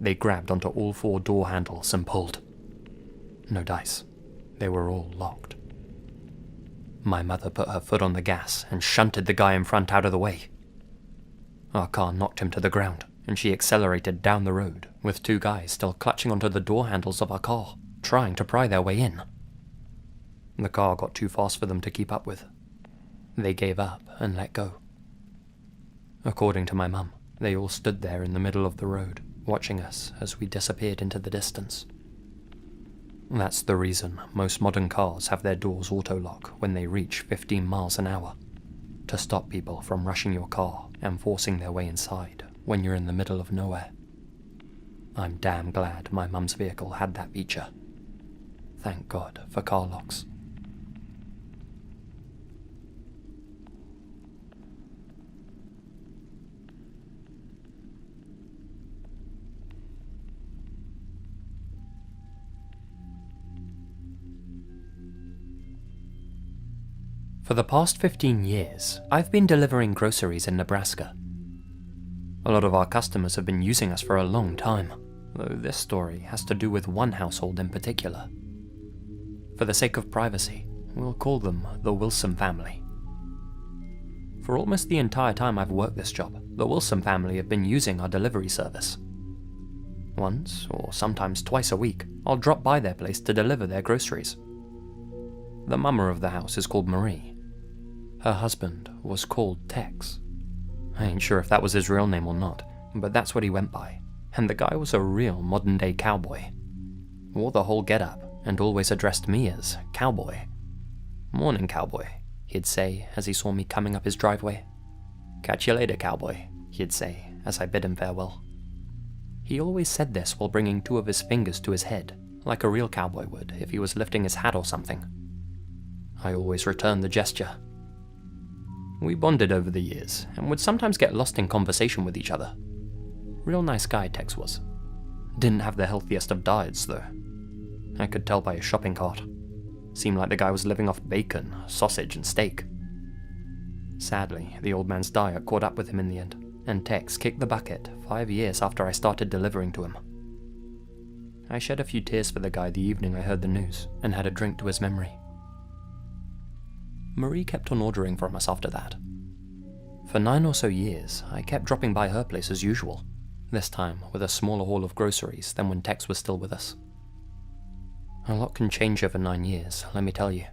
They grabbed onto all 4 door handles and pulled. No dice. They were all locked. My mother put her foot on the gas and shunted the guy in front out of the way. Our car knocked him to the ground, and she accelerated down the road, with 2 guys still clutching onto the door handles of our car, trying to pry their way in. The car got too fast for them to keep up with. They gave up and let go. According to my mum, they all stood there in the middle of the road, watching us as we disappeared into the distance. That's the reason most modern cars have their doors auto-lock when they reach 15 miles an hour, to stop people from rushing your car and forcing their way inside when you're in the middle of nowhere. I'm damn glad my mum's vehicle had that feature. Thank God for car locks. For the past 15 years, I've been delivering groceries in Nebraska. A lot of our customers have been using us for a long time, though this story has to do with one household in particular. For the sake of privacy, we'll call them the Wilson family. For almost the entire time I've worked this job, the Wilson family have been using our delivery service. Once, or sometimes twice a week, I'll drop by their place to deliver their groceries. The mama of the house is called Marie. Her husband was called Tex. I ain't sure if that was his real name or not, but that's what he went by, and the guy was a real modern-day cowboy. Wore the whole get-up, and always addressed me as cowboy. "Morning, cowboy," he'd say as he saw me coming up his driveway. "Catch you later, cowboy," he'd say as I bid him farewell. He always said this while bringing 2 of his fingers to his head, like a real cowboy would if he was lifting his hat or something. I always returned the gesture. We bonded over the years, and would sometimes get lost in conversation with each other. Real nice guy, Tex was. Didn't have the healthiest of diets, though. I could tell by his shopping cart. Seemed like the guy was living off bacon, sausage, and steak. Sadly, the old man's diet caught up with him in the end, and Tex kicked the bucket 5 years after I started delivering to him. I shed a few tears for the guy the evening I heard the news, and had a drink to his memory. Marie kept on ordering from us after that. For 9 or so years, I kept dropping by her place as usual, this time with a smaller haul of groceries than when Tex was still with us. A lot can change over 9 years, let me tell you.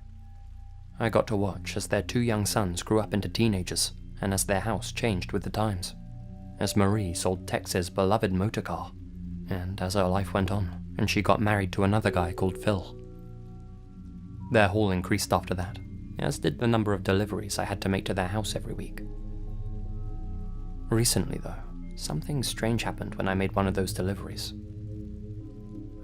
I got to watch as their 2 young sons grew up into teenagers, and as their house changed with the times, as Marie sold Tex's beloved motor car, and as her life went on, and she got married to another guy called Phil. Their haul increased after that, as did the number of deliveries I had to make to their house every week. Recently, though, something strange happened when I made one of those deliveries.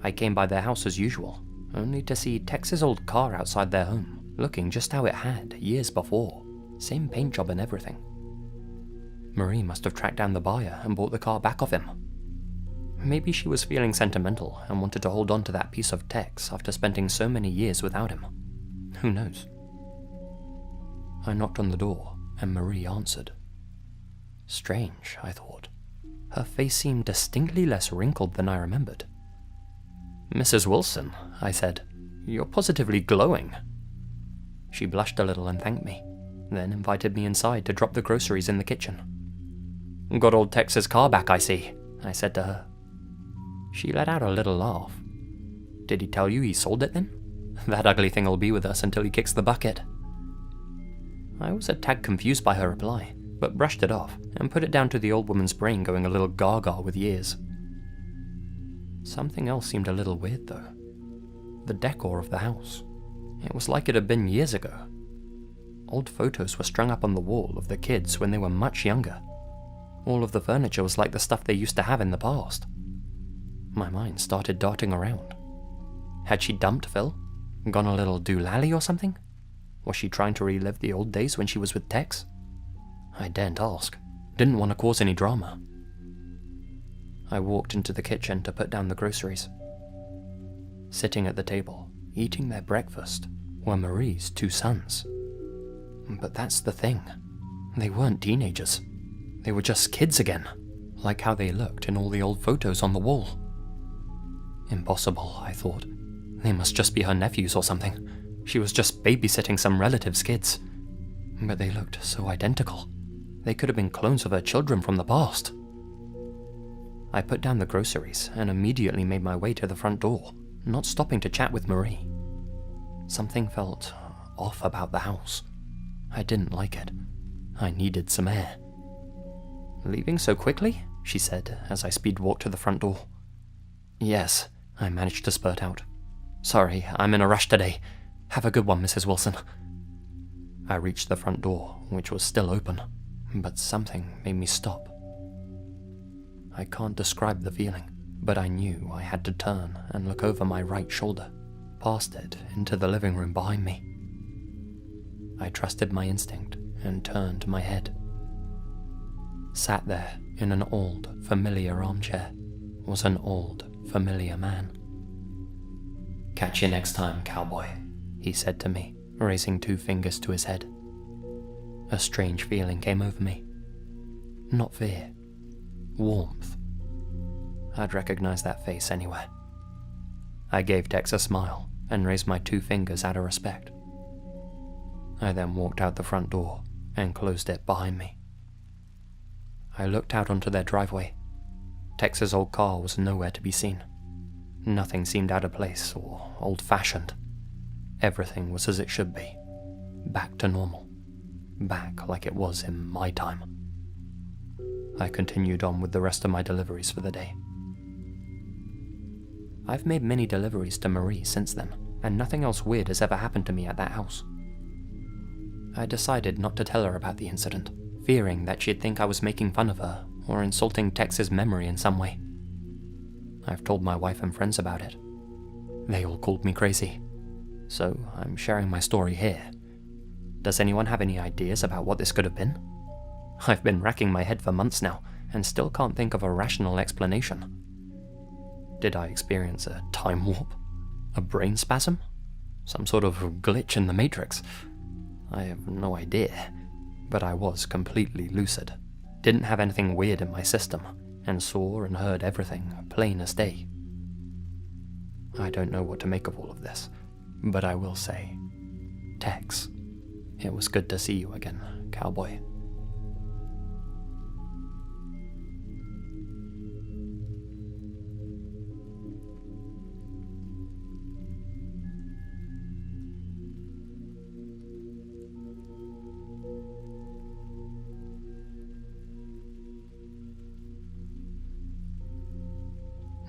I came by their house as usual, only to see Tex's old car outside their home, looking just how it had years before, same paint job and everything. Marie must have tracked down the buyer and bought the car back off him. Maybe she was feeling sentimental and wanted to hold on to that piece of Tex after spending so many years without him. Who knows? I knocked on the door, and Marie answered. Strange, I thought. Her face seemed distinctly less wrinkled than I remembered. "Mrs. Wilson," I said, "you're positively glowing." She blushed a little and thanked me, then invited me inside to drop the groceries in the kitchen. "Got old Tex's car back, I see," I said to her. She let out a little laugh. "Did he tell you he sold it then? That ugly thing'll be with us until he kicks the bucket." I was a tad confused by her reply, but brushed it off and put it down to the old woman's brain going a little gaga with years. Something else seemed a little weird though. The decor of the house. It was like it had been years ago. Old photos were strung up on the wall of the kids when they were much younger. All of the furniture was like the stuff they used to have in the past. My mind started darting around. Had she dumped Phil? Gone a little doolally or something? Was she trying to relive the old days when she was with Tex? I daren't ask. Didn't want to cause any drama. I walked into the kitchen to put down the groceries. Sitting at the table, eating their breakfast, were Marie's 2 sons. But that's the thing. They weren't teenagers. They were just kids again, like how they looked in all the old photos on the wall. Impossible, I thought. They must just be her nephews or something. She was just babysitting some relative's kids. But they looked so identical. They could have been clones of her children from the past. I put down the groceries and immediately made my way to the front door, not stopping to chat with Marie. Something felt off about the house. I didn't like it. I needed some air. "Leaving so quickly?" she said as I speed walked to the front door. "Yes," I managed to spurt out. "Sorry, I'm in a rush today. Have a good one, Mrs. Wilson." I reached the front door, which was still open, but something made me stop. I can't describe the feeling, but I knew I had to turn and look over my right shoulder, past it into the living room behind me. I trusted my instinct and turned my head. Sat there in an old, familiar armchair was an old, familiar man. "Catch you next time, cowboy," he said to me, raising 2 fingers to his head. A strange feeling came over me. Not fear. Warmth. I'd recognize that face anywhere. I gave Tex a smile and raised my 2 fingers out of respect. I then walked out the front door and closed it behind me. I looked out onto their driveway. Tex's old car was nowhere to be seen. Nothing seemed out of place or old-fashioned. Everything was as it should be. Back to normal. Back like it was in my time. I continued on with the rest of my deliveries for the day. I've made many deliveries to Marie since then, and nothing else weird has ever happened to me at that house. I decided not to tell her about the incident, fearing that she'd think I was making fun of her or insulting Tex's memory in some way. I've told my wife and friends about it. They all called me crazy, so I'm sharing my story here. Does anyone have any ideas about what this could have been? I've been racking my head for months now and still can't think of a rational explanation. Did I experience a time warp? A brain spasm? Some sort of glitch in the Matrix? I have no idea, but I was completely lucid. Didn't have anything weird in my system, and saw and heard everything plain as day. I don't know what to make of all of this, but I will say, Tex, it was good to see you again, cowboy.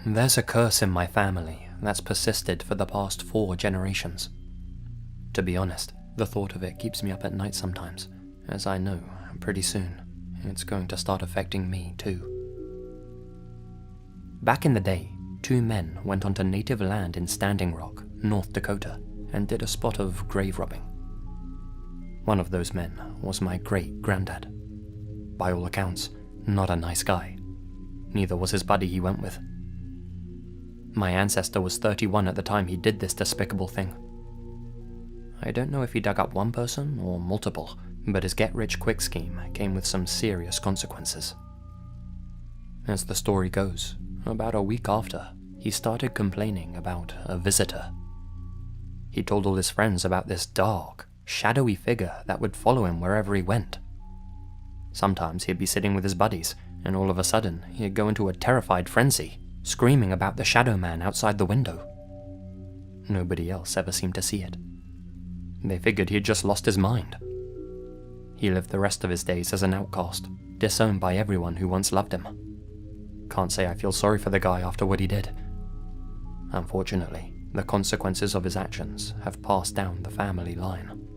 There's a curse in my family that's persisted for the past 4 generations. To be honest, the thought of it keeps me up at night sometimes, as I know pretty soon it's going to start affecting me too. Back in the day, 2 men went onto native land in Standing Rock, North Dakota, and did a spot of grave robbing. One of those men was my great-granddad. By all accounts, not a nice guy. Neither was his buddy he went with. My ancestor was 31 at the time he did this despicable thing. I don't know if he dug up one person or multiple, but his get-rich-quick scheme came with some serious consequences. As the story goes, about a week after, he started complaining about a visitor. He told all his friends about this dark, shadowy figure that would follow him wherever he went. Sometimes he'd be sitting with his buddies, and all of a sudden he'd go into a terrified frenzy, screaming about the shadow man outside the window. Nobody else ever seemed to see it. They figured he had just lost his mind. He lived the rest of his days as an outcast, disowned by everyone who once loved him. Can't say I feel sorry for the guy after what he did. Unfortunately, the consequences of his actions have passed down the family line.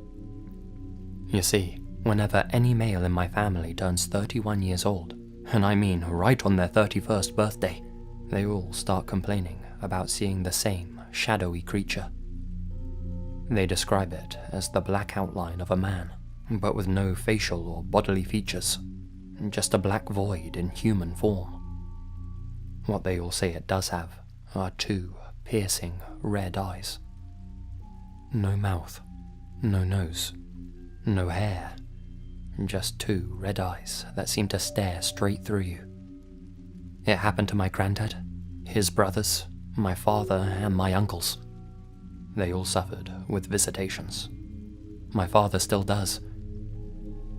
You see, whenever any male in my family turns 31 years old, and I mean right on their 31st birthday, they all start complaining about seeing the same shadowy creature. They describe it as the black outline of a man, but with no facial or bodily features, just a black void in human form. What they all say it does have are two piercing red eyes. No mouth, no nose, no hair, just two red eyes that seem to stare straight through you. It happened to my granddad, his brothers, my father, and my uncles. They all suffered with visitations. My father still does.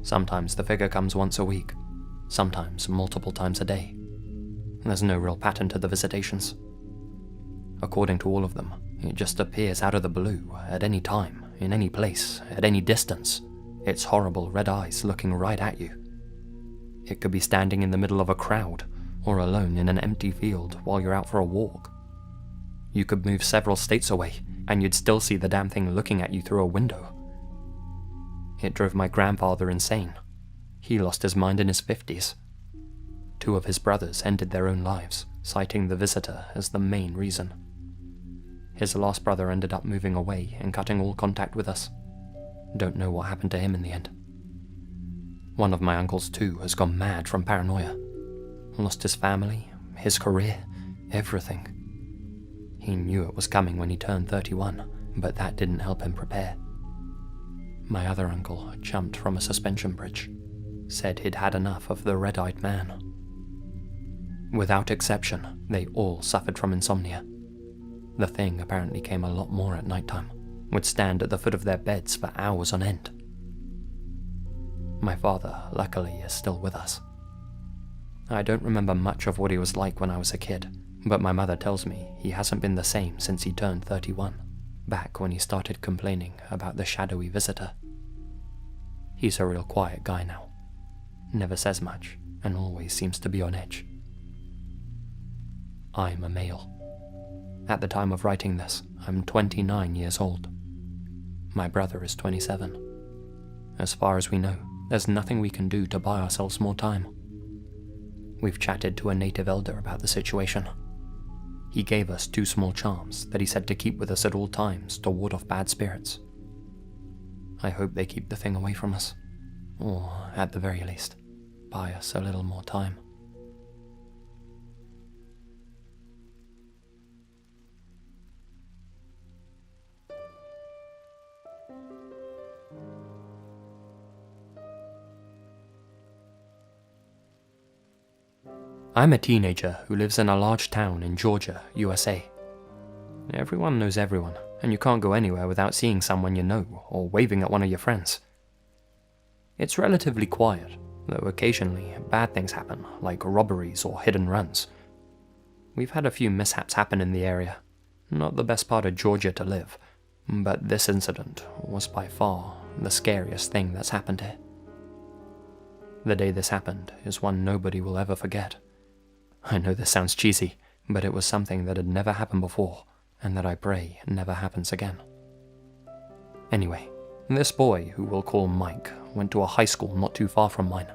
Sometimes the figure comes once a week, sometimes multiple times a day. There's no real pattern to the visitations. According to all of them, it just appears out of the blue, at any time, in any place, at any distance. Its horrible red eyes looking right at you. It could be standing in the middle of a crowd, or alone in an empty field while you're out for a walk. You could move several states away, and you'd still see the damn thing looking at you through a window. It drove my grandfather insane. He lost his mind in his 50s. 2 of his brothers ended their own lives, citing the visitor as the main reason. His last brother ended up moving away and cutting all contact with us. Don't know what happened to him in the end. One of my uncles too has gone mad from paranoia. Lost his family, his career, everything. He knew it was coming when he turned 31, but that didn't help him prepare. My other uncle jumped from a suspension bridge, said he'd had enough of the red-eyed man. Without exception, they all suffered from insomnia. The thing apparently came a lot more at nighttime, would stand at the foot of their beds for hours on end. My father, luckily, is still with us. I don't remember much of what he was like when I was a kid, but my mother tells me he hasn't been the same since he turned 31, back when he started complaining about the shadowy visitor. He's a real quiet guy now, never says much, and always seems to be on edge. I'm a male. At the time of writing this, I'm 29 years old. My brother is 27. As far as we know, there's nothing we can do to buy ourselves more time. We've chatted to a native elder about the situation. He gave us 2 small charms that he said to keep with us at all times to ward off bad spirits. I hope they keep the thing away from us, or at the very least, buy us a little more time. I'm a teenager who lives in a large town in Georgia, USA. Everyone knows everyone, and you can't go anywhere without seeing someone you know or waving at one of your friends. It's relatively quiet, though occasionally bad things happen, like robberies or hit-and runs. We've had a few mishaps happen in the area. Not the best part of Georgia to live, but this incident was by far the scariest thing that's happened here. The day this happened is one nobody will ever forget. I know this sounds cheesy, but it was something that had never happened before, and that I pray never happens again. Anyway, this boy, who we'll call Mike, went to a high school not too far from mine.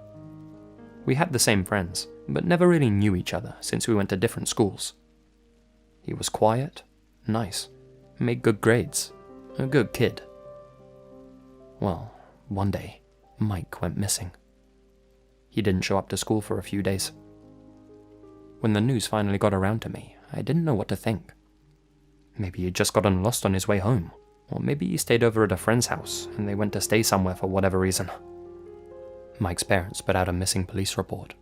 We had the same friends, but never really knew each other since we went to different schools. He was quiet, nice, made good grades, a good kid. Well, one day, Mike went missing. He didn't show up to school for a few days. When the news finally got around to me, I didn't know what to think. Maybe he'd just gotten lost on his way home, or maybe he stayed over at a friend's house and they went to stay somewhere for whatever reason. Mike's parents put out a missing police report.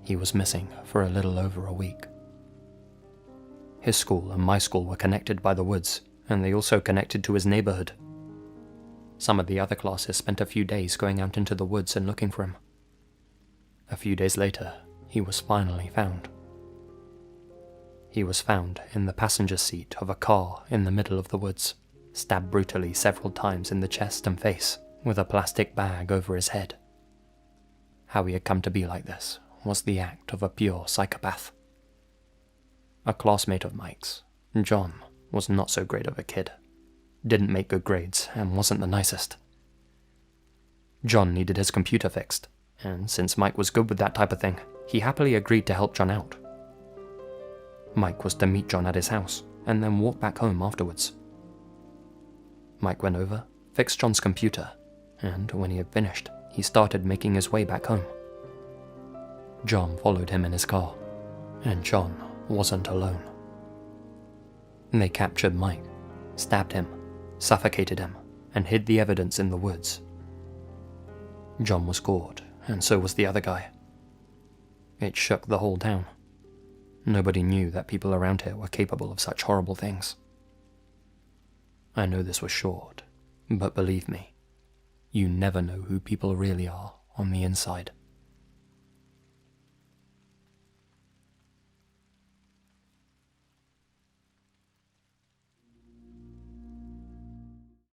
He was missing for a little over a week. His school and my school were connected by the woods, and they also connected to his neighborhood. Some of the other classes spent a few days going out into the woods and looking for him. A few days later, he was finally found. He was found in the passenger seat of a car in the middle of the woods, stabbed brutally several times in the chest and face, with a plastic bag over his head. How he had come to be like this was the act of a pure psychopath. A classmate of Mike's, John, was not so great of a kid. Didn't make good grades and wasn't the nicest. John needed his computer fixed, and since Mike was good with that type of thing, he happily agreed to help John out. Mike was to meet John at his house and then walk back home afterwards. Mike went over, fixed John's computer, and when he had finished, he started making his way back home. John followed him in his car, and John wasn't alone. They captured Mike, stabbed him, suffocated him, and hid the evidence in the woods. John was gored, and so was the other guy. It shook the whole town. Nobody knew that people around here were capable of such horrible things. I know this was short, but believe me, you never know who people really are on the inside.